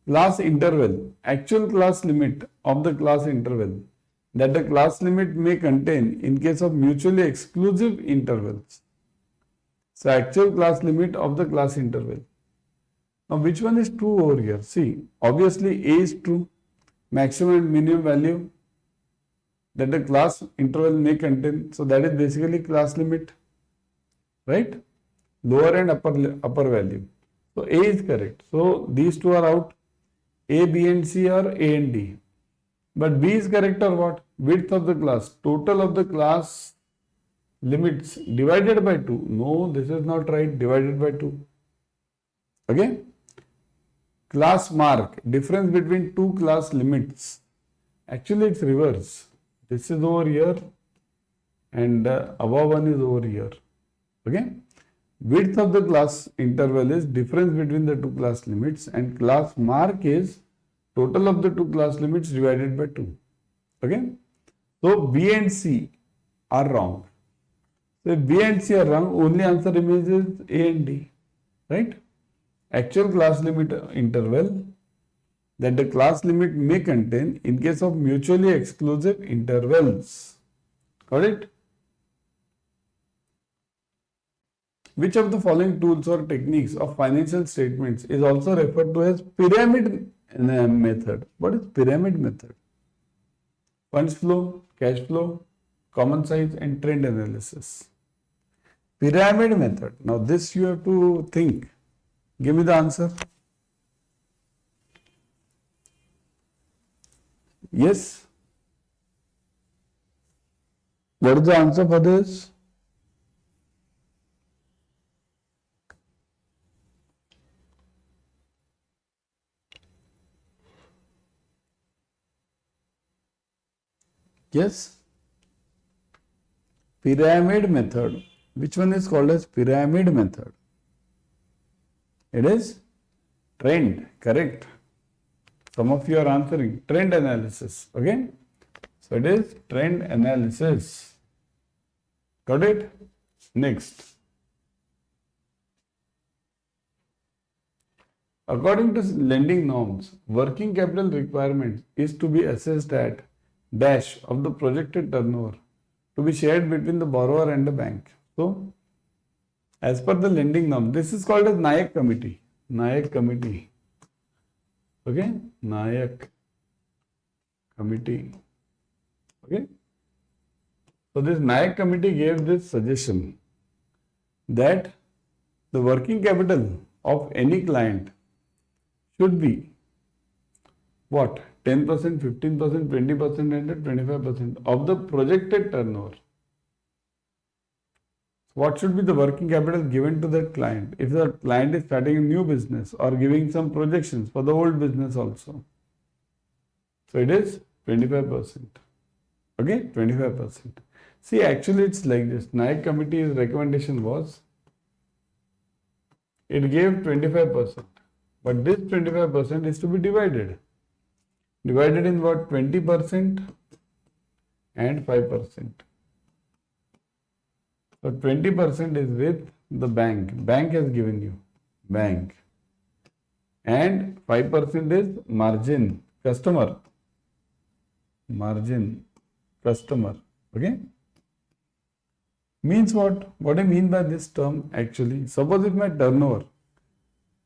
Class interval. Actual class limit of the class interval that the class limit may contain in case of mutually exclusive intervals. So actual class limit of the class interval. Now which one is true over here? See, obviously A is true. Maximum and minimum value that the class interval may contain. So that is basically class limit, right? Lower and upper value. So A is correct. So these two are out. A, B and C are A and D. But B is correct or what? Width of the class. Total of the class limits divided by 2. No, this is not right. Divided by 2. Okay. Class mark. Difference between two class limits. Actually, it's reverse. This is over here and above one is over here. Okay. Width of the class interval is difference between the two class limits, and class mark is total of the two class limits divided by 2. Okay. So B and C are wrong. So if B and C are wrong, only answer remains is A and D. Right. Actual class limit interval that the class limit may contain in case of mutually exclusive intervals. Got it? Which of the following tools or techniques of financial statements is also referred to as pyramid method? What is pyramid method? Funds flow, cash flow, common size, and trend analysis. Pyramid method. Now this you have to think. Give me the answer. Yes. What is the answer for this? Yes. Pyramid method. Which one is called as pyramid method? It is trend, correct? Some of you are answering trend analysis, okay? So it is trend analysis. Got it? Next. According to lending norms, working capital requirements is to be assessed at dash of the projected turnover to be shared between the borrower and the bank. So, as per the lending norm, this is called as NAYAK committee. NAYAK committee. Okay? NAYAK committee. Okay? So, this NAYAK committee gave this suggestion that the working capital of any client should be what? 10%, 15%, 20% and 25% of the projected turnover. What should be the working capital given to that client if the client is starting a new business or giving some projections for the old business also? So it is 25%. Okay, 25%. See, actually it's like this. NAYAK committee's recommendation was, it gave 25%, but this 25% is to be divided. Divided in what? 20% and 5%. So 20% is with the bank. Bank has given you. Bank. And 5% is margin. Customer. Margin. Customer. Okay. Means what? What I mean by this term actually. Suppose if my turnover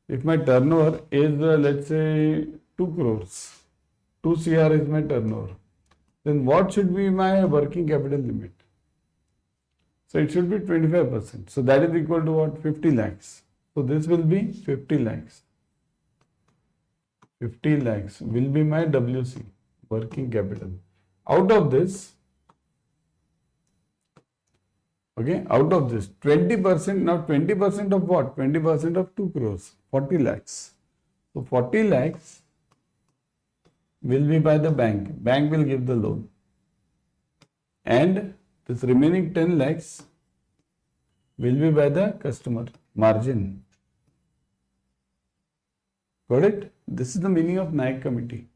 is let's say 2 crores. 2 CR is my turnover. Then what should be my working capital limit? So it should be 25%. So that is equal to what? 50 lakhs. So this will be 50 lakhs. 50 lakhs will be my WC, working capital. Out of this, okay, out of this 20%, now 20% of what? 20% of 2 crores, 40 lakhs. So 40 lakhs will be by the bank. Bank will give the loan. And this remaining 10 lakhs will be by the customer. Margin. Got it? This is the meaning of NAYAK committee.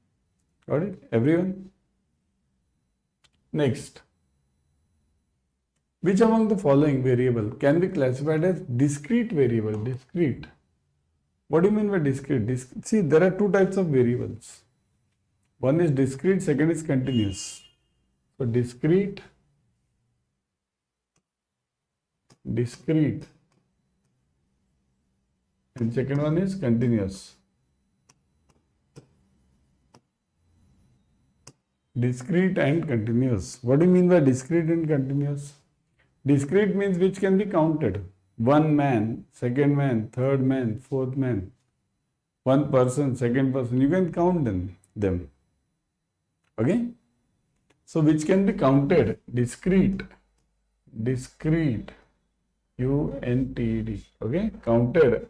Got it? Everyone? Next. Which among the following variable can be classified as discrete variable? Discrete. What do you mean by discrete? See, there are two types of variables. One is discrete, second is continuous. So discrete, and second one is continuous. Discrete and continuous. What do you mean by discrete and continuous? Discrete means which can be counted. One man, second man, third man, fourth man. One person, second person. You can count them. Okay? So which can be counted? Discrete. UNTED. Okay? Counted.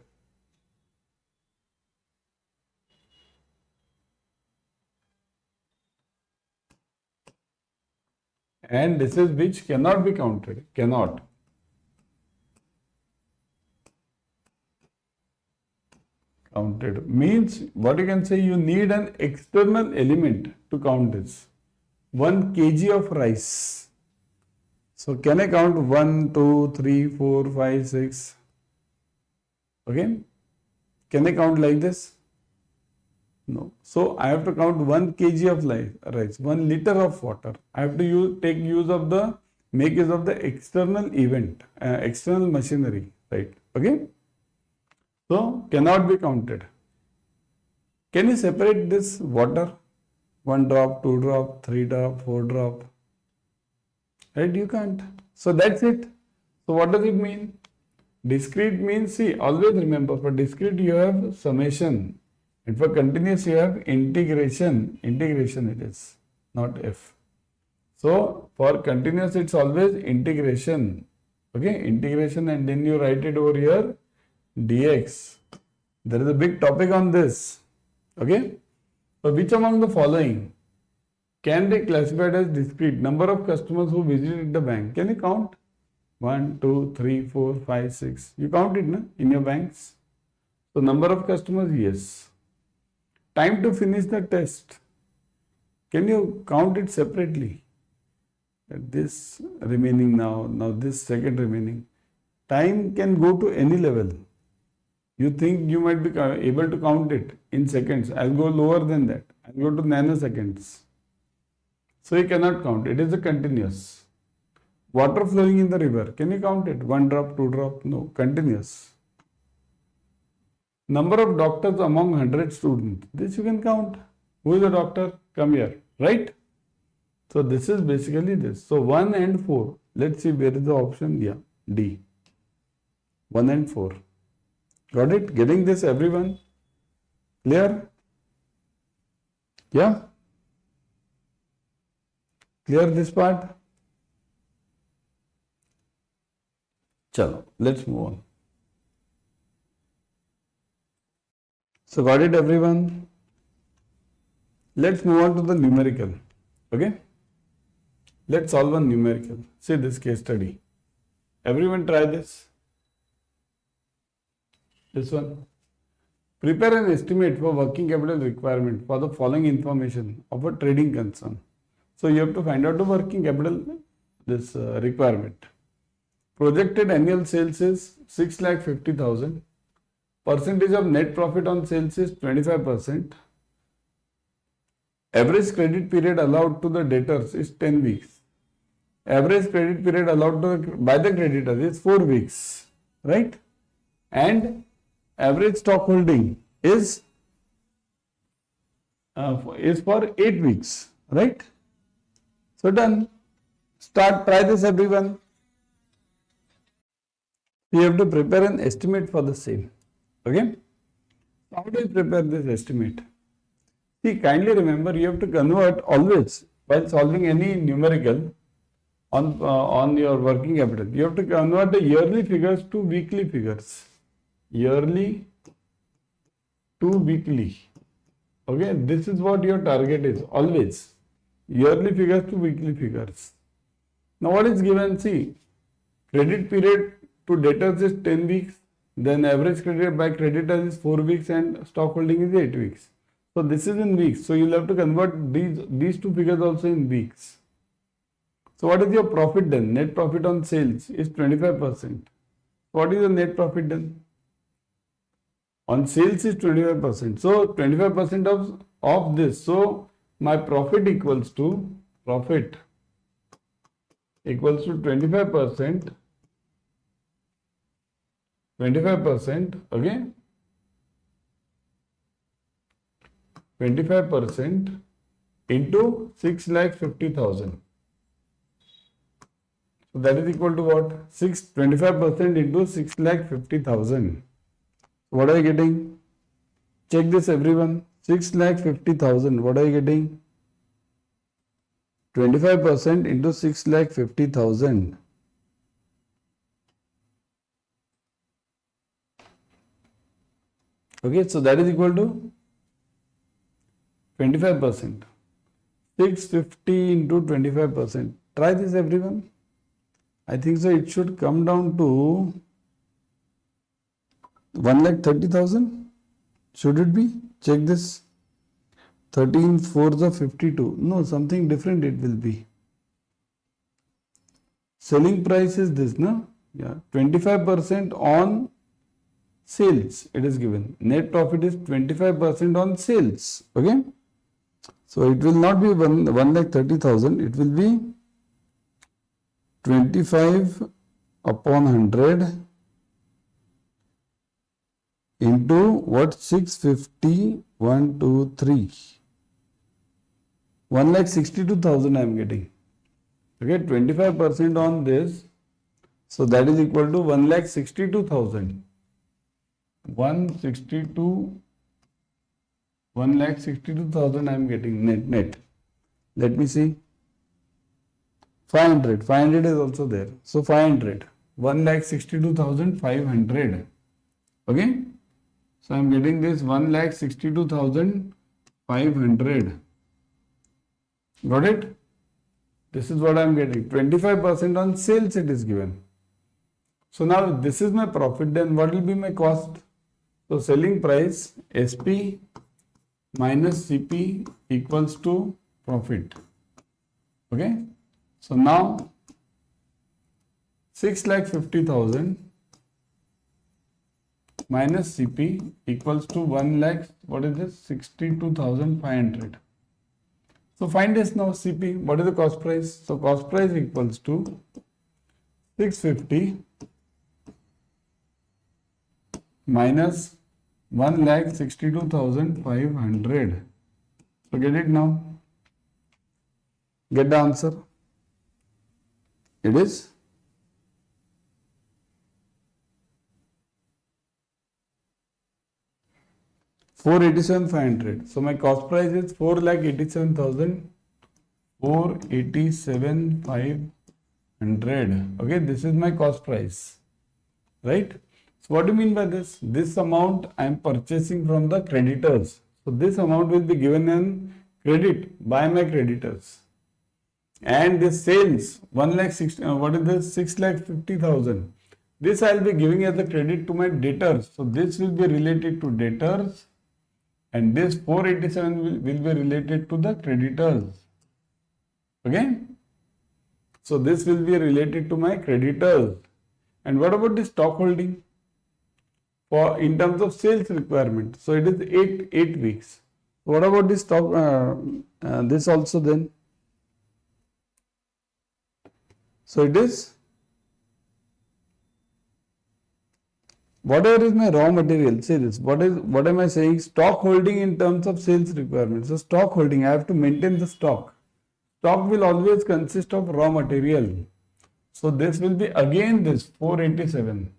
And this is which cannot be counted. Cannot. Counted means what you can say, you need an external element to count this. 1 kg of rice. So can I count 1, 2, 3, 4, 5, 6? Okay. Can I count like this? No. So I have to count 1 kg of rice, 1 liter of water. I have to make use of the external event, external machinery, right? Okay. So cannot be counted. Can you separate this water? 1 drop, 2 drop, 3 drop, 4 drop. Right? You can't. So that's it. So what does it mean? Discrete means, see, always remember, for discrete you have summation. And for continuous you have integration. Integration it is, not F. So for continuous it's always integration. Okay, integration, and then you write it over here, dx. There is a big topic on this. Okay. So which among the following can be classified as discrete? Number of customers who visited the bank. Can you count? 1, 2, 3, 4, 5, 6. You count it na, in your banks. So number of customers, yes. Time to finish the test. Can you count it separately? This remaining now this second remaining. Time can go to any level. You think you might be able to count it in seconds. I'll go lower than that. I'll go to nanoseconds. So you cannot count. It is a continuous. Water flowing in the river. Can you count it? 1 drop, 2 drop? No. Continuous. Number of doctors among 100 students. This you can count. Who is the doctor? Come here. Right? So this is basically this. So 1 and 4. Let's see where is the option. Yeah. D. 1 and 4. Got it? Getting this, everyone? Clear? Yeah? Clear this part? Chalo, let's move on. So got it, everyone? Let's move on to the numerical. Okay? Let's solve a numerical. See this case study. Everyone try this. This one. Prepare an estimate for working capital requirement for the following information of a trading concern. So you have to find out the working capital requirement. Projected annual sales is 6,50,000. Percentage of net profit on sales is 25%. Average credit period allowed to the debtors is 10 weeks. Average credit period allowed by the creditors is 4 weeks. Right? And average stock holding is for 8 weeks. Right? So done. Try this, everyone. You have to prepare an estimate for the same. Okay? How do you prepare this estimate? See, kindly remember, you have to convert always while solving any numerical on your working capital. You have to convert the yearly figures to weekly figures. Yearly to weekly. Okay? This is what your target is. Always. Yearly figures to weekly figures. Now what is given? See, credit period to debtors is 10 weeks. Then average credit by creditors is 4 weeks and stock holding is 8 weeks. So this is in weeks. So you'll have to convert these two figures also in weeks. So what is your profit then? Net profit on sales is 25%. What is the net profit then? On sales is 25%. So 25% of this. So my profit equals to 25%. Okay? 25% into 6,50,000. So that is equal to what? 25% into 6,50,000. What are you getting? Check this, everyone. 6,50,000. What are you getting? 25% into 6,50,000. Okay, so that is equal to 25%. 650 into 25%. Try this, everyone. I think so. It should come down to 1,30,000. Should it be? Check this. 13 4s are 52. No, something different it will be. Selling price is this, no? Yeah, 25% on sales it is given. Net profit is 25% on sales. Okay? So it will not be 1,30,000. It will be 25 upon 100 into what? 650, 1, 2, 3. 1,62,000 I am getting. Okay, 25% on this. So that is equal to 1,62,000. 1,62,000 I am getting net. Let me see. 500 is also there. So 500. 1,62,500. Okay. So I am getting this 1,62,500. Got it? This is what I am getting. 25% on sales it is given. So now this is my profit, then what will be my cost? So selling price SP minus CP equals to profit. Okay. So now 6,50,000 minus CP equals to 1 lakh, what is this? 62,500. So find this now CP, what is the cost price? So cost price equals to 650 minus 1,62,500. So get it now. Get the answer. It is 487,500. So my cost price is 4,87,000. 487,500. Okay, this is my cost price, right? So what do you mean by this? This amount I am purchasing from the creditors. So this amount will be given in credit by my creditors. And this sales 6,50,000. This I will be giving as a credit to my debtors. So this will be related to debtors, and this 487 will be related to the creditors. Okay. So this will be related to my creditors. And what about the stock holding? For in terms of sales requirement, so it is 8 weeks. What about this stock? This also then. So it is whatever is my raw material. See this. What am I saying? Stock holding in terms of sales requirement. So stock holding, I have to maintain the stock. Stock will always consist of raw material. So this will be again this 487.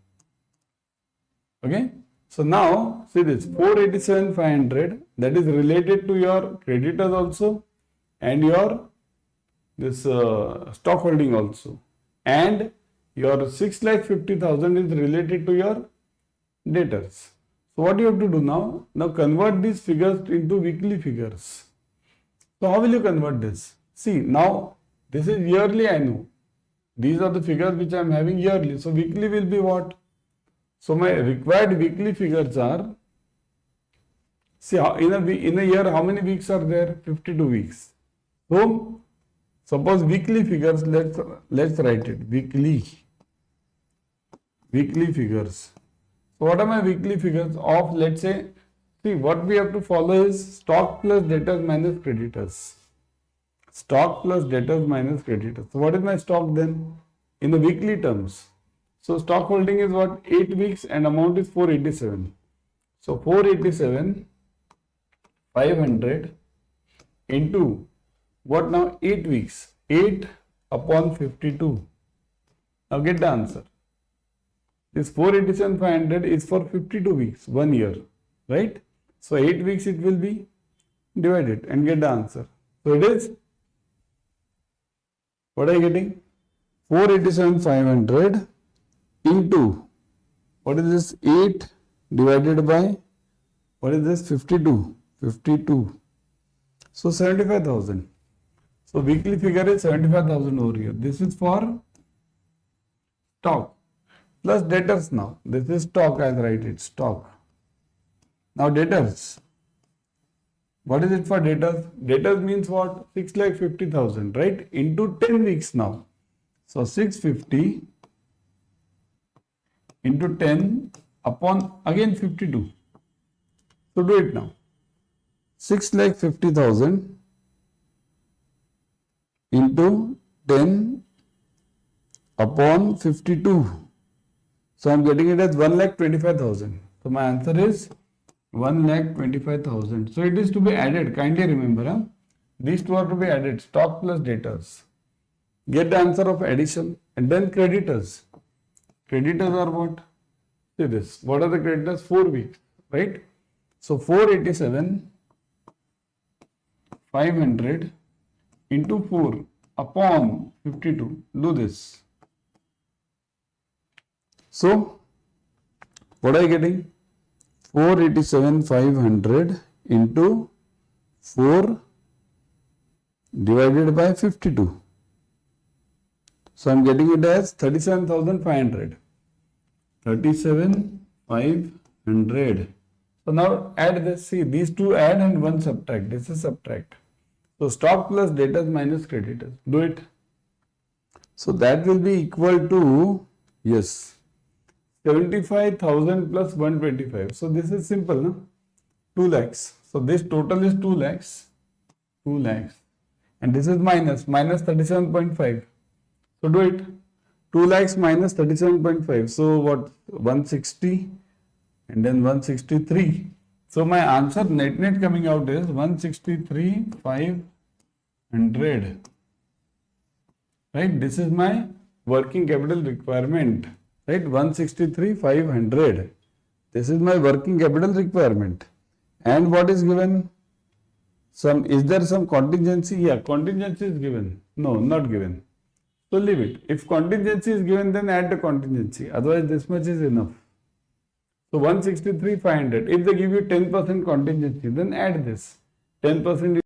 Okay. So now see this 487,500, that is related to your creditors also and your this stock holding also, and your 6,50,000 is related to your debtors. So what you have to do now? Now convert these figures into weekly figures. So how will you convert this? See, now this is yearly, I know. These are the figures which I am having yearly. So weekly will be what? So my required weekly figures are, see, in a year how many weeks are there? 52 weeks. So suppose weekly figures, let's write it, weekly figures. So what are my weekly figures of, let's say, see, what we have to follow is stock plus debtors minus creditors. Stock plus debtors minus creditors. So what is my stock then in the weekly terms? So stock holding is what? 8 weeks and amount is 487. So 487,500 into what now? 8 weeks. 8 upon 52. Now get the answer. This 487,500 is for 52 weeks, 1 year, right? So 8 weeks it will be divided and get the answer. So it is, what are you getting? 487,500 into, what is this? 8 divided by, what is this? 52. So 75,000. So weekly figure is 75,000 over here. This is for stock plus debtors now. This is stock, I write it, stock. Now debtors. What is it for debtors? Debtors means what? 6,50,000, right? Into 10 weeks now. So 650 into 10 upon again 52. So do it now. 6,50,000 into 10 upon 52. So I am getting it as 1,25,000. So my answer is 1,25,000. So it is to be added. Kindly remember, these two are to be added. Stock plus debtors. Get the answer of addition, and then creditors. Creditors are what? See this. What are the creditors? 4 weeks, right? So 487,500 into 4 upon 52. Do this. So what are you getting? 487,500 into 4 divided by 52. So I am getting it as 37,500. 37,500. So now add this. See, these two add and one subtract. This is subtract. So stock plus debtors minus creditors. Do it. So that will be equal to, yes, 75,000 plus 125. So this is simple, no? 2 lakhs. So this total is 2 lakhs. 2 lakhs. And this is minus 37.5. So do it. 2 lakhs minus 37.5. So what? 160 and then 163. So my answer net coming out is 163,500. Right? This is my working capital requirement. Right? 163,500. This is my working capital requirement. And what is given? Is there some contingency? Yeah, contingency is given. No, not given. So leave it. If contingency is given, then add the contingency. Otherwise, this much is enough. So 163,500. If they give you 10% contingency, then add this. 10%